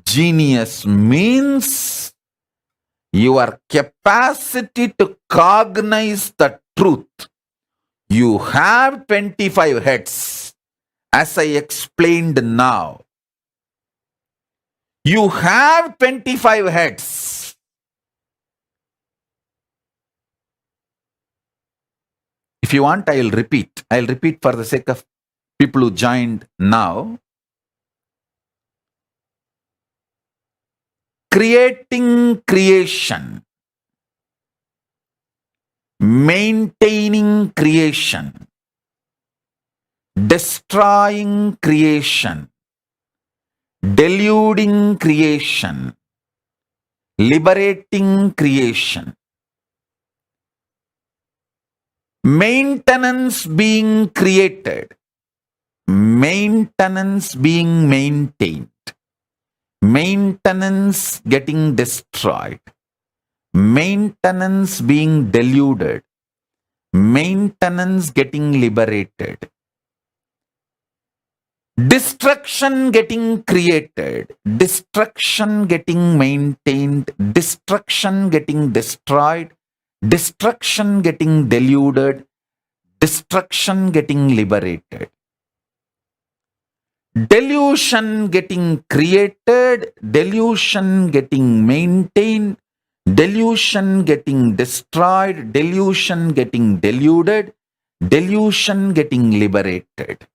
Genius means your capacity to cognize the truth. You have 25 heads, as I explained now. You have 25 heads. If you want, I'll repeat. I'll repeat for the sake of people who joined now. Creating creation. Maintaining creation. Destroying creation. Deluding creation. Liberating creation. Maintenance being created. Maintenance being maintained. Maintenance getting destroyed. Maintenance being deluded. Maintenance getting liberated. Destruction getting created. Destruction getting maintained. Destruction getting destroyed. Destruction getting deluded. Destruction getting liberated. Delusion getting created. Delusion getting maintained. Delusion getting destroyed. Delusion getting deluded. Delusion getting liberated.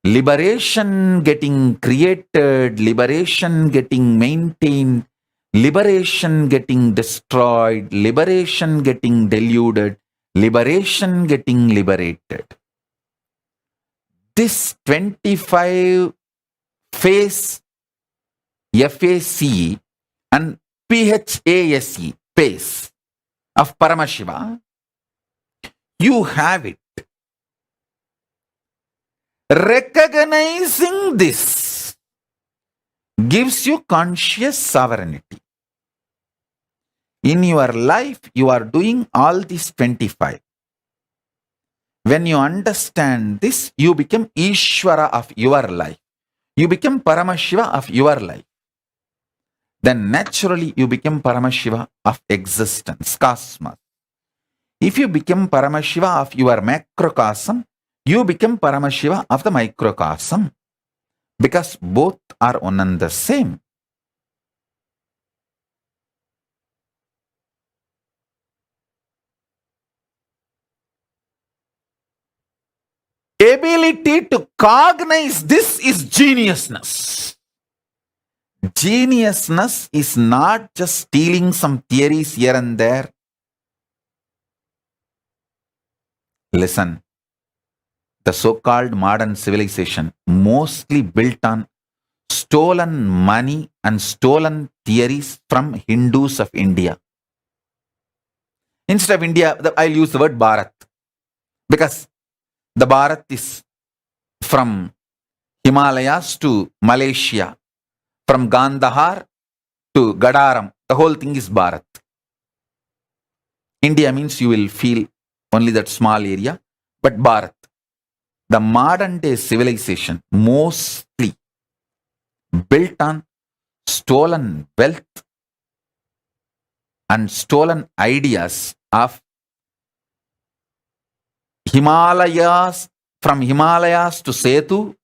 Liberation getting created. Liberation getting maintained. Liberation getting destroyed. Liberation getting deluded. Liberation getting liberated. This 25 phase FACE and PHASE pace of Paramashiva, you have it. Recognizing this gives you conscious sovereignty. In your life, you are doing all these 25. When you understand this, you become Ishvara of your life. You become Paramashiva of your life. Then naturally you become Paramashiva of existence, cosmos. If you become Paramashiva of your macrocosm, you become Paramashiva of the microcosm. Because both are one and the same. Ability to cognize this is geniusness. Geniusness is not just stealing some theories here and there. Listen, the so-called modern civilization mostly built on stolen money and stolen theories from Hindus of India. Instead of India, I'll use the word Bharat. Because the Bharat is from Himalayas to Malaysia, from Gandhar to Gadaram. The whole thing is Bharat. India means you will feel only that small area, but Bharat. The modern day civilization mostly built on stolen wealth and stolen ideas of Himalayas, from Himalayas to Setu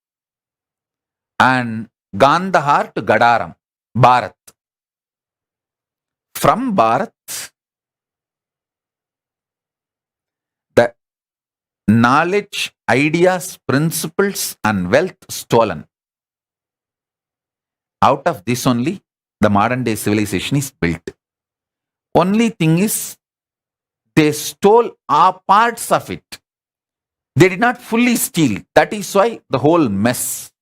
and Gandhar to Gadaram, Bharat. From Bharat, the knowledge, ideas, principles and wealth stolen. Out of this only, the modern day civilization is built. Only thing is, they stole our parts of it. They did not fully steal. That is why the whole mess.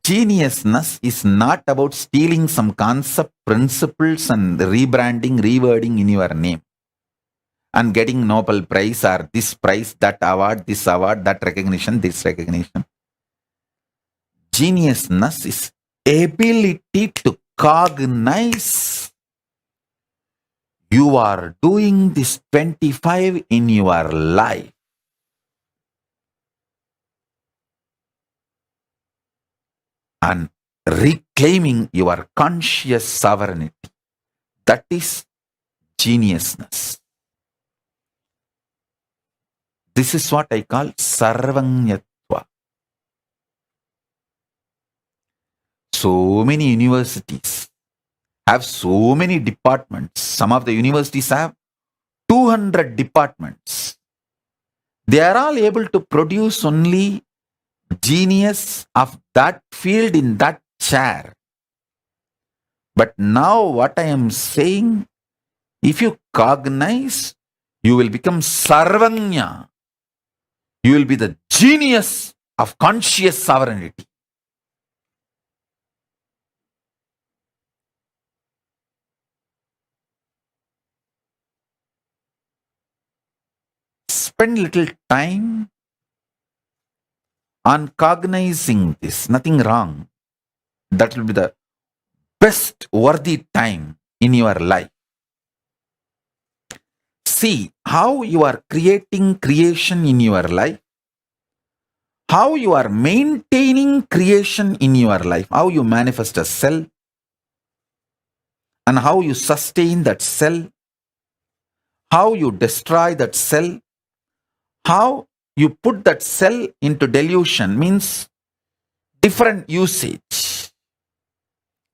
Geniusness is not about stealing some concept, principles and rebranding, rewording in your name and getting Nobel Prize or this prize, that award, that recognition, this recognition. Geniusness is ability to cognize you are doing this 25 in your life. And reclaiming your conscious sovereignty. That is geniusness. This is what I call sarvanyatva. So many universities have so many departments. Some of the universities have 200 departments. They are all able to produce only genius of that field in that chair. But now what I am saying, if you cognize, you will become sarvanya. You will be the genius of conscious sovereignty. Spend little time on cognizing this. Nothing wrong. That will be the best worthy time in your life. See how you are creating creation in your life, how you are maintaining creation in your life, how you manifest a cell, and how you sustain that cell, how you destroy that cell, how you put that cell into delusion, means different usage,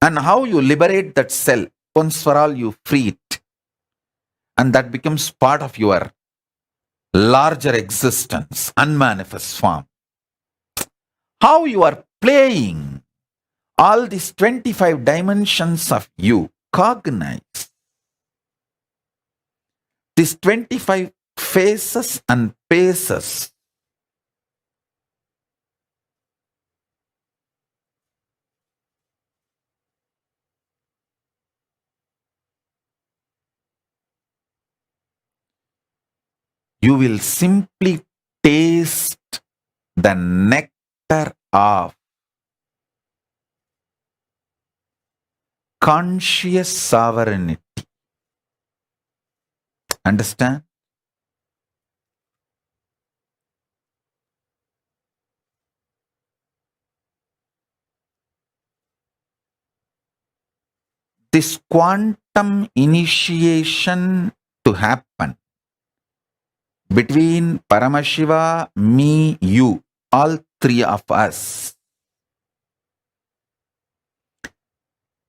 and how you liberate that cell. Once for all, you free it, and that becomes part of your larger existence, unmanifest form. How you are playing all these 25 dimensions of you, cognize. These 25 phases and paces. You will simply taste the nectar of conscious sovereignty. Understand? This quantum initiation to happen between Paramashiva, me, you, all three of us.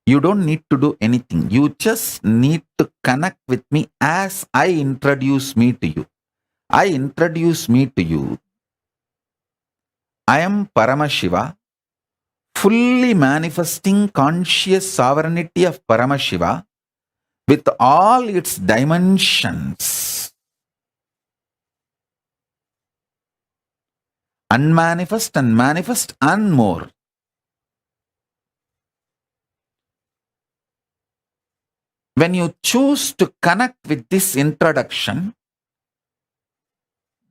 You don't need to do anything. You just need to connect with me as I introduce me to you. I introduce me to you. I am Paramashiva, fully manifesting conscious sovereignty of Paramashiva with all its dimensions. Unmanifest and manifest and more. When you choose to connect with this introduction,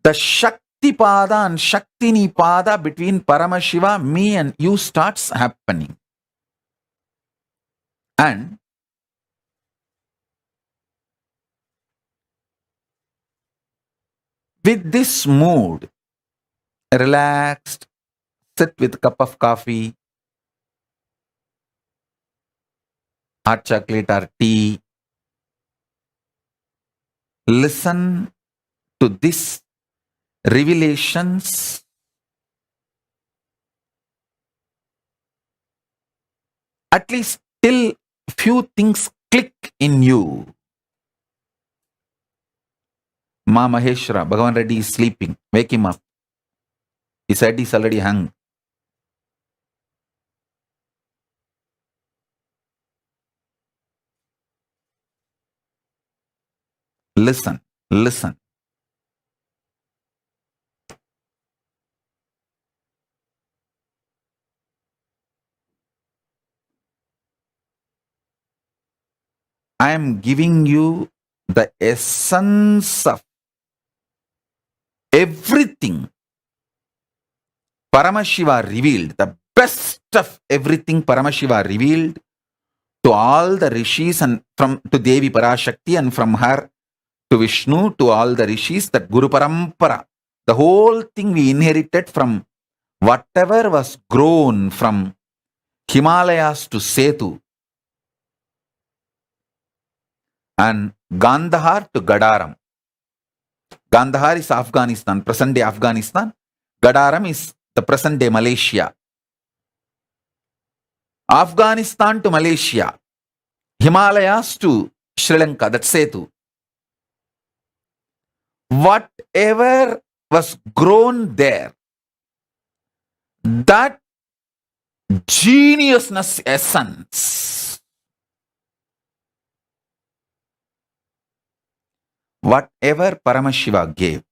the Shakti Pada and Shaktini Pada between Paramashiva, me and you starts happening. And with this mood, relaxed, sit with a cup of coffee, hot chocolate or tea. Listen to these revelations. At least till few things click in you. Ma Maheshwara, Bhagavan Reddy is sleeping. Wake him up. His head is already hung. Listen, listen. I am giving you the essence of everything Paramashiva revealed, the best of everything Paramashiva revealed to all the rishis and to Devi Parashakti, and from her to Vishnu, to all the rishis, that Guru Parampara, the whole thing we inherited from whatever was grown from Himalayas to Setu, and Gandhar to Gadaram. Gandhar is Afghanistan, present day Afghanistan. Gadaram is the present day Malaysia. Afghanistan to Malaysia. Himalayas to Sri Lanka, that's Setu. Whatever was grown there, that geniusness essence, whatever Paramashiva gave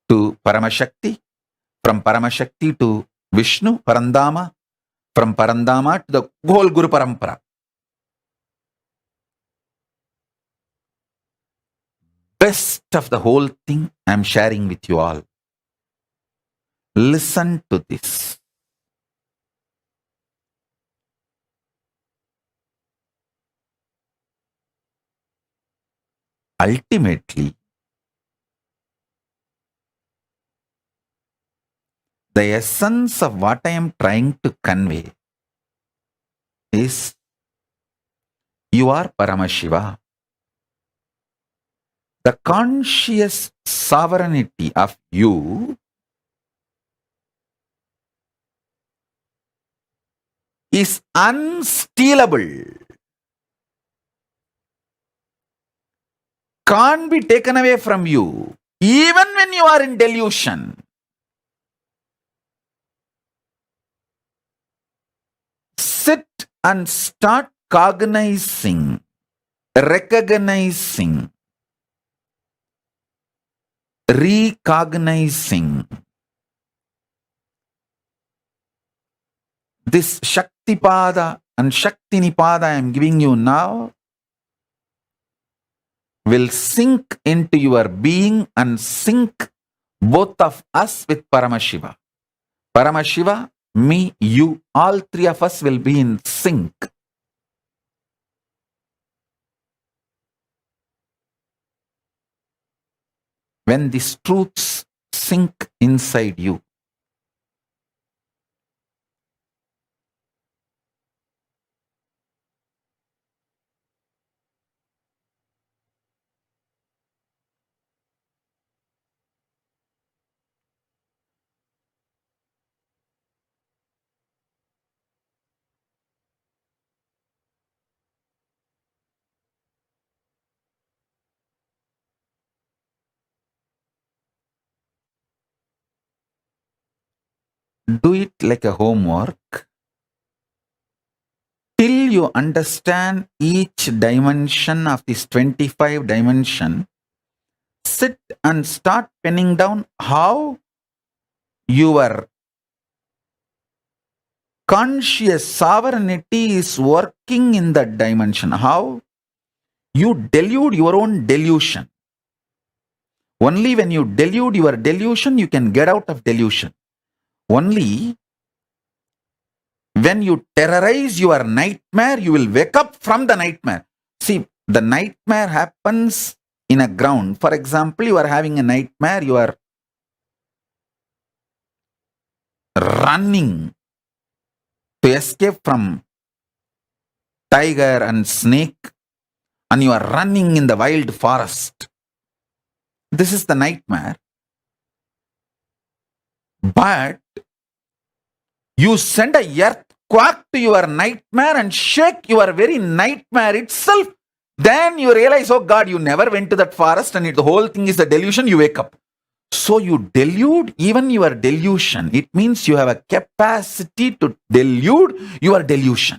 to Paramashakti, from Paramashakti to Vishnu, Parandama, from Parandama to the whole Guru Parampara. Best of the whole thing I am sharing with you all. Listen to this. Ultimately, the essence of what I am trying to convey is you are Paramashiva. The conscious sovereignty of you is unstealable. Can't be taken away from you, even when you are in delusion. Sit and start cognizing, recognizing, recognizing this Shaktipada and Shaktinipada I am giving you now will sink into your being and sink both of us with Paramashiva. Paramashiva, me, you, all three of us will be in sync. When these truths sink inside you, do it like a homework till you understand each dimension of this 25 dimension. Sit and start penning down how your conscious sovereignty is working in that dimension. How you delude your own delusion. Only when you delude your delusion, you can get out of delusion. Only when you terrorize your nightmare, you will wake up from the nightmare. See, the nightmare happens in a ground. For example, you are having a nightmare, you are running to escape from tiger and snake, and you are running in the wild forest. This is the nightmare. But you send a earthquake to your nightmare and shake your very nightmare itself. Then you realize, oh God, you never went to that forest and the whole thing is a delusion. You wake up. So you delude even your delusion. It means you have a capacity to delude your delusion.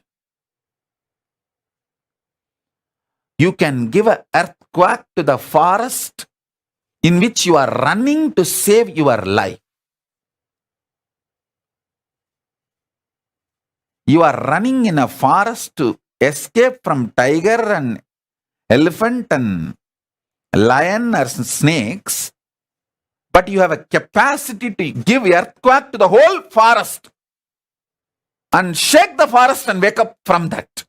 You can give an earthquake to the forest in which you are running to save your life. You are running in a forest to escape from tiger and elephant and lion or snakes, but you have a capacity to give earthquake to the whole forest and shake the forest and wake up from that.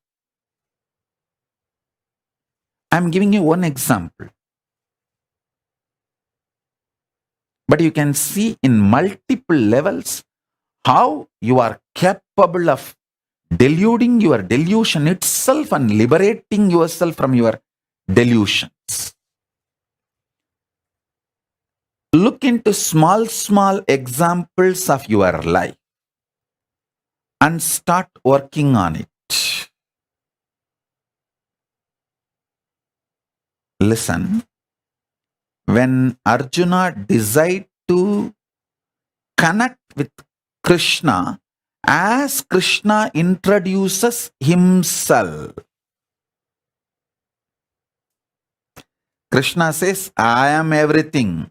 I'm giving you one example. But you can see in multiple levels how you are capable of deluding your delusion itself and liberating yourself from your delusions. Look into small examples of your life and start working on it. Listen, when Arjuna decided to connect with Krishna as Krishna introduces himself, Krishna says, I am everything.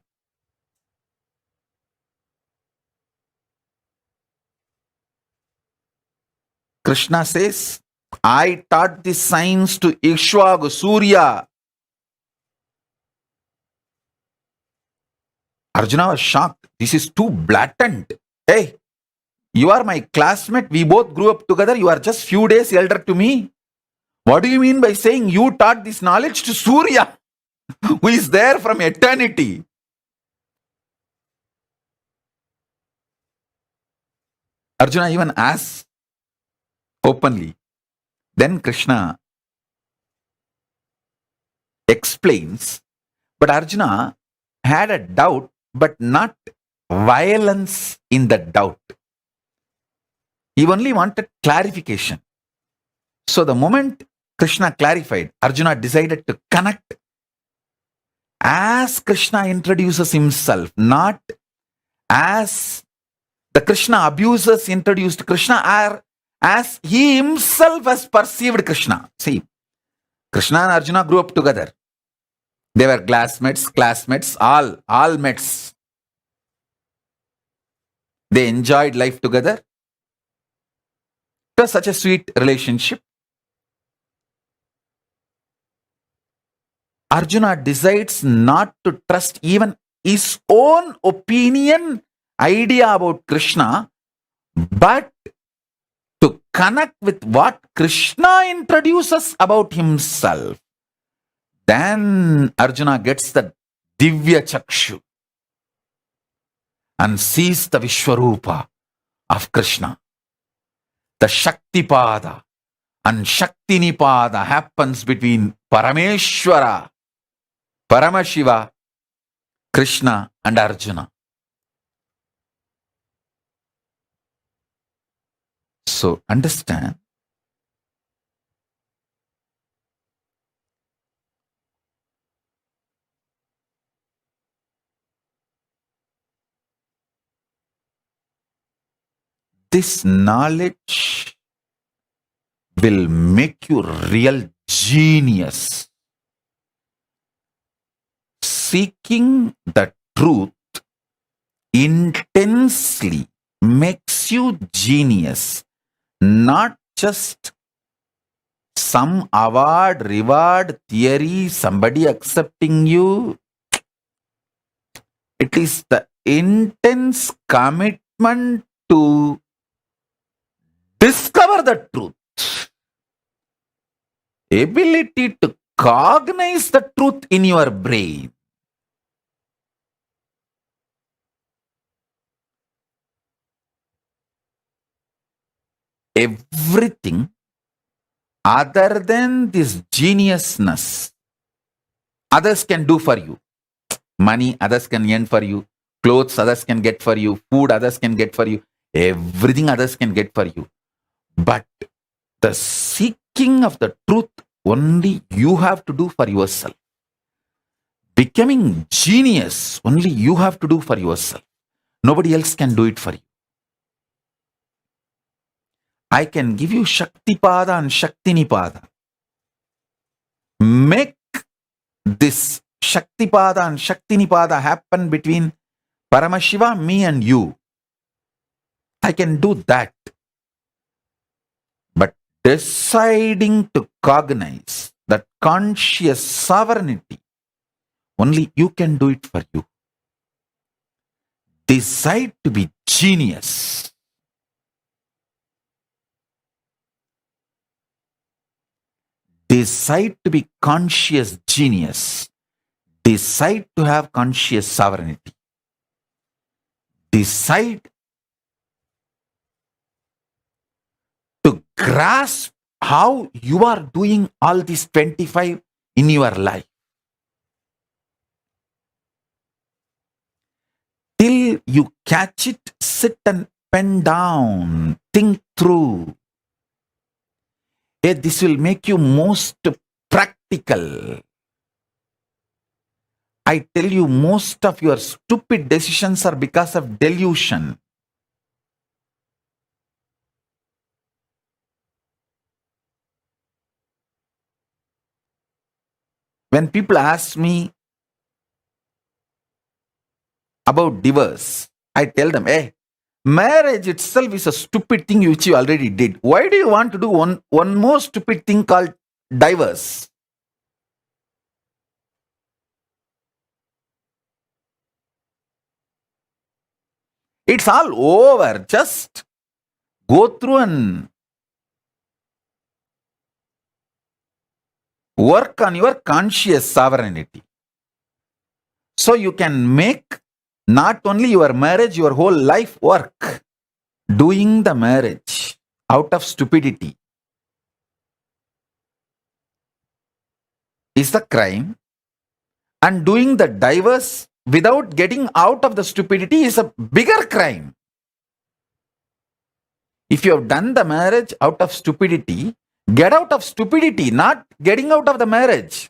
Krishna says, I taught the science to Ishwagu, Surya. Arjuna was shocked. This is too blatant. Hey, you are my classmate. We both grew up together. You are just few days elder to me. What do you mean by saying you taught this knowledge to Surya, who is there from eternity? Arjuna even asks openly. Then Krishna explains, but Arjuna had a doubt, but not violence in the doubt. He only wanted clarification. So the moment Krishna clarified, Arjuna decided to connect as Krishna introduces himself, not as the Krishna abusers introduced Krishna, or as he himself has perceived Krishna. See, Krishna and Arjuna grew up together. They were classmates, all mates. They enjoyed life together. It was such a sweet relationship. Arjuna decides not to trust even his own opinion, idea about Krishna, but to connect with what Krishna introduces about himself. Then Arjuna gets the Divya Chakshu and sees the Vishwarupa of Krishna. The Shaktipada and Shaktinipada happens between Parameshwara, Paramashiva, Krishna and Arjuna. So understand, this knowledge will make you real genius. Seeking the truth intensely makes you genius, not just some award, reward, theory, somebody accepting you. It is the intense commitment to discover the truth, ability to cognize the truth in your brain. Everything other than this geniusness, others can do for you. Money, others can earn for you. Clothes, others can get for you. Food, others can get for you. Everything others can get for you. But the seeking of the truth, only you have to do for yourself. Becoming genius, only you have to do for yourself. Nobody else can do it for you. I can give you Shaktipada and Shaktinipada. make this Shaktipada and Shaktinipada happen between Paramashiva, me and you. I can do that. But deciding to cognize that conscious sovereignty, only you can do it for you. Decide to be genius. Decide to be conscious genius. Decide to have conscious sovereignty. Decide to grasp how you are doing all these 25 in your life. Till you catch it, sit and pen down, think through. This will make you most practical. I tell you, most of your stupid decisions are because of delusion. When people ask me about divorce, I tell them, hey, marriage itself is a stupid thing which you already did. Why do you want to do one more stupid thing called divorce? It's all over. Just go through and work on your conscious sovereignty. So you can make not only your marriage, your whole life work. Doing the marriage out of stupidity is the crime, and doing the divorce without getting out of the stupidity is a bigger crime. If you have done the marriage out of stupidity, get out of stupidity, not getting out of the marriage.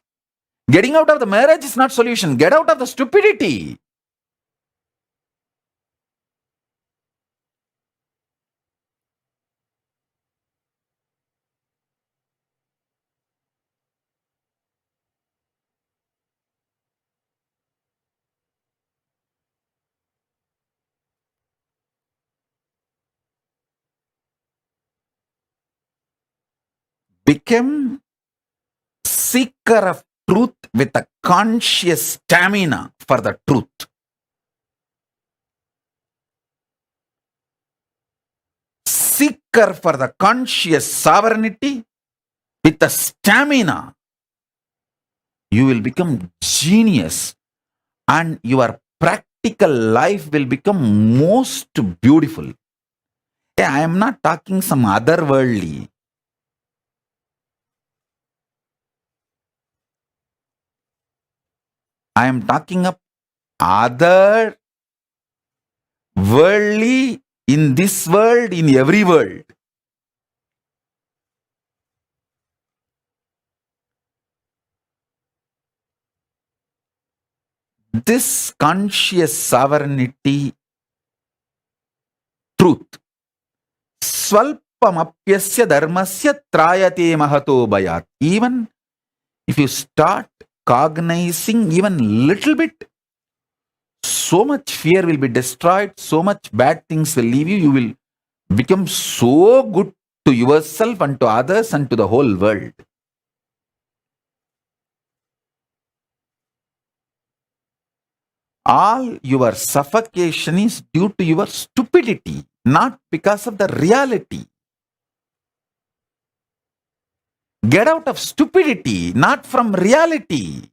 Getting out of the marriage is not solution. Get out of the stupidity. Become seeker of truth with a conscious stamina for the truth. Seeker for the conscious sovereignty with a stamina. You will become genius, and your practical life will become most beautiful. I am not talking some otherworldly. I am talking of other worldly in this world, in every world. This conscious sovereignty truth, swalpamapyasya dharmasya trayate mahato bayat. Even if you start cognizing even little bit, so much fear will be destroyed, so much bad things will leave you. You will become so good to yourself and to others and to the whole world. All your suffocation is due to your stupidity, not because of the reality. Get out of stupidity, not from reality.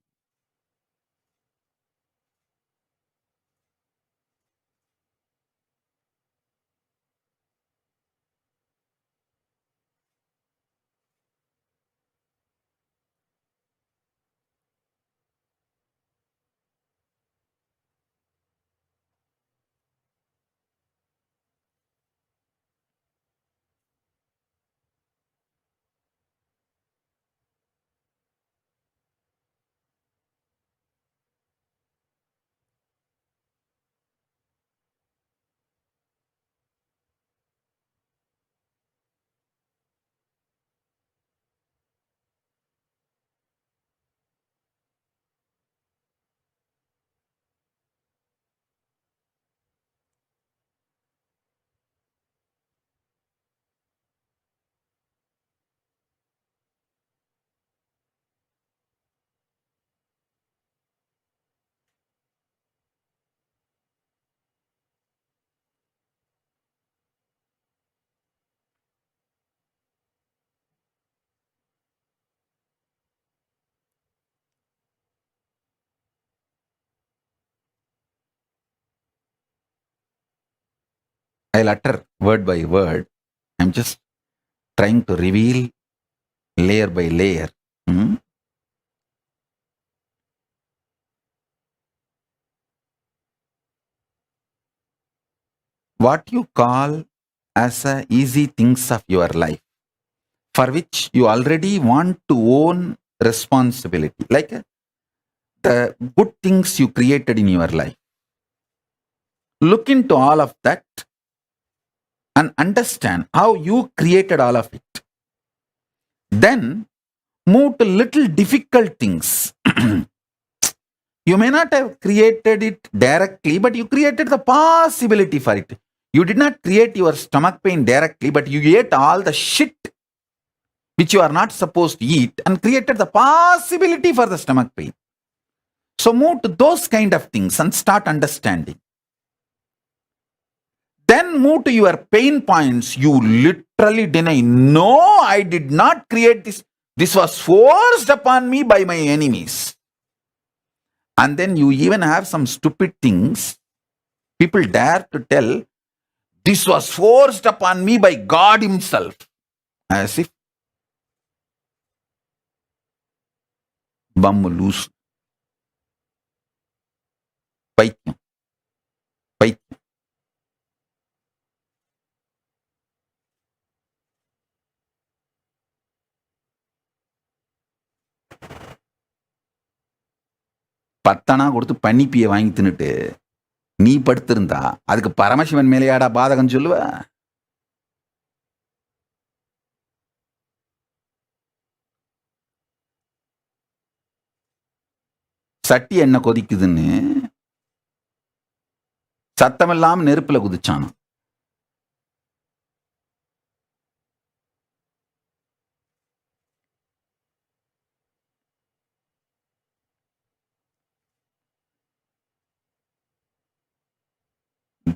I'll utter word by word. I'm just trying to reveal layer by layer. What you call as a easy things of your life, for which you already want to own responsibility, like the good things you created in your life. Look into all of that and understand how you created all of it. Then move to little difficult things. You may not have created it directly, but you created the possibility for it. You did not create your stomach pain directly, but you ate all the shit which you are not supposed to eat and created the possibility for the stomach pain. So move to those kind of things and start understanding. Then move to your pain points. You literally deny, no, I did not create this. This was forced upon me by my enemies. And then you even have some stupid things. People dare to tell, this was forced upon me by God himself. As if bum loose. Paityam. Paityam. பத்தனா கொடுத்து பன்னிப்பியை வாங்கி தின்னுட்டு நீ படுத்திருந்தா அதுக்கு பரமசிவன் மேலேயாடா பாதகம் சொல்லுவ? சட்டி என்ன கொதிக்குதுன்னு சத்தமில்லாம நெருப்புல குதிச்சான்.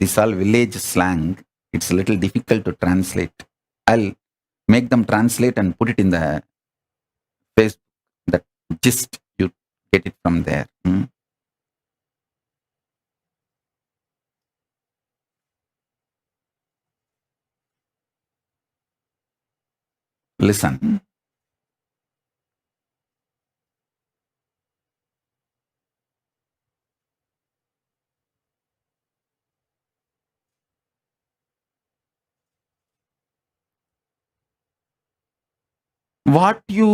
This all village slang, it's a little difficult to translate. I'll make them translate and put it in the Facebook, that gist, you get it from there. Listen. What you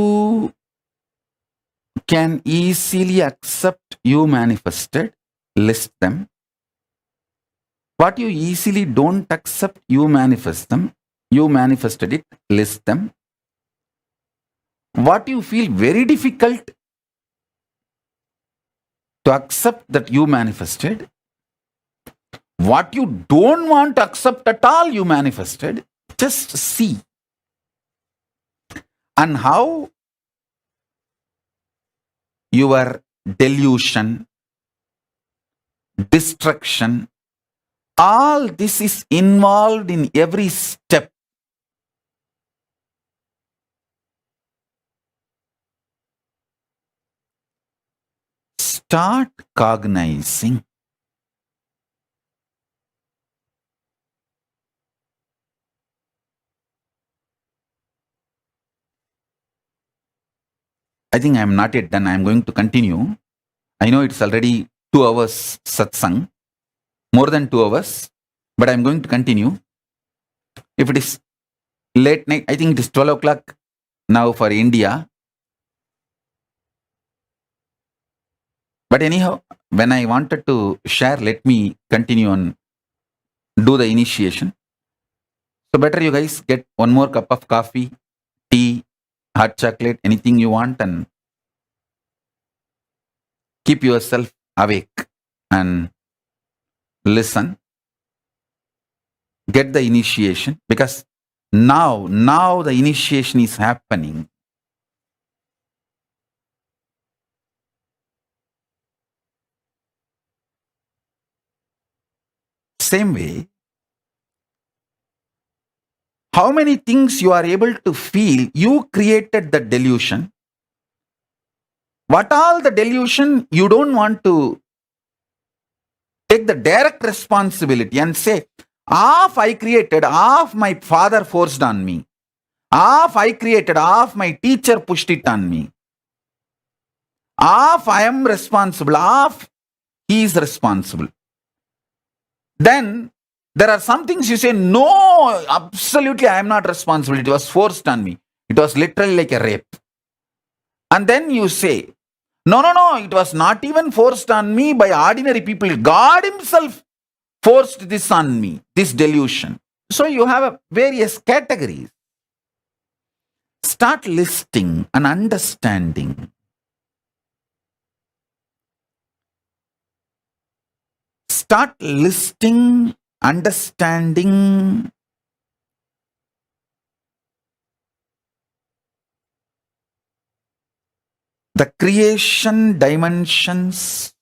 can easily accept, you manifested, list them. What you easily don't accept, you manifest them. You manifested it, list them. What you feel very difficult to accept that you manifested, what you don't want to accept at all, you manifested. Just see. And how your delusion, destruction, all this is involved in every step. Start cognizing. I think I am not yet done. I am going to continue. I know it's already 2 hours satsang, more than 2 hours, but I am going to continue. If it is late night, I think it is 12 o'clock now for India. But anyhow, when I wanted to share, let me continue and do the initiation. So better you guys get one more cup of coffee, tea, hot chocolate, anything you want, and keep yourself awake and listen. Get the initiation, because now the initiation is happening. Same way, how many things you are able to feel, you created the delusion. What all the delusion, you don't want to take the direct responsibility and say, Half I created, half my father forced on me. Half I created, half my teacher pushed it on me. Half I am responsible, half he is responsible. Then there are some things you say, no, absolutely I am not responsible. It was forced on me. It was literally like a rape. And then you say, no, it was not even forced on me by ordinary people. God himself forced this on me, this delusion. So you have various categories. Start listing and understanding. Start listing, understanding. The creation dimensions,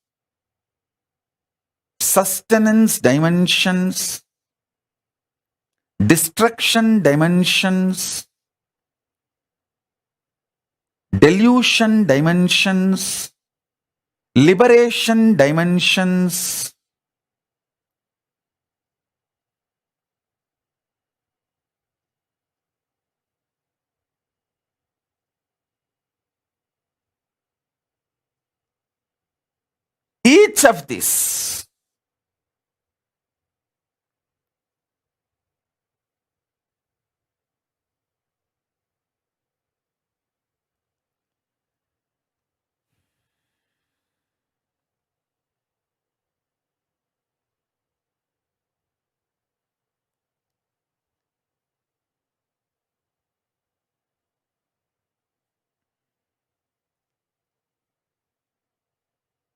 sustenance dimensions, destruction dimensions, delusion dimensions, liberation dimensions. Each of this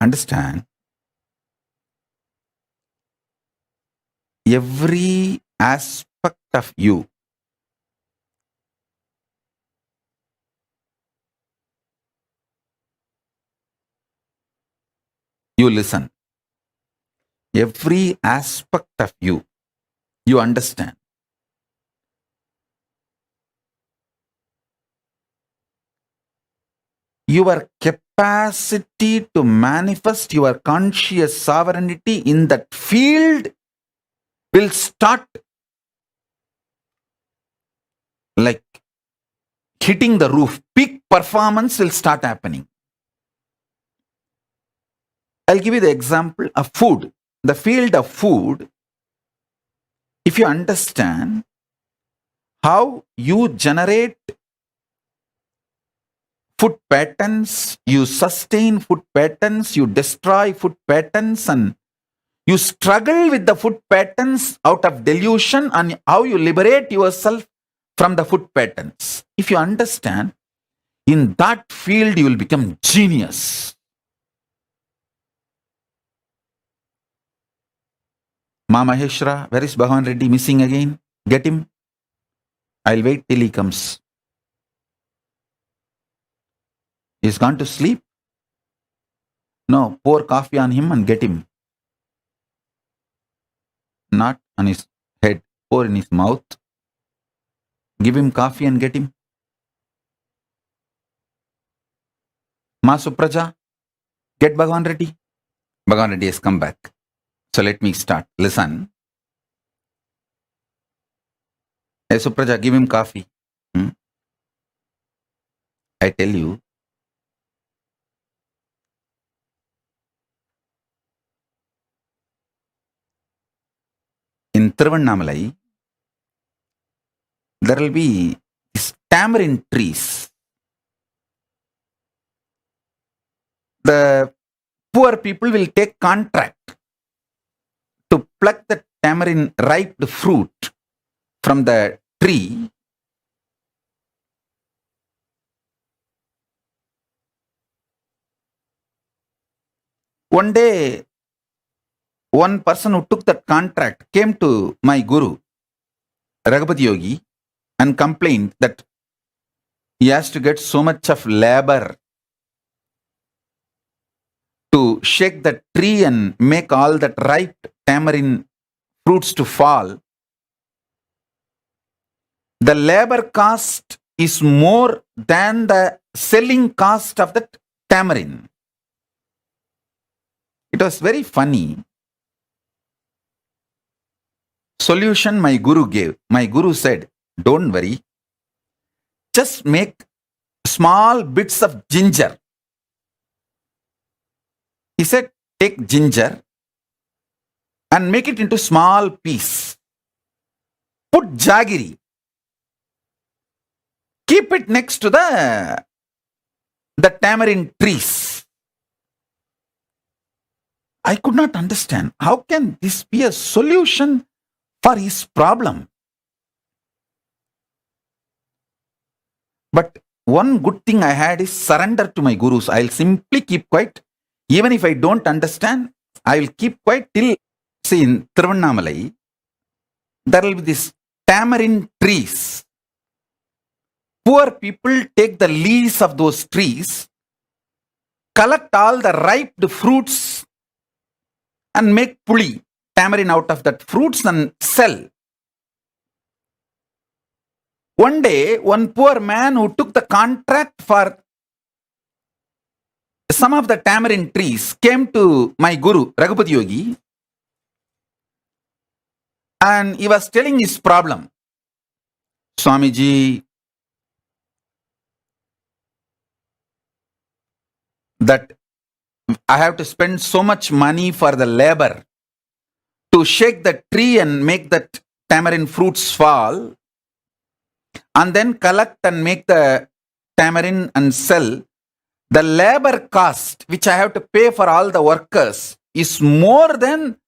understand, every aspect of you listen. Every aspect of you understand. Your capacity to manifest your conscious sovereignty in that field will start like hitting the roof. Peak performance will start happening. I'll give you the example of food. The field of food, if you understand how you generate food patterns, you sustain food patterns, you destroy food patterns, and you struggle with the food patterns out of delusion, and how you liberate yourself from the food patterns. If you understand, in that field you will become genius. Ma Maheshwara, where is Bhagavan Reddy? Missing again? Get him. I'll wait till he comes. He's gone to sleep? No, pour coffee on him and get him. Not on his head, pour in his mouth. Give him coffee and get him. Ma Supraja, get Bhagavan Reddy. Bhagavan Reddy has come back. So let me start. Listen. Hey Supraja, give him coffee. I tell you, in Tiruvannamalai, there will be tamarind trees. The poor people will take contract to pluck the tamarind ripe fruit from the tree. One day, one person who took that contract came to my guru, Raghupati Yogi, and complained that he has to get so much of labor to shake the tree and make all that ripe tamarind fruits to fall. The labor cost is more than the selling cost of that tamarind. It was very funny. solution my guru gave. My guru said, don't worry, just make small bits of ginger. He said, take ginger and make it into small piece. Put jaggery. Keep it next to the tamarind trees. I could not understand. How can this be a solution for his problem? But one good thing I had is surrender to my gurus. I'll simply keep quiet. Even if I don't understand, I will keep quiet till, see, in Tiruvannamalai, there will be this tamarind trees. Poor people take the leaves of those trees, collect all the ripe fruits and make puli, tamarind out of that fruits and sell. One day, one poor man who took the contract for some of the tamarind trees came to my guru, Raghupati Yogi, and he was telling his problem. Swamiji, that I have to spend so much money for the labor to shake the tree and make that tamarind fruits fall, and then collect and make the tamarind and sell. The labor cost which I have to pay for all the workers is more than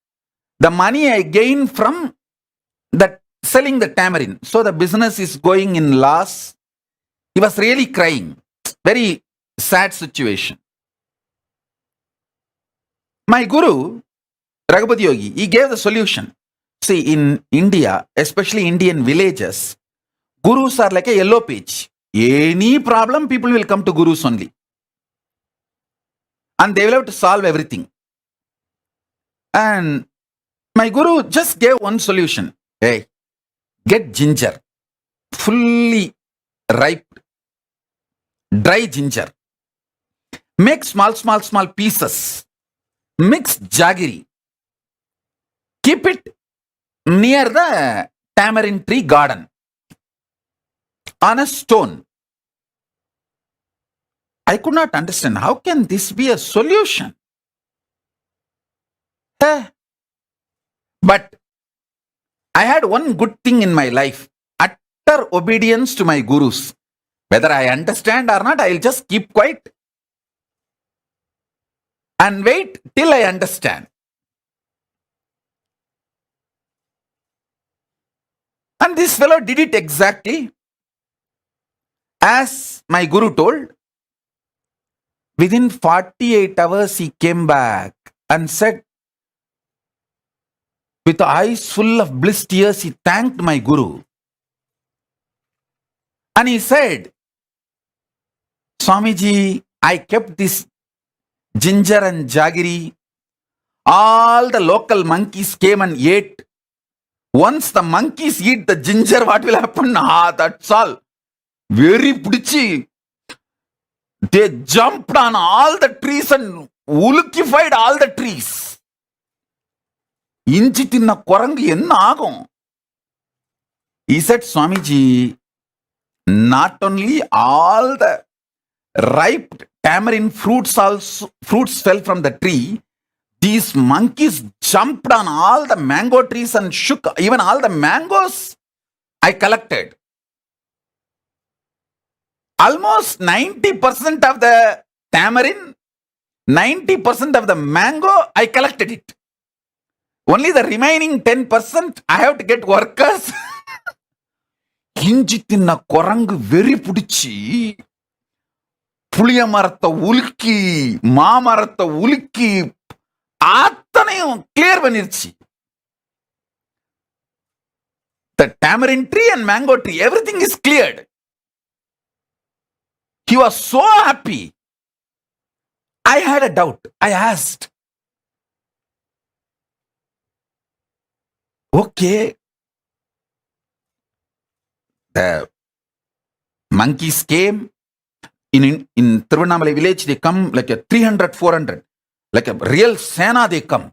the money I gain from that selling the tamarind. So the business is going in loss. He was really crying. Very sad situation. My guru, Raghupati Yogi, he gave the solution. See, in India, especially Indian villages, gurus are like a yellow page. Any problem, people will come to gurus only. And they will have to solve everything. And my guru just gave one solution. Hey, get ginger, fully ripe, dry ginger. Make small pieces. Mix jaggery. Keep it near the tamarind tree garden on a stone. I could not understand. How can this be a solution? But I had one good thing in my life. Utter obedience to my gurus. Whether I understand or not, I'll just keep quiet and wait till I understand. And this fellow did it exactly as my guru told. Within 48 hours, he came back and said, with eyes full of bliss tears, he thanked my guru. And he said, Swamiji, I kept this ginger and jaggery. All the local monkeys came and ate. Once the monkeys eat the ginger, what will happen? That's all. Very pudichi. They jumped on all the trees and ulkified all the trees. Inchi tinna korangu enna agum? He said, Swamiji, not only all the ripe tamarind fruits fell from the tree, these monkeys jumped on all the mango trees and shook even all the mangoes I collected. Almost 90% of the tamarind, 90% of the mango, I collected it. Only the remaining 10%, I have to get workers. Hinji tinna korangu very pudichi. Puliya maratta ulki, ma maratta ulki, athane clear banirchi. The tamarind tree and mango tree, everything is cleared. He was so happy. I had a doubt. I asked, okay, the monkeys came. In Tiruvannamalai village, they come like a 300, 400. Like a real Sena, they come.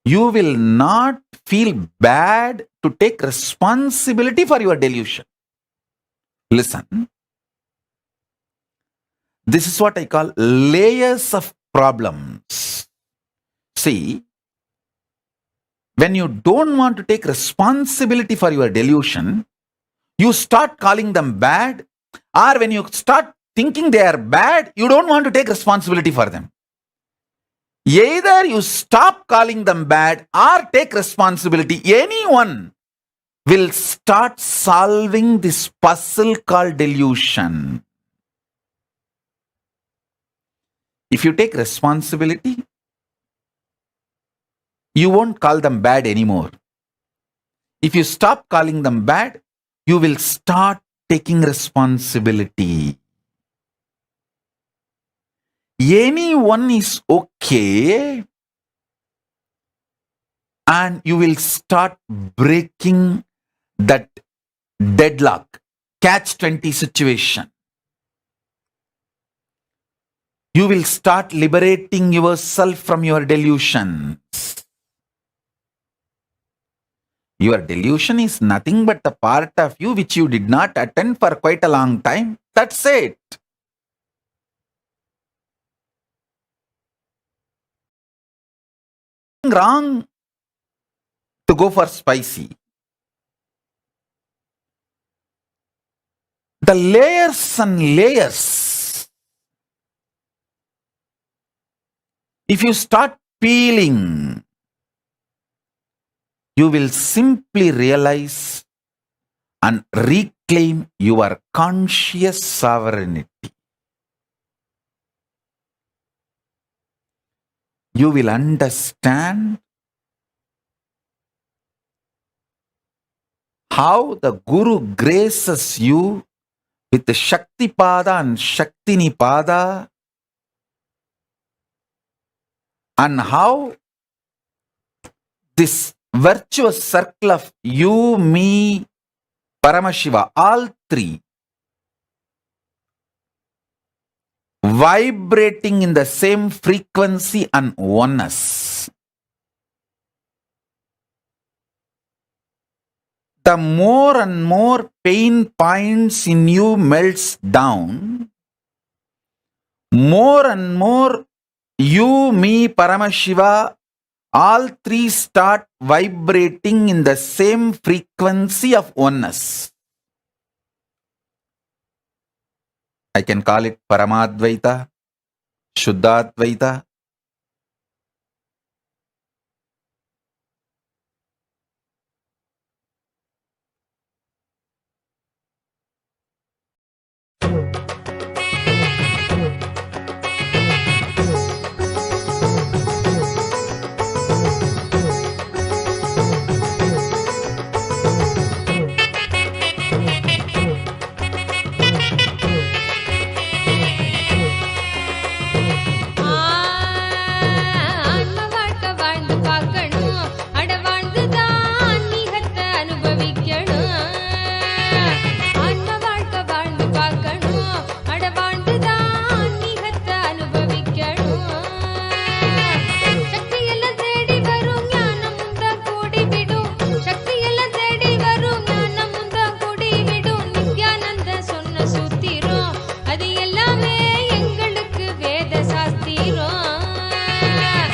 you will not feel bad to take responsibility for your delusion. Listen. This is what I call layers of problems. See, when you don't want to take responsibility for your delusion, you start calling them bad, or when you start thinking they are bad, you don't want to take responsibility for them. Either you stop calling them bad or take responsibility. Anyone will start solving this puzzle called delusion. If you take responsibility, you won't call them bad anymore. If you stop calling them bad, you will start taking responsibility. Anyone is okay, and you will start breaking that deadlock, catch-20 situation. You will start liberating yourself from your delusions. Your delusion is nothing but the part of you which you did not attend for quite a long time. That's it. Wrong to go for spicy. The layers and layers. If you start peeling, you will simply realize and reclaim your conscious sovereignty. You will understand how the Guru graces you with the Shakti Pada and Shakti Nipada, and how this virtuous circle of you, me, Paramashiva, all three, vibrating in the same frequency and oneness. The more and more pain points in you melts down, more and more you, me, Paramashiva, all three start vibrating in the same frequency of oneness. I can call it Paramadvaita, Shuddhadvaita.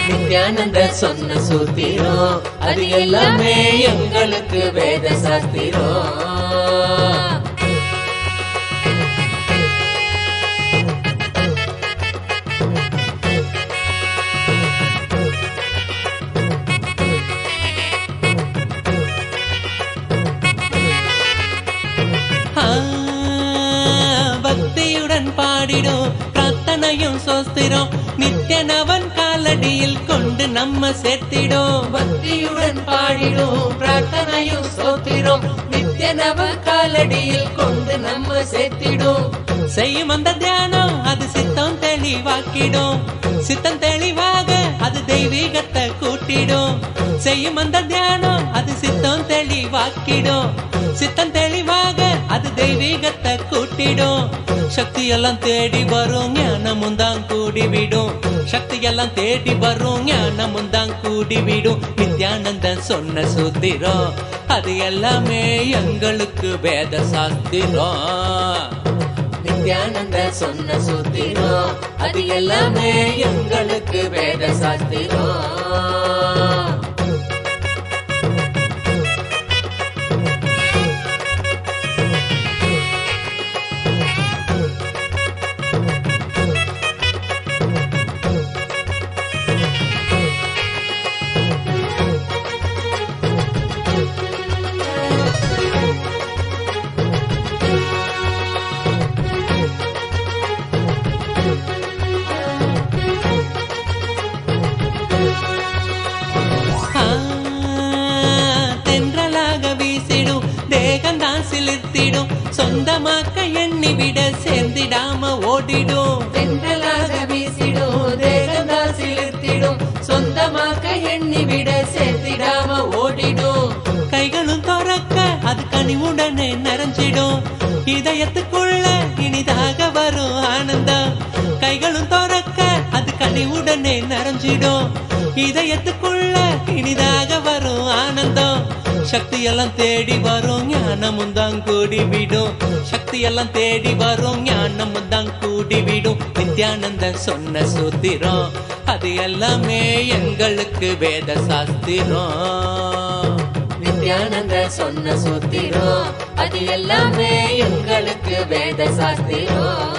Nityananda சொன்ன சூத்திரம் அது எல்லாமே எங்களுக்கு வேத சாஸ்திரம். பக்தியுடன் பாடிடும் பிரார்த்தனையும் சோஸ்திரம் நித்யனவன் காலடியில் கொண்டு நம்ம சேர்த்திடும். பக்தியுடன் பாடிடும் பிரார்த்தனையும் சோத்திரம் நித்யனவன் காலடியில் கொண்டு நம்ம சேர்த்திடும். செய்யும் அந்த தியானம் அது சித்தம் தெளிவாக்கிடும். சித்தம் தெளிவாக அது தெய்வீகத்தை கூட்டிடும். செய்யும் அந்த தியானம் அது சித்தம் தெளிவாக்கிடும். சித்தம் தெளிவாக அது தெய்வீகத்தை கூட்டிடும். சக்தி எல்லாம் தேடி வரும் ஞானமும் தான் கூடிவிடும். சக்தி சக்தி எல்லாம் தேடி வரும் ஞானமும் தான் கூடிவிடும். நித்யானந்தன் சொன்ன சூத்திரம் அது எல்லாமே எங்களுக்கு வேத சாஸ்திரம். நித்யானந்த சொன்ன சூத்திரம் அது எல்லாமே எங்களுக்கு வேத சாஸ்திரம். சிலிர்த்திடும் சொந்தமாக்க எண்ணி விட சேர்ந்திடாம ஓடிடும். தென்றலாக வீசிடும் தேகந்தான் சிலிர்த்திடும் சொந்தமாக்க எண்ணி விட சேர்த்திடாம ஓடிடும். கைகளும் துறக்க அது கனிவுடனே நிறைஞ்சிடும். இதயத்துக்குள்ள இனிதாக வரும் ஆனந்தம். கைகளும் துறக்க அது கனிவுடனே நிறைஞ்சிடும். இதயத்துக்குள்ள இனிதாக வரும் ஆனந்தம். சக்தி எல்லாம் தேடி வரும் ஞானமும் தான் கூடிவிடும். சக்தி எல்லாம் தேடி வரும் ஞானமும் தான் கூடிவிடும். நித்யானந்த சொன்ன சூத்திரம் அது எல்லாமே எங்களுக்கு வேத சாஸ்திரம். நித்யானந்த சொன்ன சூத்திரம் அது எல்லாமே எங்களுக்கு வேத சாஸ்திரம்.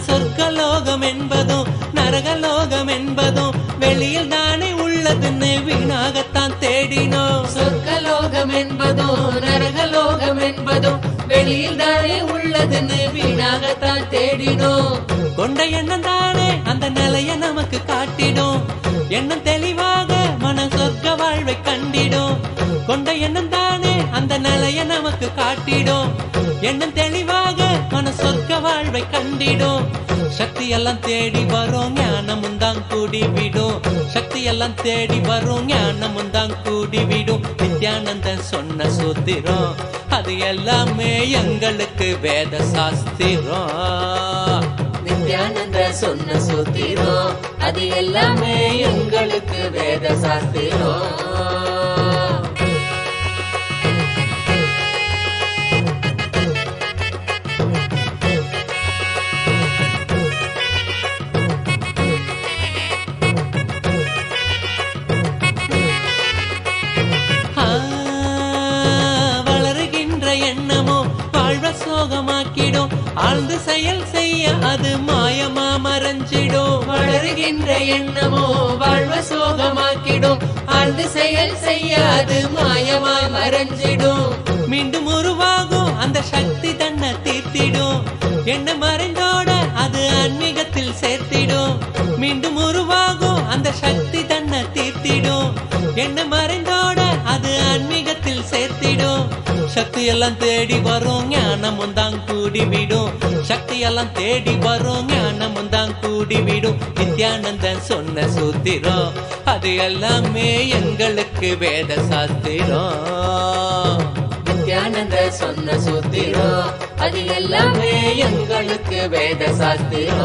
சொர்க்கலோகம் என்பதும் நரகலோகம் என்பதும் வெளியில் தானே உள்ளதுன்னு வீணாகத்தான் தேடினோம். சொர்க்கலோகம் என்பதும் நரகலோகம் என்பதும் வெளியில் தானே உள்ளதுன்னு வீணாகத்தான் தேடினோம். கொண்ட எண்ணம் தானே அந்த நிலைய நமக்கு காட்டிடும். எண்ணம் தெளிவாக மன சொர்க்க வாழ்வை கண்டிடும். கொண்ட எண்ணம் தானே அந்த நிலைய நமக்கு காட்டிடும். எண்ணம் தெளிவாக மன சொர்க்க வாழ்வை கண்டிடும். சக்தி எல்லாம் தேடி வரும் ஞானமும் தான் கூடிவிடும். சக்தி எல்லாம் தேடி வரும் ஞானமும் தான் கூடிவிடும். நித்யானந்தன் சொன்ன சூத்திரம் அது எல்லாமே எங்களுக்கு வேத சாஸ்திரம். நித்யானந்த சொன்ன சூத்திரம் அது எல்லாமே எங்களுக்கு வேத சாஸ்திரம். சோகமாக்கிடும் ஆழ்ந்து செயல் செய்ய அது மாயமா மறைஞ்சிடும். வளருகின்ற எண்ணமோ வாழ்வ சோகமாக்கிடும். ஆழ்ந்து செயல் செய்ய அது மாயமா மறைஞ்சிடும். மீண்டும் உருவாகும் அந்த சக்தி தன்னை தீர்த்திடும். என்ன மறைந்தோட அது ஆன்மீகத்தில் சேர்த்திடும். மீண்டும் உருவாகும் அந்த சக்தி தன்னை தீர்த்திடும். என்ன மறைந்தோட அது ஆன்மீகத்தில் சேர்த்திடும். சக்தி எல்லாம் தேடி வரும் ஞானமும் தான் கூடிவிடும். சக்தி எல்லாம் தேடி வரும் ஞானமும் தான் கூடிவிடும். நித்யானந்தன் சொன்ன சூத்திரம் அது எல்லாமே எங்களுக்கு வேத சாஸ்திரம். நித்யானந்த சொன்ன சூத்திரம் அது எல்லாமே எங்களுக்கு வேத சாஸ்திரம்.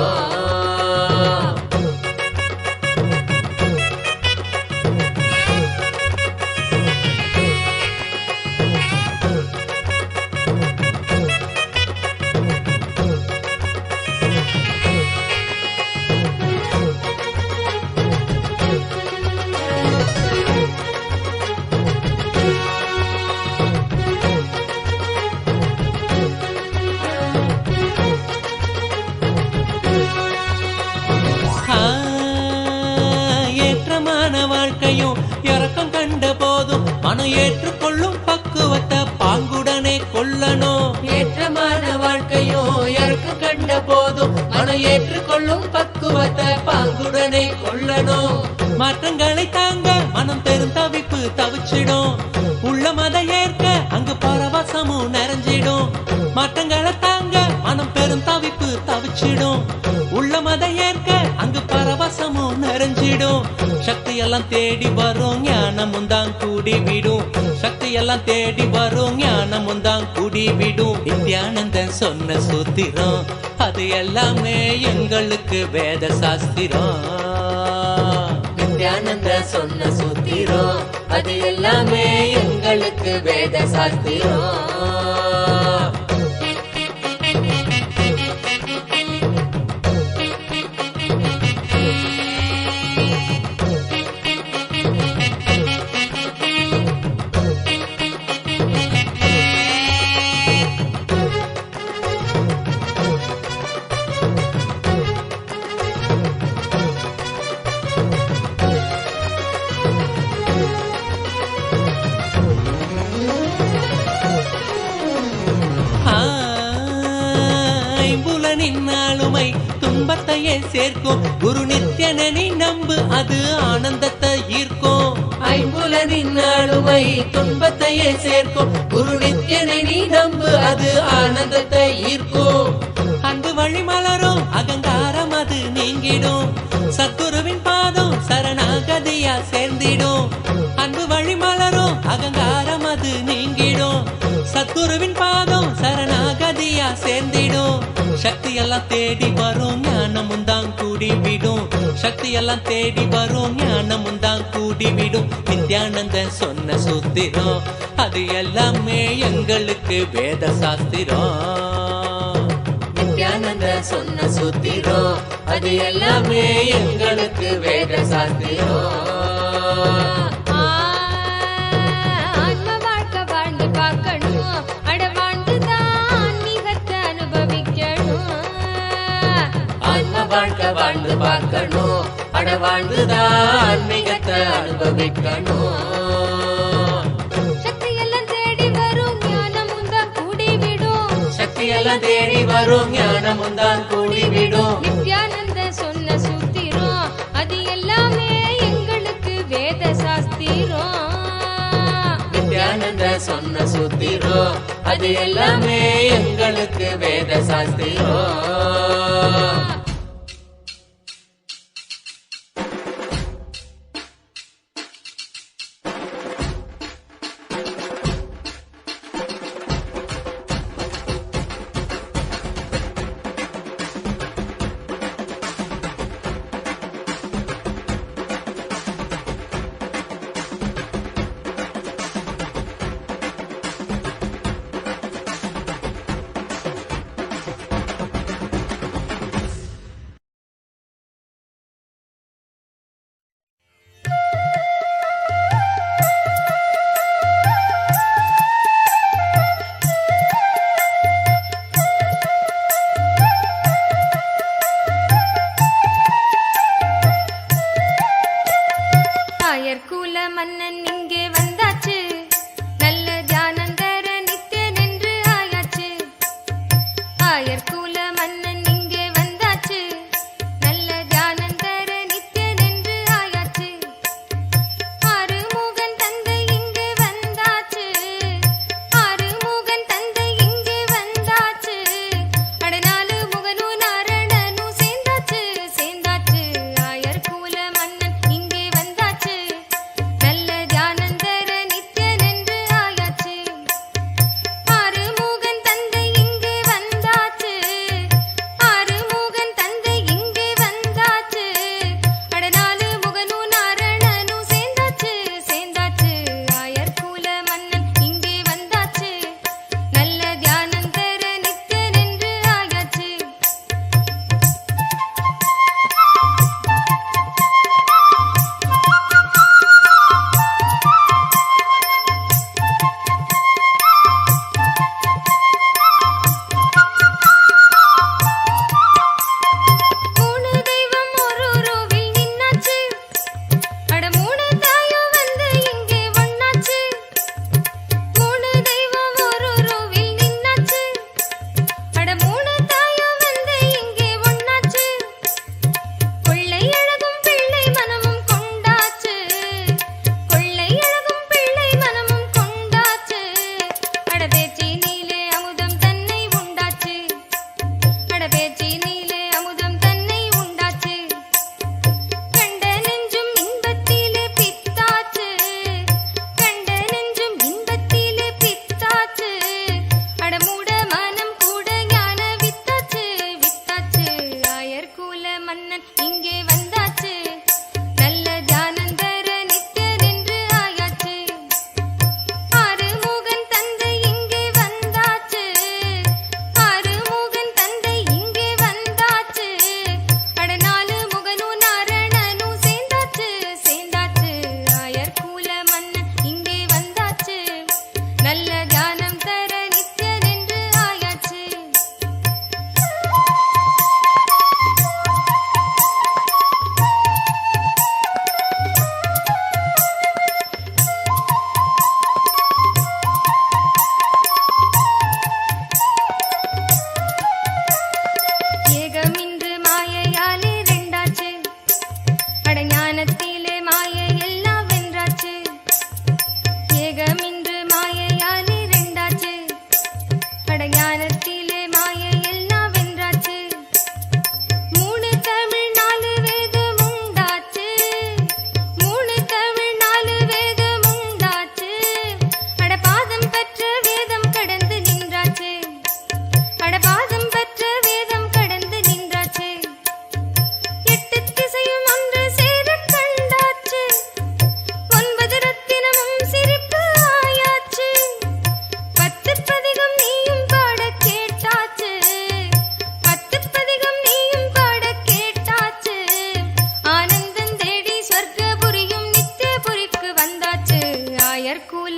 வாழ்க்கையும் இறக்கம் கண்ட போதும் மனம் ஏற்றுக்கொள்ளும் பக்குவத்தை பாங்குடனே கொள்ளணும். ஏற்றமான வாழ்க்கையும் இறக்கம் கண்ட போதும் மனம் மனம் ஏற்றுக்கொள்ளும் பக்குவத்தை பாங்குடனே கொள்ளணும். மாற்றங்களை தாங்க மனம் பெரும் தவிப்பு தவிச்சிடும். உள்ள மத ஏற்க அங்கு பரவசமும் நிறைஞ்சிடும். மாற்றங்களை தாங்க மனம் பெரும் தவிப்பு தவிச்சிடும். உள்ள மத ஏற்க அங்கு பரவசமும் நிறைஞ்சிடும். சக்தி எல்லாம் தேடி வரும் ஞானமும் தான் கூடி விடும். சக்தி எல்லாம் தேடி வரும் ஞானமும் தான் கூடி விடும். நித்யானந்தன் சொன்ன சூத்திரம் அது எல்லாமே எங்களுக்கு வேத சாஸ்திரம். நித்யானந்த சொன்ன சூத்திரம் அது எல்லாமே எங்களுக்கு வேத சாஸ்திரம். ஆளுமை துன்பத்தையே சேர்க்கும். குரு நித்யனனை நம்பு அது ஆனந்தத்தை ஈர்க்கும். ஐம்புலனின் ஆளுமை துன்பத்தையே சேர்க்கும். குரு நித்யனனை நம்பு அது ஆனந்தத்தை ஈர்க்கும். அன்பு வழி மலரும் அகங்காரம் அது நீங்கிடும். சத்குருவின் பாதம் சரணாகதியா சேர்ந்திடும். அன்பு வழி மலரும் அகங்காரம் அது நீங்கிடும். சத்குருவின் பாதம் சரணாகதியா சேர்ந்திடும். சக்தி எல்லாம் தேடி வரும் ஞானமும் தான் கூடி விடும். சக்தி எல்லாம் தேடி வரும் ஞானமும் தான் கூடி விடும். நித்யானந்தன் சொன்ன சூத்திரம் அது எல்லாமே எங்களுக்கு வேத சாஸ்திரம். நித்யானந்த சொன்ன சூத்திரம் அது எல்லாமே எங்களுக்கு வேத சாஸ்திரம். வாழ்க்கை வாழ்ந்து பார்க்கணும். அட வாழ்ந்துதான் ஆன்மீகத்தை அனுபவிக்கணும். சக்தி எல்லாம் தேடி வரும் ஞானமும் தான் கூடி விடும். சக்தி எல்லாம் தேடி வரும் ஞானமும் தான் கூடி விடும். நித்யானந்த சொன்ன சூத்திரம் அது எல்லாமே எங்களுக்கு வேத சாஸ்திரம். நித்யானந்த சொன்ன சூத்திரம் அது எல்லாமே எங்களுக்கு வேத சாஸ்திரம்.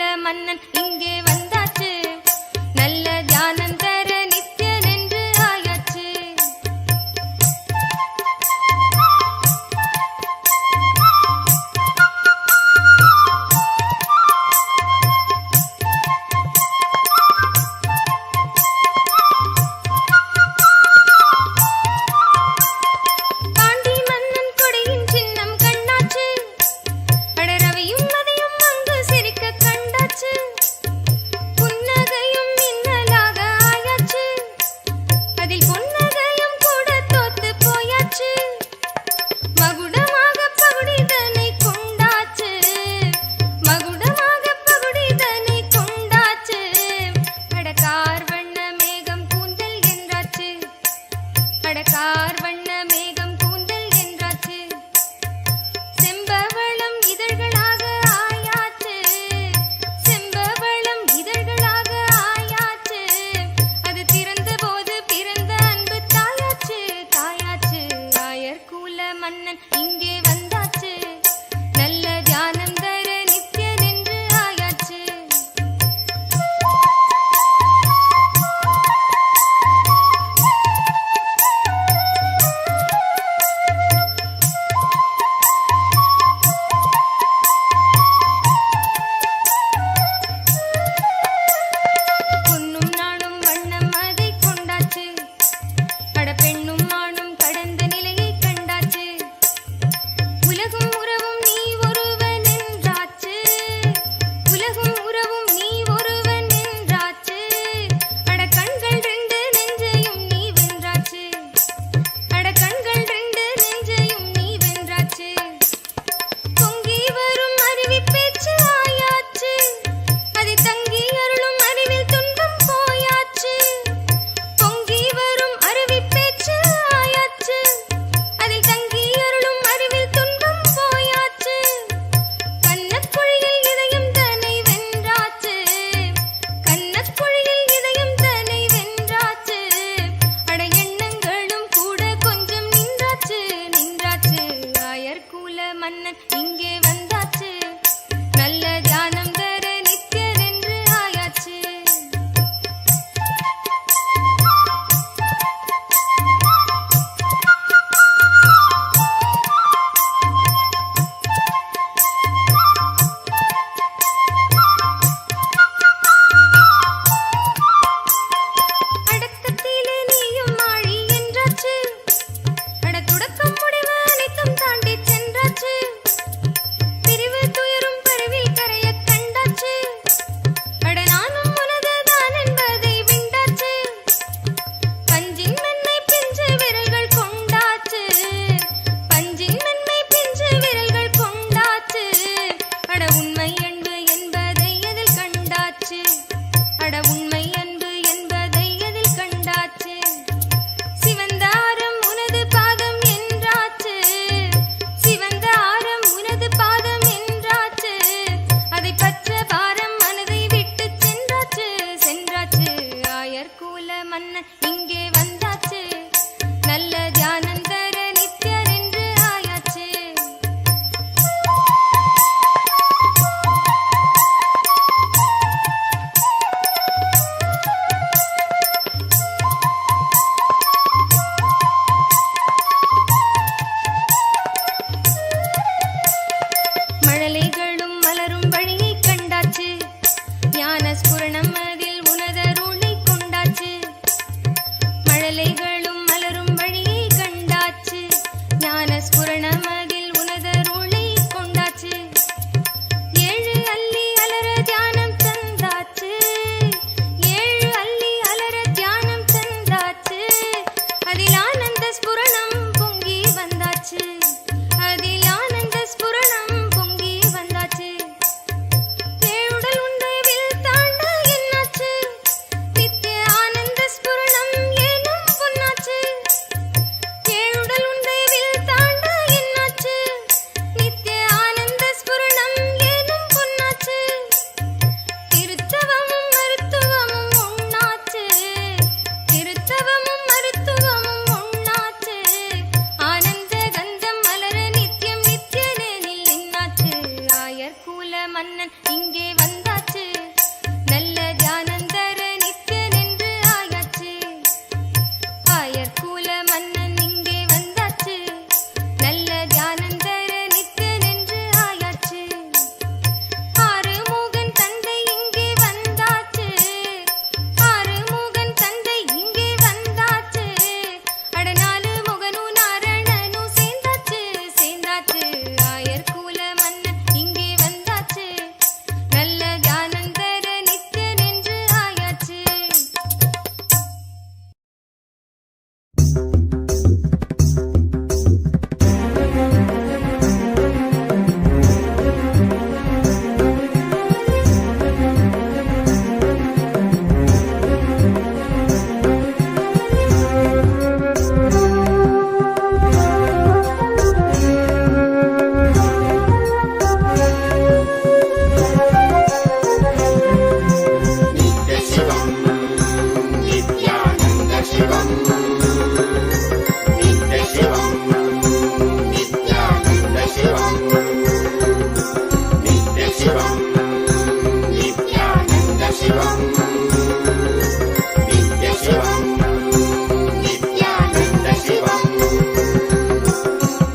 நல்ல மன்னன் இங்கே வந்தாச்சு நல்ல தியானம் தர நித்யன் என்று ஆயாச்சு பாண்டி மன்னன் கொடையின் சின்னம் கண்ணாச்சு அடரவையும் அதையும் அங்கு சிரிக்க கண்டாச்சு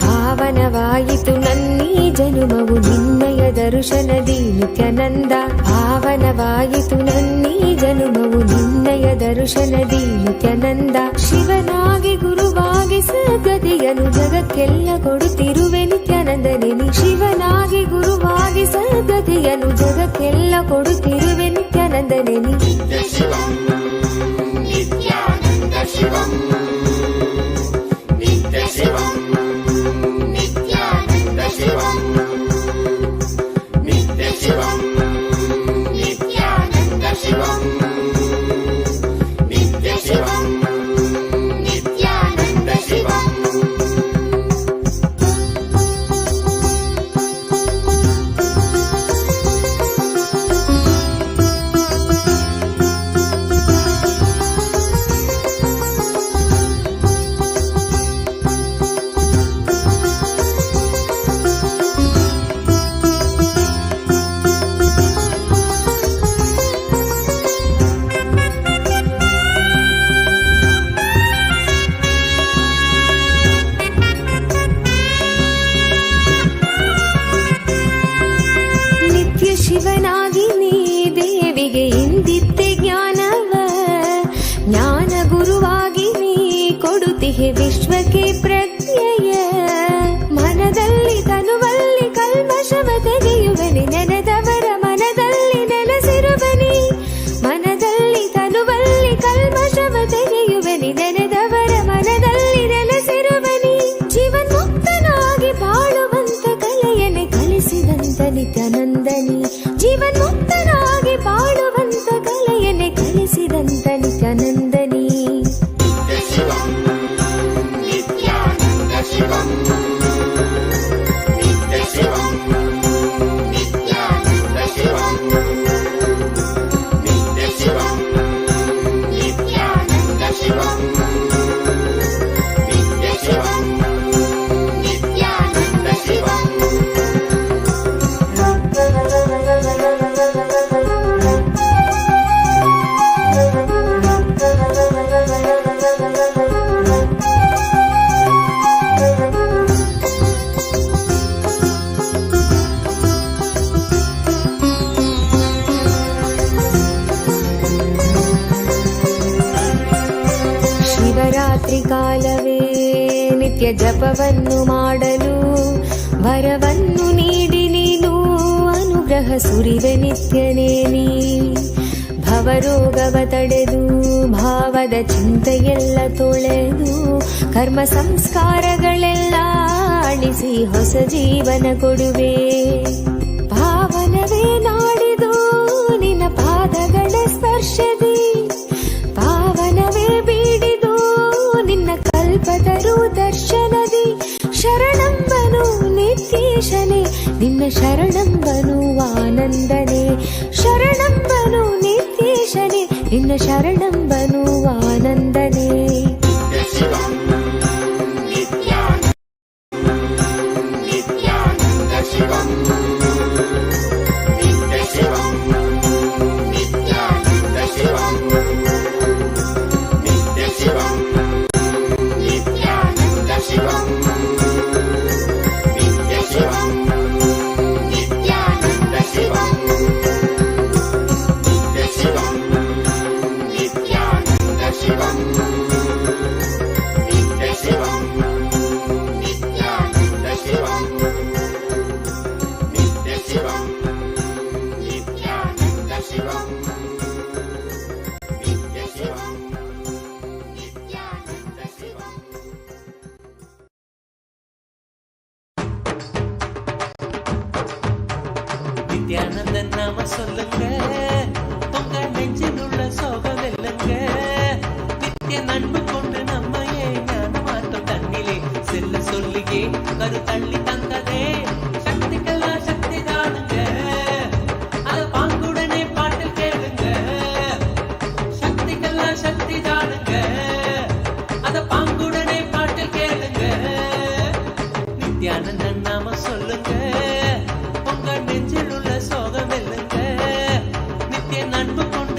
ಪಾವನವಾಯಿತು ನನ್ನೀ ಜನುಮವು ನಿನ್ನಯ ದರ್ಶನದಿ ನಿತ್ಯಾನಂದ. ಪಾವನವಾಯಿತು ನನ್ನೀ ಜನುಮವು ನಿನ್ನಯ ದರ್ಶನದಿ ನಿತ್ಯಾನಂದ. ಶಿವನಾಗಿ ಗುರುವಾಗಿ ಸದ್ಗತಿಯನ್ನು ಜಗಕ್ಕೆಲ್ಲ ಕೊಡುತ್ತಿರುವೆ ನಿತ್ಯಾನಂದನೇ ನೀ. ಶಿವನಾಗಿ ಗುರುವಾಗಿ ಸದ್ಗತಿಯನ್ನು ಜಗಕ್ಕೆಲ್ಲ ಕೊಡುತ್ತಿರುವೆ ನಿತ್ಯಾನಂದನೇ ನೀ. ಶಿವನಾಗಿ ನೀ ದೇವಿಗೆ ಇಂದಿತ್ತೆ ಜ್ಞಾನವ. ಜ್ಞಾನ ಗುರುವಾಗಿ ನೀ ಕೊಡುತ್ತಿಹೆ ವಿಶ್ವಕ್ಕೆ ಪ್ರಜ್ಞೆಯ. ಮನದಲ್ಲಿ ತನುವಲ್ಲಿ ಕಲ್ಮಶವ ತೆಗೆಯುವನೆ ನೆನೆದವರ ಮನದಲ್ಲಿ ನೆಲೆಸಿರುವನಿ. ಮನದಲ್ಲಿ ತನುವಲ್ಲಿ ಕಲ್ಮಶವ ತೆಗೆಯುವನಿ ನೆನೆದವರ ಮನದಲ್ಲಿ ನೆಲೆಸಿರುವನಿ. ಜೀವನ್ಮುಕ್ತನಾಗಿ ಬಾಳುವಂತ ಕಲೆಯನೆ ಕಲಿಸಿದಂತ ನಿತ್ಯಾನಂದನಿ. ಜೀವನ್ಮುಕ್ತನಾಗಿ ಬಾಳುವಂತ ಕಲೆಯನ್ನೇ ಕಲಿಸಿದಂತ ನಿತ್ಯಾನಂದನಿ. ಶಿವರಾತ್ರಿ ಕಾಲವೇ ನಿತ್ಯ ಜಪವನ್ನು ಮಾಡಲು ವರವನ್ನು ನೀಡಿ ನೀನು ಅನುಗ್ರಹ ಸುರಿವೆ ನಿತ್ಯನೇ ನೀ. ಭವರೋಗವ ತಡೆದು ಭಾವದ ಚಿಂತೆಯೆಲ್ಲ ತೊಳೆದು ಕರ್ಮ ಸಂಸ್ಕಾರಗಳೆಲ್ಲ ಅಳಿಸಿ ಹೊಸ ಜೀವನ ಕೊಡುವೆ. ಪಾವನವೇ ನಾಡಿದು ನಿನ್ನ ಪಾದಗಳ ಸ್ಪರ್ಶದಿ. ಪಾವನವೇ ಬೀಡಿದು ನಿನ್ನ ಕಲ್ಪತರು ದರ್ಶನದಿ. ಶರಣಂಬನು ನಿತ್ಯೇಶನೇ ನಿನ್ನ ಶರಣಂಬನು ಆನಂದನೇ. ಶರಣಂಬನು ನಿತ್ಯೇಶನೇ ನಿನ್ನ ಶರಣಂಬನು ಆನಂದನೇ. நித்யானந்தன் நாம சொல்லுங்க, உங்க நெஞ்சில் உள்ள சோகம் வெல்லுங்க. நித்திய நண்பு கொண்டு நம்மையே ஞானமாட்டம் தண்ணிலே செல்ல சொல்லியே கரு தள்ளி தந்ததே. சக்திக்கெல்லாம் சக்தி தானுங்க, அது பாங்குடனே பாட்டில் கேளுங்க. சக்திக்கெல்லாம் சக்தி தானுங்க, அத பாங்குடனே பாட்டில் கேளுங்க. நித்யானந்தன் நாம சொல்லுங்க, உங்க நெஞ்சில் உள்ள சோகம் வெல்லுங்க. நித்திய நண்பு கொண்டு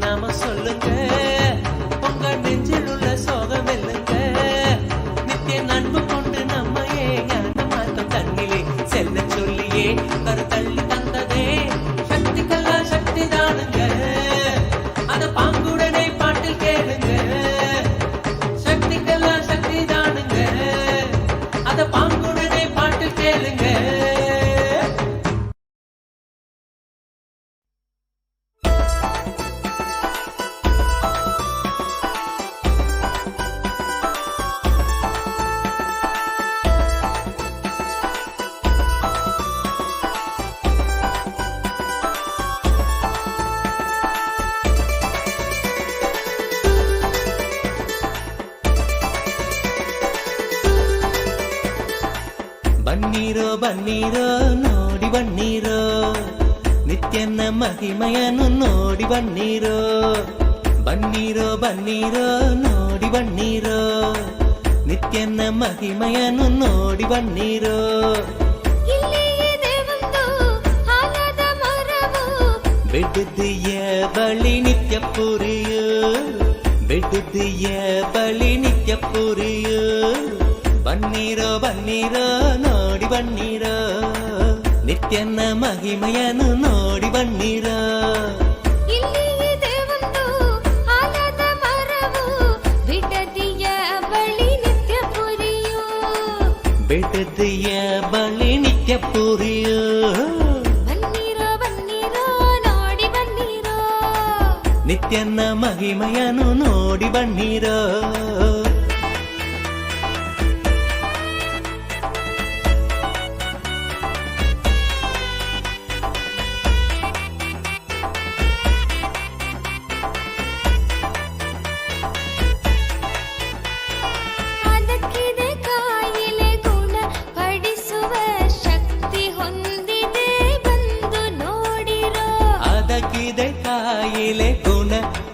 நாம சொல்லுங்க உங்க நெஞ்சில் உள்ள சோகம் வெல்லுங்க நித்திய நண்பு கொண்டு நம்ம ஞான மாத்தம் தண்ணிலே செல்ல சொல்லியே கரு தள்ளி தந்ததே சக்திக்கெல்லாம் சக்தி தானுங்க அத பாங்குடனே பாட்டில் கேளுங்க சக்திக்கெல்லாம் சக்தி தானுங்க அத பாங்குடனே பாட்டில் கேளுங்க. ಬನ್ನೀರೋ ಬನ್ನೀರೋ ನೋಡಿ ಬನ್ನೀರೋ ನಿತ್ಯನ ಮಹಿಮೆಯನ್ನು ನೋಡಿ ಬನ್ನೀರೋ ಬನ್ನೀರೋ ಬನ್ನೀರೋ ನೋಡಿ ಬನ್ನೀರೋ ನಿತ್ಯನ ಮಹಿಮೆಯನ್ನು ನೋಡಿ ಬನ್ನೀರೋ ಬೆಟ್ಟದಿಯ ಬಳಿ ನಿತ್ಯ ಪುರಿಯೋ ಬೆಟ್ಟದಿಯ ಬಳಿ ನಿತ್ಯ ಪುರಿಯೋ ಬನ್ನೀರೋ ಬನ್ನೀರೋ ನೋಡಿ ಬನ್ನೀರೋ ನಿತ್ಯನ ಮಹಿಮೆಯನ್ನು ನೋಡಿ ಬನ್ನೀರೋ ಬೆಟ್ಟದಿಯ ಬಳಿ ನಿತ್ಯ ಪುರಿಯೋ ನಿತ್ಯನ ಮಹಿಮೆಯನ್ನು ನೋಡಿ ಬನ್ನೀರೋ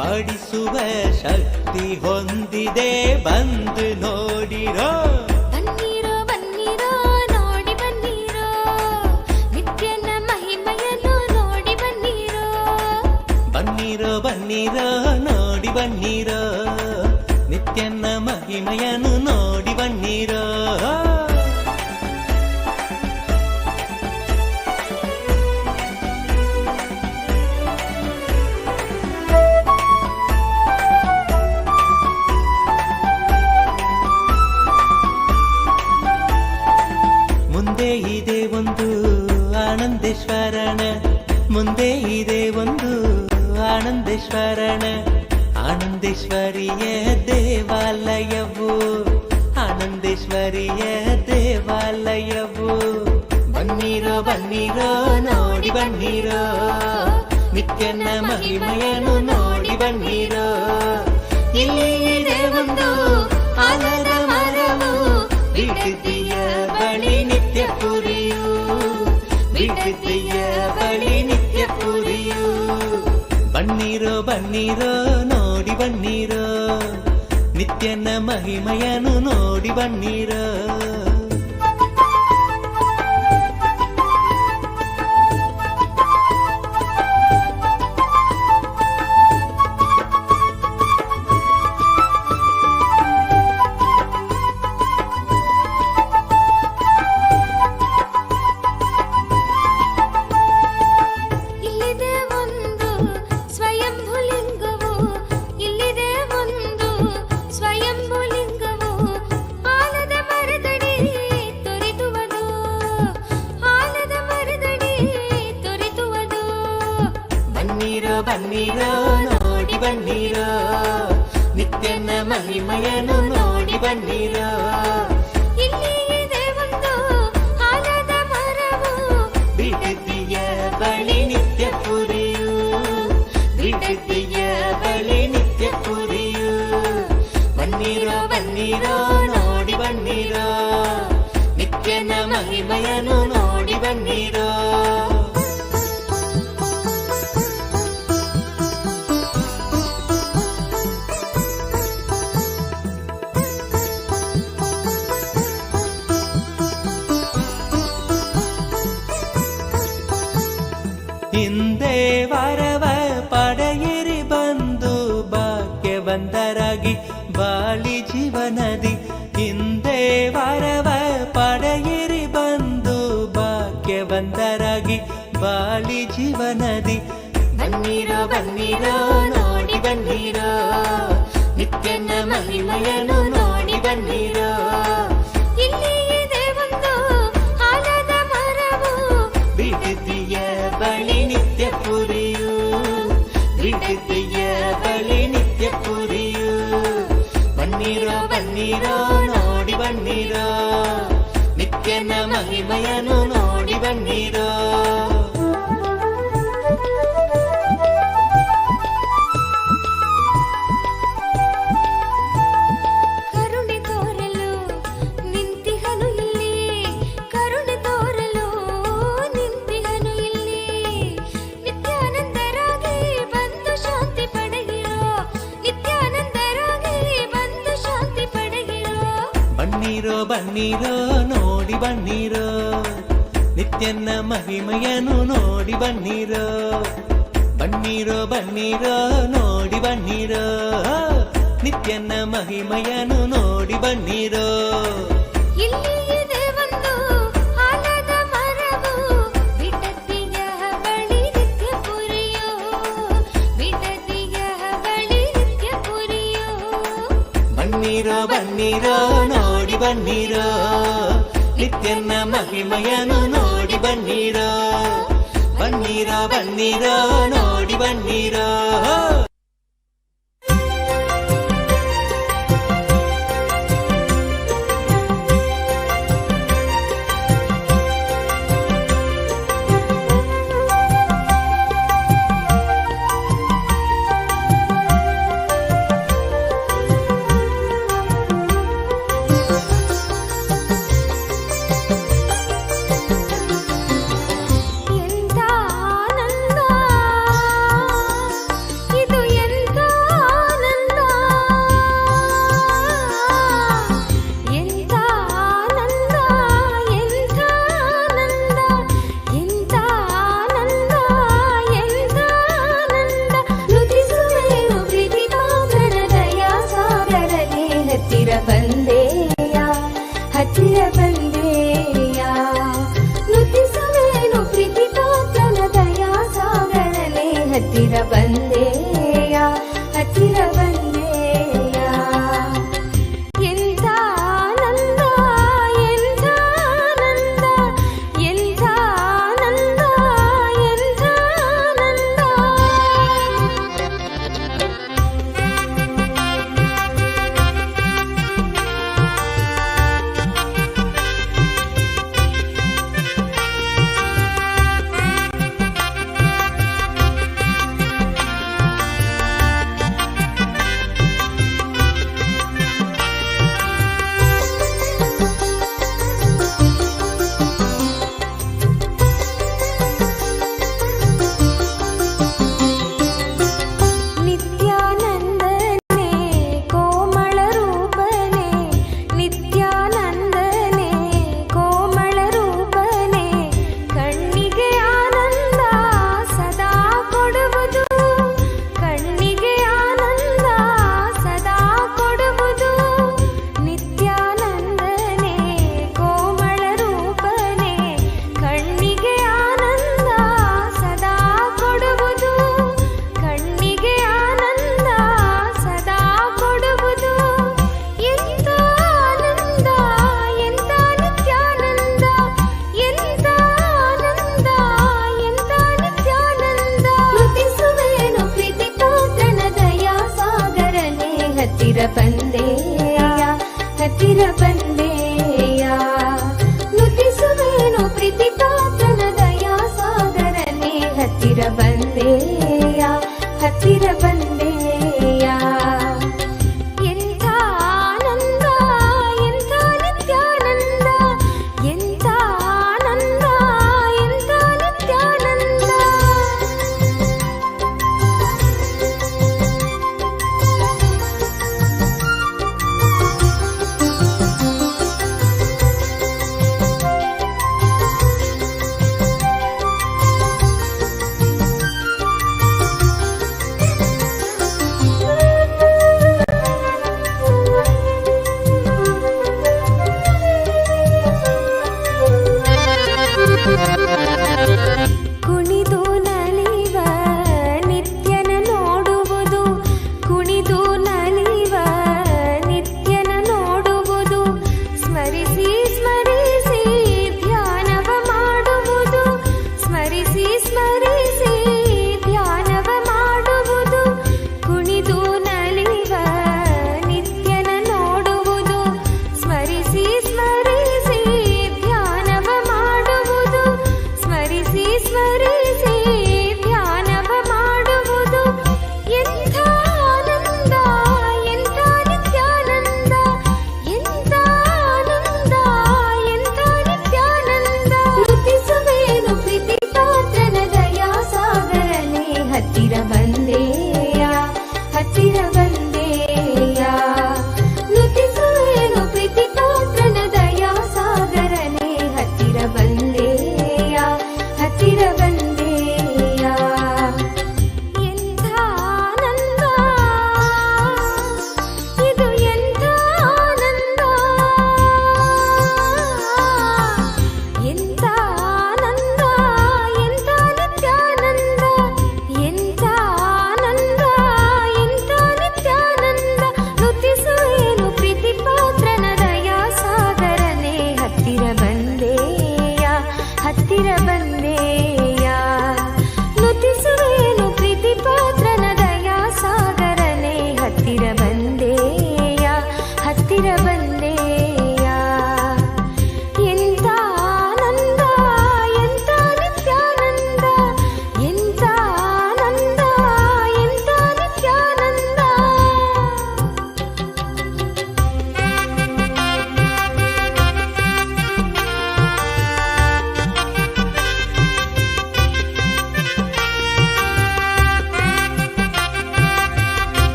ಪಡಿಸುವ ಶಕ್ತಿ ಹೊಂದಿದೆ ಬಂದು ನೋಡಿರೋ ಬನ್ನೀರೋ ಬನ್ನೀರೋ ನೋಡಿ ಬನ್ನೀರೋ ನಿತ್ಯನ ಮಹಿಮೆಯನ್ನು ನೋಡಿ ಬನ್ನೀರೋ ಬನ್ನೀರೋ ಬನ್ನೀರೋ ನೋಡಿ ಬನ್ನೀರೋ ನಿತ್ಯನ ಮಹಿಮೆಯನ್ನು ನೋಡಿ ಬನ್ನೀರೋ ಮುಂದೆ ಇದೆ ಒಂದು ಆನಂದೇಶ್ವರನ ಮುಂದೆ ಇದೆ ಒಂದು ಆನಂದೇಶ್ವರನ ಆನಂದೇಶ್ವರಿಯ ದೇವಾಲಯವು ಆನಂದೇಶ್ವರಿಯ ದೇವಾಲಯವು ಬನ್ನೀರೋ ಬನ್ನೀರೋ ನೋಡಿ ಬನ್ನೀರೋ ನಿತ್ಯನ ಮಹಿಮೆಯನ್ನು ನೋಡಿ ಬನ್ನೀರೋ ಇಲ್ಲಿ ಇದೆ ಒಂದು ಆಲದ ಮರವು ಬಿಟ್ಟಿದೆಯ ಬಳಿ ನಿತ್ಯ ಪುರಿಯು ಬಿಟ್ಟಿದೆಯ ಬಳಿ ನಿತ್ಯ ಪುರಿಯು ಬನ್ನೀರೋ ಬನ್ನೀರೋ ನೋಡಿ ಬನ್ನೀರೋ ನಿತ್ಯನ ಮಹಿಮೆಯನ್ನು ನೋಡಿ ಬನ್ನೀರೋ ಬನ್ನೀರೋ ನೋಡಿ ಬನ್ನೀರೋ ನಿತ್ಯನ ಮಹಿಮೆಯನ್ನು ನೋಡಿ ಬನ್ನೀರೋ ಇಲ್ಲಿ ಇದೆ ಒಂದು ಆಲದ ಮರವು ಬಿಟ್ಟಿದೆಯ ಬಳಿ ನಿತ್ಯ ಪುರಿಯು ಬಿಟ್ಟಿದೆಯ ಬಳಿ ನಿತ್ಯ ಪುರಿಯು ಬನ್ನೀರೋ ಬನ್ನೀರೋ ನೋಡಿ ಬನ್ನೀರೋ ನಿತ್ಯನ ಮಹಿಮೆಯನ್ನು ನೋಡಿ ಬನ್ನೀರೋ ಭಾಗ್ಯವಂತರಾಗಿ ಬಾಳಿ ಜೀವನದಿ ಹಿಂದೆ ವರವ ಪಡೆಯಿರಿ ಬಂದು ಭಾಗ್ಯವಂತರಾಗಿ ಬಾಳಿ ಜೀವನದಿ ಬನ್ನಿರೋ ಬನ್ನಿರೋ ನೋಡಿ ಬನ್ನಿರೋ ನಿತ್ಯನ ಮಹಿಮೆಯನ್ನು ನೋಡಿ ಬನ್ನಿರೋ ಇಲ್ಲಿ ಇದೆ ಒಂದು ಆಲದ ಮರವು ಬಿಟ್ಟಿದ್ದೀಯ ಬಳಿ ನಿತ್ಯ ಪುರಿಯು ಬಿಟ್ಟಿದ್ದೀಯ ಬಳಿ ನಿತ್ಯ ಪುರಿಯು ಬನ್ನಿರೋ ಬನ್ನಿರೋ ನೋಡಿ ಬನ್ನಿರೋ ನಿತ್ಯನ ಮಹಿಮೆಯನ್ನು ನೋಡಿ ಬನ್ನಿರೋ ಕರುಣೆ ತೋರಲು ನಿಂತಿಹನು ಇಲ್ಲಿ ಕರುಣೆ ತೋರಲು ನಿಂತಿಹನು ಇಲ್ಲಿ ನಿತ್ಯಾನಂದರಾಗಿ ಬಂದು ಶಾಂತಿ ಪಡೆಗಿರೋ ನಿತ್ಯಾನಂದರಾಗಿ ಬಂದು ಶಾಂತಿ ಪಡೆಗಿರೋ ಬನ್ನಿರೋ ಬನ್ನಿರೋ ನೋಡಿ ಬನ್ನಿರೋ ನಿತ್ಯನ ಮಹಿಮೆಯನ್ನು ನೋಡಿ ಬನ್ನಿರೋ ಬನ್ನಿರೋ ಬನ್ನಿರೋ ನೋಡಿ ಬನ್ನಿರೋ ನಿತ್ಯನ ಮಹಿಮೆಯನ್ನು ನೋಡಿ ಬನ್ನಿರೋ ಇಲ್ಲಿ ಇದೆ ಒಂದು ಆಲದ ಮರವು ಬಿಡದಿಯ ಬಳಿ ನಿತ್ಯ ಪುರಿಯೋ ಬಿಡದಿಯ ಬಳಿ ನಿತ್ಯ ಪುರಿಯೋ ಬನ್ನಿರೋ ಬನ್ನಿರೋ ನೋಡಿ ಬನ್ನಿರೋ ನಿತ್ಯನ ಮಹಿಮೆಯನ್ನು ನೋಡಿ ಬನ್ನಿರೋ ಬನ್ನಿರೋ ಬನ್ನಿರೋ ನೋಡಿ ಬನ್ನಿರೋ ಎಂಥ ಆನಂದ ಇದು ಎಂಥ ಆನಂದ ಎಂಥ ಆನಂದ ಎಂಥ ಆನಂದ ಎಂಥ ಆನಂದ ಎಂಥ ಆನಂದ ನುತಿಸುವೆನು ಪ್ರೀತಿ ಪಾತ್ರನ ದಯಾ ಸಾಗರನೆ ಹತ್ತಿರ ಬಂದೆಯ ಹತ್ತಿರ ಬಂದೆಯ ನುತಿಸುವೆನು ಪ್ರೀತಿ ಪಾತ್ರನ ದಯಾ ಸಾಗರನೆ ಹತ್ತಿರ ಬಂದೆಯ ಹತ್ತಿರ ಬಂದೆಯ ಎಂಥ ಆನಂದ ಎಂಥ ಆನಂದ ಎಂಥ ಆನಂದ ಎಂಥ ಆನಂದ ನಿತ್ಯಾನಂದನೆ ಕೋಮಳ ರೂಪನೆ ನಿತ್ಯಾನಂದನೆ ಕೋಮಳ ರೂಪನೆ ಕಣ್ಣಿಗೆ ಆನಂದ ಸದಾ ಕೊಡುವುದು ಕಣ್ಣಿಗೆ ಆನಂದ ಸದಾ ಕೊಡುವುದು ನಿತ್ಯಾನಂದನೆ ಕೋಮಳ ರೂಪನೆ ಕಣ್ಣಿಗೆ ಆನಂದ ಸದಾ ಕೊಡುವುದು ಕಣ್ಣಿಗೆ ಆನಂದ ಸದಾ ಕೊಡುವುದು ಎಂಥ ಆನಂದ ಎಂಥ ನಿತ್ಯಾನಂದ ಎಂಥ ಆನಂದ ಎಂಥ ನಿತ್ಯಾನಂದ ನುತಿಸುವೆನು ಪ್ರೀತಿ ಪಾತ್ರನ ದಯಾ ಸಾಗರನೆ ಹತ್ತಿರ ಬಂದೆಯ ಹತ್ತಿರ ಬಂದೆಯ ನುತಿಸುವೆನು ಪ್ರೀತಿ ಪಾತ್ರನ ದಯಾ ಸಾಗರನೆ ಹತ್ತಿರ ಬಂದೆಯ ಹತ್ತಿರ ಬಂದೆಯ ಎಂಥ ಆನಂದ ಎಂಥ ನಿತ್ಯಾನಂದ ಎಂಥ ಆನಂದ ಎಂಥ ನಿತ್ಯಾನಂದ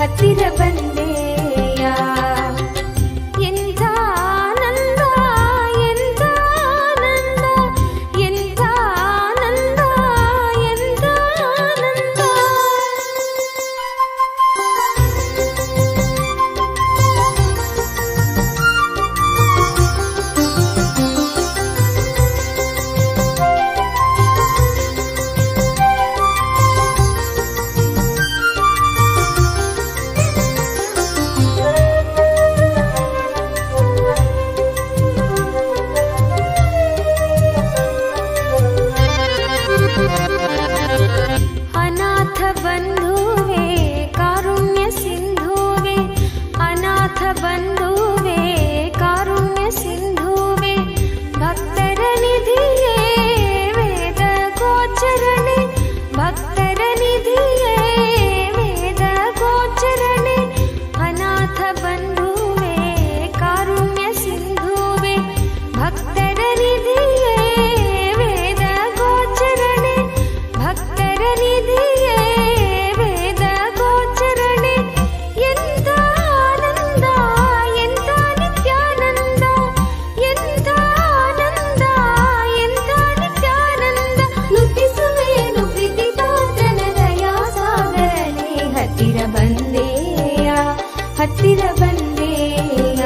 ಹತ್ತಿರ ಬಂದೆಯ ಎಂಥ ಆನಂದ ಎಂಥ ಆನಂದ ಎಂಥ ಆನಂದ ಎಂಥ ಆನಂದ ಅನಾಥ ಬಂಧುವೆ ಕಾರುಣ್ಯ ಸಿಂಧುವೆ ಅನಾಥ ಬಂಧುವೆ ಕಾರುಣ್ಯ ಸಿಂಧುವೆ ಭಕ್ತರ ನಿಧಿಯೇ ವೇದ ಗೋಚರಣೆ ಭಕ್ತರ ನಿಧಿಯೇ ವೇದ ಗೋಚರಣೆ ಅನಾಥ ಬಂಧುವೆ ಕಾರುಣ್ಯ ಸಿಂಧುವೆ ಭಕ್ತರ ನಿಧಿಯೇ ವೇದ ಗೋಚರಣೆ ಭಕ್ತರ ನಿಧಿಯೇ ವೇದ ಗೋಚರಣೆ ಎಂಥ ಆನಂದ ಎಂಥ ನಿತ್ಯಾನಂದ ಎಂಥ ಆನಂದ ಎಂಥ ನಿತ್ಯಾನಂದ ನುತಿಸುವೆನು ಪ್ರೀತಿ ಪಾತ್ರನ ದಯಾ ಸಾಗರನೆ ಹತ್ತಿರ ಬಂದೆಯ ಹತ್ತಿರ ಬಂದೆಯ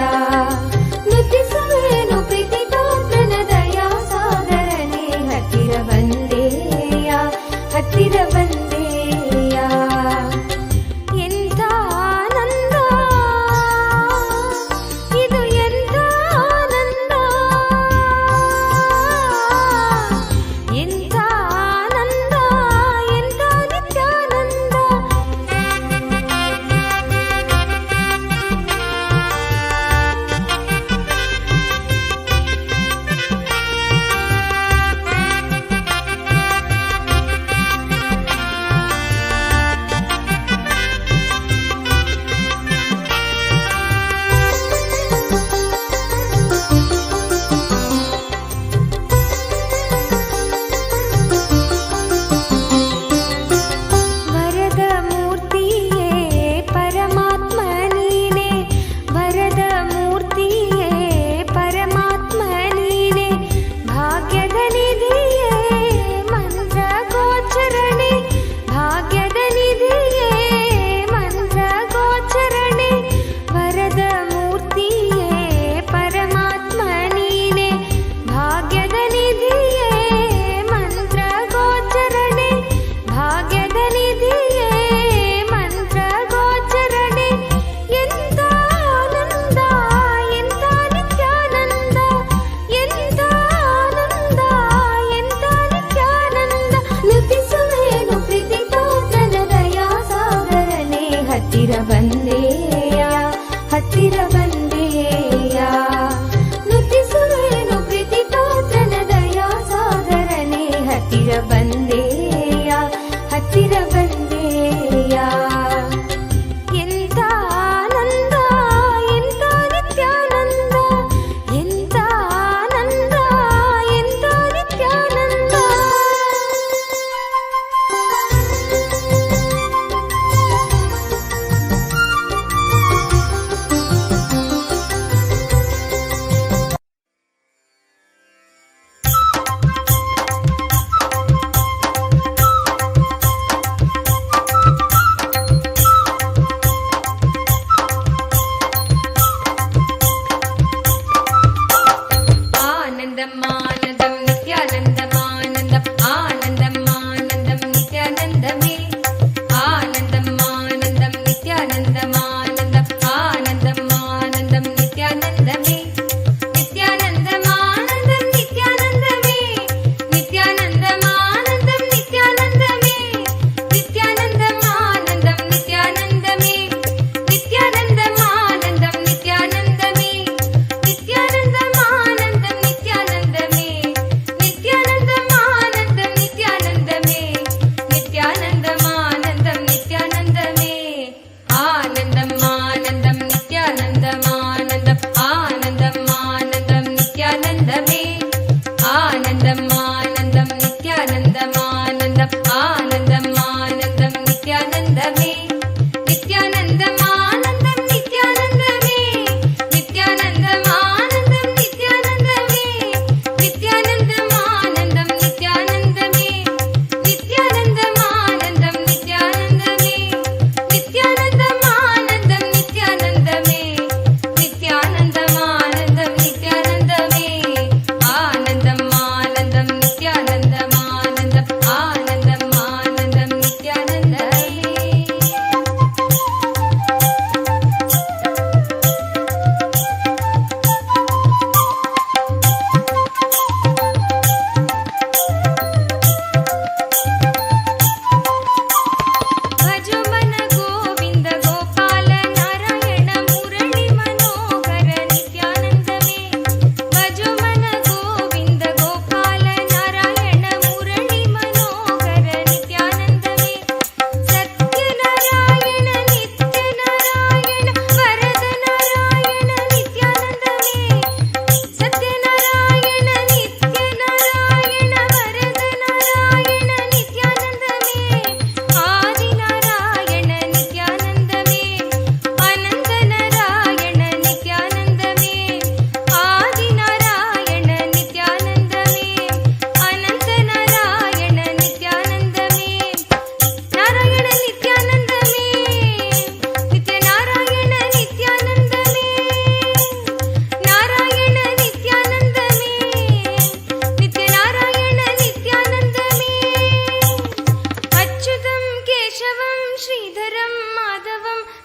ನುತಿಸುವೆನು ಪ್ರೀತಿ ಪಾತ್ರನ ದಯಾ ಸಾಗರನೆ ಹತ್ತಿರ ಬಂದೆಯ ಹತ್ತಿರ ಬಂದೆಯ ಎಂಥ ಆನಂದ ಇದು ಎಂಥ ಆನಂದ ಎಂಥ ಆನಂದ ಎಂಥ ನಿತ್ಯಾನಂದ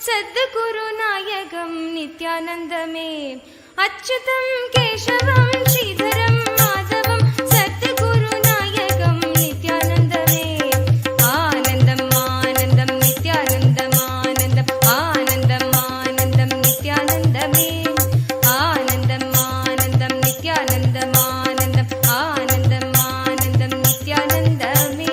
சத்குரு நாயகம் நித்யானந்தமே அச்சுதம் கேசவம் ஸ்ரீதரம் மாதவம் சத்குரு நாயகம் நித்யானந்தமே ஆனந்தம் ஆனந்தம் நித்யானந்தம் ஆனந்தம் ஆனந்தம் ஆனந்தம் நித்யானந்தமே ஆனந்தம் ஆனந்தம் நித்யானந்தம் ஆனந்தம் ஆனந்தம் ஆனந்தம் நித்யானந்தமே.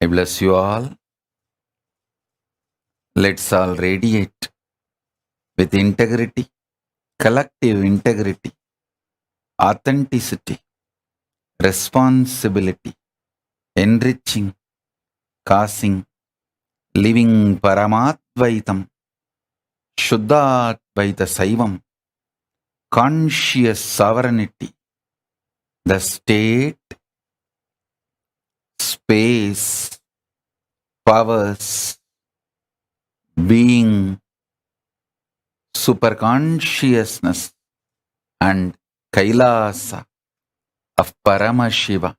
I bless you all. Let's all radiate with integrity, collective integrity, authenticity, responsibility, enriching, causing, living Paramadvaitam, Shuddhadvaita Saivam, conscious sovereignty, the state, space, powers, being, superconsciousness, and Kailasa of Paramashiva.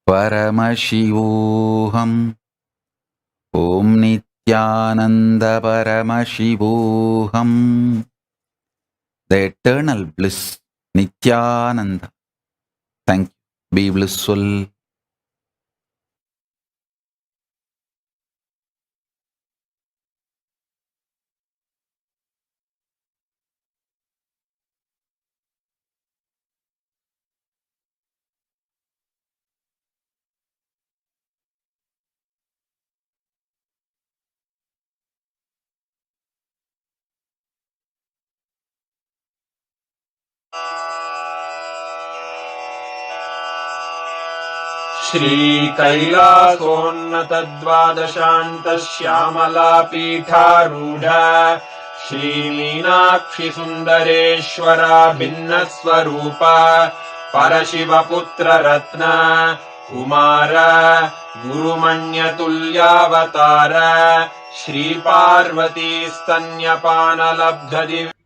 Paramashivoham. Om Nithyananda Paramashivoham. The eternal bliss, Nithyananda. Thank you. Be blissful. श्रीकैलासोन्नतद्वादशान्तश्यामलापीठारूढ श्रीमीनाक्षिसुन्दरेश्वरा भिन्नस्वरूपा परशिवपुत्ररत्न Kumar गुरुमण्यतुल्यावतार Shri Parvati स्तन्यपानलब्धदिव्य